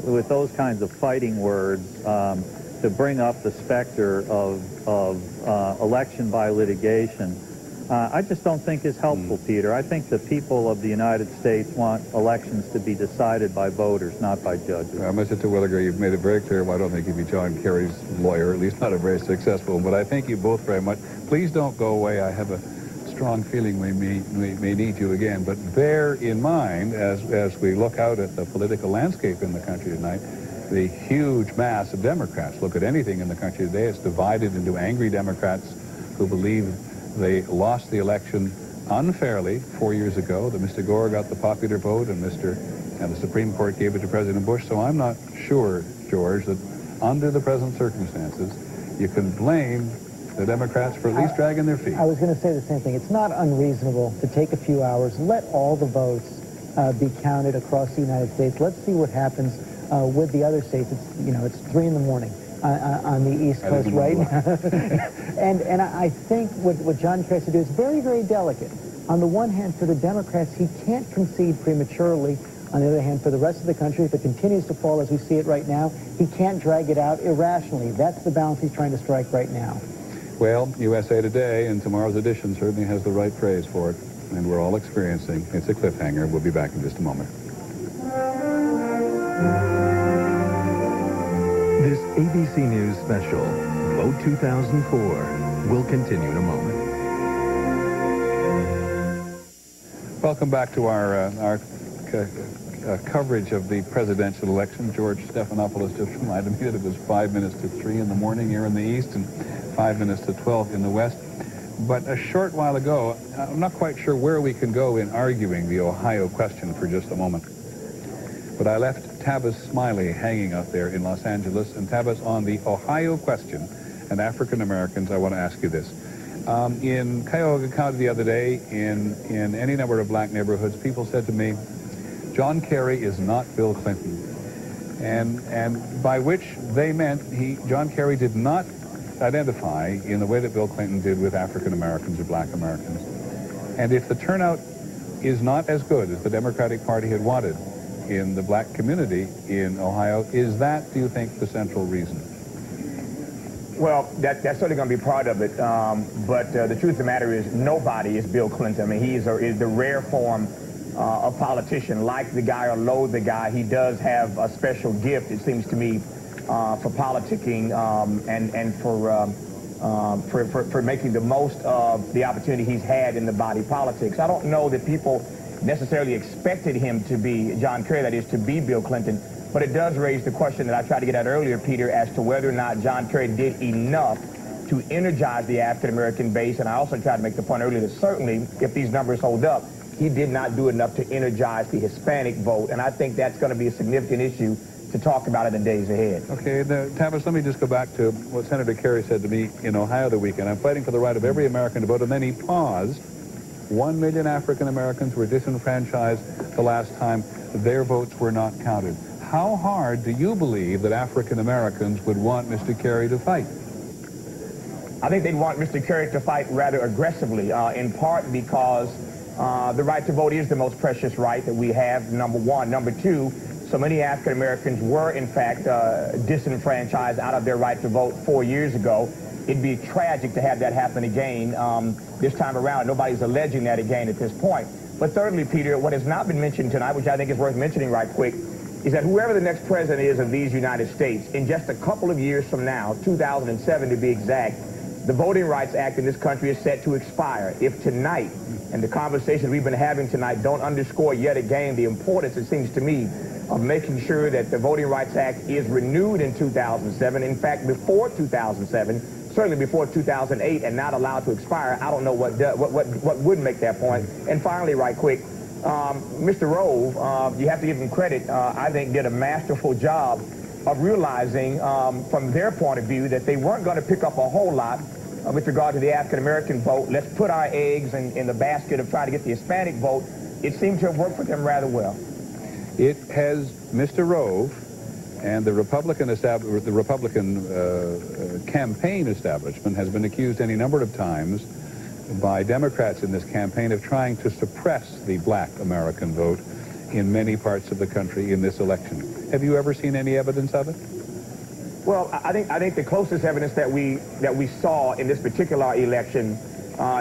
with those kinds of fighting words, to bring up the specter of election by litigation, I just don't think is helpful, Peter. I think the people of the United States want elections to be decided by voters, not by judges. Mr. Terwilliger, you've made it very clear I don't think you'd be John Kerry's lawyer, at least not a very successful one, but I thank you both very much. Please don't go away. I have a strong feeling we may need you again, but bear in mind, as we look out at the political landscape in the country tonight, the huge mass of Democrats. Look at anything in the country today. It's divided into angry Democrats who believe they lost the election unfairly 4 years ago, that Mr. Gore got the popular vote and the Supreme Court gave it to President Bush. So I'm not sure, George, that under the present circumstances, you can blame the Democrats for at least dragging their feet. I was going to say the same thing. It's not unreasonable to take a few hours, let all the votes be counted across the United States. Let's see what happens with the other states. It's 3 in the morning on the East Coast right now. and I think what John Kerry has to do is very, very delicate. On the one hand, for the Democrats, he can't concede prematurely. On the other hand, for the rest of the country, if it continues to fall as we see it right now, he can't drag it out irrationally. That's the balance he's trying to strike right now. Well, USA Today and tomorrow's edition certainly has the right phrase for it, and we're all experiencing. It's a cliffhanger. We'll be back in just a moment. This ABC News special, Vote 2004, will continue in a moment. Welcome back to our coverage of the presidential election. George Stephanopoulos just reminded me that it was 5 minutes to 3 in the morning here in the East and 5 minutes to 12 in the West. But a short while ago, I'm not quite sure where we can go in arguing the Ohio question for just a moment. But I left Tavis Smiley hanging out there in Los Angeles. And Tavis, on the Ohio question and African Americans, I want to ask you this. In Cuyahoga County the other day, in any number of black neighborhoods, people said to me, John Kerry is not Bill Clinton. And by which they meant John Kerry did not identify in the way that Bill Clinton did with African Americans or black Americans. And if the turnout is not as good as the Democratic Party had wanted in the black community in Ohio, is that, do you think, the central reason? Well, that's certainly going to be part of it. But the truth of the matter is nobody is Bill Clinton. I mean, he is the rare form of politician. Like the guy or loathe the guy, he does have a special gift, it seems to me, for politicking and for making the most of the opportunity he's had in the body politics. I don't know that people necessarily expected him to be John Kerry, that is, to be Bill Clinton, but it does raise the question that I tried to get at earlier, Peter, as to whether or not John Kerry did enough to energize the African-American base. And I also tried to make the point earlier that certainly, if these numbers hold up, he did not do enough to energize the Hispanic vote. And I think that's going to be a significant issue to talk about in the days ahead. Okay, Tavis, let me just go back to what Senator Kerry said to me in Ohio the weekend. I'm fighting for the right of every American to vote, and then he paused. 1 million African Americans were disenfranchised the last time their votes were not counted. How hard do you believe that African Americans would want Mr. Kerry to fight? I think they'd want Mr. Kerry to fight rather aggressively, in part because the right to vote is the most precious right that we have, number one. Number two, so many African Americans were, in fact, disenfranchised out of their right to vote 4 years ago. It'd be tragic to have that happen again this time around. Nobody's alleging that again at this point. But thirdly, Peter, what has not been mentioned tonight, which I think is worth mentioning right quick, is that whoever the next president is of these United States, in just a couple of years from now, 2007 to be exact, the Voting Rights Act in this country is set to expire. If tonight and the conversations we've been having tonight don't underscore yet again the importance, it seems to me, of making sure that the Voting Rights Act is renewed in 2007, in fact, before 2007, certainly before 2008, and not allowed to expire, I don't know what would make that point. And finally, right quick, Mr. Rove, you have to give him credit, I think did a masterful job of realizing from their point of view that they weren't going to pick up a whole lot with regard to the African-American vote. Let's put our eggs in the basket of trying to get the Hispanic vote. It seemed to have worked for them rather well. It has, Mr. Rove and the Republican campaign establishment has been accused any number of times by Democrats in this campaign of trying to suppress the black American vote in many parts of the country in this election. Have you ever seen any evidence of it? Well, I think the closest evidence that we saw in this particular election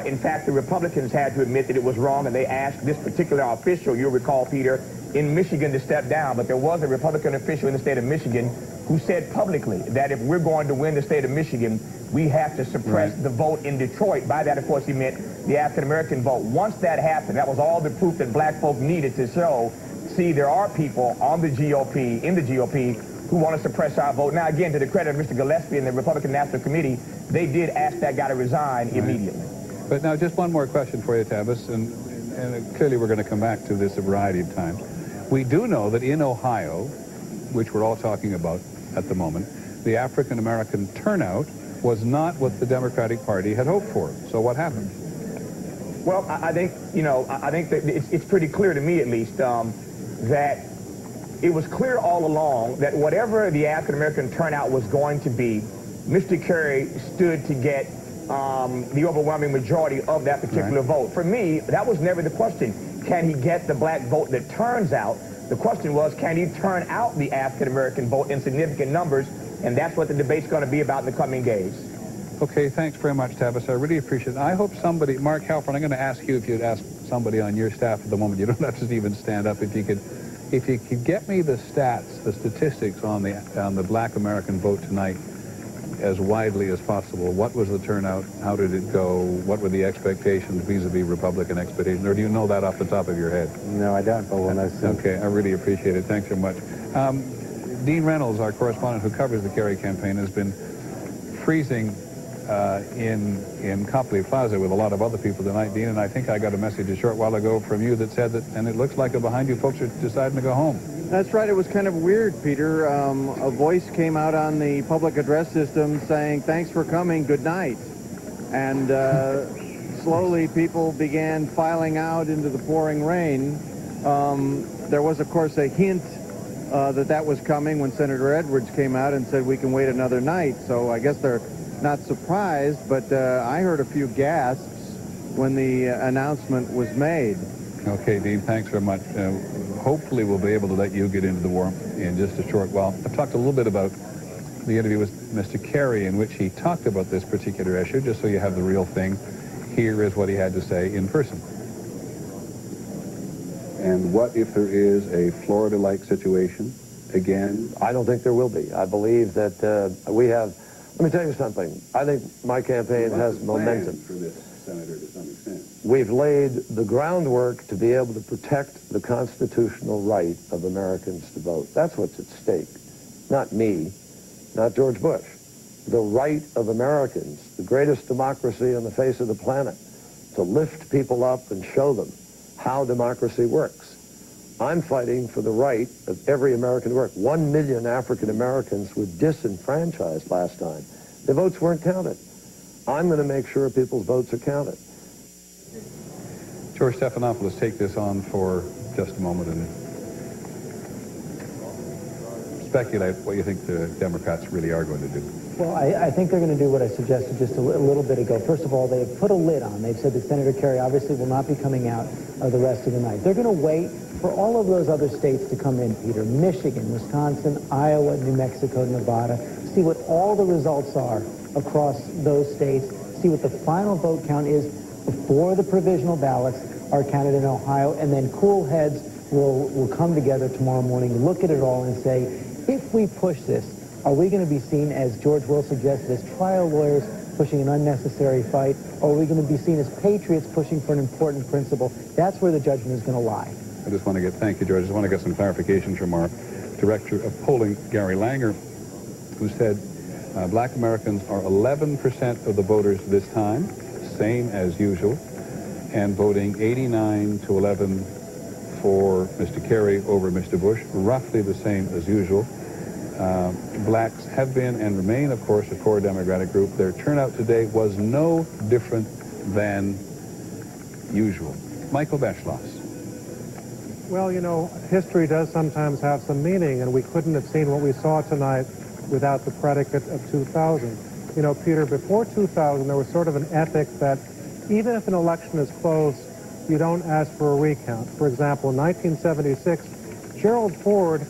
In fact, the Republicans had to admit that it was wrong, and they asked this particular official, you'll recall, Peter, in Michigan to step down. But there was a Republican official in the state of Michigan who said publicly that if we're going to win the state of Michigan, we have to suppress the vote in Detroit. By that, of course, he meant the African-American vote. Once that happened, that was all the proof that black folk needed to show, see, there are people on the GOP, in the GOP, who want to suppress our vote. Now, again, to the credit of Mr. Gillespie and the Republican National Committee, they did ask that guy to resign immediately. But now, just one more question for you, Tavis, and clearly we're going to come back to this a variety of times. We do know that in Ohio, which we're all talking about at the moment, the African-American turnout was not what the Democratic Party had hoped for. So what happened? Well, I think, I think that it's pretty clear to me, at least, that it was clear all along that whatever the African-American turnout was going to be, Mr. Kerry stood to get the overwhelming majority of that particular vote. For me, that was never the question. Can he get the black vote that turns out? The question was, can he turn out the African-American vote in significant numbers? And that's what the debate's going to be about in the coming days. Okay, thanks very much, Tavis. I really appreciate it. I hope somebody, Mark Halpern, I'm going to ask you if you'd ask somebody on your staff at the moment. You don't have to even stand up. If you could get me the stats, the statistics on the black American vote tonight as widely as possible. What was the turnout? How did it go? What were the expectations vis-a-vis Republican expectations? Or do you know that off the top of your head? No, I don't, but we'll know soon. Okay, I really appreciate it. Thanks so much. Dean Reynolds, our correspondent who covers the Kerry campaign, has been freezing in Copley Plaza with a lot of other people tonight, Dean, and I think I got a message a short while ago from you that said that, and it looks like behind you folks are deciding to go home. That's right. It was kind of weird, Peter. A voice came out on the public address system saying, "Thanks for coming, good night." And slowly people began filing out into the pouring rain. There was, of course, a hint that was coming when Senator Edwards came out and said we can wait another night. So I guess they're not surprised, but I heard a few gasps when the announcement was made. Okay, Dean, thanks very much. Hopefully we'll be able to let you get into the warmth in just a short while. I've talked a little bit about the interview with Mr. Kerry in which he talked about this particular issue, just so you have the real thing. Here is what he had to say in person. And what if there is a Florida-like situation again? I don't think there will be. I believe that we have... Let me tell you something. I think my campaign has momentum. For this, Senator, to some extent. We've laid the groundwork to be able to protect the constitutional right of Americans to vote. That's what's at stake. Not me, not George Bush. The right of Americans, the greatest democracy on the face of the planet, to lift people up and show them how democracy works. I'm fighting for the right of every American to work. 1 million African Americans were disenfranchised last time. Their votes weren't counted. I'm going to make sure people's votes are counted. George Stephanopoulos, take this on for just a moment and speculate what you think the Democrats really are going to do. Well, I think they're going to do what I suggested just a little bit ago. First of all, they've put a lid on. They've said that Senator Kerry obviously will not be coming out the rest of the night. They're going to wait for all of those other states to come in, Peter. Michigan, Wisconsin, Iowa, New Mexico, Nevada. See what all the results are across those states. See what the final vote count is before the provisional ballots are counted in Ohio. And then cool heads will come together tomorrow morning, look at it all and say, if we push this, are we going to be seen, as George Will suggested, as trial lawyers pushing an unnecessary fight, or are we going to be seen as patriots pushing for an important principle? That's where the judgment is going to lie. I just want to thank you, George. I just want to get some clarifications from our director of polling, Gary Langer, who said black Americans are 11% of the voters this time, same as usual, and voting 89 to 11 for Mr. Kerry over Mr. Bush, roughly the same as usual. Blacks have been and remain, of course, a core Democratic group. Their turnout today was no different than usual. Michael Beschloss. Well, you know, history does sometimes have some meaning, and we couldn't have seen what we saw tonight without the predicate of 2000. You know, Peter, before 2000, there was sort of an ethic that even if an election is close, you don't ask for a recount. For example, in 1976, Gerald Ford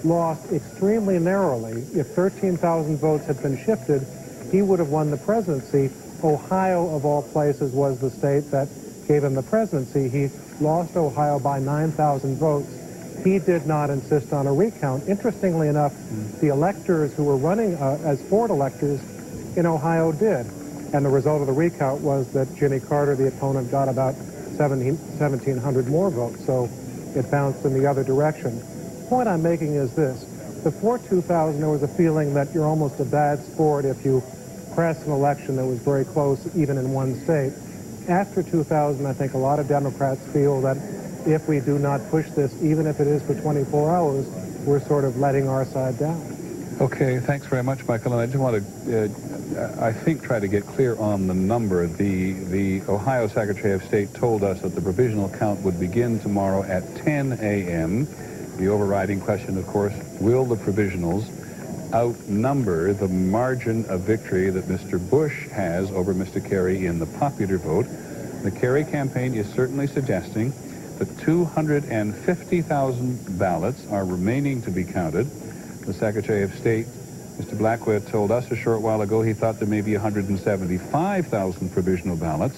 lost extremely narrowly. If 13,000 votes had been shifted, he would have won the presidency. Ohio, of all places, was the state that gave him the presidency. He lost Ohio by 9,000 votes. He did not insist on a recount. Interestingly enough, the electors who were running as Ford electors in Ohio did. And the result of the recount was that Jimmy Carter, the opponent, got about 1,700 more votes. So it bounced in the other direction. The point I'm making is this. Before 2000, there was a feeling that you're almost a bad sport if you press an election that was very close, even in one state. After 2000, I think a lot of Democrats feel that if we do not push this, even if it is for 24 hours, we're sort of letting our side down. Okay, thanks very much, Michael. And I just want to, I think, try to get clear on the number. The Ohio Secretary of State told us that the provisional count would begin tomorrow at 10 a.m. The overriding question, of course, will the provisionals outnumber the margin of victory that Mr. Bush has over Mr. Kerry in the popular vote? The Kerry campaign is certainly suggesting that 250,000 ballots are remaining to be counted. The Secretary of State, Mr. Blackwood, told us a short while ago he thought there may be 175,000 provisional ballots.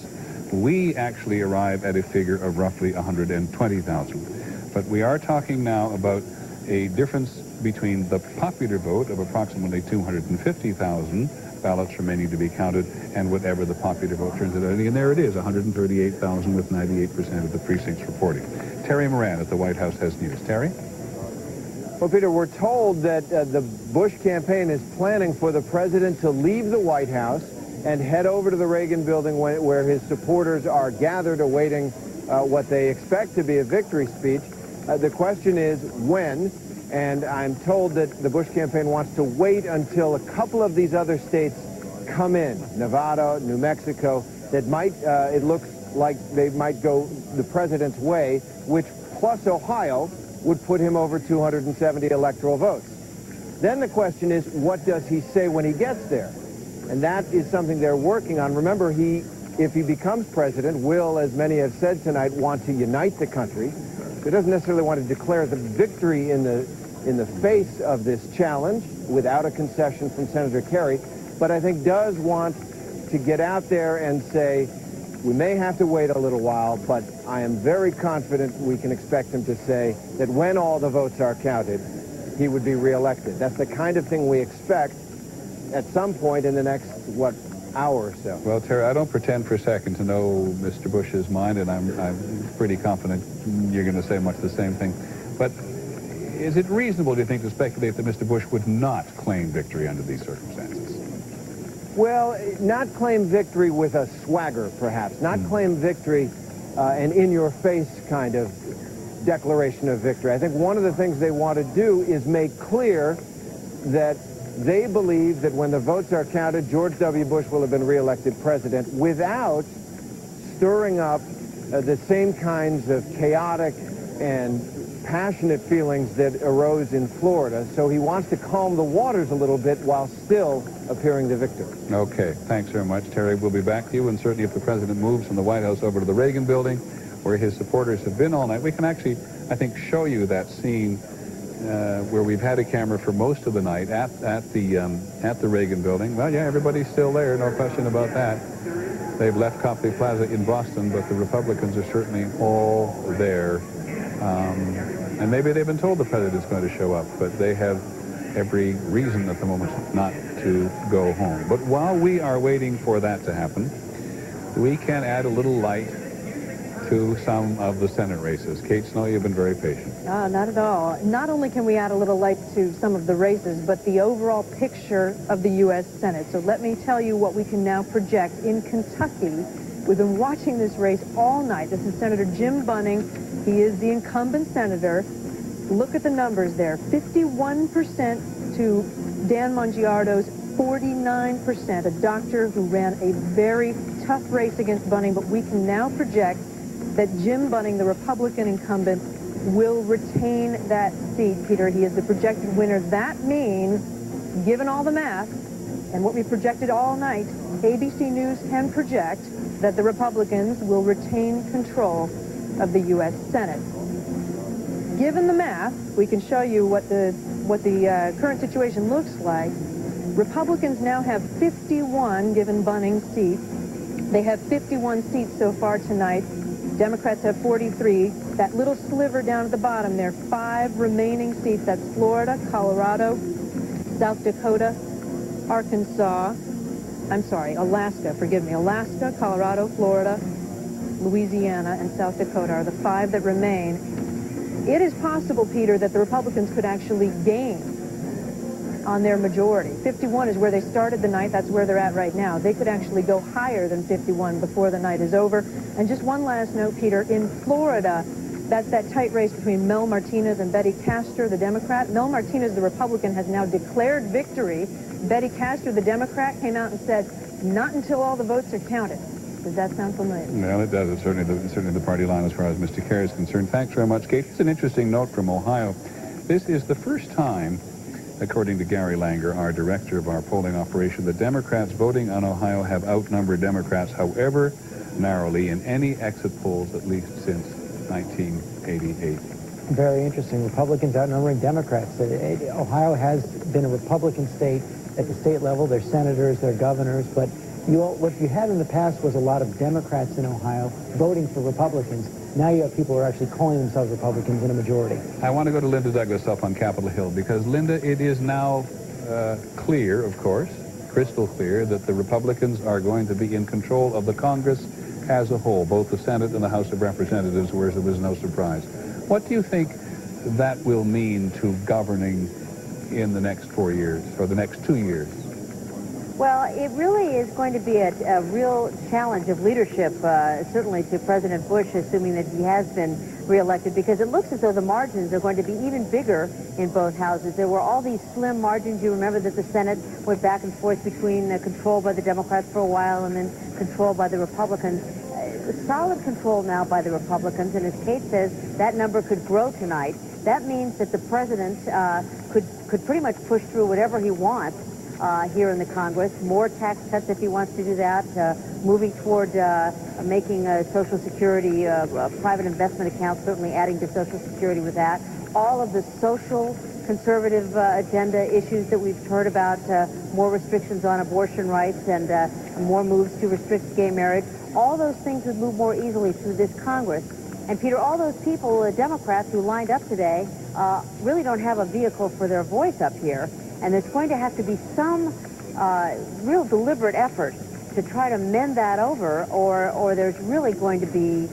We actually arrive at a figure of roughly 120,000. But we are talking now about a difference between the popular vote of approximately 250,000 ballots remaining to be counted and whatever the popular vote turns out. And there it is, 138,000 with 98% of the precincts reporting. Terry Moran at the White House has news. Terry? Well, Peter, we're told that the Bush campaign is planning for the president to leave the White House and head over to the Reagan building where his supporters are gathered awaiting what they expect to be a victory speech. The question is when, and I'm told that the Bush campaign wants to wait until a couple of these other states come in, Nevada, New Mexico, that might, it looks like they might go the president's way, which plus Ohio would put him over 270 electoral votes. Then the question is, what does he say when he gets there? And that is something they're working on. Remember, if he becomes president, will, as many have said tonight, want to unite the country. He doesn't necessarily want to declare the victory in the face of this challenge without a concession from Senator Kerry, but I think does want to get out there and say, we may have to wait a little while, but I am very confident we can expect him to say that when all the votes are counted, he would be reelected. That's the kind of thing we expect at some point in the next, hour or so. Well, Terry, I don't pretend for a second to know Mr. Bush's mind, and I'm pretty confident you're going to say much the same thing. But is it reasonable, do you think, to speculate that Mr. Bush would not claim victory under these circumstances? Well, not claim victory with a swagger, perhaps. Not claim victory an in-your-face kind of declaration of victory. I think one of the things they want to do is make clear that they believe that when the votes are counted, George W. Bush will have been reelected president without stirring up the same kinds of chaotic and passionate feelings that arose in Florida. So he wants to calm the waters a little bit while still appearing the victor. Okay, thanks very much, Terry. We'll be back to you, and certainly if the president moves from the White House over to the Reagan building, where his supporters have been all night, we can actually, I think, show you that scene where we've had a camera for most of the night at the Reagan building. Well, yeah, everybody's still there, no question about that. They've left Copley Plaza in Boston, but the Republicans are certainly all there. And maybe they've been told the president's going to show up, but they have every reason at the moment not to go home. But while we are waiting for that to happen, we can add a little light to some of the Senate races. Kate Snow, you've been very patient. Not at all. Not only can we add a little light to some of the races, but the overall picture of the U.S. Senate. So let me tell you what we can now project. In Kentucky, we've been watching this race all night. This is Senator Jim Bunning. He is the incumbent senator. Look at the numbers there. 51% to Dan Mongiardo's 49%, a doctor who ran a very tough race against Bunning, but we can now project that Jim Bunning, the Republican incumbent, will retain that seat, Peter. He is the projected winner. That means, given all the math and what we projected all night, ABC News can project that the Republicans will retain control of the U.S. Senate. Given the math, we can show you what the current situation looks like. Republicans now have 51 given Bunning seats. They have 51 seats so far tonight. Democrats have 43. That little sliver down at the bottom there, 5 remaining seats. That's Florida, Colorado, South Dakota, Alaska, forgive me. Alaska, Colorado, Florida, Louisiana, and South Dakota are the 5 that remain. It is possible, Peter, that the Republicans could actually gain on their majority. 51 is where they started the night. That's where they're at right now. They could actually go higher than 51 before the night is over. And just one last note, Peter, in Florida, that's that tight race between Mel Martinez and Betty Castor, the Democrat. Mel Martinez, the Republican, has now declared victory. Betty Castor, the Democrat, came out and said, not until all the votes are counted. Does that sound familiar? Well, it does. It's certainly the party line as far as Mr. Kerry is concerned. Thanks very much, Kate. It's an interesting note from Ohio. This is the first time, according to Gary Langer, our director of our polling operation, the Democrats voting on Ohio have outnumbered Democrats, however narrowly, in any exit polls at least since 1988. Very interesting. Republicans outnumbering Democrats. Ohio has been a Republican state at the state level. Their senators, their governors, but what you had in the past was a lot of Democrats in Ohio voting for Republicans. Now you have people who are actually calling themselves Republicans in a majority. I want to go to Linda Douglas up on Capitol Hill because, Linda, it is now clear, of course, crystal clear, that the Republicans are going to be in control of the Congress as a whole, both the Senate and the House of Representatives, where there was no surprise. What do you think that will mean to governing in the next 4 years, or the next 2 years? Well, it really is going to be a real challenge of leadership, certainly to President Bush, assuming that he has been reelected, because it looks as though the margins are going to be even bigger in both houses. There were all these slim margins. You remember that the Senate went back and forth between control by the Democrats for a while and then control by the Republicans. Solid control now by the Republicans, and as Kate says, that number could grow tonight. That means that the president could pretty much push through whatever he wants here in the Congress. More tax cuts if he wants to do that, moving toward making Social Security private investment accounts, certainly adding to Social Security with that. All of the social conservative agenda issues that we've heard about, more restrictions on abortion rights and more moves to restrict gay marriage, all those things would move more easily through this Congress. And Peter, all those people, Democrats who lined up today, really don't have a vehicle for their voice up here. And there's going to have to be some real deliberate effort to try to mend that over, or there's really going to be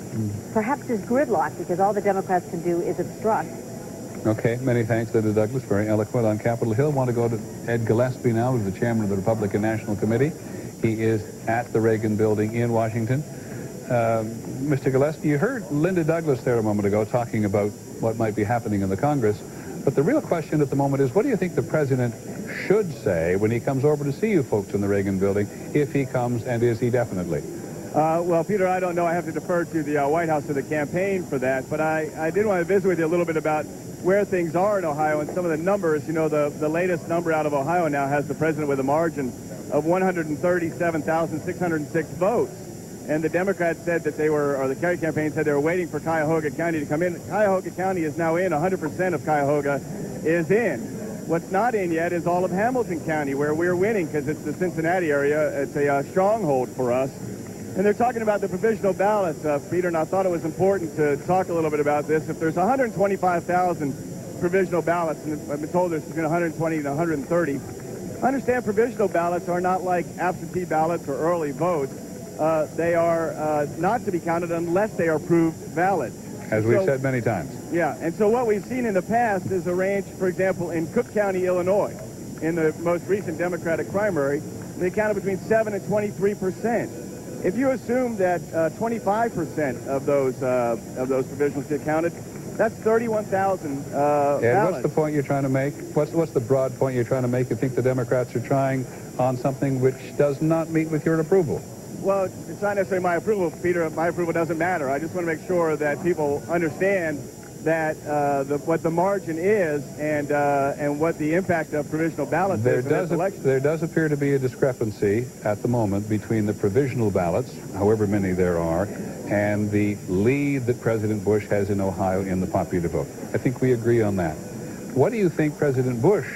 perhaps just gridlock, because all the Democrats can do is obstruct. Okay, many thanks, Linda Douglas, very eloquent on Capitol Hill. Want to go to Ed Gillespie now, who's the chairman of the Republican National Committee. He is at the Reagan Building in Washington. Mr. Gillespie, you heard Linda Douglas there a moment ago talking about what might be happening in the Congress. But the real question at the moment is, what do you think the president should say when he comes over to see you folks in the Reagan Building, if he comes, and is he definitely? Well, Peter, I don't know. I have to defer to the White House or the campaign for that. But I did want to visit with you a little bit about where things are in Ohio and some of the numbers. You know, the latest number out of Ohio now has the president with a margin of 137,606 votes. And the Democrats said that they were, or the Kerry campaign said they were waiting for Cuyahoga County to come in. Cuyahoga County is now in. 100% of Cuyahoga is in. What's not in yet is all of Hamilton County, where we're winning, because it's the Cincinnati area. It's a stronghold for us. And they're talking about the provisional ballots, Peter, and I thought it was important to talk a little bit about this. If there's 125,000 provisional ballots, and I've been told there's between 120 and 130, understand provisional ballots are not like absentee ballots or early votes. They are not to be counted unless they are proved valid. As we've said many times. Yeah, and so what we've seen in the past is a range, for example, in Cook County, Illinois, in the most recent Democratic primary, they counted between 7 and 23%. If you assume that 25% of those provisionals get counted, that's 31,000 ballots. What's the point you're trying to make? What's the broad point you're trying to make? You think the Democrats are trying on something which does not meet with your approval? Well, it's not necessarily my approval, Peter. My approval doesn't matter. I just want to make sure that people understand that what the margin is and what the impact of provisional ballots is in this election. There does appear to be a discrepancy at the moment between the provisional ballots, however many there are, and the lead that President Bush has in Ohio in the popular vote. I think we agree on that. What do you think President Bush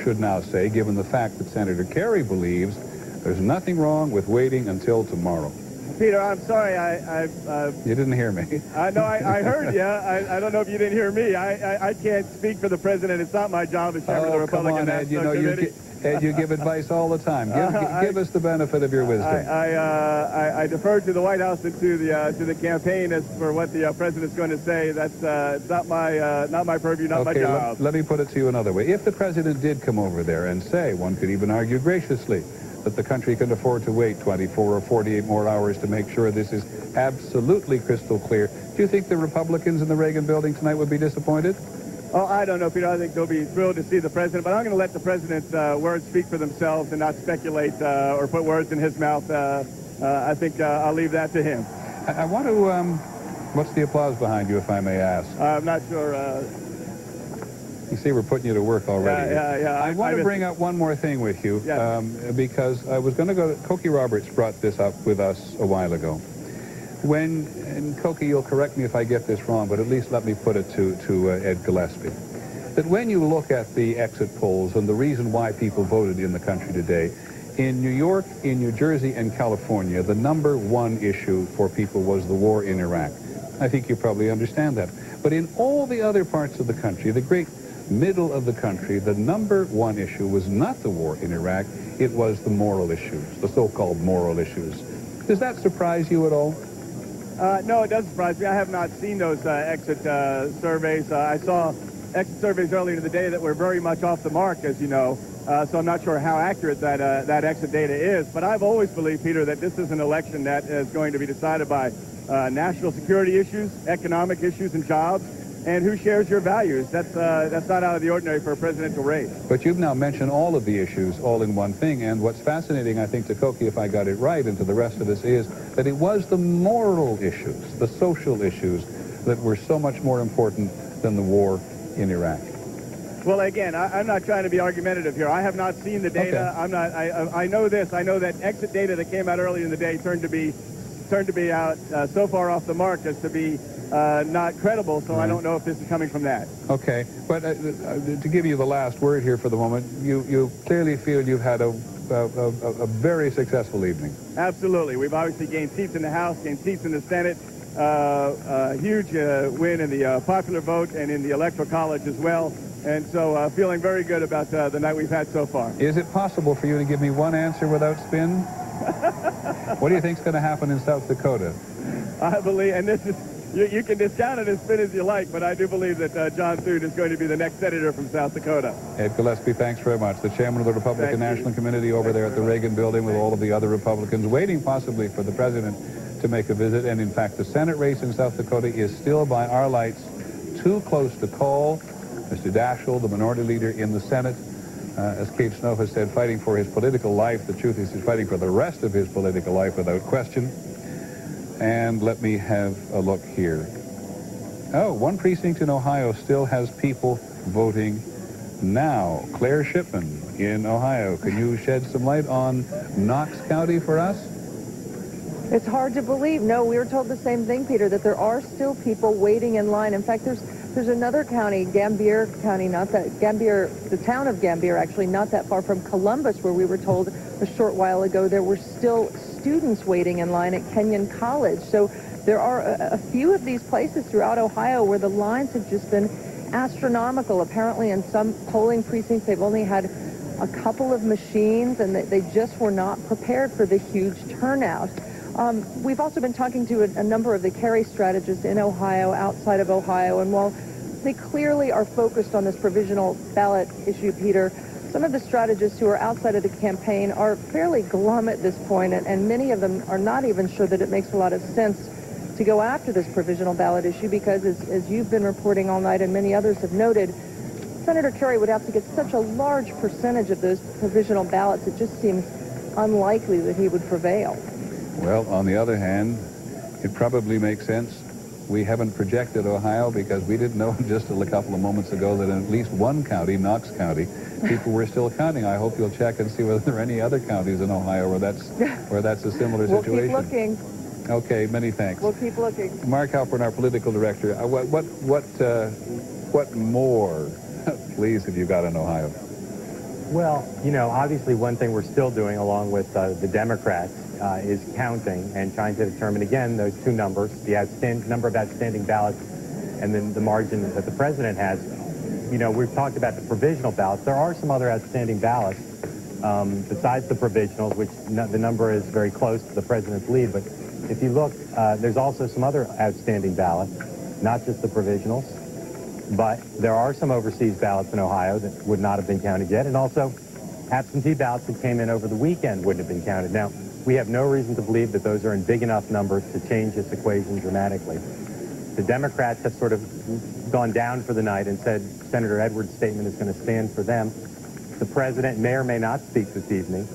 should now say, given the fact that Senator Kerry believes there's nothing wrong with waiting until tomorrow. Peter, I'm sorry. You didn't hear me. No, I heard you. I don't know if you didn't hear me. I can't speak for the president. It's not my job as chairman of the Republican National Committee. Ed, you give advice all the time. Give us the benefit of your wisdom. I defer to the White House and to the campaign as for what the president's going to say. That's not my purview, not my job. Let me put it to you another way. If the president did come over there and say, one could even argue graciously, that the country can afford to wait 24 or 48 more hours to make sure this is absolutely crystal clear, do you think the Republicans in the Reagan building tonight would be disappointed? Oh, I don't know, Peter. I think they'll be thrilled to see the president, but I'm going to let the president's words speak for themselves and not speculate or put words in his mouth. I think I'll leave that to him. I want to, what's the applause behind you, if I may ask? I'm not sure. You see, we're putting you to work already. Yeah. I want to bring up one more thing with you, because I was going to go, Cokie Roberts brought this up with us a while ago. And Cokie, you'll correct me if I get this wrong, but at least let me put it to Ed Gillespie, that when you look at the exit polls and the reason why people voted in the country today, in New York, in New Jersey, and California, the number one issue for people was the war in Iraq. I think you probably understand that. But in all the other parts of the country, the great middle of the country, the number one issue was not the war in Iraq, it was the moral issues, the so-called moral issues. Does that surprise you at all? No, it doesn't surprise me. I have not seen those exit surveys. I saw exit surveys earlier in the day that were very much off the mark, as you know, so I'm not sure how accurate that exit data is. But I've always believed, Peter, that this is an election that is going to be decided by national security issues, economic issues, and jobs. And who shares your values? That's not out of the ordinary for a presidential race. But you've now mentioned all of the issues all in one thing, and what's fascinating, I think, to Cokie, if I got it right, and to the rest of us, is that it was the moral issues, the social issues, that were so much more important than the war in Iraq. Well, again, I'm not trying to be argumentative here. I have not seen the data. Okay. I know this. I know that exit data that came out earlier in the day turned to be out so far off the mark as to be not credible, so I don't know if this is coming from that. Okay, but to give you the last word here for the moment, you clearly feel you've had a very successful evening. Absolutely. We've obviously gained seats in the House, gained seats in the Senate, a huge win in the popular vote and in the Electoral College as well, and so feeling very good about the night we've had so far. Is it possible for you to give me one answer without spin? What do you think's going to happen in South Dakota? I believe, and this is, you can discount it as spin as you like, but I do believe that John Thune is going to be the next senator from South Dakota. Ed Gillespie, thanks very much. The chairman of the Republican National Committee over there at the Reagan building with all of the other Republicans waiting possibly for the president to make a visit. And in fact, the Senate race in South Dakota is still, by our lights, too close to call. Mr. Daschle, the minority leader in the Senate, as Kate Snow has said, fighting for his political life. The truth is he's fighting for the rest of his political life without question. And let me have a look here. Oh, one precinct in Ohio still has people voting now. Claire Shipman in Ohio. Can you shed some light on Knox County for us? It's hard to believe. No, we were told the same thing, Peter, that there are still people waiting in line. In fact, there's another county, Gambier County, the town of Gambier, actually, not that far from Columbus, where we were told a short while ago there were still students waiting in line at Kenyon College. So there are a few of these places throughout Ohio where the lines have just been astronomical. Apparently in some polling precincts they've only had a couple of machines and they just were not prepared for the huge turnout. We've also been talking to a number of the Kerry strategists in Ohio, outside of Ohio, and while they clearly are focused on this provisional ballot issue, Peter, some of the strategists who are outside of the campaign are fairly glum at this point, and many of them are not even sure that it makes a lot of sense to go after this provisional ballot issue because, as you've been reporting all night and many others have noted, Senator Kerry would have to get such a large percentage of those provisional ballots, it just seems unlikely that he would prevail. Well, on the other hand, it probably makes sense. We haven't projected Ohio because we didn't know just a couple of moments ago that in at least one county, Knox County, people were still counting. I hope you'll check and see whether there are any other counties in Ohio where that's a similar situation. We'll keep looking. Okay, many thanks. We'll keep looking. Mark Halpern, our political director. What more, please, have you got in Ohio? Well, you know, obviously one thing we're still doing along with the Democrats is counting and trying to determine, again, those two numbers, the number of outstanding ballots and then the margin that the president has. You know, we've talked about the provisional ballots. There are some other outstanding ballots besides the provisionals, which the number is very close to the president's lead. But if you look, there's also some other outstanding ballots, not just the provisionals. But there are some overseas ballots in Ohio that would not have been counted yet, and also absentee ballots that came in over the weekend wouldn't have been counted. Now, we have no reason to believe that those are in big enough numbers to change this equation dramatically. The Democrats have sort of gone down for the night and said Senator Edwards' statement is going to stand for them. The president may or may not speak this evening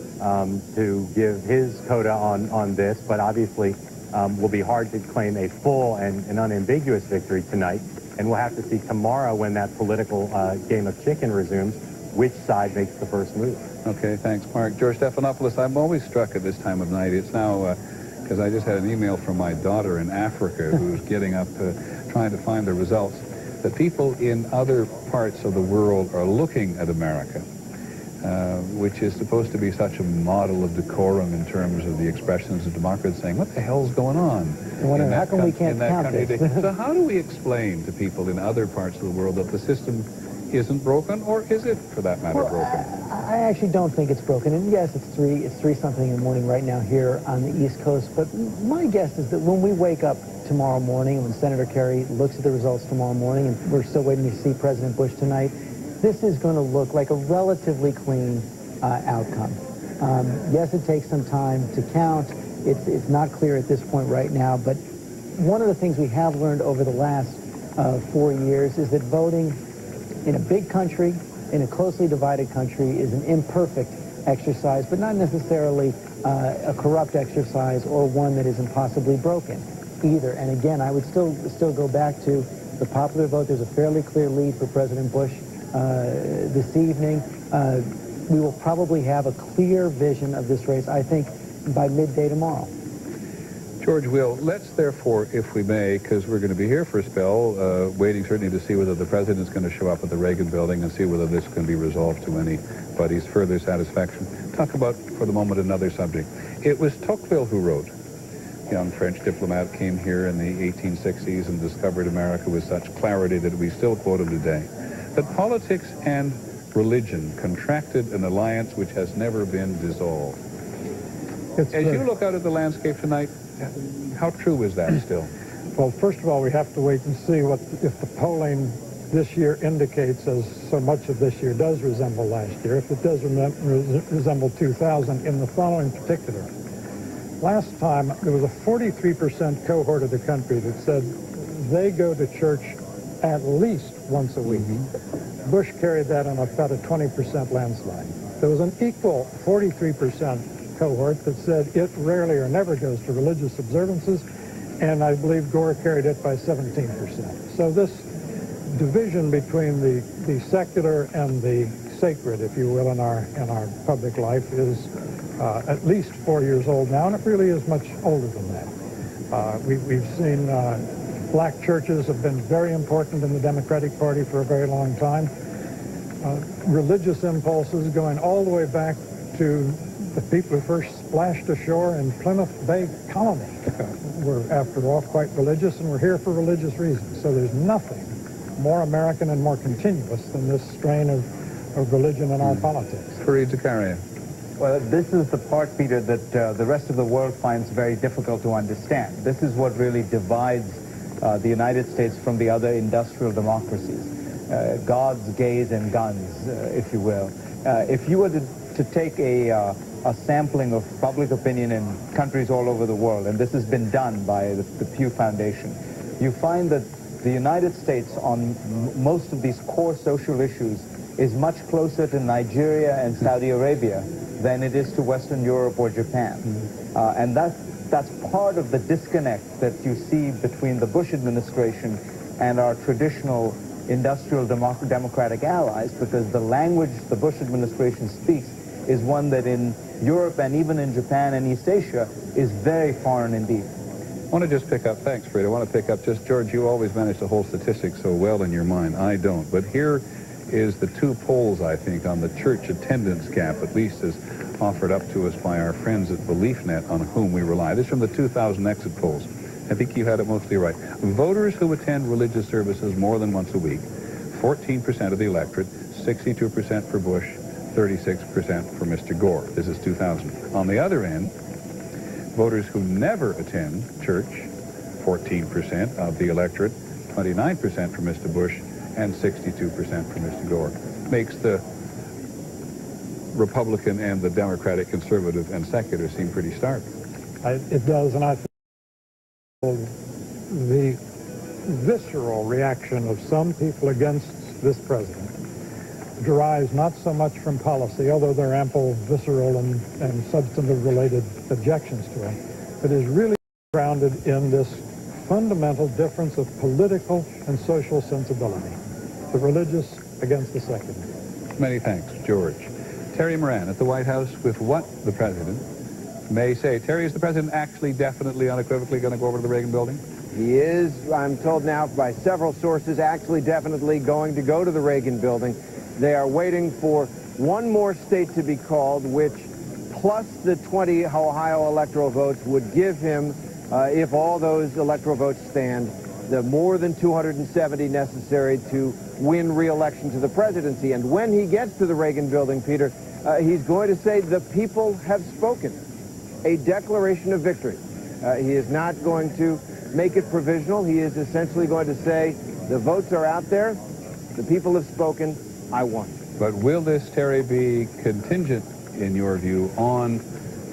to give his coda on this, but obviously will be hard to claim a full and an unambiguous victory tonight. And we'll have to see tomorrow when that political game of chicken resumes, which side makes the first move. Okay, thanks, Mark. George Stephanopoulos, I'm always struck at this time of night. It's now, because I just had an email from my daughter in Africa who's getting up trying to find the results, that people in other parts of the world are looking at America, which is supposed to be such a model of decorum in terms of the expressions of democracy, saying, what the hell's going on? How come we can't count this? So how do we explain to people in other parts of the world that the system isn't broken, or is it, for that matter, broken? I actually don't think it's broken. And yes, it's 3 something in the morning right now here on the East Coast. But my guess is that when we wake up tomorrow morning, when Senator Kerry looks at the results tomorrow morning, and we're still waiting to see President Bush tonight, this is going to look like a relatively clean outcome. Yes, it takes some time to count. It's not clear at this point right now, but one of the things we have learned over the last 4 years is that voting in a big country, in a closely divided country, is an imperfect exercise, but not necessarily a corrupt exercise or one that is impossibly broken either. And again, I would still go back to the popular vote. There's a fairly clear lead for President Bush this evening. We will probably have a clear vision of this race, I think, by midday tomorrow. George, let's therefore, if we may, because we're going to be here for a spell, waiting certainly to see whether the president is going to show up at the Reagan building and see whether this can be resolved to anybody's further satisfaction. Talk about, for the moment, another subject. It was Tocqueville who wrote. Young French diplomat came here in the 1860s and discovered America with such clarity that we still quote him today. That politics and religion contracted an alliance which has never been dissolved. As you look out at the landscape tonight, how true is that still? Well, first of all, we have to wait and see if the polling this year indicates, as so much of this year does resemble last year, if it does resemble 2000 in the following particular. Last time, there was a 43% cohort of the country that said they go to church at least once a week. Bush carried that on about a 20% landslide. There was an equal 43% cohort that said it rarely or never goes to religious observances, and I believe Gore carried it by 17%. So this division between the secular and the sacred, if you will, in our public life is at least 4 years old now, and it really is much older than that. We've seen black churches have been very important in the Democratic Party for a very long time. Religious impulses going all the way back to the people who first splashed ashore in Plymouth Bay Colony were, after all, quite religious, and were here for religious reasons. So there's nothing more American and more continuous than this strain of religion in our politics. Fareed Zakaria. Well, this is the part, Peter, that the rest of the world finds very difficult to understand. This is what really divides the United States from the other industrial democracies. Gods, gays, and guns, if you will. If you were to take a sampling of public opinion in countries all over the world, and this has been done by the Pew Foundation, you find that the United States on most of these core social issues is much closer to Nigeria and Saudi Arabia than it is to Western Europe or Japan. And that's part of the disconnect that you see between the Bush administration and our traditional industrial democratic allies, because the language the Bush administration speaks is one that in Europe and even in Japan and East Asia is very foreign indeed. I want to just pick up, thanks, Fred. I want to pick up just, George, you always manage to hold statistics so well in your mind. I don't. But here is the two polls, I think, on the church attendance gap, at least as offered up to us by our friends at BeliefNet, on whom we rely. This is from the 2000 exit polls. I think you had it mostly right. Voters who attend religious services more than once a week, 14% of the electorate, 62% for Bush, 36% for Mr. Gore. This is 2000. On the other end, voters who never attend church, 14% of the electorate, 29% for Mr. Bush, and 62% for Mr. Gore. Makes the Republican and the Democratic, conservative, and secular seem pretty stark. It does, and I think the visceral reaction of some people against this president derives not so much from policy, although there are ample visceral and substantive-related objections to him, but is really grounded in this fundamental difference of political and social sensibility, the religious against the secular. Many thanks, George. Terry Moran at the White House with what the president may say. Terry, is the president actually definitely, unequivocally going to go over to the Reagan building? He is, I'm told now by several sources, actually definitely going to go to the Reagan building. They are waiting for one more state to be called, which plus the 20 Ohio electoral votes would give him, if all those electoral votes stand, the more than 270 necessary to win re-election to the presidency. And when he gets to the Reagan building, Peter, he's going to say the people have spoken, a declaration of victory. He is not going to make it provisional. He is essentially going to say the votes are out there, the people have spoken, I won. But will this, Terry, be contingent, in your view, on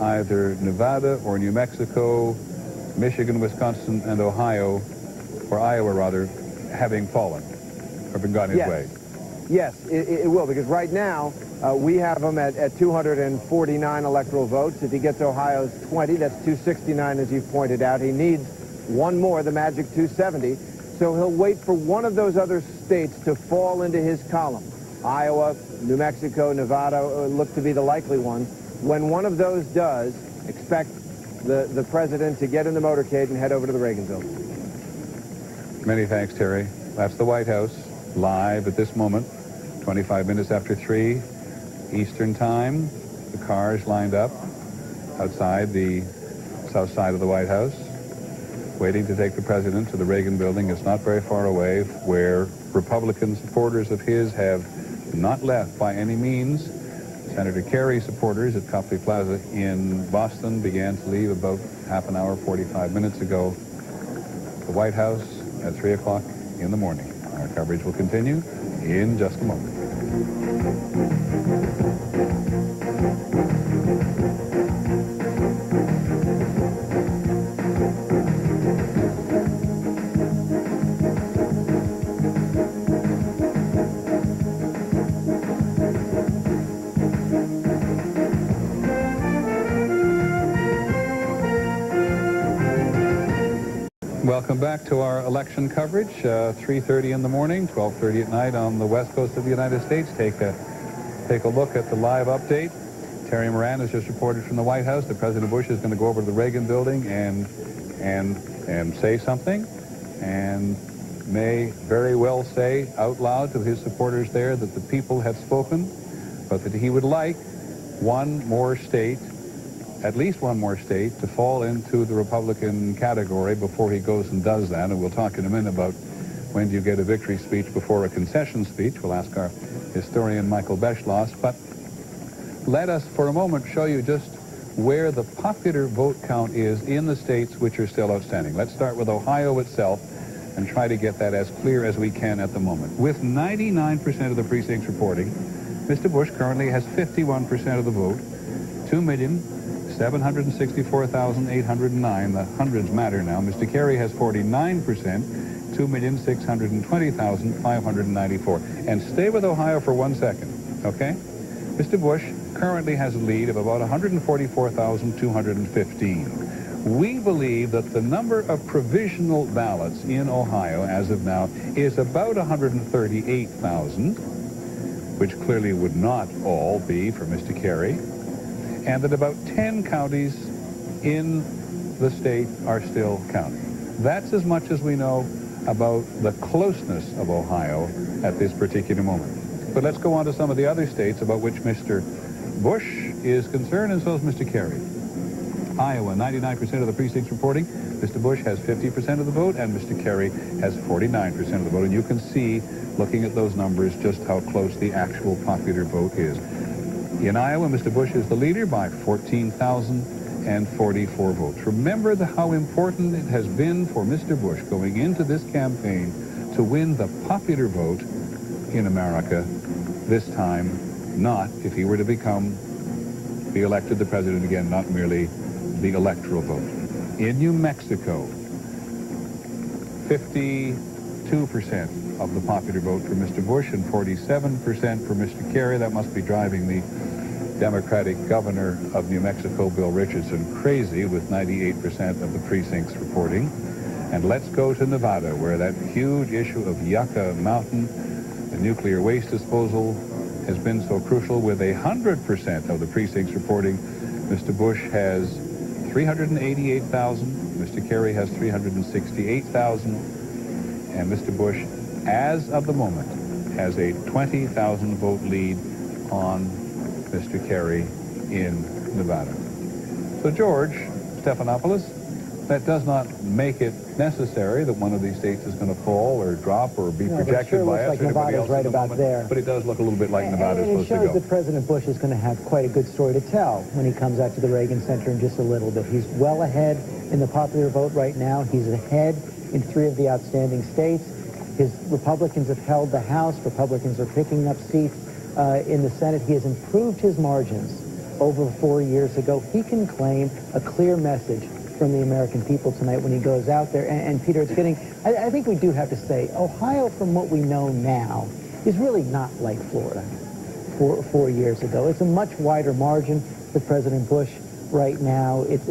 either Nevada or New Mexico, Michigan, Wisconsin, and Ohio, or Iowa, rather, having fallen or been gone his way? Yes, it will, because right now we have him at 249 electoral votes. If he gets Ohio's 20, that's 269, as you've pointed out. He needs one more, the magic 270. So he'll wait for one of those other states to fall into his column. Iowa, New Mexico, Nevada look to be the likely ones. When one of those does, expect the president to get in the motorcade and head over to the Reagan building. Many thanks, Terry. That's the White House, live at this moment, 25 minutes after 3 Eastern Time. The cars lined up outside the south side of the White House, waiting to take the president to the Reagan building. It's not very far away, where Republican supporters of his have not left by any means. Senator Kerry supporters at Copley Plaza in Boston began to leave about half an hour, 45 minutes ago. The White House at 3 o'clock in the morning. Our coverage will continue in just a moment. Welcome back to our election coverage, 3:30 in the morning, 12:30 at night on the west coast of the United States. Take a look at the live update. Terry Moran has just reported from the White House that President Bush is going to go over to the Reagan building and say something, and may very well say out loud to his supporters there that the people have spoken, but that he would like one more state, at least one more state, to fall into the Republican category before he goes and does that. And we'll talk in a minute about when do you get a victory speech before a concession speech. We'll ask our historian Michael Beschloss. But let us for a moment show you just where the popular vote count is in the states which are still outstanding. Let's start with Ohio itself and try to get that as clear as we can at the moment. With 99% of the precincts reporting, Mr. Bush currently has 51% of the vote, 2,764,809. The hundreds matter now. Mr. Kerry has 49%, 2,620,594. And stay with Ohio for 1 second, okay? Mr. Bush currently has a lead of about 144,215. We believe that the number of provisional ballots in Ohio as of now is about 138,000, which clearly would not all be for Mr. Kerry, and that about 10 counties in the state are still counting. That's as much as we know about the closeness of Ohio at this particular moment. But let's go on to some of the other states about which Mr. Bush is concerned, and so is Mr. Kerry. Iowa, 99% of the precincts reporting. Mr. Bush has 50% of the vote, and Mr. Kerry has 49% of the vote. And you can see, looking at those numbers, just how close the actual popular vote is. In Iowa, Mr. Bush is the leader by 14,044 votes. Remember how important it has been for Mr. Bush going into this campaign to win the popular vote in America this time, not if he were to be elected the president again, not merely the electoral vote. In New Mexico, 52% of the popular vote for Mr. Bush and 47% for Mr. Kerry. That must be driving the Democratic governor of New Mexico, Bill Richardson, crazy with 98% of the precincts reporting. And let's go to Nevada, where that huge issue of Yucca Mountain, the nuclear waste disposal, has been so crucial. With 100% of the precincts reporting, Mr. Bush has 388,000, Mr. Kerry has 368,000, and Mr. Bush, as of the moment, has a 20,000 vote lead on Mr. Kerry in Nevada. So, George Stephanopoulos, that does not make it necessary that one of these states is going to fall or drop or be projected by us or anybody else right in the about moment, there. but it does look a little bit like Nevada's supposed to go. And it shows that President Bush is going to have quite a good story to tell when he comes out to the Reagan Center in just a little bit. He's well ahead in the popular vote right now. He's ahead in 3 of the outstanding states. His Republicans have held the House. Republicans are picking up seats in the Senate. He has improved his margins over 4 years ago. He can claim a clear message from the American people tonight when he goes out there. And Peter, it's getting, I think we do have to say, Ohio, from what we know now, is really not like Florida 4 years ago. It's a much wider margin for President Bush right now. It's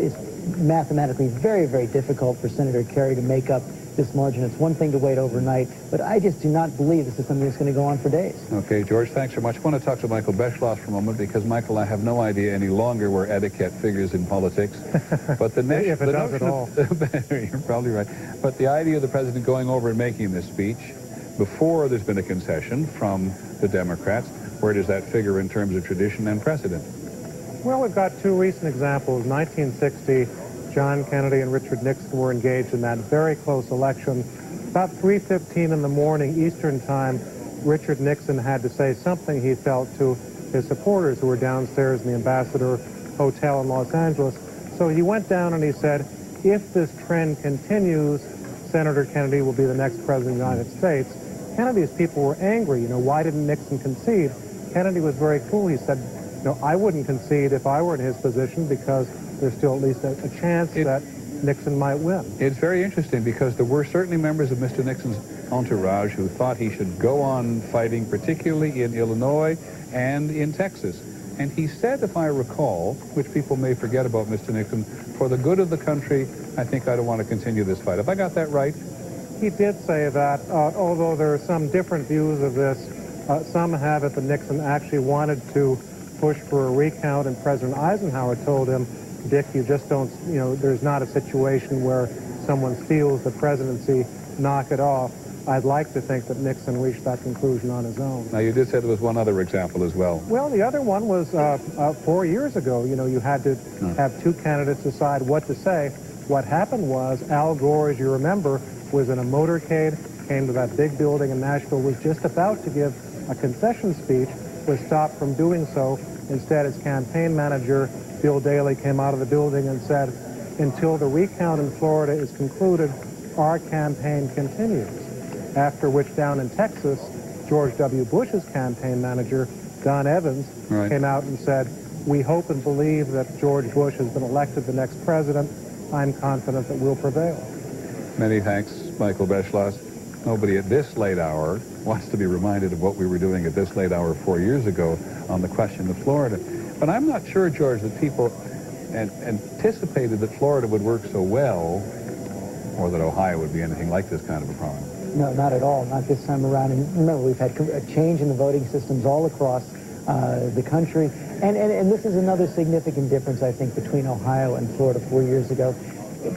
mathematically very, very difficult for Senator Kerry to make up this margin. It's one thing to wait overnight, but I just do not believe this is something that's going to go on for days. Okay, George, thanks so much. I want to talk to Michael Beschloss for a moment because, Michael, I have no idea any longer where etiquette figures in politics. But the next, if it does at all. You're probably right. But the idea of the president going over and making this speech before there's been a concession from the Democrats, where does that figure in terms of tradition and precedent? Well, we've got 2 recent examples. 1960, John Kennedy and Richard Nixon were engaged in that very close election. About 3:15 in the morning Eastern Time, Richard Nixon had to say something he felt to his supporters who were downstairs in the Ambassador Hotel in Los Angeles. So he went down and he said, if this trend continues, Senator Kennedy will be the next president of the United States. Kennedy's people were angry. Why didn't Nixon concede? Kennedy was very cool. He said, I wouldn't concede if I were in his position because there's still at least a chance that Nixon might win. It's very interesting because there were certainly members of Mr. Nixon's entourage who thought he should go on fighting, particularly in Illinois and in Texas. And he said, if I recall, which people may forget about Mr. Nixon, for the good of the country, I think I don't want to continue this fight. Have I got that right? He did say that, although there are some different views of this. Some have it that Nixon actually wanted to push for a recount, and President Eisenhower told him, Dick, you just don't, there's not a situation where someone steals the presidency, knock it off. I'd like to think that Nixon reached that conclusion on his own. Now, you did say there was one other example as well. Well, the other one was 4 years ago. You had to have 2 candidates decide what to say. What happened was Al Gore, as you remember, was in a motorcade, came to that big building in Nashville, was just about to give a concession speech, was stopped from doing so. Instead, his campaign manager, Bill Daley, came out of the building and said, until the recount in Florida is concluded, our campaign continues. After which, down in Texas, George W. Bush's campaign manager, Don Evans, came out and said, we hope and believe that George Bush has been elected the next president. I'm confident that we'll prevail. Many thanks, Michael Beschloss. Nobody at this late hour wants to be reminded of what we were doing at this late hour 4 years ago on the question of Florida. But I'm not sure, George, that people anticipated that Florida would work so well, or that Ohio would be anything like this kind of a problem. No, not at all. Not this time around. And remember, we've had a change in the voting systems all across the country. And this is another significant difference, I think, between Ohio and Florida 4 years ago.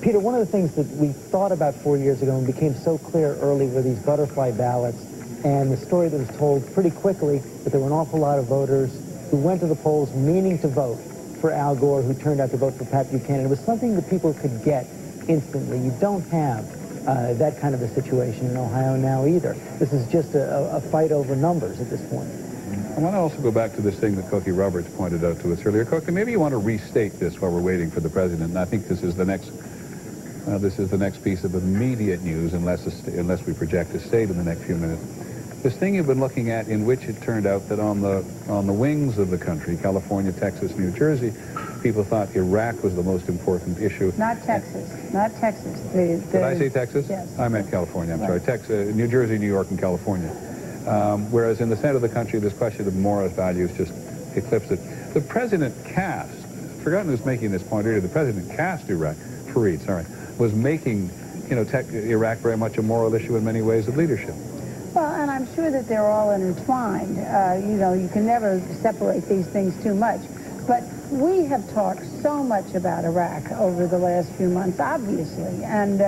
Peter, one of the things that we thought about 4 years ago and became so clear early were these butterfly ballots And the story that was told pretty quickly that there were an awful lot of voters who went to the polls meaning to vote for Al Gore, who turned out to vote for Pat Buchanan. It was something that people could get instantly. You don't have that kind of a situation in Ohio now either. This is just a fight over numbers at this point. I want to also go back to this thing that Cokie Roberts pointed out to us earlier. Cokie, maybe you want to restate this while we're waiting for the president. And I think this is the next piece of immediate news, unless we project a state in the next few minutes. This thing you've been looking at, in which it turned out that on the wings of the country, California, Texas, New Jersey, people thought Iraq was the most important issue. Not Texas. Not Texas. Did I say Texas? Yes. I meant California. I'm sorry. Texas, New Jersey, New York, and California. Whereas in the center of the country, this question of moral values just eclipsed it. The president cast, I've forgotten who's making this point earlier, the president cast Iraq, Fareed, sorry, was making, Iraq very much a moral issue in many ways of leadership. Well, and I'm sure that they're all intertwined. You can never separate these things too much. But we have talked so much about Iraq over the last few months, obviously. And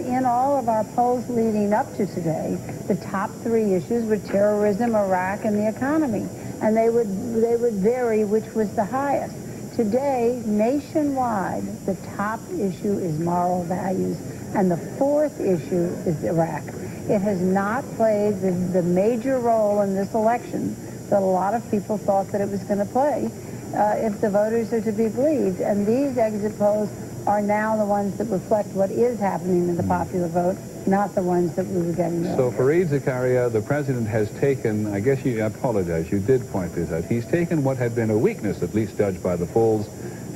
in all of our polls leading up to today, the top three issues were terrorism, Iraq, and the economy. And they would vary which was the highest. Today, nationwide, the top issue is moral values, and the fourth issue is Iraq. It has not played the major role in this election that a lot of people thought that it was going to play, if the voters are to be believed. And these exit polls are now the ones that reflect what is happening in the popular vote, not the ones that we were getting earlier. So Fareed Zakaria, the president has taken, I apologize, you did point this out, he's taken what had been a weakness, at least judged by the polls,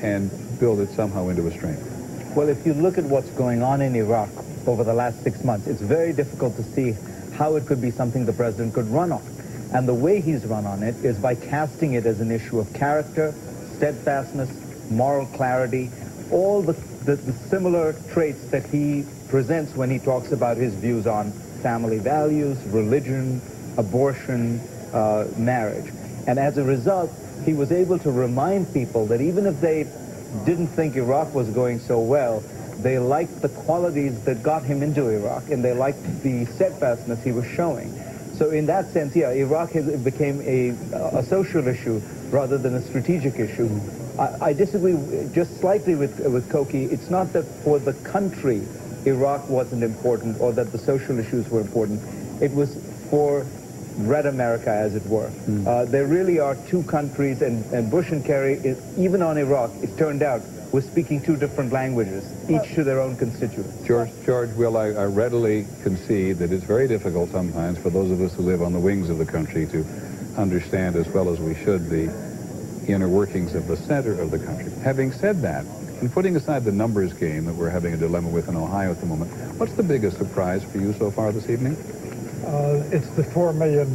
and built it somehow into a strength. Well, if you look at what's going on in Iraq over the last 6 months, it's very difficult to see how it could be something the president could run on. And the way he's run on it is by casting it as an issue of character, steadfastness, moral clarity, all the similar traits that he presents when he talks about his views on family values, religion, abortion, marriage. And as a result, he was able to remind people that even if they didn't think Iraq was going so well, they liked the qualities that got him into Iraq, and they liked the steadfastness he was showing. So in that sense, yeah, Iraq became a social issue rather than a strategic issue. I disagree just slightly with Cokie. It's not that for the country Iraq wasn't important or that the social issues were important. It was for Red America, as it were. There really are two countries, and Bush and Kerry, even on Iraq, it turned out, was speaking two different languages, each to their own constituents. George, Will, I readily concede that it's very difficult sometimes for those of us who live on the wings of the country to understand as well as we should the inner workings of the center of the country. Having said that, and putting aside the numbers game that we're having a dilemma with in Ohio at the moment, what's the biggest surprise for you so far this evening? It's the 4 million,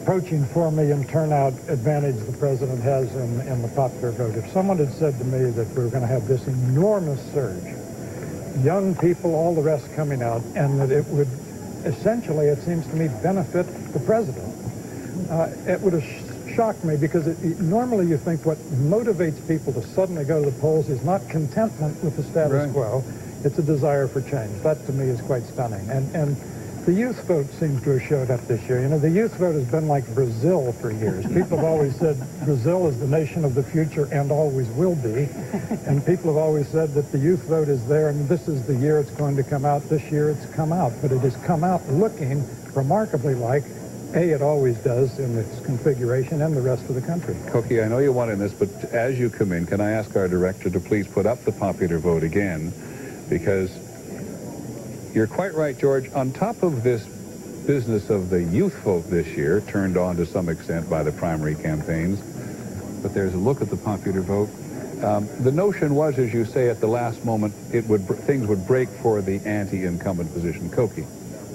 approaching 4 million turnout advantage the president has in the popular vote. If someone had said to me that we were going to have this enormous surge, young people, all the rest coming out, and that it would essentially, it seems to me, benefit the president, it would have shocked me, because normally you think what motivates people to suddenly go to the polls is not contentment with the status quo, it's a desire for change. That to me is quite stunning. And the youth vote seems to have showed up this year. You know, the youth vote has been like Brazil for years. People have always said Brazil is the nation of the future and always will be. And people have always said that the youth vote is there, and this is the year it's going to come out. This year it's come out. But it has come out looking remarkably like it always does in its configuration, and the rest of the country. Cokie, I know you wanted this, but as you come in, can I ask our director to please put up the popular vote again? Because you're quite right, George. On top of this business of the youth vote this year, turned on to some extent by the primary campaigns, but there's a look at the popular vote. The notion was, as you say, at the last moment, things would break for the anti-incumbent position. Cokie.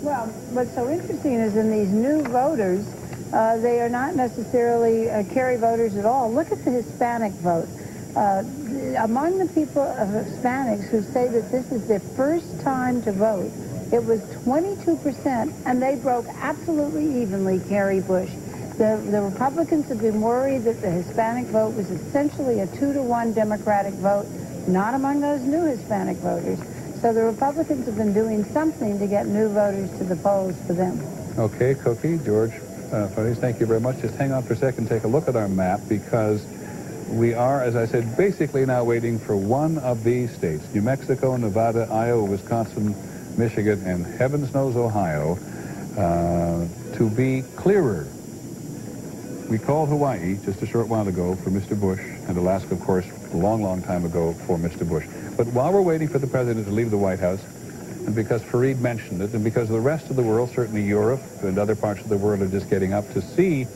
Well, what's so interesting is in these new voters, they are not necessarily Kerry voters at all. Look at the Hispanic vote. Among the people of Hispanics who say that this is their first time to vote, it was 22%, and they broke absolutely evenly Kerry Bush. The Republicans have been worried that the Hispanic vote was essentially a 2-to-1 Democratic vote, not among those new Hispanic voters. So So the Republicans have been doing something to get new voters to the polls for them. Okay, Cookie, George, thank you very much. Just hang on for a second, take a look at our map, because we are, as I said, basically now waiting for one of these states, New Mexico, Nevada, Iowa, Wisconsin, Michigan, and heavens knows Ohio, to be clearer. We called Hawaii just a short while ago for Mr. Bush, and Alaska, of course, a long, long time ago for Mr. Bush. But while we're waiting for the president to leave the White House, and because Fareed mentioned it, and because the rest of the world, certainly Europe and other parts of the world, are just getting up to see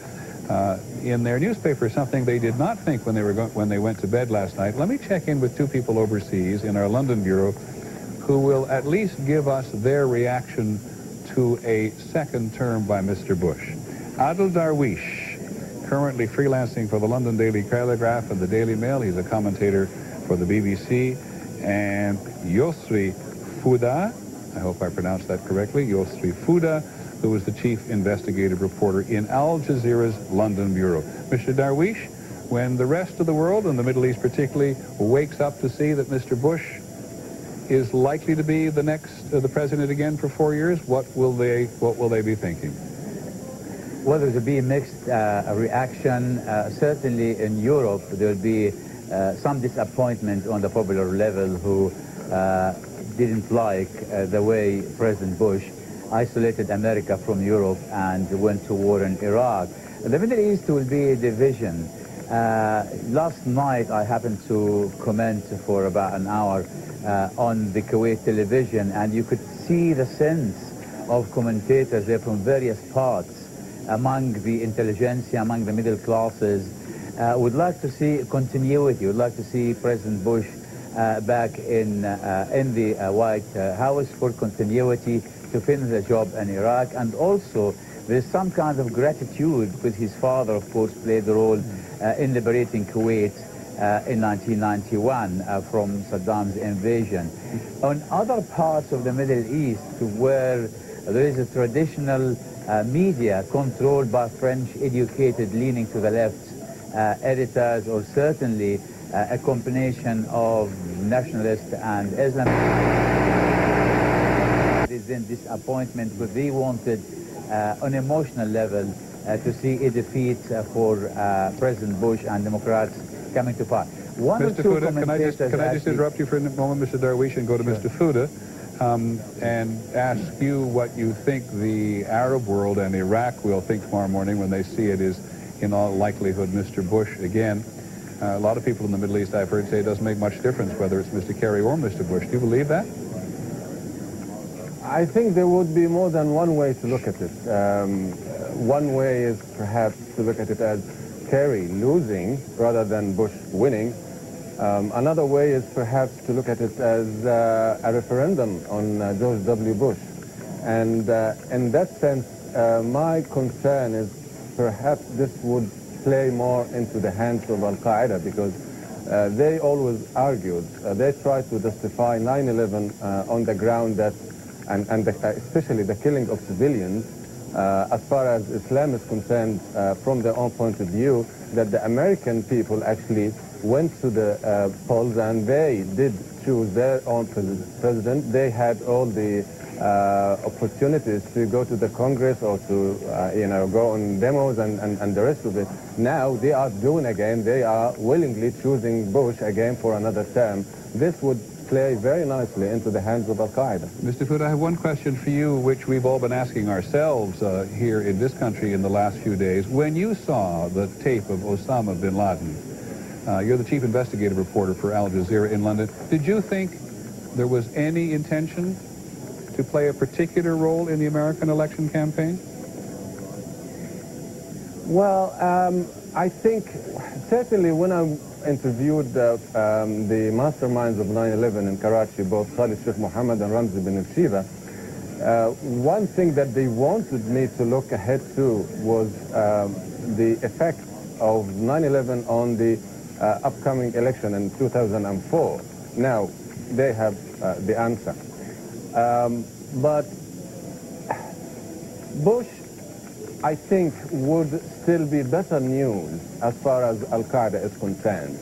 in their newspaper something they did not think when they went to bed last night. Let me check in with two people overseas in our London bureau who will at least give us their reaction to a second term by Mr. Bush. Adil Darwish, currently freelancing for the London Daily Telegraph and the Daily Mail. He's a commentator for the BBC. And Yosri Fouda, I hope I pronounced that correctly, Yosri Fouda, who is the chief investigative reporter in Al Jazeera's London bureau. Mr. Darwish, when the rest of the world, and the Middle East particularly, wakes up to see that Mr. Bush is likely to be the next the president again for 4 years, what will they be thinking? Well, there will be a mixed reaction. Certainly in Europe, there will be some disappointment on the popular level who didn't like the way President Bush isolated America from Europe and went to war in Iraq. The Middle East will be a division. Last night, I happened to comment for about an hour on the Kuwait television, and you could see the sense of commentators there from various parts among the intelligentsia, among the middle classes, would like to see continuity, would like to see President Bush back in the White House for continuity to finish the job in Iraq. And also there's some kind of gratitude because his father, of course, played a role in liberating Kuwait in 1991 from Saddam's invasion. On other parts of the Middle East where there is a traditional media controlled by French-educated, leaning to the left editors, or certainly a combination of nationalist and Islam, is in disappointment because they wanted, on an emotional level, to see a defeat for President Bush and Democrats coming to power. Mr. Fouda, can I just interrupt you for a moment, Mr. Darwish, and go to Mr. Fouda? And ask you what you think the Arab world and Iraq will think tomorrow morning when they see it is, in all likelihood, Mr. Bush again. A lot of people in the Middle East, I've heard, say it doesn't make much difference whether it's Mr. Kerry or Mr. Bush. Do you believe that? I think there would be more than one way to look at it. One way is perhaps to look at it as Kerry losing rather than Bush winning. Another way is perhaps to look at it as a referendum on George W. Bush. And in that sense, my concern is perhaps this would play more into the hands of Al-Qaeda because they always argued, they tried to justify 9/11 on the ground that, and especially the killing of civilians, as far as Islam is concerned, from their own point of view, that the American people actually went to the polls and they did choose their own president. They had all the opportunities to go to the Congress or to, go on demos and the rest of it. Now they are doing again, they are willingly choosing Bush again for another term. This would play very nicely into the hands of Al-Qaeda. Mr. Fouda, I have one question for you, which we've all been asking ourselves here in this country in the last few days. When you saw the tape of Osama bin Laden, you're the chief investigative reporter for Al Jazeera in London, did you think there was any intention to play a particular role in the American election campaign? Well, I think certainly when I interviewed the masterminds of 9/11 in Karachi, both Khalid Sheikh Mohammed and Ramzi bin al-Shiba, one thing that they wanted me to look ahead to was the effect of 9/11 on the upcoming election in 2004. Now, they have the answer. But Bush, I think, would still be better news as far as Al-Qaeda is concerned.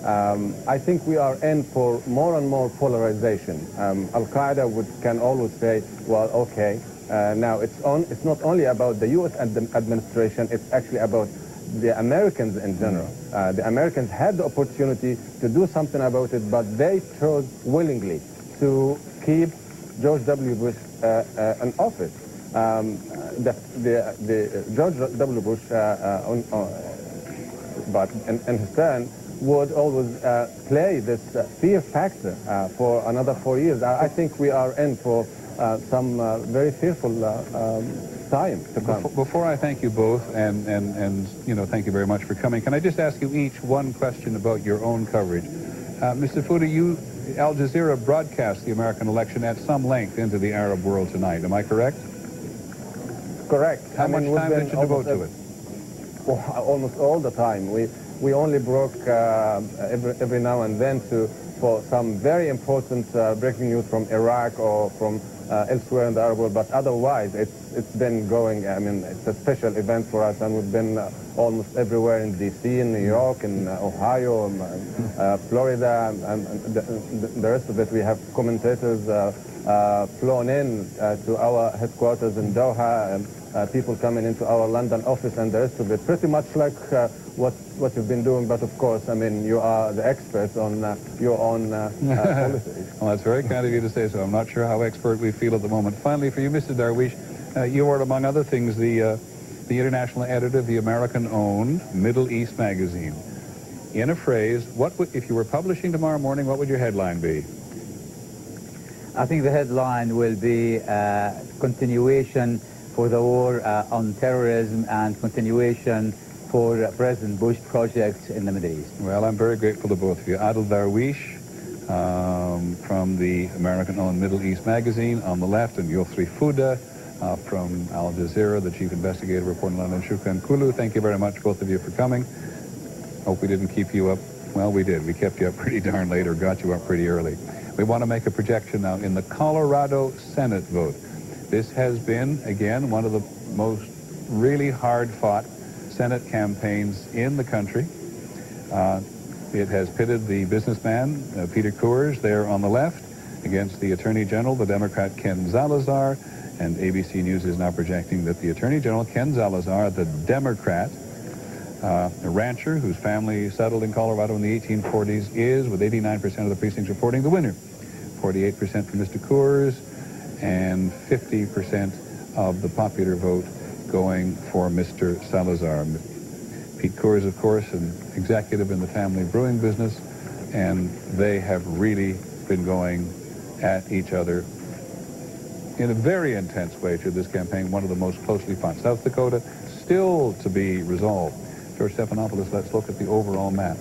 I think we are in for more and more polarization. Al-Qaeda can always say, well, okay, now it's not only about the U.S. administration, it's actually about the Americans in general. The Americans had the opportunity to do something about it, but they chose willingly to keep George W. Bush in office. George W. Bush, but in his turn, would always play this fear factor for another 4 years. I think we are in for some very fearful time to come. Before I thank you both, and thank you very much for coming, can I just ask you each one question about your own coverage? Mr. Fouda, Al Jazeera broadcast the American election at some length into the Arab world tonight. Am I correct? Correct. How much time did you devote to it? Well, almost all the time. We only broke every now and then for some very important breaking news from Iraq or from elsewhere in the Arab world, but otherwise it's been going. I mean, it's a special event for us, and we've been almost everywhere in D.C., in New York, in Ohio, Florida, and the rest of it. We have commentators flown in to our headquarters in Doha, and people coming into our London office, and the rest of it. Pretty much like what you've been doing, but of course, I mean, you are the experts on your own policies. Well, that's very kind of you to say so. I'm not sure how expert we feel at the moment. Finally, for you, Mr. Darwish, you are, among other things, the international editor of the American-owned Middle East magazine. In a phrase, if you were publishing tomorrow morning, what would your headline be? I think the headline will be continuation for the war on terrorism and continuation for President Bush projects in the Middle East. Well, I'm very grateful to both of you. Adil Darwish from the American-owned Middle East magazine on the left, and Yofri Fouda from Al Jazeera, the chief investigator reporting in London. Shukran Kulu, thank you very much, both of you, for coming. Hope we didn't keep you up. Well, we did. We kept you up pretty darn late, or got you up pretty early. We want to make a projection now in the Colorado Senate vote. This has been, again, one of the most really hard-fought Senate campaigns in the country. It has pitted the businessman, Peter Coors, there on the left, against the Attorney General, the Democrat Ken Salazar, and ABC News is now projecting that the Attorney General, Ken Salazar, the Democrat, a rancher whose family settled in Colorado in the 1840s, is, with 89% of the precincts reporting, the winner. 48% for Mr. Coors, and 50% of the popular vote going for Mr. Salazar. Pete Coors, of course, an executive in the family brewing business, and they have really been going at each other in a very intense way through this campaign, one of the most closely fought. South Dakota still to be resolved. George Stephanopoulos, let's look at the overall map.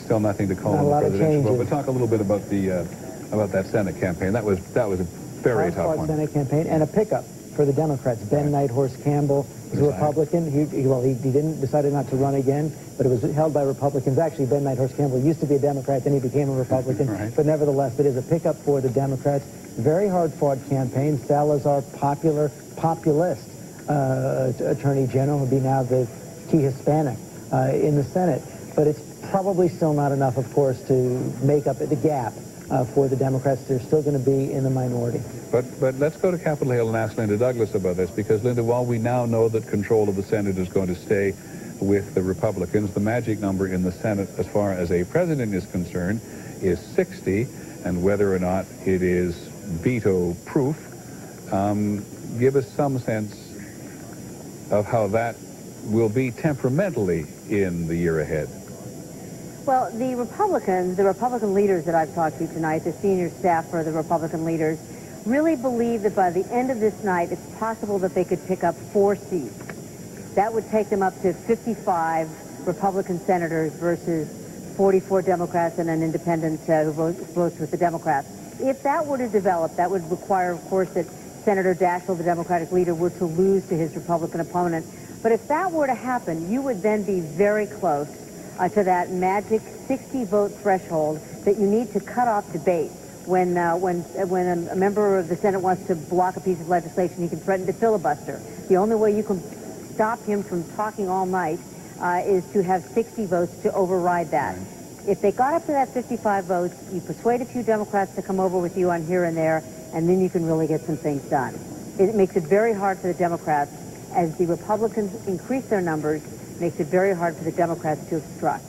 Still nothing to call on the presidential vote, but talk a little bit about that Senate campaign. That was a very tough one. Senate campaign and a pickup for the Democrats. Ben Nighthorse Campbell is a Republican. He decided not to run again, but it was held by Republicans. Actually, Ben Nighthorse Campbell used to be a Democrat, then he became a Republican. Right. But nevertheless, it is a pickup for the Democrats. Very hard-fought campaign. Salazar, populist Attorney General, would be now the key Hispanic in the Senate. But it's probably still not enough, of course, to make up the gap for the Democrats. They're still going to be in the minority. But let's go to Capitol Hill and ask Linda Douglas about this, because, Linda, while we now know that control of the Senate is going to stay with the Republicans, the magic number in the Senate, as far as a president is concerned, is 60, and whether or not it is veto-proof, give us some sense of how that will be temperamentally in the year ahead. Well, the Republican leaders that I've talked to tonight, the senior staff for the Republican leaders, really believe that by the end of this night, it's possible that they could pick up 4 seats. That would take them up to 55 Republican senators versus 44 Democrats and an independent who votes with the Democrats. If that were to develop, that would require, of course, that Senator Daschle, the Democratic leader, were to lose to his Republican opponent. But if that were to happen, you would then be very close to that magic 60-vote threshold that you need to cut off debate. When a member of the Senate wants to block a piece of legislation, he can threaten to filibuster. The only way you can stop him from talking all night is to have 60 votes to override that. If they got up to that 55 votes, you persuade a few Democrats to come over with you on here and there, and then you can really get some things done. It makes it very hard for the Democrats. As the Republicans increase their numbers, makes it very hard for the Democrats to obstruct.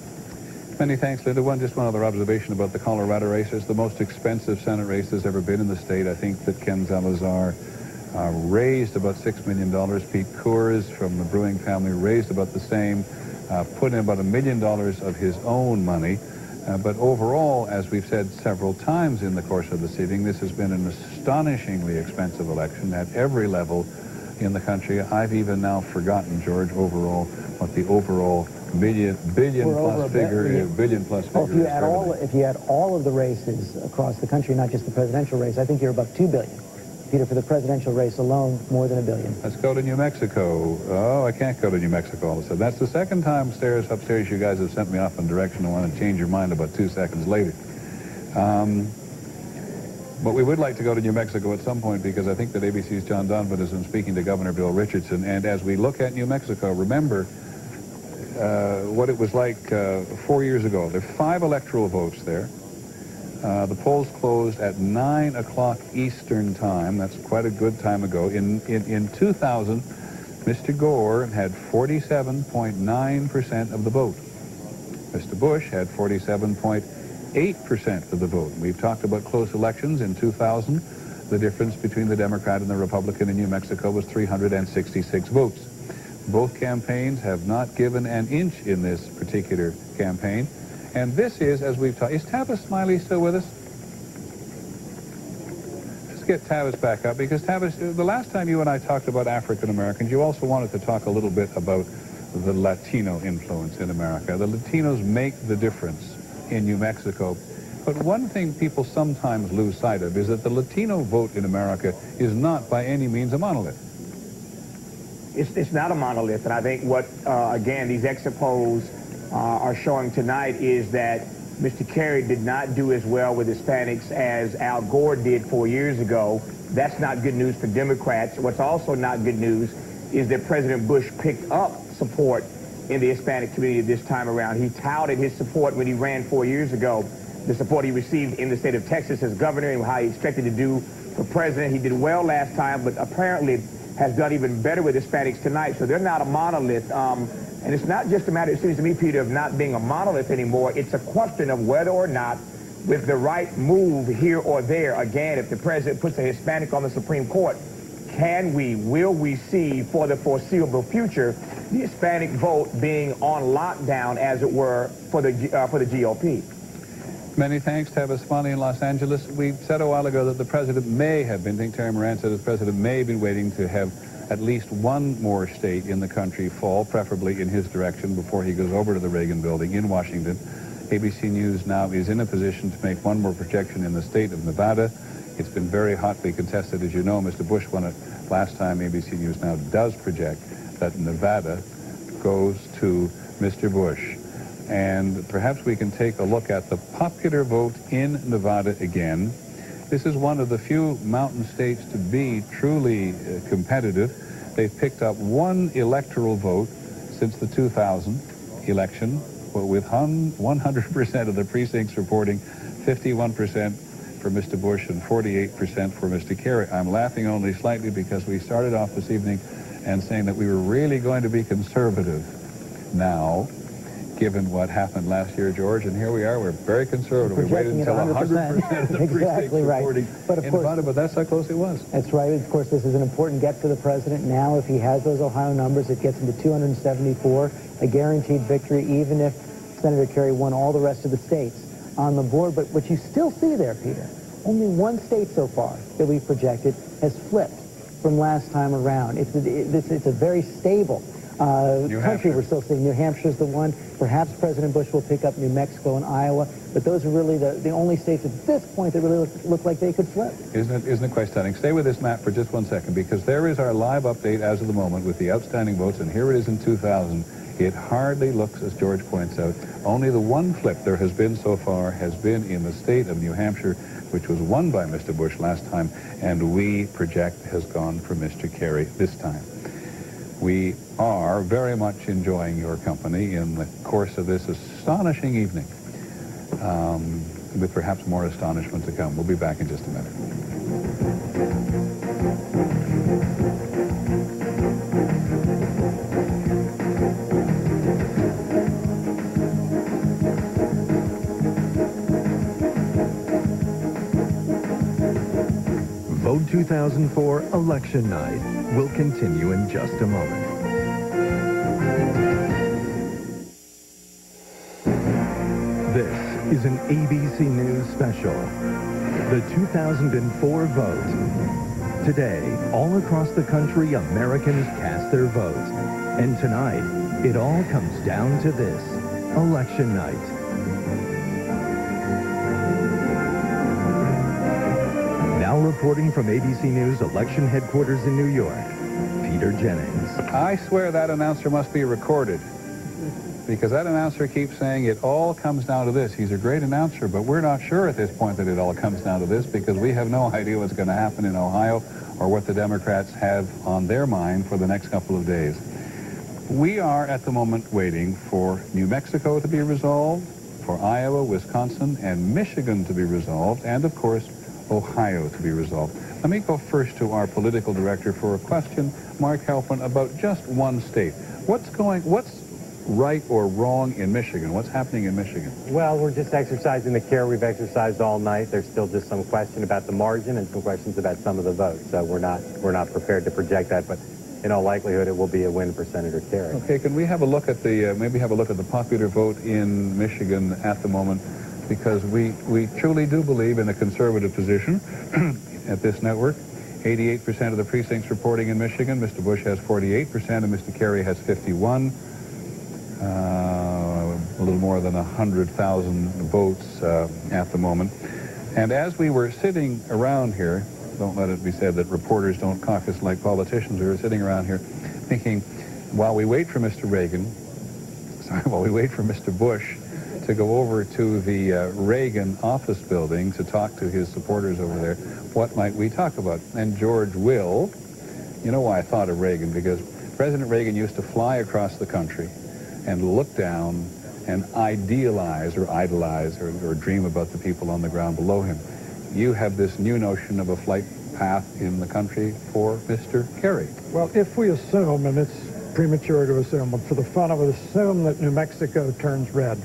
Many thanks, Linda. Just one other observation about the Colorado race. It's the most expensive Senate race there's ever been in the state. I think that Ken Salazar raised about $6 million. Pete Coors from the Brewing family raised about the same, put in about $1 million of his own money. But overall, as we've said several times in the course of the sitting, this has been an astonishingly expensive election at every level in the country. I've even now forgotten, George, overall, what the overall billion plus figure is. If you add all of the races across the country, not just the presidential race, I think you're above $2 billion. Peter, for the presidential race alone, more than $1 billion. Let's go to New Mexico. Oh, I can't go to New Mexico all of a sudden. That's the second time upstairs you guys have sent me off in direction. I want to change your mind about 2 seconds later. But we would like to go to New Mexico at some point because I think that ABC's John Donovan has been speaking to Governor Bill Richardson. And as we look at New Mexico, remember what it was like 4 years ago. There are 5 electoral votes there. The polls closed at 9 o'clock Eastern time. That's quite a good time ago. In 2000, Mr. Gore had 47.9% of the vote. Mr. Bush had 47.8% of the vote. We've talked about close elections. In 2000, the difference between the Democrat and the Republican in New Mexico was 366 votes. Both campaigns have not given an inch in this particular campaign. And this is, as we've talked, is Tavis Smiley still with us? Let's get Tavis back up, because Tavis, the last time you and I talked about African Americans, you also wanted to talk a little bit about the Latino influence in America. The Latinos make the difference in New Mexico. But one thing people sometimes lose sight of is that the Latino vote in America is not by any means a monolith. It's not a monolith, and I think what, again, these exit polls are showing tonight is that Mr. Kerry did not do as well with Hispanics as Al Gore did 4 years ago. That's not good news for Democrats. What's also not good news is that President Bush picked up support in the Hispanic community this time around. He touted his support when he ran 4 years ago, the support he received in the state of Texas as governor and how he expected to do for president. He did well last time, but apparently has done even better with Hispanics tonight. So they're not a monolith. And it's not just a matter, it seems to me, Peter, of not being a monolith anymore. It's a question of whether or not, with the right move here or there, again, if the president puts a Hispanic on the Supreme Court, will we see for the foreseeable future the Hispanic vote being on lockdown, as it were, for the GOP? Many thanks, Tavis Smiley in Los Angeles. We said a while ago that the president may have been, I think Terry Moran said the president may have been waiting to have at least one more state in the country fall, preferably in his direction, before he goes over to the Reagan Building in Washington. ABC News now is in a position to make one more projection in the state of Nevada. It's been very hotly contested, as you know. Mr. Bush won it last time. ABC News now does project that Nevada goes to Mr. Bush. And perhaps we can take a look at the popular vote in Nevada again. This is one of the few mountain states to be truly competitive. They've picked up one electoral vote since the 2000 election, with 100% of the precincts reporting 51% for Mr. Bush and 48% for Mr. Kerry. I'm laughing only slightly because we started off this evening and saying that we were really going to be conservative now, given what happened last year, George, and here we are. We're very conservative. We waited until 100% of the precincts reporting in Nevada, but that's how close it was. That's right. Of course, this is an important get for the president. Now, if he has those Ohio numbers, it gets him to 274, a guaranteed victory, even if Senator Kerry won all the rest of the states on the board. But what you still see there, Peter, only one state so far that we've projected has flipped from last time around. It's a very stable country. We're still seeing New Hampshire's the one. Perhaps President Bush will pick up New Mexico and Iowa, but those are really the only states at this point that really look like they could flip. Isn't it quite stunning? Stay with this map for just 1 second, because there is our live update as of the moment with the outstanding votes, and here it is in 2000. It hardly looks, as George points out, only the one flip there has been so far has been in the state of New Hampshire, which was won by Mr. Bush last time, and we project has gone for Mr. Kerry this time. We are very much enjoying your company in the course of this astonishing evening, with perhaps more astonishment to come. We'll be back in just a minute. Vote 2004 Election Night will continue in just a moment. This is an ABC News special. The 2004 vote. Today, all across the country, Americans cast their vote. And tonight, it all comes down to this, Election Night. Now reporting from ABC News election headquarters in New York, Peter Jennings. I swear that announcer must be recorded, because that announcer keeps saying it all comes down to this. He's a great announcer, but we're not sure at this point that it all comes down to this, because we have no idea what's going to happen in Ohio or what the Democrats have on their mind for the next couple of days. We are at the moment waiting for New Mexico to be resolved, for Iowa, Wisconsin, and Michigan to be resolved, and of course, Ohio to be resolved. Let me go first to our political director for a question, Mark Halpern, about just one state. What's right or wrong in Michigan? What's happening in Michigan? Well, we're just exercising the care we've exercised all night. There's still just some question about the margin and some questions about some of the votes. So we're not prepared to project that, but in all likelihood, it will be a win for Senator Kerry. Okay, can we have a look at the maybe have a look at the popular vote in Michigan at the moment? Because we truly do believe in a conservative position at this network. 88% of the precincts reporting in Michigan. Mr. Bush has 48% and Mr. Kerry has 51. A little more than 100,000 votes at the moment. And as we were sitting around here, don't let it be said that reporters don't caucus like politicians, we were sitting around here thinking, while we wait for Mr. Bush to go over to the Reagan office building to talk to his supporters over there, what might we talk about? And George will. You know why I thought of Reagan? Because President Reagan used to fly across the country and look down and idealize or idolize or dream about the people on the ground below him. You have this new notion of a flight path in the country for Mr. Kerry. Well, if we assume, and it's premature to assume, but for the fun of it, assume that New Mexico turns red,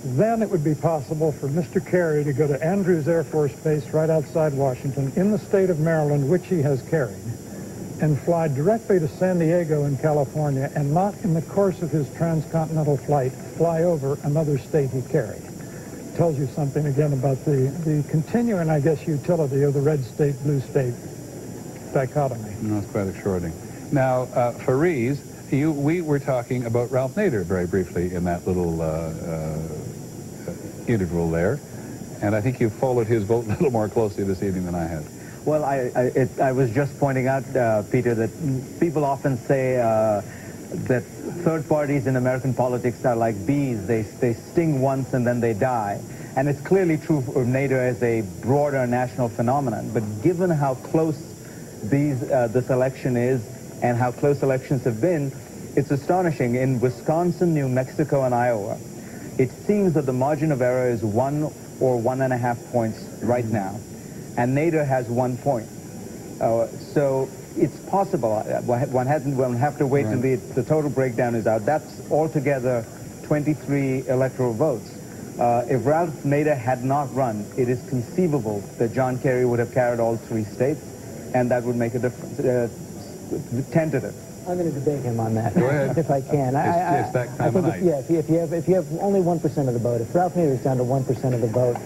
then it would be possible for Mr. Kerry to go to Andrews Air Force Base right outside Washington in the state of Maryland, which he has carried, and fly directly to San Diego in California, and not in the course of his transcontinental flight fly over another state he carried. Tells you something again about the continuing, I guess, utility of the red state, blue state dichotomy. No, it's quite extraordinary. Now, Fariz, we were talking about Ralph Nader very briefly in that little interval there, and I think you followed his vote a little more closely this evening than I had. Well, I was just pointing out, Peter, that people often say that third parties in American politics are like bees. They sting once and then they die. And it's clearly true of Nader as a broader national phenomenon. But given how close this election is and how close elections have been, it's astonishing. In Wisconsin, New Mexico, and Iowa, it seems that the margin of error is 1 or 1.5 points right now. And Nader has 1 point. So it's possible. One have to wait till the total breakdown is out. That's altogether 23 electoral votes. If Ralph Nader had not run, it is conceivable that John Kerry would have carried all 3 states, and that would make a difference. Tentative. I'm going to debate him on that, Go ahead. if I can. It's that time of night. If you have only 1% of the vote, if Ralph Nader is down to 1% of the vote,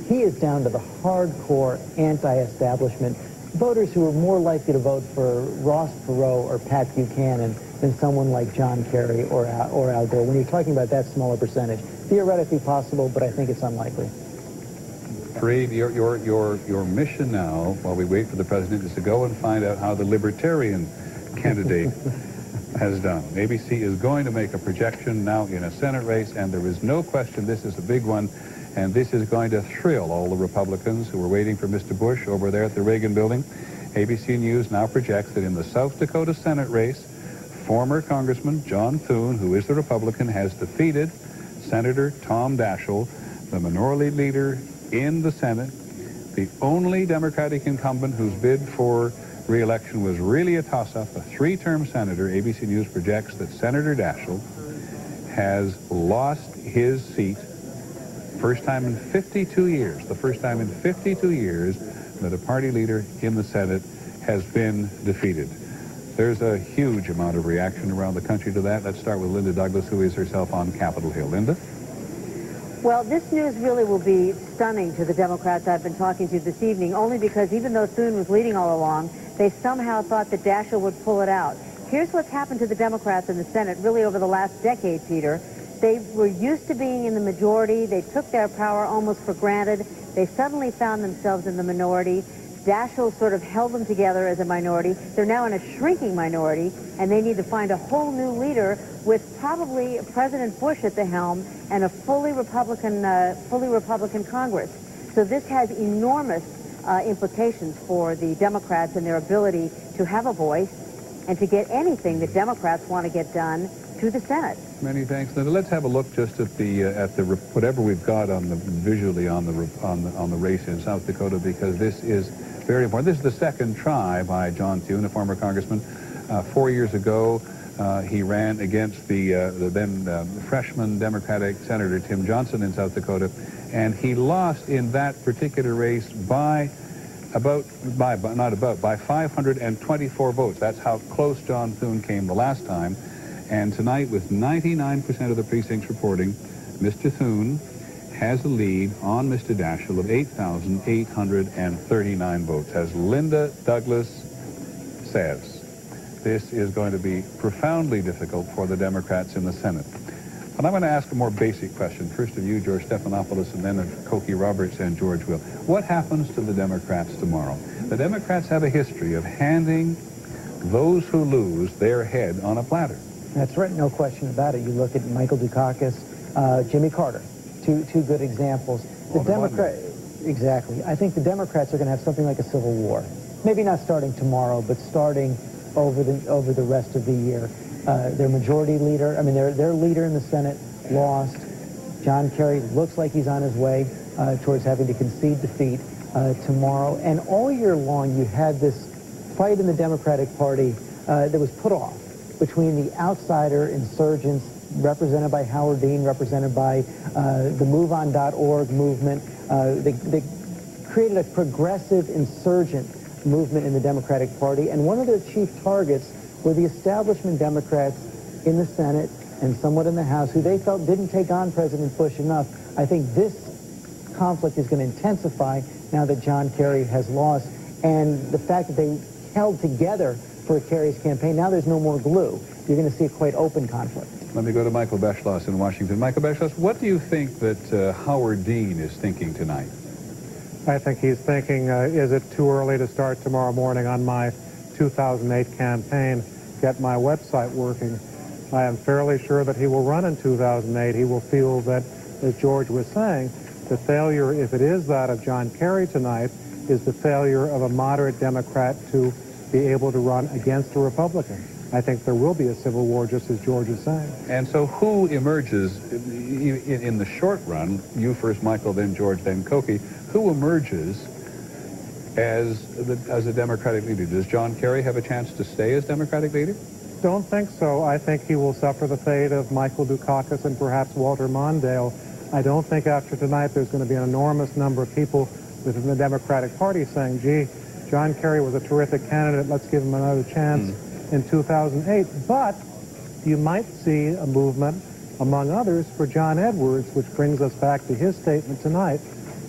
he is down to the hardcore anti-establishment voters who are more likely to vote for Ross Perot or Pat Buchanan than someone like John Kerry or Al Gore. When you're talking about that smaller percentage, theoretically possible, but I think it's unlikely. Fareed, your mission now, while we wait for the president, is to go and find out how the Libertarian candidate has done. ABC is going to make a projection now in a Senate race, and there is no question this is a big one, and this is going to thrill all the Republicans who are waiting for Mr. Bush over there at the Reagan building. ABC News now projects that in the South Dakota Senate race, former Congressman John Thune, who is the Republican, has defeated Senator Tom Daschle, the minority leader in the Senate. The only Democratic incumbent whose bid for re-election was really a toss-up, a three-term senator. ABC News projects that Senator Daschle has lost his seat. First time in 52 years, the first time in 52 years that a party leader in the Senate has been defeated. There's a huge amount of reaction around the country to that. Let's start with Linda Douglas, who is herself on Capitol Hill. Linda? Well, this news really will be stunning to the Democrats I've been talking to this evening, only because even though Thune was leading all along, they somehow thought that Daschle would pull it out. Here's what's happened to the Democrats in the Senate really over the last decade, Peter. They were used to being in the majority. They took their power almost for granted. They suddenly found themselves in the minority. Daschle sort of held them together as a minority. They're now in a shrinking minority, and they need to find a whole new leader with probably President Bush at the helm and a fully Republican Congress. So this has enormous implications for the Democrats and their ability to have a voice and to get anything that Democrats want to get done to the Senate. Many thanks, Linda. Let's have a look just at the whatever we've got on the visually on the race in South Dakota, because this is very important. This is the second try by John Thune, a former congressman. 4 years ago, he ran against the then freshman Democratic Senator Tim Johnson in South Dakota, and he lost in that particular race by 524 votes. That's how close John Thune came the last time. And tonight, with 99% of the precincts reporting, Mr. Thune has a lead on Mr. Daschle of 8,839 votes. As Linda Douglas says, this is going to be profoundly difficult for the Democrats in the Senate. And I'm going to ask a more basic question, first of you, George Stephanopoulos, and then of Cokie Roberts and George Will. What happens to the Democrats tomorrow? The Democrats have a history of handing those who lose their head on a platter. That's right, no question about it. You look at Michael Dukakis, Jimmy Carter, two good examples. Exactly. I think the Democrats are going to have something like a civil war. Maybe not starting tomorrow, but starting over the rest of the year. Their majority leader, their leader in the Senate lost. John Kerry looks like he's on his way towards having to concede defeat tomorrow. And all year long, you had this fight in the Democratic Party that was put off between the outsider insurgents represented by Howard Dean, represented by the MoveOn.org movement. They created a progressive insurgent movement in the Democratic Party, and one of their chief targets were the establishment Democrats in the Senate and somewhat in the House, who they felt didn't take on President Bush enough. I think this conflict is going to intensify now that John Kerry has lost, and the fact that they held together for Kerry's campaign, now there's no more glue. You're going to see a quite open conflict. Let me go to Michael Beschloss in Washington. Michael Beschloss, what do you think that Howard Dean is thinking tonight? I think he's thinking, is it too early to start tomorrow morning on my 2008 campaign, get my website working? I am fairly sure that he will run in 2008. He will feel that, as George was saying, the failure, if it is that of John Kerry tonight, is the failure of a moderate Democrat to be able to run against a Republican. I think there will be a civil war, just as George is saying. And so who emerges in the short run, you first, Michael, then George, then Cokie, who emerges as a Democratic leader? Does John Kerry have a chance to stay as Democratic leader? Don't think so. I think he will suffer the fate of Michael Dukakis and perhaps Walter Mondale. I don't think after tonight there's going to be an enormous number of people within the Democratic Party saying, gee, John Kerry was a terrific candidate, let's give him another chance in 2008. But you might see a movement, among others, for John Edwards, which brings us back to his statement tonight.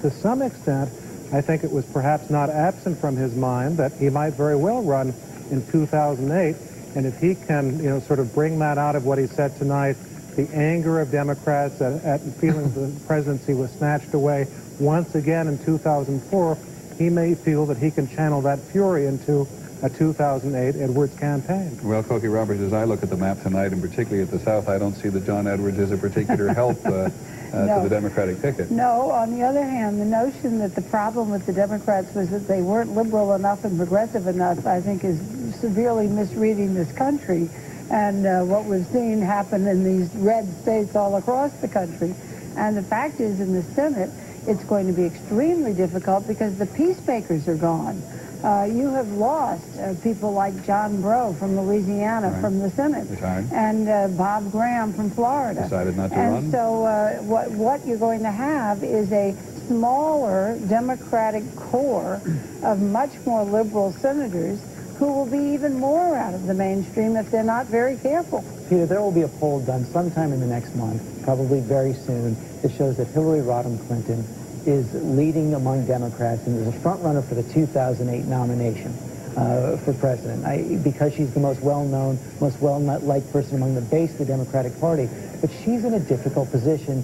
To some extent, I think it was perhaps not absent from his mind that he might very well run in 2008. And if he can, sort of bring that out of what he said tonight, the anger of Democrats at feeling the presidency was snatched away once again in 2004, he may feel that he can channel that fury into a 2008 Edwards campaign. Well, Cokie Roberts, as I look at the map tonight, and particularly at the South, I don't see that John Edwards is a particular help to the Democratic ticket. No, on the other hand, the notion that the problem with the Democrats was that they weren't liberal enough and progressive enough, I think, is severely misreading this country. and what we've seen happen in these red states all across the country. And the fact is, in the Senate, it's going to be extremely difficult because the peacemakers are gone. You have lost people like John Breaux from Louisiana from the Senate, and Bob Graham from Florida. Decided not to and run. So what you're going to have is a smaller Democratic core of much more liberal senators who will be even more out of the mainstream if they're not very careful. Peter, there will be a poll done sometime in the next month, probably very soon, that shows that Hillary Rodham Clinton is leading among Democrats and is a front runner for the 2008 nomination for president. Because she's the most well-known, most well-liked person among the base of the Democratic Party. But she's in a difficult position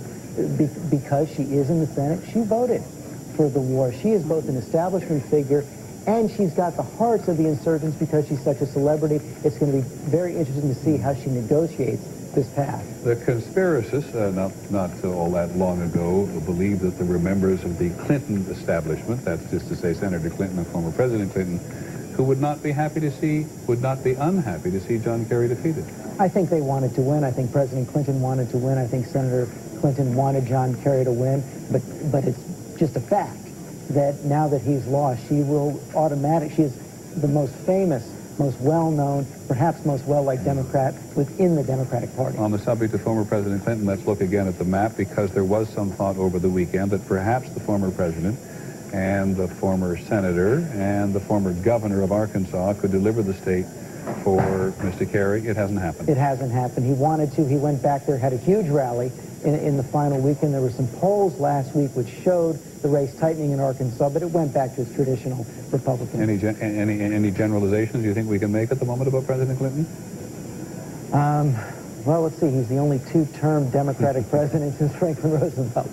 because she is in the Senate. She voted for the war. She is both an establishment figure and she's got the hearts of the insurgents because she's such a celebrity. It's going to be very interesting to see how she negotiates this path. The conspiracists, not all that long ago, believed that there were members of the Clinton establishment, that's just to say Senator Clinton and former President Clinton, who would not be unhappy to see John Kerry defeated. I think they wanted to win. I think President Clinton wanted to win. I think Senator Clinton wanted John Kerry to win. But it's just a fact that now that he's lost, she is the most famous, most well-known, perhaps most well-liked Democrat within the Democratic Party. On the subject of former President Clinton, let's look again at the map, because there was some thought over the weekend that perhaps the former president and the former senator and the former governor of Arkansas could deliver the state for Mr. Kerry. It hasn't happened. It hasn't happened. He wanted to. He went back there, had a huge rally in the final weekend. There were some polls last week which showed the race tightening in Arkansas, but it went back to its traditional Republican. Any generalizations you think we can make at the moment about President Clinton? Well, let's see. He's the only two-term Democratic president since Franklin Roosevelt.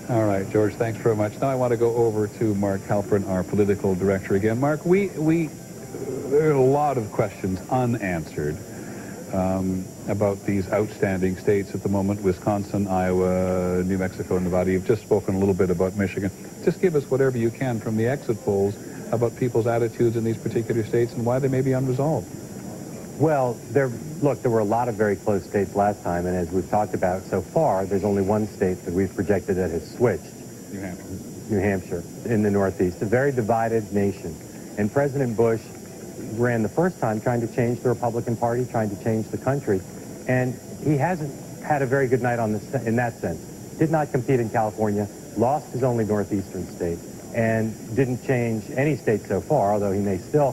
All right, George, thanks very much. Now I want to go over to Mark Halperin, our political director again. Mark, there are a lot of questions unanswered about these outstanding states at the moment: Wisconsin, Iowa, New Mexico, Nevada. You've just spoken a little bit about Michigan. Just give us whatever you can from the exit polls about people's attitudes in these particular states and why they may be unresolved. Well, there were a lot of very close states last time, and as we've talked about so far, there's only one state that we've projected that has switched. New Hampshire, in the Northeast. A very divided nation. And President Bush ran the first time trying to change the Republican Party, trying to change the country, and he hasn't had a very good night in that sense. Did not compete in California, lost his only northeastern state, and didn't change any state so far, although he may still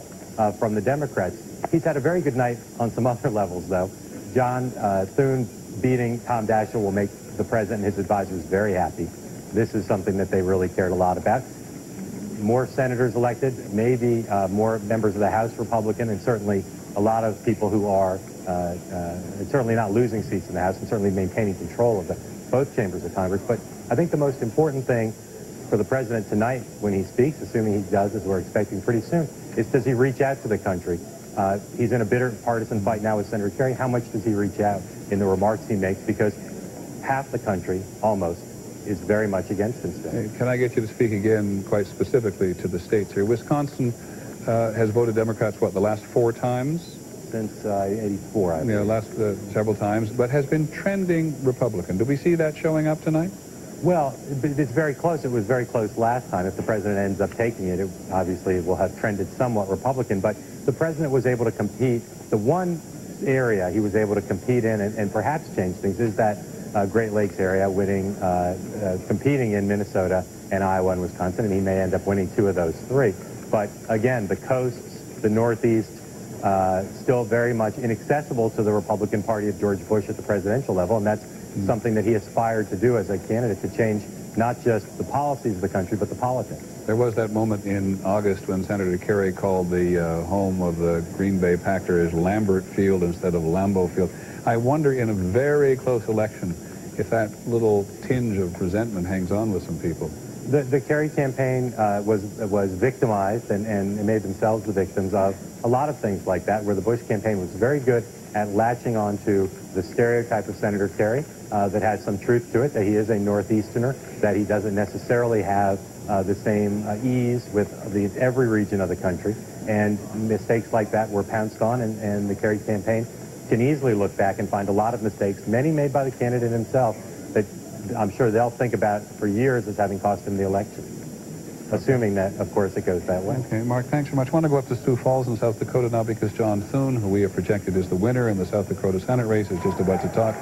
from the Democrats. He's had a very good night on some other levels, though. John Thune beating Tom Daschle will make the president and his advisors very happy. This is something that they really cared a lot about. More senators elected, maybe more members of the House Republican, and certainly a lot of people who are certainly not losing seats in the House and certainly maintaining control of both chambers of Congress. But I think the most important thing for the president tonight when he speaks, assuming he does, as we're expecting pretty soon, is does he reach out to the country? He's in a bitter partisan fight now with Senator Kerry. How much does he reach out in the remarks he makes? Because half the country, almost, is very much against him still. Can I get you to speak again quite specifically to the states here? Wisconsin has voted Democrats, what, the last 4 times? Since 84, I believe. Yeah, last several times, but has been trending Republican. Do we see that showing up tonight? Well, it's very close. It was very close last time. If the president ends up taking it, obviously it will have trended somewhat Republican, but the president was able to compete. The one area he was able to compete in and perhaps change things is that Great Lakes area, competing in Minnesota and Iowa and Wisconsin, and he may end up winning 2 of those 3. But again, the coasts, the Northeast, still very much inaccessible to the Republican Party of George Bush at the presidential level, and that's something that he aspired to do as a candidate, to change not just the policies of the country, but the politics. There was that moment in August when Senator Kerry called the home of the Green Bay Packers Lambert Field instead of Lambeau Field. I wonder, in a very close election, if that little tinge of resentment hangs on with some people. The Kerry campaign was victimized and made themselves the victims of a lot of things like that, where the Bush campaign was very good at latching on to the stereotype of Senator Kerry that has some truth to it, that he is a Northeasterner, that he doesn't necessarily have the same ease with every region of the country. And mistakes like that were pounced on, and the Kerry campaign can easily look back and find a lot of mistakes, many made by the candidate himself, that I'm sure they'll think about for years as having cost him the election, assuming that, of course, it goes that way. Okay, Mark, thanks so much. I want to go up to Sioux Falls in South Dakota now because John Thune, who we have projected as the winner in the South Dakota Senate race, is just about to talk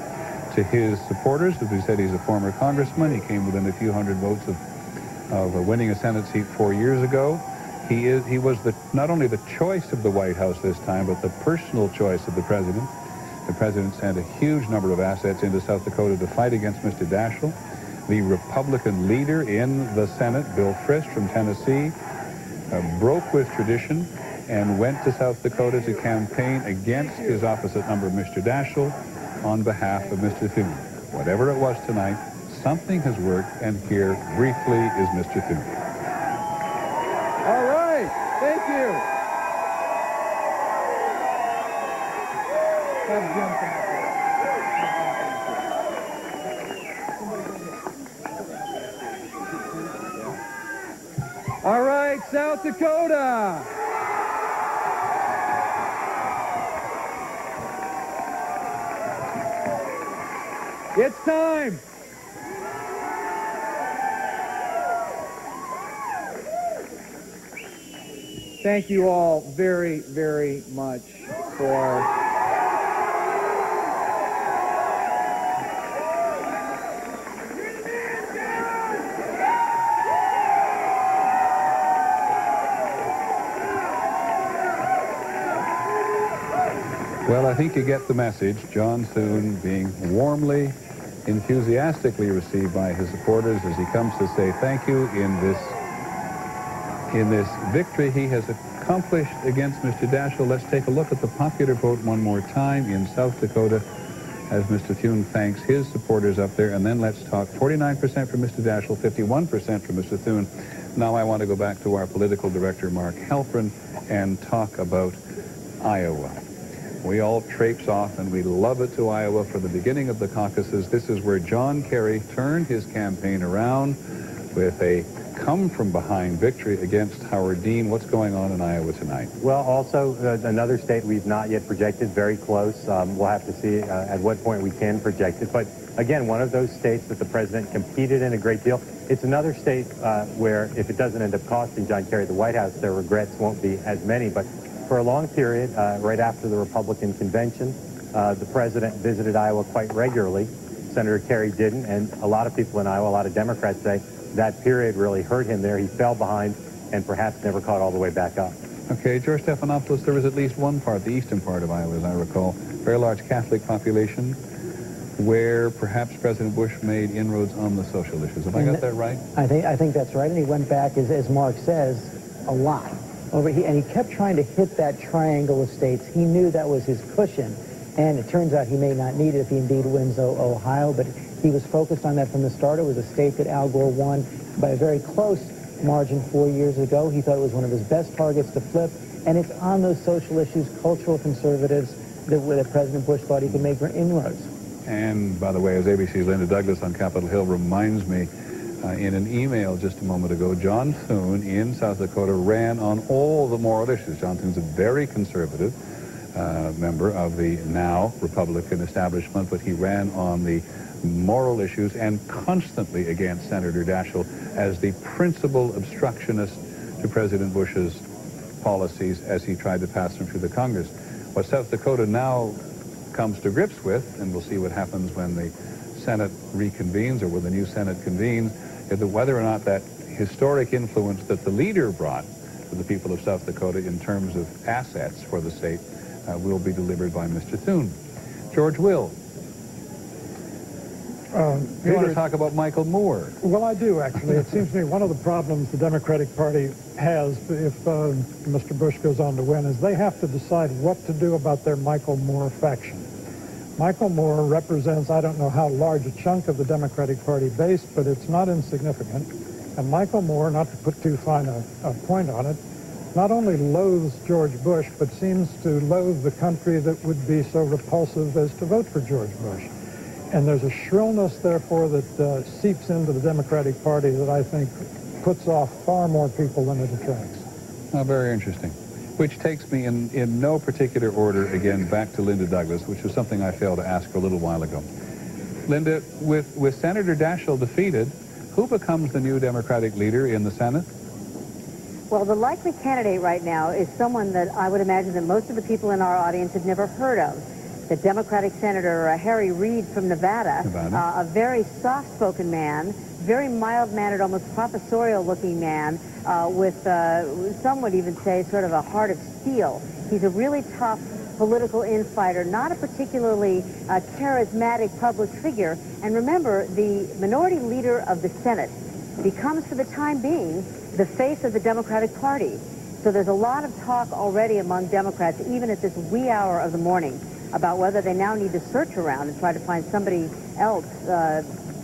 to his supporters. As we said, he's a former congressman. He came within a few hundred votes of winning a Senate seat 4 years ago. He was not only the choice of the White House this time, but the personal choice of the president. The president sent a huge number of assets into South Dakota to fight against Mr. Daschle. The Republican leader in the Senate, Bill Frist from Tennessee, broke with tradition and went to South Dakota to campaign against his opposite number, Mr. Daschle, on behalf of Mr. Thune. Whatever it was tonight, something has worked, and here, briefly, is Mr. Thune. All right. Thank you. All right, South Dakota. It's time. Thank you all very, very much for Well, I think you get the message. John Thune being warmly, enthusiastically received by his supporters as he comes to say thank you in this victory he has accomplished against Mr. Daschle. Let's take a look at the popular vote one more time in South Dakota as Mr. Thune thanks his supporters up there. And then let's talk 49% for Mr. Daschle, 51% for Mr. Thune. Now I want to go back to our political director, Mark Halpern, and talk about Iowa. We all traipse off, and we love it, to Iowa for the beginning of the caucuses. This is where John Kerry turned his campaign around with a come-from-behind victory against Howard Dean. What's going on in Iowa tonight? Well, also, another state we've not yet projected, very close. We'll have to see at what point we can project it. But, again, one of those states that the president competed in a great deal. It's another state where, if it doesn't end up costing John Kerry the White House, their regrets won't be as many. But for a long period, right after the Republican convention, the president visited Iowa quite regularly. Senator Kerry didn't, and a lot of people in Iowa, a lot of Democrats say that period really hurt him there. He fell behind and perhaps never caught all the way back up. Okay, George Stephanopoulos, there was at least one part, the eastern part of Iowa, as I recall, very large Catholic population, where perhaps President Bush made inroads on the social issues. Have I got that right? I think that's right, and he went back, as Mark says, a lot. And he kept trying to hit that triangle of states. He knew that was his cushion, and it turns out he may not need it if he indeed wins Ohio, but he was focused on that from the start. It was a state that Al Gore won by a very close margin 4 years ago. He thought it was one of his best targets to flip, and it's on those social issues, cultural conservatives, that President Bush thought he could make inroads. And, by the way, as ABC's Linda Douglas on Capitol Hill reminds me, in an email just a moment ago, John Thune in South Dakota ran on all the moral issues. John Thune's a very conservative member of the now Republican establishment, but he ran on the moral issues and constantly against Senator Daschle as the principal obstructionist to President Bush's policies as he tried to pass them through the Congress. What South Dakota now comes to grips with, and we'll see what happens when the Senate reconvenes or when the new Senate convenes, is whether or not that historic influence that the leader brought to the people of South Dakota in terms of assets for the state will be delivered by Mr. Thune. George Will. You want to talk about Michael Moore? Well, I do, actually. It seems to me one of the problems the Democratic Party has if Mr. Bush goes on to win is they have to decide what to do about their Michael Moore faction. Michael Moore represents, I don't know how large a chunk of the Democratic Party base, but it's not insignificant. And Michael Moore, not to put too fine a point on it, not only loathes George Bush, but seems to loathe the country that would be so repulsive as to vote for George Bush. And there's a shrillness, therefore, that seeps into the Democratic Party that I think puts off far more people than it attracts. Oh, very interesting. which takes me in no particular order, again, back to Linda Douglas, which was something I failed to ask her a little while ago. Linda, with Senator Daschle defeated, who becomes the new Democratic leader in the Senate? Well, the likely candidate right now is someone that I would imagine that most of the people in our audience have never heard of. The Democratic Senator Harry Reid from Nevada. A very soft-spoken man, very mild-mannered, almost professorial-looking man with, some would even say, sort of a heart of steel. He's a really tough political infighter, not a particularly charismatic public figure. And remember, the minority leader of the Senate becomes, for the time being, the face of the Democratic Party. So there's a lot of talk already among Democrats, even at this wee hour of the morning, about whether they now need to search around and try to find somebody else.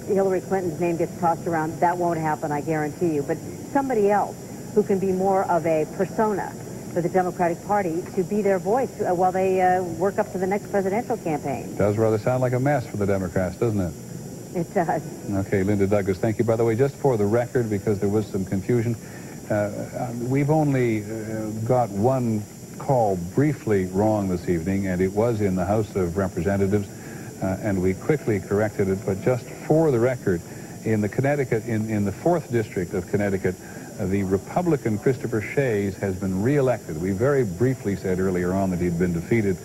Hillary Clinton's name gets tossed around. That won't happen, I guarantee you. But somebody else who can be more of a persona for the Democratic Party to be their voice while they work up to the next presidential campaign. Does rather sound like a mess for the Democrats, doesn't it? It does. Okay, Linda Douglas, thank you. By the way, just for the record, because there was some confusion, we've only got one call briefly wrong this evening, and it was in the House of Representatives, and we quickly corrected it. But just for the record, in the Connecticut, in the 4th District of Connecticut, the Republican Christopher Shays has been re-elected. We very briefly said earlier on that he'd been defeated.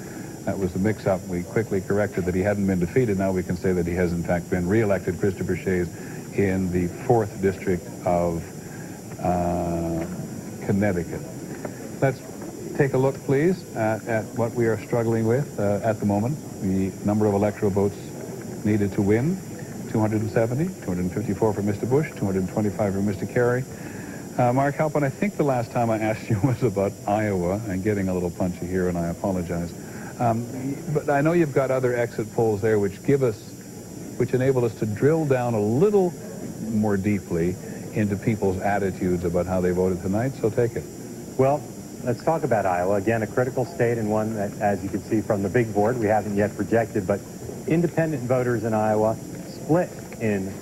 That was the mix-up. We quickly corrected that he hadn't been defeated. Now we can say that he has, in fact, been re-elected, Christopher Shays, in the 4th District of Connecticut. Let's take a look, please, at what we are struggling with at the moment. The number of electoral votes needed to win: 270, 254 for Mr. Bush, 225 for Mr. Kerry. Mark Halpin, I think the last time I asked you was about Iowa, and getting a little punchy here, and I apologize. But I know you've got other exit polls there which enable us to drill down a little more deeply into people's attitudes about how they voted tonight, so take it. Well, let's talk about Iowa. Again, a critical state, and one that, as you can see from the big board, we haven't yet projected, but independent voters in Iowa split in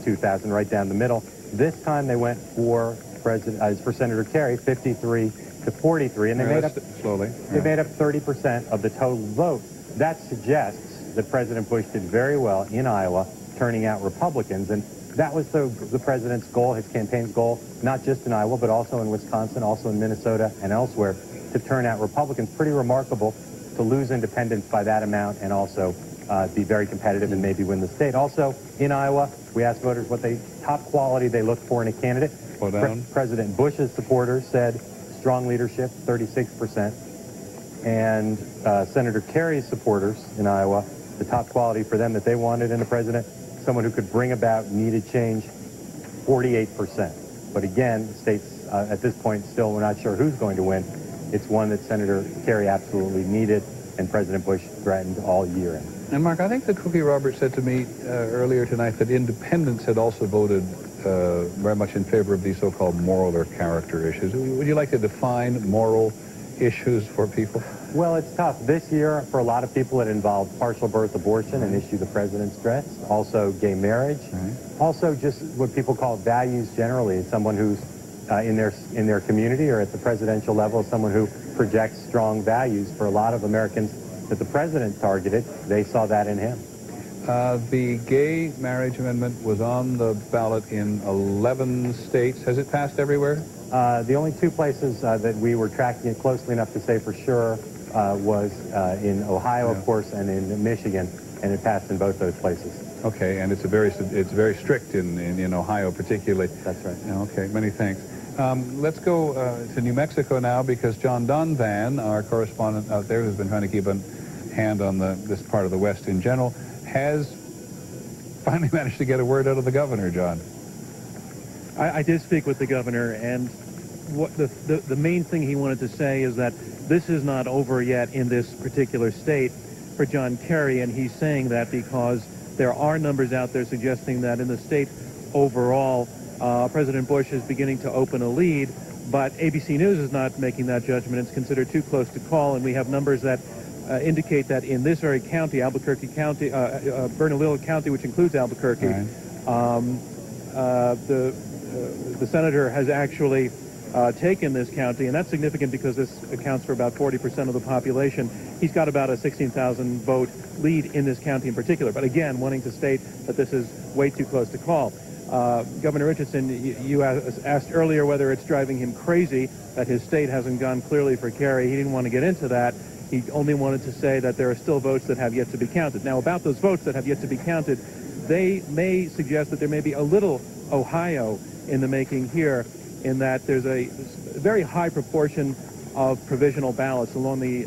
2000, right down the middle. This time they went for Senator Kerry, 53 to 43, and they made up They made up 30% of the total vote. That suggests that President Bush did very well in Iowa, turning out Republicans, and that was the president's goal, his campaign's goal, not just in Iowa, but also in Wisconsin, also in Minnesota and elsewhere, to turn out Republicans. Pretty remarkable to lose independents by that amount and also be very competitive and maybe win the state. Also, in Iowa, we asked voters what top quality they look for in a candidate. President Bush's supporters said strong leadership, 36%. And Senator Kerry's supporters in Iowa, the top quality for them that they wanted in a president, someone who could bring about needed change, 48%. But again, the states at this point still we're not sure who's going to win. It's one that Senator Kerry absolutely needed and President Bush threatened all year in. And Mark, I think that Cookie Roberts said to me earlier tonight that independents had also voted very much in favor of these so-called moral or character issues. Would you like to define moral issues for people? Well, it's tough. This year, for a lot of people, it involved partial birth abortion, an issue the president stressed, also gay marriage, also just what people call values generally. Someone who's in their community or at the presidential level, someone who projects strong values. For a lot of Americans that the president targeted, they saw that in him. The gay marriage amendment was on the ballot in 11 states. Has it passed everywhere? The only two places that we were tracking it closely enough to say for sure was in Ohio, of course, and in Michigan, and it passed in both those places. Okay, and it's very strict in Ohio particularly. That's right. Okay, many thanks. Let's go to New Mexico now, because John Donvan, our correspondent out there, who's been trying to keep a hand on this part of the West in general, has finally managed to get a word out of the governor, John. I did speak with the governor, and what the main thing he wanted to say is that this is not over yet in this particular state for John Kerry, and he's saying that because there are numbers out there suggesting that in the state overall, President Bush is beginning to open a lead, but ABC News is not making that judgment. It's considered too close to call, and we have numbers that indicate that in this very county, Albuquerque County, Bernalillo County, which includes Albuquerque, the senator has actually take in this county, and that's significant because this accounts for about 40% of the population. He's got about a 16,000 vote lead in this county in particular, but again, wanting to state that this is way too close to call. Governor Richardson, you asked earlier whether it's driving him crazy that his state hasn't gone clearly for Kerry. He didn't want to get into that. He only wanted to say that there are still votes that have yet to be counted. Now, about those votes that have yet to be counted, they may suggest that there may be a little Ohio in the making here, in that there's a very high proportion of provisional ballots along the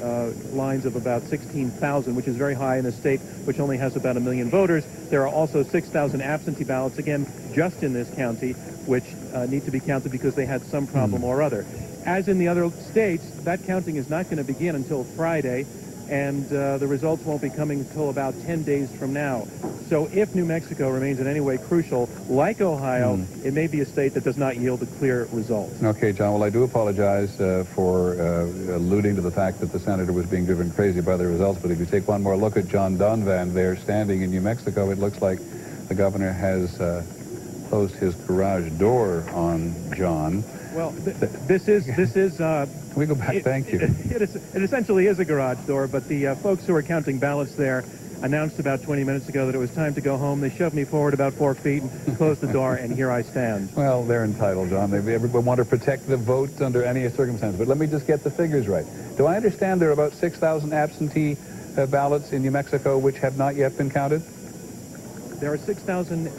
lines of about 16,000, which is very high in a state which only has about 1 million voters. There are also 6,000 absentee ballots, again, just in this county, which need to be counted because they had some problem or other. As in the other states, that counting is not going to begin until Friday, and the results won't be coming until about 10 days from now. So if New Mexico remains in any way crucial, like Ohio, it may be a state that does not yield a clear result. Okay, John, well, I do apologize for alluding to the fact that the senator was being driven crazy by the results, but if you take one more look at John Donvan there standing in New Mexico, it looks like the governor has closed his garage door on John. Well, this is Can we go back? Thank you. It essentially is a garage door, but the folks who are counting ballots there announced about 20 minutes ago that it was time to go home. They shoved me forward about 4 feet and closed the door, and here I stand. Well, they're entitled, John. Everyone want to protect the vote under any circumstance. But let me just get the figures right. Do I understand there are about 6,000 absentee ballots in New Mexico which have not yet been counted? There are 6,000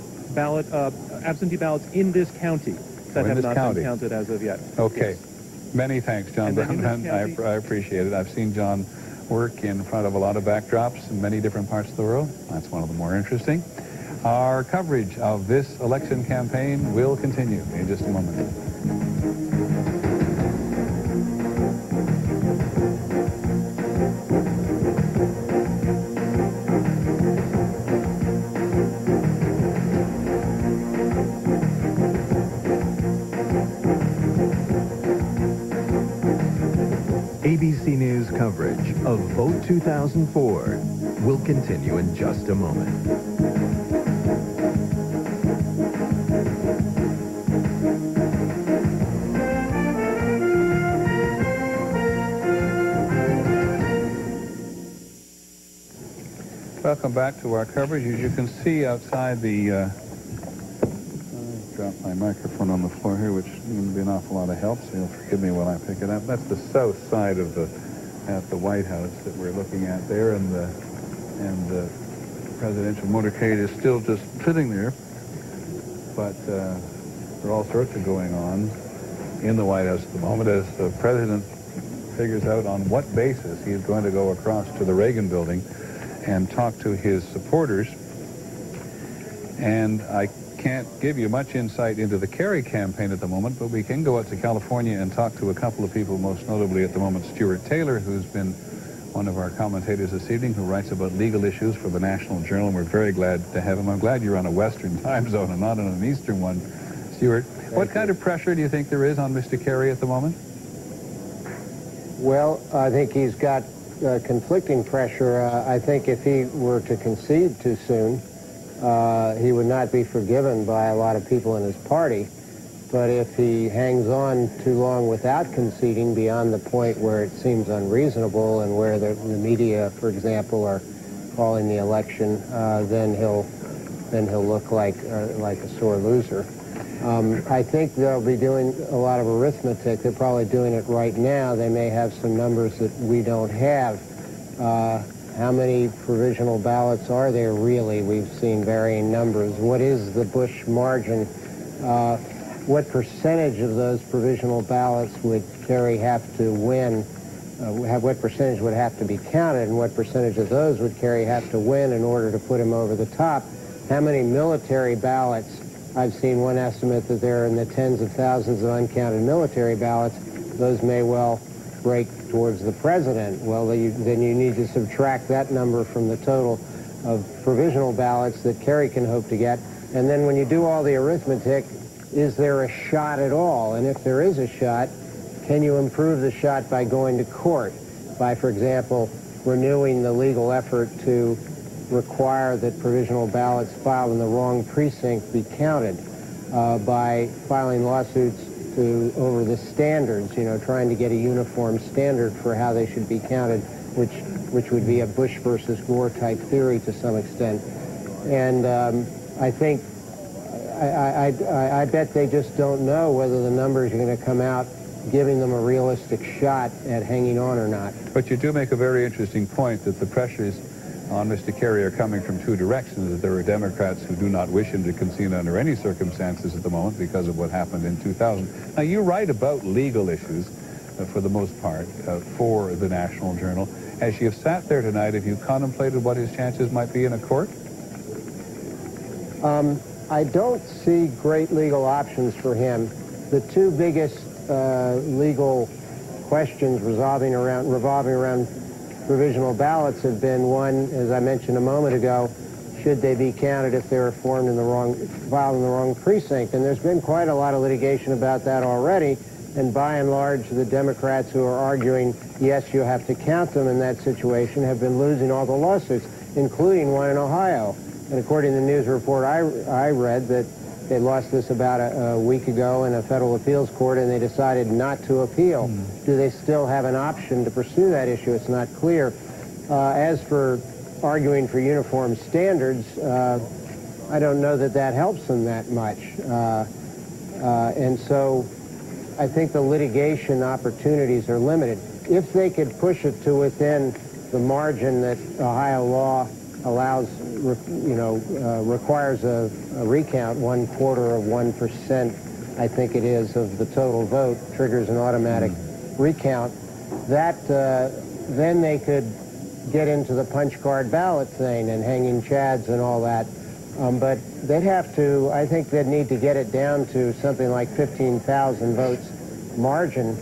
absentee ballots in this county that have not been counted as of yet. Okay. Yes. Many thanks, John Donvan. I appreciate it. I've seen John work in front of a lot of backdrops in many different parts of the world. That's one of the more interesting. Our coverage of this election campaign will continue in just a moment. ABC News coverage of Vote 2004 will continue in just a moment. Welcome back to our coverage. As you can see outside the... I dropped my microphone on the floor here, which is going to be an awful lot of help, so you'll forgive me while I pick it up. That's the south side of the White House that we're looking at there, and the presidential motorcade is still just sitting there. But there are all sorts of going on in the White House at the moment as the president figures out on what basis he is going to go across to the Reagan building and talk to his supporters. And I can't give you much insight into the Kerry campaign at the moment, but we can go out to California and talk to a couple of people, most notably at the moment Stuart Taylor, who's been one of our commentators this evening, who writes about legal issues for the National Journal, and we're very glad to have him. I'm glad you're on a Western time zone and not on an Eastern one, Stuart. What kind of pressure do you think there is on Mr. Kerry at the moment? Well, I think he's got conflicting pressure. I think if he were to concede too soon, he would not be forgiven by a lot of people in his party. But if he hangs on too long without conceding beyond the point where it seems unreasonable and where the media, for example, are calling the election, then he'll look like a sore loser. I think they'll be doing a lot of arithmetic. They're probably doing it right now. They may have some numbers that we don't have. How many provisional ballots are there really? We've seen varying numbers. What is the Bush margin? What percentage of those provisional ballots would Kerry have to win? What percentage would have to be counted, and what percentage of those would Kerry have to win in order to put him over the top? How many military ballots? I've seen one estimate that there are in the tens of thousands of uncounted military ballots. Those may well break towards the president. Well, then you need to subtract that number from the total of provisional ballots that Kerry can hope to get. And then when you do all the arithmetic, is there a shot at all? And if there is a shot, can you improve the shot by going to court? By, for example, renewing the legal effort to require that provisional ballots filed in the wrong precinct be counted, by filing lawsuits over the standards, you know, trying to get a uniform standard for how they should be counted, which would be a Bush versus Gore type theory to some extent. And I think, I bet they just don't know whether the numbers are going to come out giving them a realistic shot at hanging on or not. But you do make a very interesting point that the pressures on Mr. Kerry are coming from two directions, that there are Democrats who do not wish him to concede under any circumstances at the moment because of what happened in 2000. Now, you write about legal issues for the most part for the National Journal. As you have sat there tonight, have you contemplated what his chances might be in a court? I don't see great legal options for him. The two biggest legal questions revolving around provisional ballots have been, one, as I mentioned a moment ago, should they be counted if they were filed in the wrong precinct? And there's been quite a lot of litigation about that already, and by and large, the Democrats who are arguing, yes, you have to count them in that situation, have been losing all the lawsuits, including one in Ohio. And according to the news report I read, that they lost this about a week ago in a federal appeals court, and they decided not to appeal. Do they still have an option to pursue that issue? It's not clear. As for arguing for uniform standards, I don't know that that helps them that much. And so I think the litigation opportunities are limited. If they could push it to within the margin that Ohio law allows, requires a recount, 1/4%, I think it is, of the total vote, triggers an automatic recount, that then they could get into the punch card ballot thing and hanging chads and all that. But they'd have to, I think they'd need to get it down to something like 15,000 votes margin.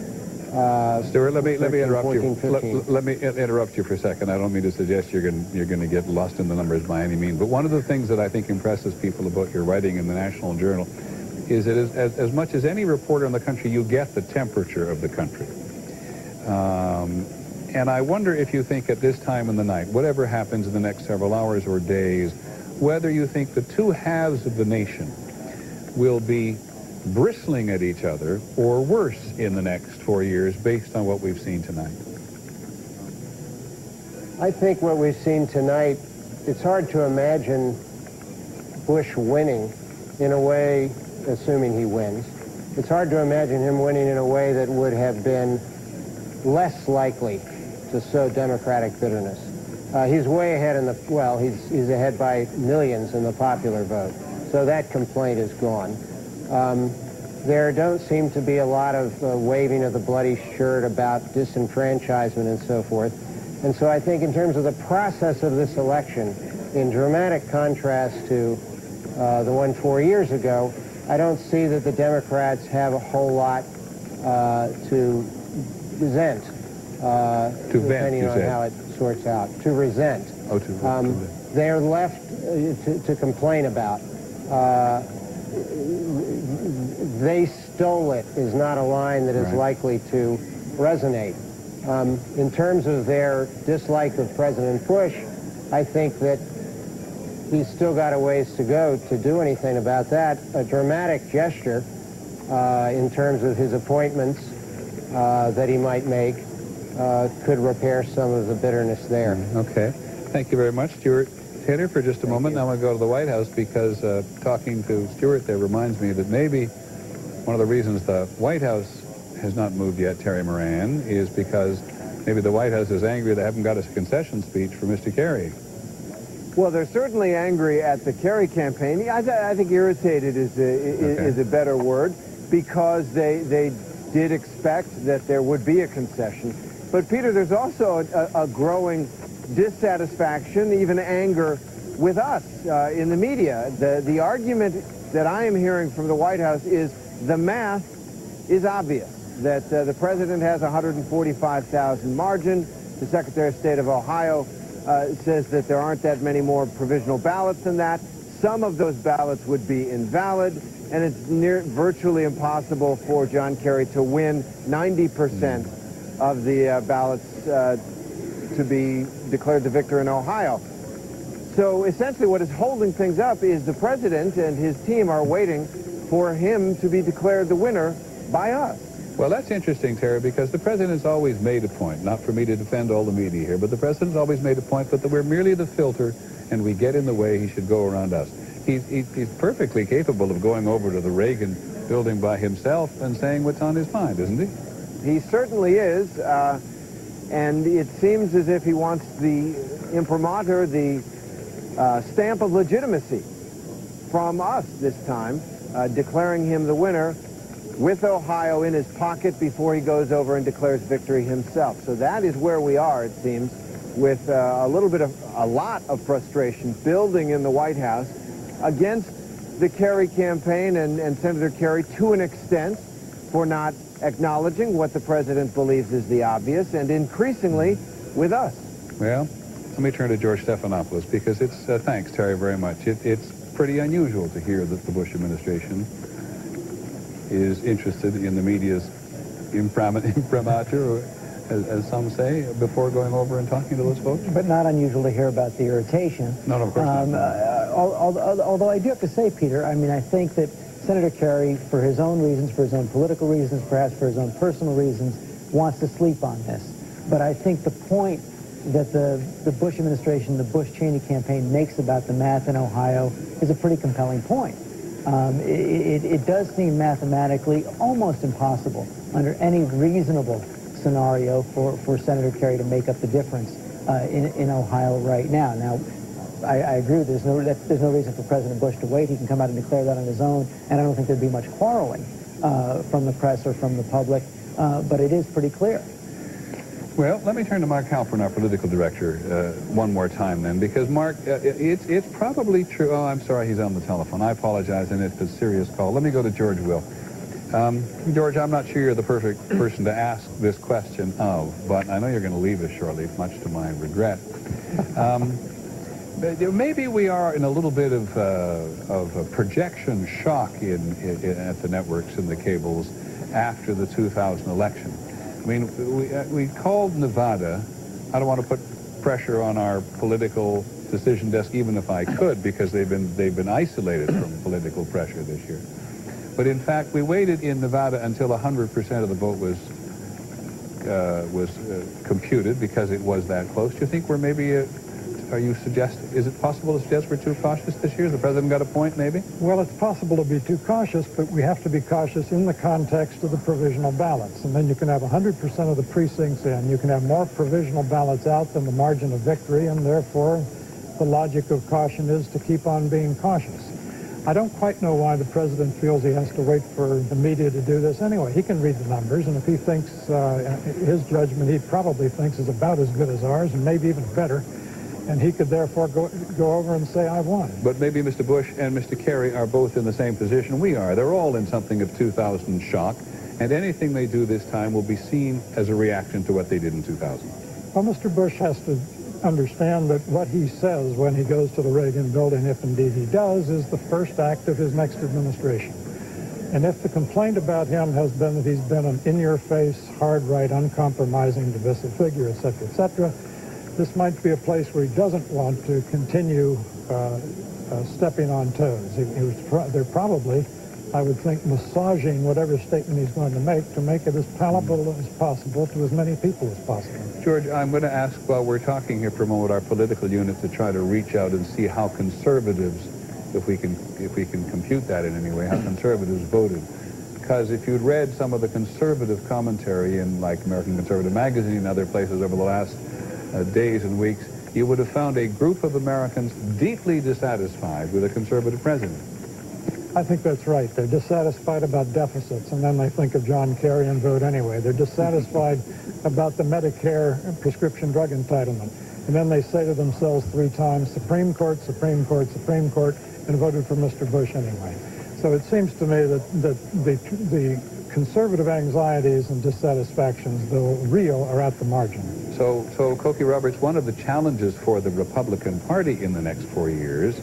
Stuart, let me interrupt you. Let me interrupt you for a second. I don't mean to suggest you're going to get lost in the numbers by any means. But one of the things that I think impresses people about your writing in the National Journal is that as much as any reporter in the country, you get the temperature of the country. And I wonder if you think at this time in the night, whatever happens in the next several hours or days, whether you think the two halves of the nation will be bristling at each other or worse in the next 4 years based on what we've seen tonight? I think what we've seen tonight, it's hard to imagine Bush winning in a way, assuming he wins, it's hard to imagine him winning in a way that would have been less likely to sow Democratic bitterness. He's way ahead in the, well, he's ahead by millions in the popular vote, so that complaint is gone. There don't seem to be a lot of waving of the bloody shirt about disenfranchisement and so forth. And so I think in terms of the process of this election, in dramatic contrast to the one 4 years ago, I don't see that the Democrats have a whole lot to resent, depending on how it sorts out. To resent. Oh, to resent. They're left to complain about. They stole it is not a line that is likely to resonate. In terms of their dislike of President Bush, I think that he's still got a ways to go to do anything about that. A dramatic gesture in terms of his appointments that he might make could repair some of the bitterness there. Okay. Thank you very much, Stuart Taylor. For just a moment, now I'm going to go to the White House because talking to Stuart there reminds me that maybe one of the reasons the White House has not moved yet, Terry Moran, is because maybe the White House is angry they haven't got a concession speech for Mr. Kerry. Well, they're certainly angry at the Kerry campaign. I think irritated is a better word, because they did expect that there would be a concession. But, Peter, there's also a growing dissatisfaction, even anger, with us in the media. The argument that I am hearing from the White House is the math is obvious, that the president has 145,000 margin. The Secretary of State of Ohio says that there aren't that many more provisional ballots than that. Some of those ballots would be invalid, and it's virtually impossible for John Kerry to win 90% of the ballots to be declared the victor in Ohio. So essentially what is holding things up is the president and his team are waiting for him to be declared the winner by us. Well, that's interesting, Terry, because the president's always made a point, not for me to defend all the media here, but the president's always made a point that we're merely the filter and we get in the way. He should go around us. He's perfectly capable of going over to the Reagan building by himself and saying what's on his mind, isn't he? He certainly is, and it seems as if he wants the imprimatur, the stamp of legitimacy from us this time, declaring him the winner with Ohio in his pocket before he goes over and declares victory himself. So that is where we are, it seems, with a lot of frustration building in the White House against the Kerry campaign and Senator Kerry to an extent for not acknowledging what the president believes is the obvious, and increasingly with us. Well, let me turn to George Stephanopoulos, because it's, thanks, Terry, very much. It's pretty unusual to hear that the Bush administration is interested in the media's imprimatur, as some say, before going over and talking to those folks. But not unusual to hear about the irritation. No, of course not. Although I do have to say, Peter, I mean, I think that Senator Kerry, for his own reasons, for his own political reasons, perhaps for his own personal reasons, wants to sleep on this. But I think the point that the Bush administration, the Bush-Cheney campaign makes about the math in Ohio is a pretty compelling point. It does seem mathematically almost impossible under any reasonable scenario for Senator Kerry to make up the difference in Ohio right now. Now, I agree. There's no reason for President Bush to wait. He can come out and declare that on his own, and I don't think there'd be much quarreling from the press or from the public. But it is pretty clear. Well, let me turn to Mark Halpern, our political director, one more time then, because Mark, it's probably true. Oh, I'm sorry, he's on the telephone. I apologize, and it's a serious call. Let me go to George Will. George, I'm not sure you're the perfect person to ask this question of, but I know you're going to leave us shortly, much to my regret. Maybe we are in a little bit of a projection shock at the networks and the cables after the 2000 election. I mean, we called Nevada. I don't want to put pressure on our political decision desk, even if I could, because they've been isolated from political pressure this year. But in fact, we waited in Nevada until 100% of the vote was computed because it was that close. Do you think we're maybe? Is it possible to suggest we're too cautious this year? Has the president got a point, maybe? Well, it's possible to be too cautious, but we have to be cautious in the context of the provisional ballots. And then you can have 100% of the precincts in. You can have more provisional ballots out than the margin of victory, and therefore the logic of caution is to keep on being cautious. I don't quite know why the president feels he has to wait for the media to do this anyway. He can read the numbers, and if he thinks his judgment, he probably thinks is about as good as ours, and maybe even better. And he could therefore go over and say, I've won. But maybe Mr. Bush and Mr. Kerry are both in the same position we are. They're all in something of 2000 shock, and anything they do this time will be seen as a reaction to what they did in 2000. Well, Mr. Bush has to understand that what he says when he goes to the Reagan building, if indeed he does, is the first act of his next administration. And if the complaint about him has been that he's been an in-your-face, hard-right, uncompromising, divisive figure, etc., this might be a place where he doesn't want to continue stepping on toes. They're probably, I would think, massaging whatever statement he's going to make it as palatable as possible to as many people as possible. George, I'm going to ask, while we're talking here for a moment, our political unit to try to reach out and see how conservatives, if we can compute that in any way, how conservatives voted. Because if you'd read some of the conservative commentary in, like, American Conservative Magazine and other places over the last days and weeks, you would have found a group of Americans deeply dissatisfied with a conservative president. I think that's right. They're dissatisfied about deficits, and then they think of John Kerry and vote anyway. They're dissatisfied about the Medicare prescription drug entitlement, and then they say to themselves 3 times, Supreme Court, Supreme Court, Supreme Court, and voted for Mr. Bush anyway. So it seems to me that the conservative anxieties and dissatisfactions, though real, are at the margin. So Cokie Roberts, one of the challenges for the Republican Party in the next 4 years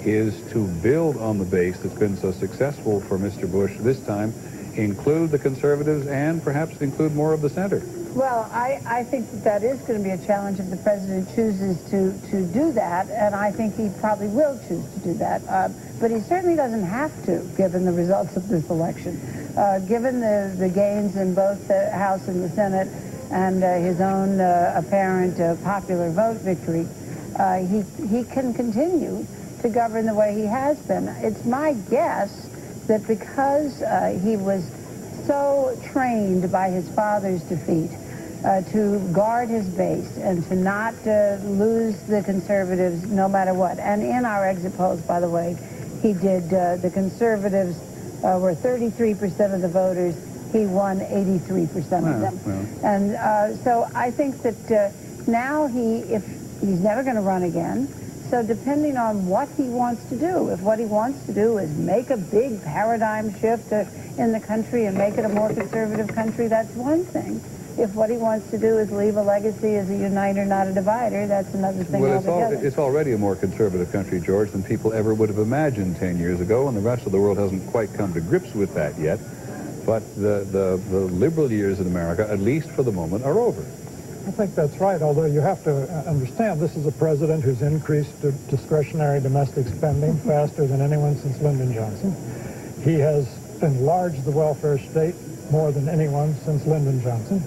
is to build on the base that's been so successful for Mr. Bush this time, include the conservatives, and perhaps include more of the center. Well, I think that is going to be a challenge if the president chooses to do that, and I think he probably will choose to do that. But he certainly doesn't have to, given the results of this election. given the gains in both the House and the Senate and his own apparent popular vote victory, he can continue to govern the way he has been. It's my guess that because he was so trained by his father's defeat to guard his base and to not lose the conservatives no matter what. And in our exit polls, by the way, he did, the conservatives were 33% of the voters. He won 83% of them. And so I think that now if he's never going to run again, so depending on what he wants to do, if what he wants to do is make a big paradigm shift in the country and make it a more conservative country, that's one thing. If what he wants to do is leave a legacy as a uniter, not a divider, that's another thing altogether. It's already a more conservative country, George, than people ever would have imagined 10 years ago, and the rest of the world hasn't quite come to grips with that yet. But the liberal years in America, at least for the moment, are over. I think that's right, although you have to understand this is a president who's increased discretionary domestic spending faster than anyone since Lyndon Johnson. He has enlarged the welfare state more than anyone since Lyndon Johnson.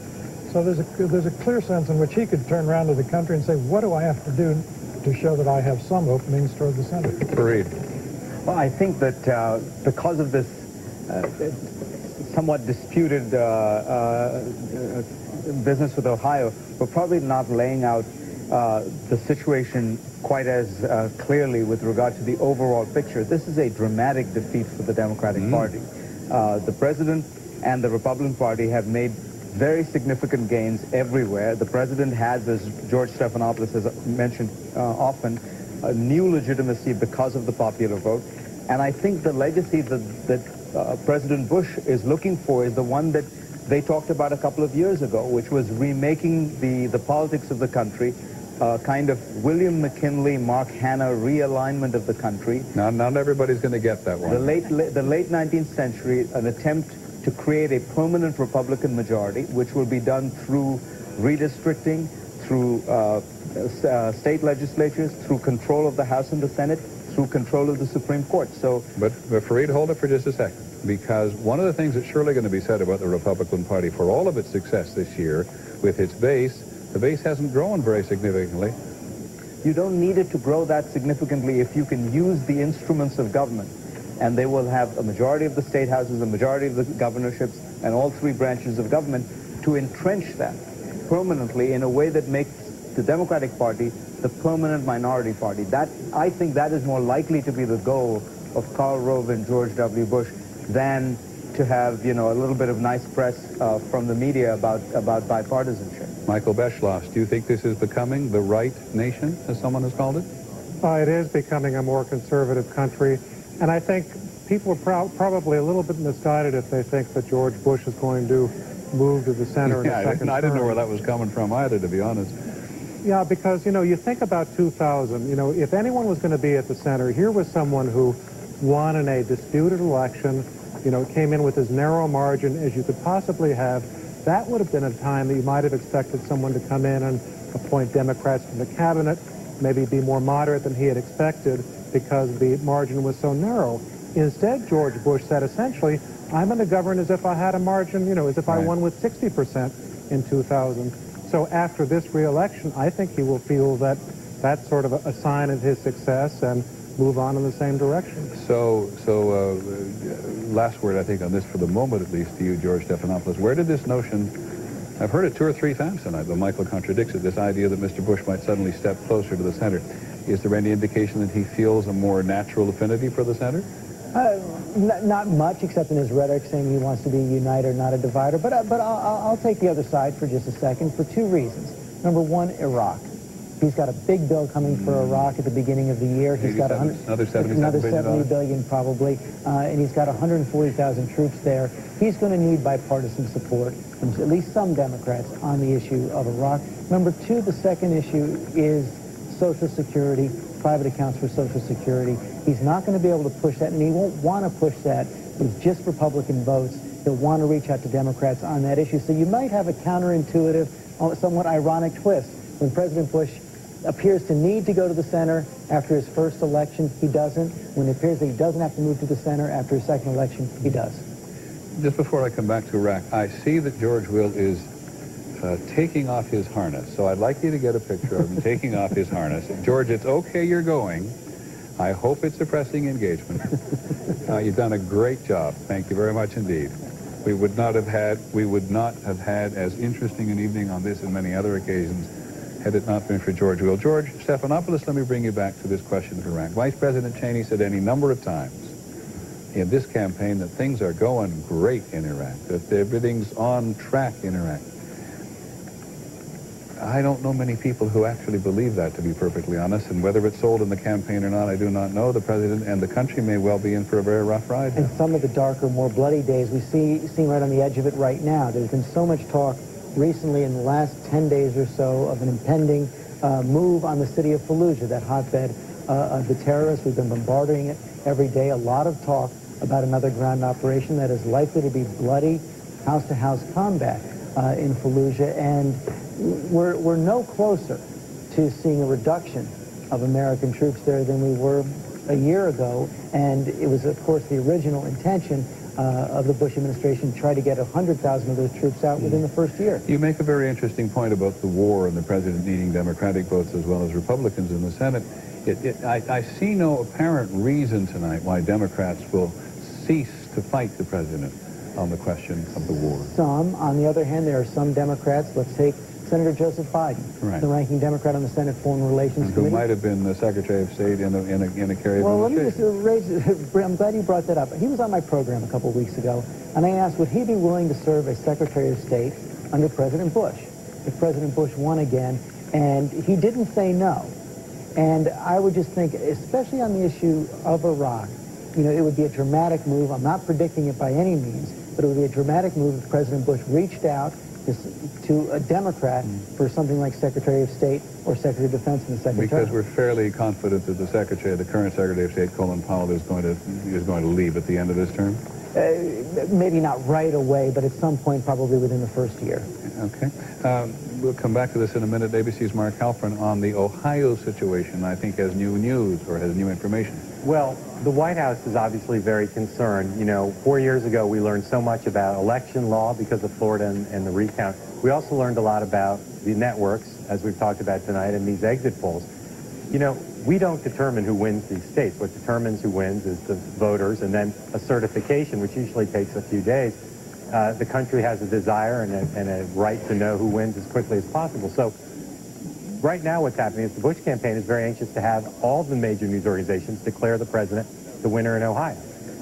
So there's a clear sense in which he could turn around to the country and say, what do I have to do to show that I have some openings toward the center? Fareed. Well, I think that because of this somewhat disputed business with Ohio, we're probably not laying out the situation quite as clearly with regard to the overall picture. This is a dramatic defeat for the Democratic Party. The president and the Republican Party have made very significant gains everywhere. The president has, as George Stephanopoulos has mentioned often, a new legitimacy because of the popular vote. And I think the legacy that President Bush is looking for is the one that they talked about a couple of years ago, which was remaking the politics of the country, kind of William McKinley, Mark Hanna realignment of the country. Not everybody's going to get that one. The late 19th century, an attempt to create a permanent Republican majority, which will be done through redistricting, through state legislatures, through control of the House and the Senate, through control of the Supreme Court. So, but Fareed, hold it for just a second, because one of the things that's surely going to be said about the Republican Party, for all of its success this year with its base, the base hasn't grown very significantly. You don't need it to grow that significantly if you can use the instruments of government. And they will have a majority of the state houses, a majority of the governorships, and all three branches of government to entrench that permanently in a way that makes the Democratic Party the permanent minority party. I think that is more likely to be the goal of Karl Rove and George W. Bush than to have, a little bit of nice press from the media about bipartisanship. Michael Beschloss, do you think this is becoming the right nation, as someone has called it? It is becoming a more conservative country. And I think people are probably a little bit misguided if they think that George Bush is going to move to the center in the second term. I didn't know where that was coming from either, to be honest. Yeah, because, you think about 2000, if anyone was going to be at the center, here was someone who won in a disputed election, came in with as narrow a margin as you could possibly have. That would have been a time that you might have expected someone to come in and appoint Democrats from the cabinet, maybe be more moderate than he had expected because the margin was so narrow. Instead, George Bush said essentially, I'm going to govern as if I had a margin, as if I won with 60% in 2000. So after this re-election, I think he will feel that that's sort of a sign of his success and move on in the same direction. So last word, I think, on this for the moment, at least, to you, George Stephanopoulos. Where did this notion, I've heard it 2 or 3 times tonight, but Michael contradicts it, this idea that Mr. Bush might suddenly step closer to the center. Is there any indication that he feels a more natural affinity for the center? Not much, except in his rhetoric saying he wants to be a uniter, not a divider. But I'll take the other side for just a second for 2 reasons. Number one, Iraq. He's got a big bill coming for Iraq at the beginning of the year. He's got another $70 billion probably, and he's got 140,000 troops there. He's going to need bipartisan support from at least some Democrats on the issue of Iraq. Number 2, the second issue is Social Security, private accounts for Social Security. He's not going to be able to push that, and he won't want to push that with just Republican votes. He'll want to reach out to Democrats on that issue. So you might have a counterintuitive, somewhat ironic twist. When President Bush appears to need to go to the center after his first election, he doesn't. When it appears that he doesn't have to move to the center after his second election, he does. Just before I come back to Iraq, I see that George Will is taking off his harness. So I'd like you to get a picture of him taking off his harness. George, it's okay you're going. I hope it's a pressing engagement. You've done a great job. Thank you very much indeed. We would not have had as interesting an evening on this and many other occasions had it not been for George Will. George Stephanopoulos, let me bring you back to this question of Iraq. Vice President Cheney said any number of times in this campaign that things are going great in Iraq, that everything's on track in Iraq. I don't know many people who actually believe that, to be perfectly honest, and whether it's sold in the campaign or not, I do not know. The president and the country may well be in for a very rough ride. And some of the darker, more bloody days we see right on the edge of it right now. There's been so much talk recently in the last 10 days or so of an impending move on the city of Fallujah, that hotbed of the terrorists. We've been bombarding it every day. A lot of talk about another ground operation that is likely to be bloody, house-to-house combat in Fallujah, and we're no closer to seeing a reduction of American troops there than we were a year ago, and it was, of course, the original intention of the Bush administration to try to get 100,000 of those troops out within the first year. You make a very interesting point about the war and the president needing Democratic votes as well as Republicans in the Senate. I see no apparent reason tonight why Democrats will cease to fight the president on the question of the war. Some. On the other hand, there are some Democrats. Let's take Senator Joseph Biden, right, the ranking Democrat on the Senate Foreign Relations Committee. Who might have been the Secretary of State in a carry. Well, let me just raise, I'm glad you brought that up. He was on my program a couple of weeks ago, and I asked, would he be willing to serve as Secretary of State under President Bush, if President Bush won again? And he didn't say no. And I would just think, especially on the issue of Iraq, you know, it would be a dramatic move. I'm not predicting it by any means, but it would be a dramatic move if President Bush reached out to a Democrat for something like Secretary of State or Secretary of Defense in the second term. Because we're fairly confident that the current Secretary of State, Colin Powell, is going to leave at the end of this term? Maybe not right away, but at some point probably within the first year. Okay. We'll come back to this in a minute. ABC's Mark Halpern on the Ohio situation, I think, has new news or has new information. Well, the White House is obviously very concerned. You know, 4 years ago, we learned so much about election law because of Florida and the recount. We also learned a lot about the networks, as we've talked about tonight, and these exit polls. You know, we don't determine who wins these states. What determines who wins is the voters, and then a certification, which usually takes a few days. The country has a desire and a right to know who wins as quickly as possible. So right now what's happening is the Bush campaign is very anxious to have all the major news organizations declare the president the winner in Ohio.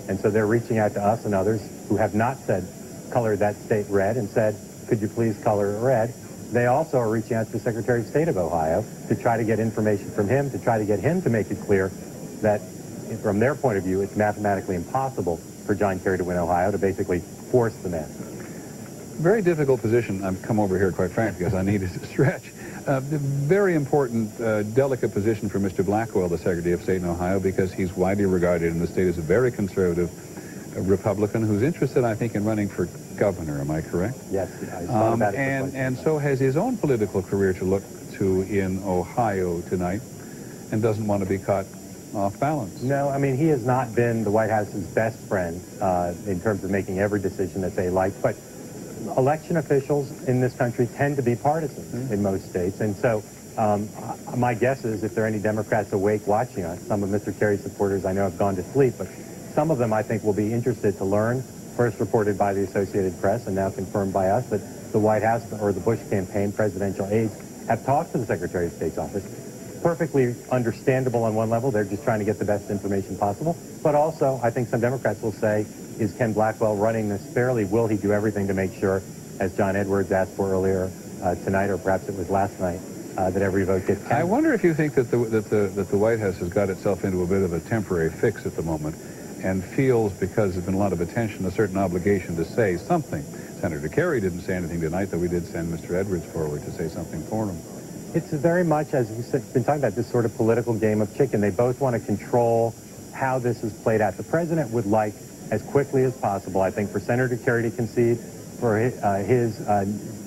And so they're reaching out to us and others who have not said, color that state red, and said, could you please color it red? They also are reaching out to the Secretary of State of Ohio to try to get information from him, to try to get him to make it clear that, from their point of view, it's mathematically impossible for John Kerry to win Ohio, to basically force the man. Very difficult position. I've come over here, quite frankly, because I needed to stretch. Very important, delicate position for Mr. Blackwell, the Secretary of State in Ohio, because he's widely regarded in the state as a very conservative Republican who's interested, I think, in running for governor. Am I correct? Yes. I thought about it and so has his own political career to look to in Ohio tonight, and doesn't want to be caught off balance. No, I mean, he has not been the White House's best friend in terms of making every decision that they like, but election officials in this country tend to be partisan in most states, and so my guess is if there are any Democrats awake watching us, some of Mr. Kerry's supporters I know have gone to sleep, but some of them I think will be interested to learn, first reported by the Associated Press and now confirmed by us, that the White House or the Bush campaign presidential aides have talked to the Secretary of State's office. Perfectly understandable on one level. They're just trying to get the best information possible. But also, I think some Democrats will say, is Ken Blackwell running this fairly? Will he do everything to make sure, as John Edwards asked for earlier tonight, or perhaps it was last night, that every vote gets counted? I wonder if you think that the White House has got itself into a bit of a temporary fix at the moment, and feels, because there's been a lot of attention, a certain obligation to say something. Senator Kerry didn't say anything tonight, though we did send Mr. Edwards forward to say something for him. It's very much, as we've been talking about, this sort of political game of chicken. They both want to control how this is played out. The president would like, as quickly as possible, I think, for Senator Kerry to concede, for his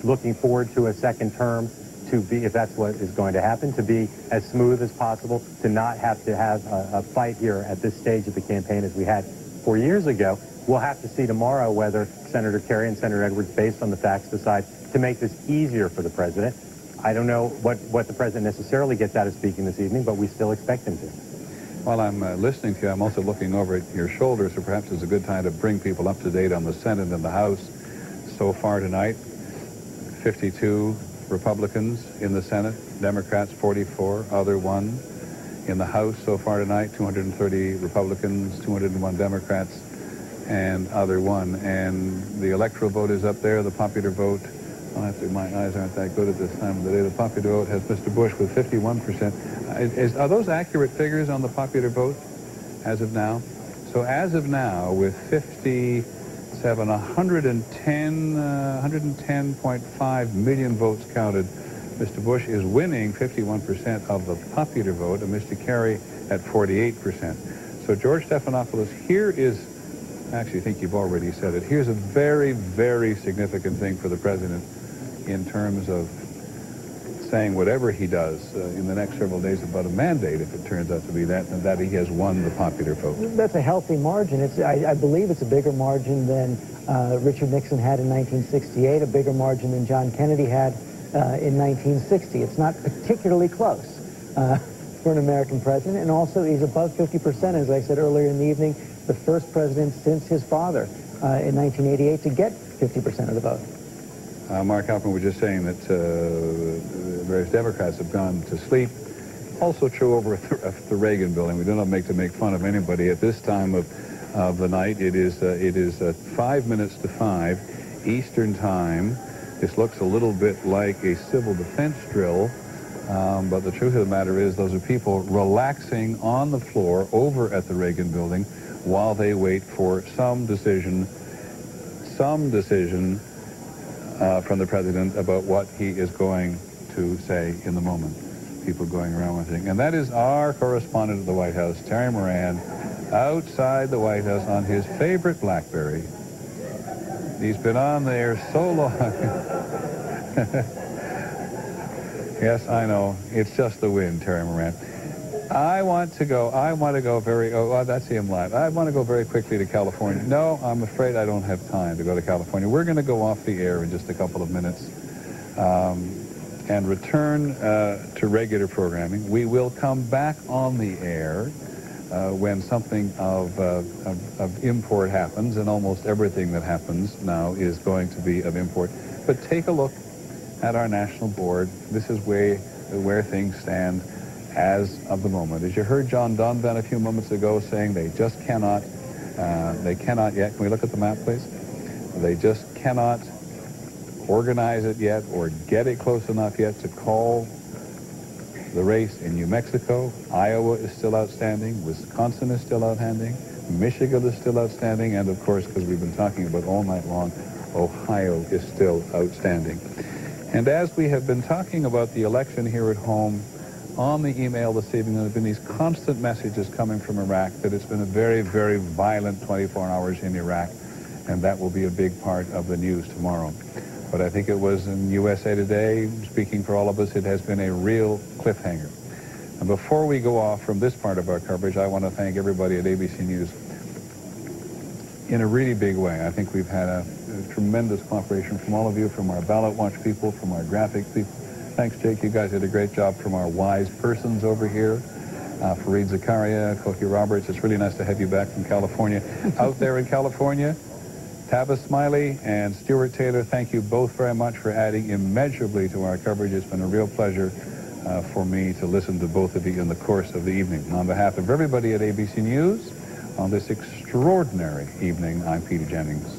looking forward to a second term, to be, if that's what is going to happen, to be as smooth as possible, to not have to have a fight here at this stage of the campaign as we had 4 years ago. We'll have to see tomorrow whether Senator Kerry and Senator Edwards, based on the facts, decide to make this easier for the president. I don't know what the president necessarily gets out of speaking this evening, but we still expect him to. While I'm listening to you, I'm also looking over at your shoulder, so perhaps it's a good time to bring people up to date on the Senate and the House. So far tonight, 52 Republicans in the Senate, Democrats 44, other 1. In the House so far tonight, 230 Republicans, 201 Democrats, and other 1. And the electoral vote is up there, the popular vote. I have to, my eyes aren't that good at this time of the day. The popular vote has Mr. Bush with 51%. Are those accurate figures on the popular vote as of now? So as of now, with 110.5 million votes counted, Mr. Bush is winning 51% of the popular vote, and Mr. Kerry at 48%. So George Stephanopoulos, here is, actually I think you've already said it, here's a very, very significant thing for the president in terms of saying whatever he does in the next several days about a mandate, if it turns out to be that, and that he has won the popular vote. That's a healthy margin. I believe it's a bigger margin than Richard Nixon had in 1968, a bigger margin than John Kennedy had in 1960. It's not particularly close for an American president, and also he's above 50%, as I said earlier in the evening, the first president since his father in 1988 to get 50% of the vote. Mark Halpern was just saying that various Democrats have gone to sleep. Also true over at the Reagan building. We do not make fun of anybody at this time of the night. It is 5 minutes to 5 Eastern time. This looks a little bit like a civil defense drill, but the truth of the matter is those are people relaxing on the floor over at the Reagan building while they wait for some decision from the president about what he is going to say in the moment. People going around with things. And that is our correspondent at the White House, Terry Moran, outside the White House on his favorite BlackBerry. He's been on there so long. Yes, I know. It's just the wind, Terry Moran. I want to go very, that's him live. I want to go very quickly to California. No, I'm afraid I don't have time to go to California. We're going to go off the air in just a couple of minutes and return to regular programming. We will come back on the air when something of import happens, and almost everything that happens now is going to be of import. But take a look at our national board. This is where things stand as of the moment. As you heard John Donvan a few moments ago saying they just cannot yet. Can we look at the map, please? They just cannot organize it yet or get it close enough yet to call the race in New Mexico. Iowa is still outstanding. Wisconsin is still outstanding. Michigan is still outstanding. And, of course, because we've been talking about all night long, Ohio is still outstanding. And as we have been talking about the election here at home, on the email this evening, there have been these constant messages coming from Iraq that it's been a very, very violent 24 hours in Iraq, and that will be a big part of the news tomorrow. But I think it was in USA Today, speaking for all of us, it has been a real cliffhanger. And before we go off from this part of our coverage, I want to thank everybody at ABC News in a really big way. I think we've had a tremendous cooperation from all of you, from our ballot watch people, from our graphic people. Thanks, Jake. You guys did a great job from our wise persons over here. Fareed Zakaria, Koki Roberts. It's really nice to have you back from California. Out there in California, Tavis Smiley and Stuart Taylor, thank you both very much for adding immeasurably to our coverage. It's been a real pleasure for me to listen to both of you in the course of the evening. On behalf of everybody at ABC News, on this extraordinary evening, I'm Peter Jennings.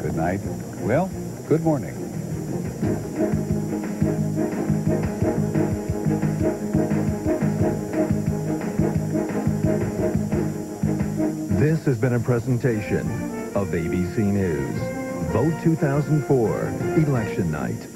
Good night. Well, good morning. This has been a presentation of ABC News. Vote 2004, Election Night.